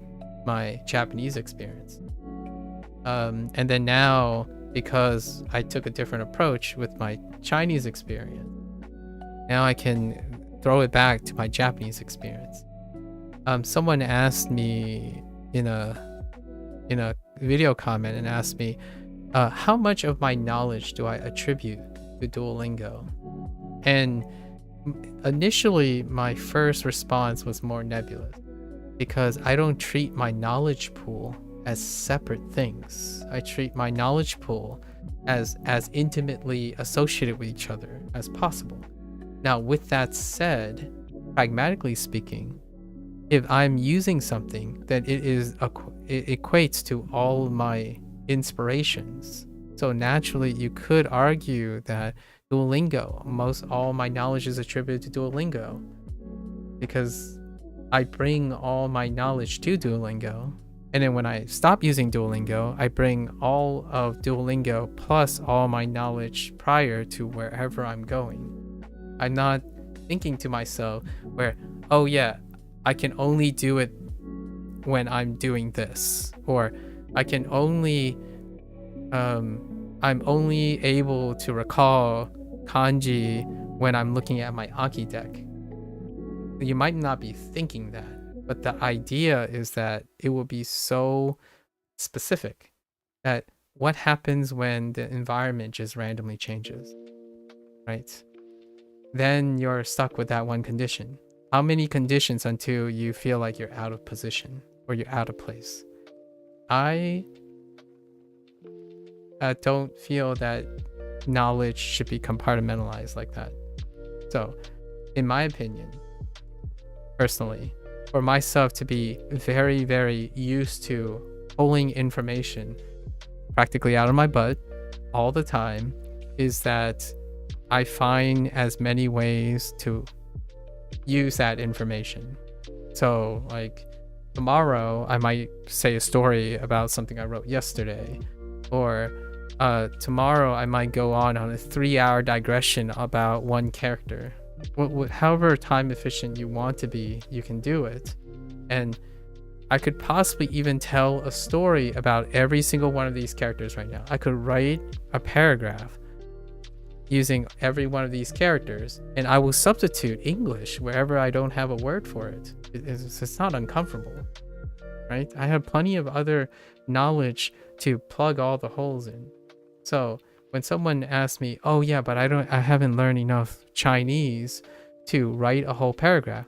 my Japanese experience. And then now, because I took a different approach with my Chinese experience, now I can throw it back to my Japanese experience. Someone asked me in a video comment and asked me, how much of my knowledge do I attribute to Duolingo? And initially my first response was more nebulous because I don't treat my knowledge pool as separate things. I treat my knowledge pool as intimately associated with each other as possible. Now, with that said, pragmatically speaking, if I'm using something, then it equates to all my inspirations. So naturally, you could argue that Duolingo, all my knowledge is attributed to Duolingo because I bring all my knowledge to Duolingo. And then when I stop using Duolingo, I bring all of Duolingo plus all my knowledge prior to wherever I'm going. I'm not thinking to myself where, oh yeah, I can only do it when I'm doing this, or I can only, I'm only able to recall kanji when I'm looking at my Anki deck. You might not be thinking that, but the idea is that it will be so specific that what happens when the environment just randomly changes, right? Then you're stuck with that one condition. How many conditions until you feel like you're out of position or you're out of place? I don't feel that knowledge should be compartmentalized like that. So, in my opinion, personally, for myself to be very, very used to pulling information practically out of my butt all the time, is that I find as many ways to use that information. So like tomorrow I might say a story about something I wrote yesterday, or tomorrow I might go on a 3-hour digression about one character. However time efficient you want to be, you can do it. And I could possibly even tell a story about every single one of these characters right now. I could write a paragraph using every one of these characters, and I will substitute English wherever I don't have a word for it. It's not uncomfortable, right? I have plenty of other knowledge to plug all the holes in. So when someone asks me, oh yeah, but I haven't learned enough Chinese to write a whole paragraph,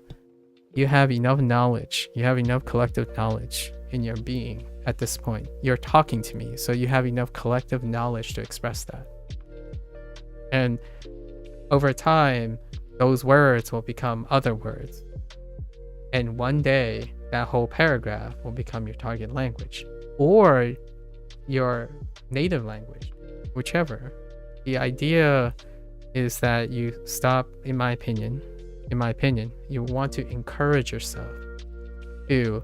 you have enough knowledge, you have enough collective knowledge in your being at this point. You're talking to me, so you have enough collective knowledge to express that. And over time, those words will become other words. And one day, that whole paragraph will become your target language or your native language, whichever. The idea is that you stop, in my opinion, you want to encourage yourself to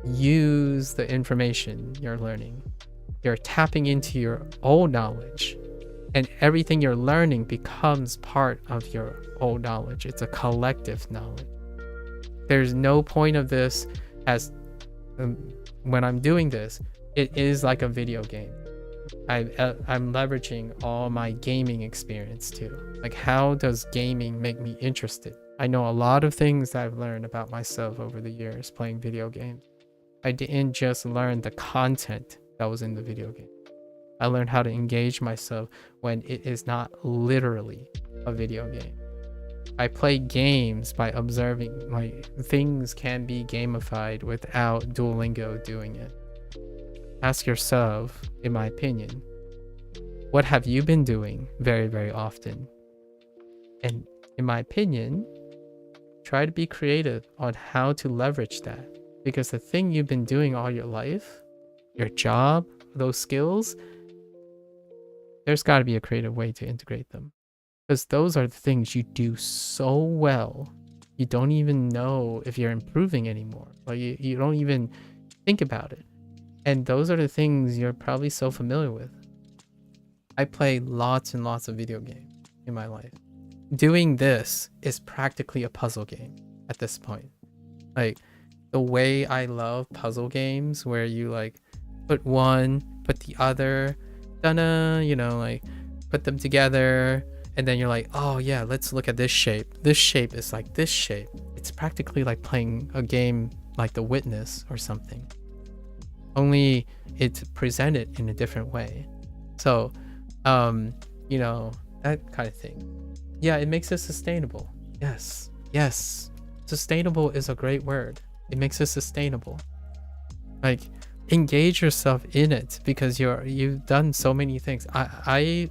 use the information you're learning. You're tapping into your old knowledge, and everything you're learning becomes part of your old knowledge. It's a collective knowledge. There's no point of this as when I'm doing this, it is like a video game. I'm leveraging all my gaming experience too. Like, how does gaming make me interested? I know a lot of things that I've learned about myself over the years playing video games. I didn't just learn the content that was in the video game. I learned how to engage myself when it is not literally a video game. I play games by observing, like, things can be gamified without Duolingo doing it. Ask yourself, in my opinion, what have you been doing very, very often? And in my opinion, try to be creative on how to leverage that. Because the thing you've been doing all your life, your job, those skills, there's got to be a creative way to integrate them. Because those are the things you do so well, you don't even know if you're improving anymore. Like you don't even think about it. And those are the things you're probably so familiar with. I play lots and lots of video games in my life. Doing this is practically a puzzle game at this point. Like, the way I love puzzle games where you like put one, put the other, like put them together, and then you're like, oh yeah, let's look at this shape. This shape is like this shape. It's practically like playing a game like The Witness or something. Only it's presented in a different way. So, that kind of thing. Yeah, it makes it sustainable. Yes. Sustainable is a great word. It makes it sustainable. Like, engage yourself in it because you've done so many things. I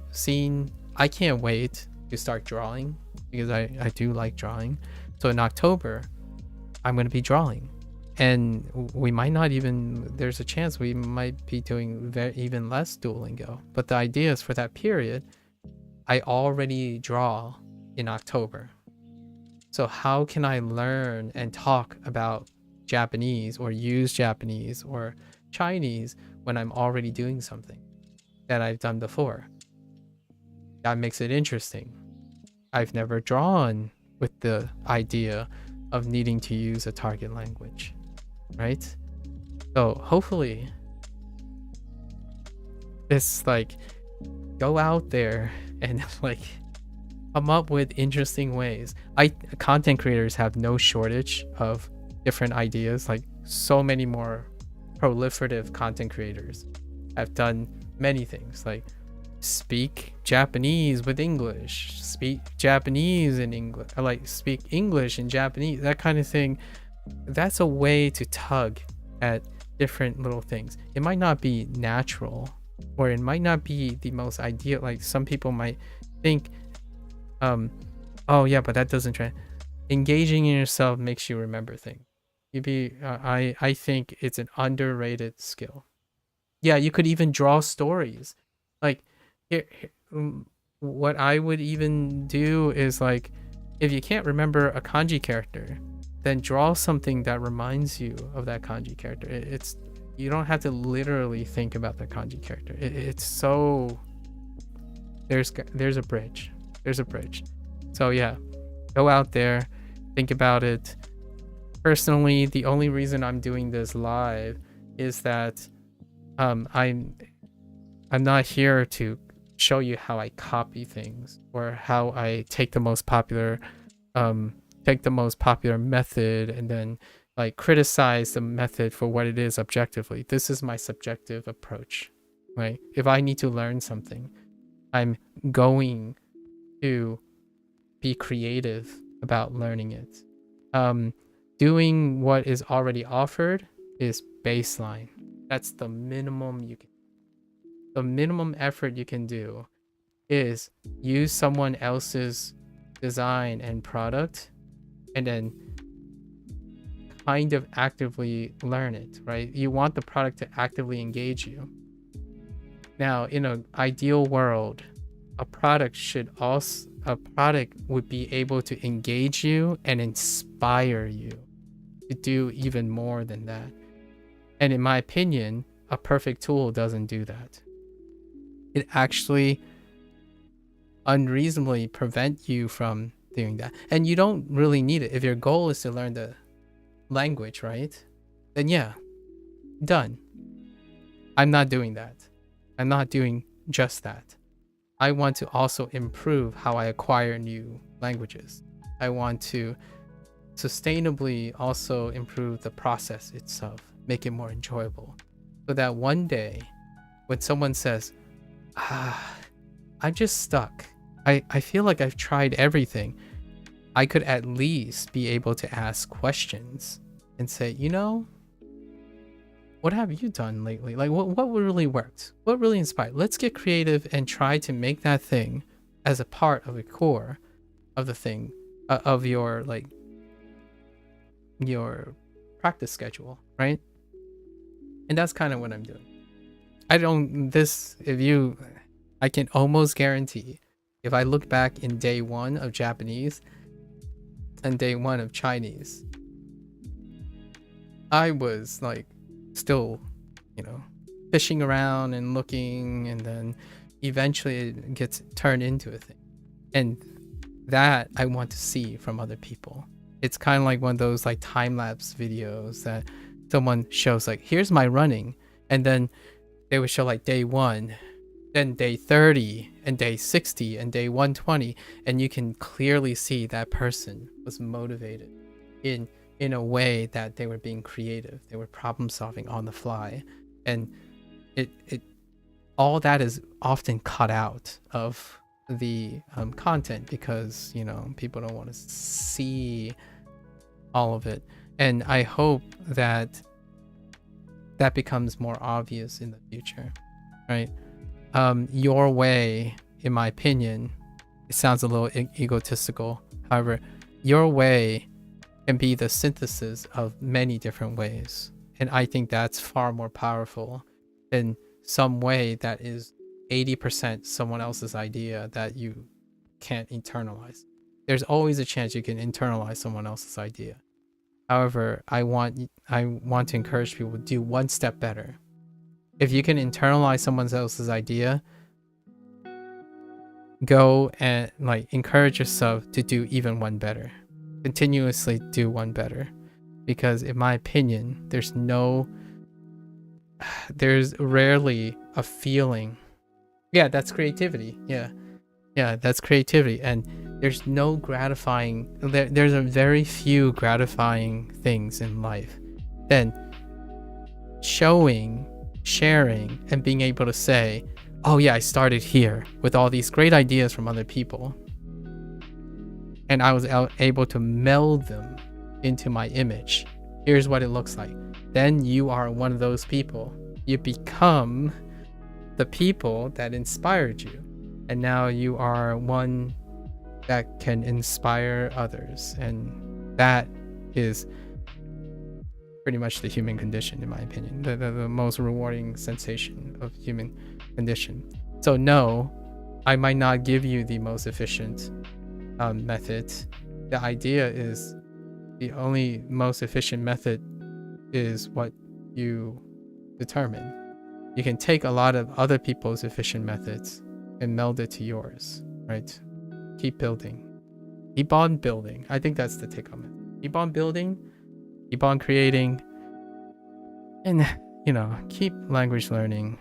can't wait to start drawing because I do like drawing. So in October, I'm going to be drawing. And we might not even, there's a chance we might be doing even less Duolingo. But the idea is for that period, I already draw in October. So how can I learn and talk about Japanese or use Japanese or Chinese when I'm already doing something that I've done before? That makes it interesting. I've never drawn with the idea of needing to use a target language, right? So hopefully this, like, go out there and like come up with interesting ways. Content creators have no shortage of different ideas. Like, so many more proliferative content creators have done many things, like speak Japanese with English, speak Japanese in English, like speak English in Japanese, that kind of thing. That's a way to tug at different little things. It might not be natural, or it might not be the most ideal. Like, some people might think, oh yeah, but that doesn't engaging in yourself makes you remember things. I think it's an underrated skill. Yeah, you could even draw stories. Like, what I would even do is, like, if you can't remember a kanji character, then draw something that reminds you of that kanji character. You don't have to literally think about the kanji character. It's so, there's a bridge. So yeah, go out there, think about it. Personally, the only reason I'm doing this live is that I'm not here to show you how I copy things or how I take the most popular method and then like criticize the method for what it is objectively. This is my subjective approach, right? If I need to learn something, I'm going to be creative about learning it. Doing what is already offered is baseline. That's the minimum the minimum effort you can do is use someone else's design and product and then kind of actively learn it, right? You want the product to actively engage you. Now, in an ideal world, a product would be able to engage you and inspire you to do even more than that. And in my opinion, a perfect tool doesn't do that. It actually unreasonably prevent you from doing that. And you don't really need it. If your goal is to learn the language, right? Then yeah, done. I'm not doing that. I'm not doing just that. I want to also improve how I acquire new languages. I want to sustainably also improve the process itself, make it more enjoyable, so that one day when someone says, I'm just stuck, I feel like I've tried everything, I could at least be able to ask questions and say, what have you done lately? Like, what really worked? What really inspired? Let's get creative and try to make that thing as a part of the core of the thing, of your, like, your practice schedule, right? And that's kind of what I'm doing. I can almost guarantee if I look back in day 1 of Japanese and day 1 of Chinese, I was like still, fishing around and looking, and then eventually it gets turned into a thing. And that I want to see from other people. It's kind of like one of those like time-lapse videos that someone shows, like, here's my running, and then they would show like day 1, then day 30, and day 60, and day 120, and you can clearly see that person was motivated in a way that they were being creative. They were problem solving on the fly, and it all that is often cut out of the content because, you know, people don't want to see all of it. And I hope that that becomes more obvious in the future, right? Your way, in my opinion, it sounds a little egotistical. However, your way can be the synthesis of many different ways. And I think that's far more powerful than some way that is 80% someone else's idea that you can't internalize. There's always a chance you can internalize someone else's idea. However, I want to encourage people to do one step better. If you can internalize someone else's idea, go and like encourage yourself to do even one better. Continuously do one better. Because in my opinion, there's rarely a feeling. Yeah, that's creativity. Yeah, that's creativity. And there's no gratifying, there's a very few gratifying things in life than sharing, and being able to say, oh yeah, I started here with all these great ideas from other people. And I was able to meld them into my image. Here's what it looks like. Then you are one of those people. You become the people that inspired you. And now you are one that can inspire others. And that is pretty much the human condition, in my opinion. The most rewarding sensation of human condition. So no, I might not give you the most efficient method. The idea is the only most efficient method is what you determine. You can take a lot of other people's efficient methods and meld it to yours, right? Keep building. Keep on building. I think that's the take home method. Keep on building, keep on creating, and, you know, keep language learning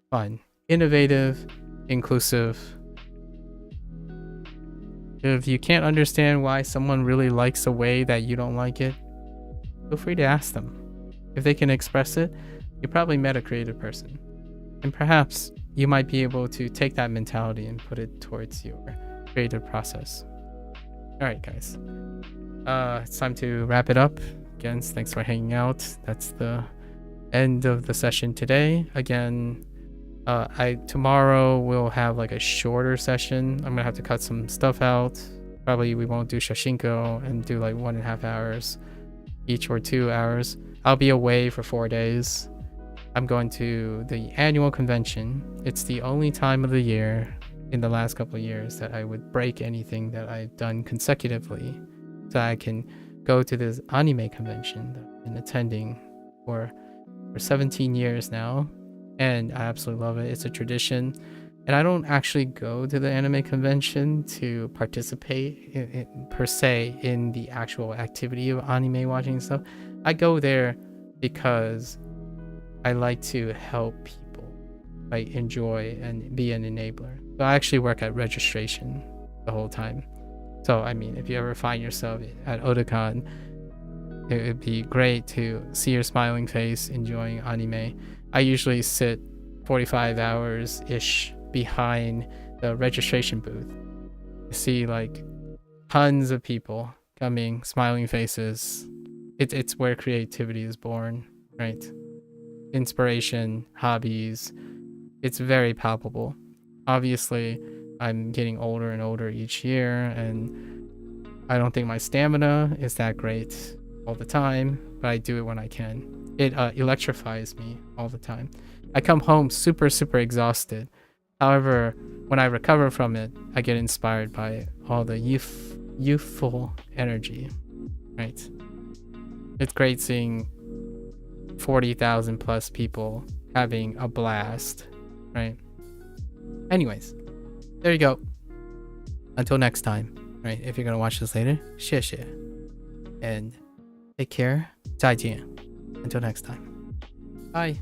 fun, innovative, inclusive. If you can't understand why someone really likes a way that you don't like it, feel free to ask them. If they can express it, you probably met a creative person. And perhaps you might be able to take that mentality and put it towards your creative process. Alright guys, it's time to wrap it up. Again, thanks for hanging out. That's the end of the session today. Again, tomorrow we'll have like a shorter session. I'm gonna have to cut some stuff out. Probably we won't do Shashingo and do like 1.5 hours each or 2 hours. I'll be away for 4 days. I'm going to the annual convention. It's the only time of the year in the last couple of years that I would break anything that I've done consecutively, so I can go to this anime convention that I've been attending for 17 years now. And I absolutely love it. It's a tradition. And I don't actually go to the anime convention to participate per se in the actual activity of anime watching and stuff. I go there because I like to help people, like enjoy and be an enabler. So I actually work at registration the whole time. So I mean, if you ever find yourself at Otakon, it would be great to see your smiling face enjoying anime. I usually sit 45 hours-ish behind the registration booth. You see like tons of people coming, smiling faces. It's where creativity is born, right? Inspiration, hobbies. It's very palpable. Obviously, I'm getting older and older each year, and I don't think my stamina is that great all the time, but I do it when I can. It electrifies me all the time. I come home super exhausted. However, when I recover from it, I get inspired by all the youthful energy, right? It's great seeing 40,000 plus people having a blast, right? Anyways, there you go. Until next time, right? If you're gonna watch this later, 谢谢 and take care. 再见. Until next time. Bye.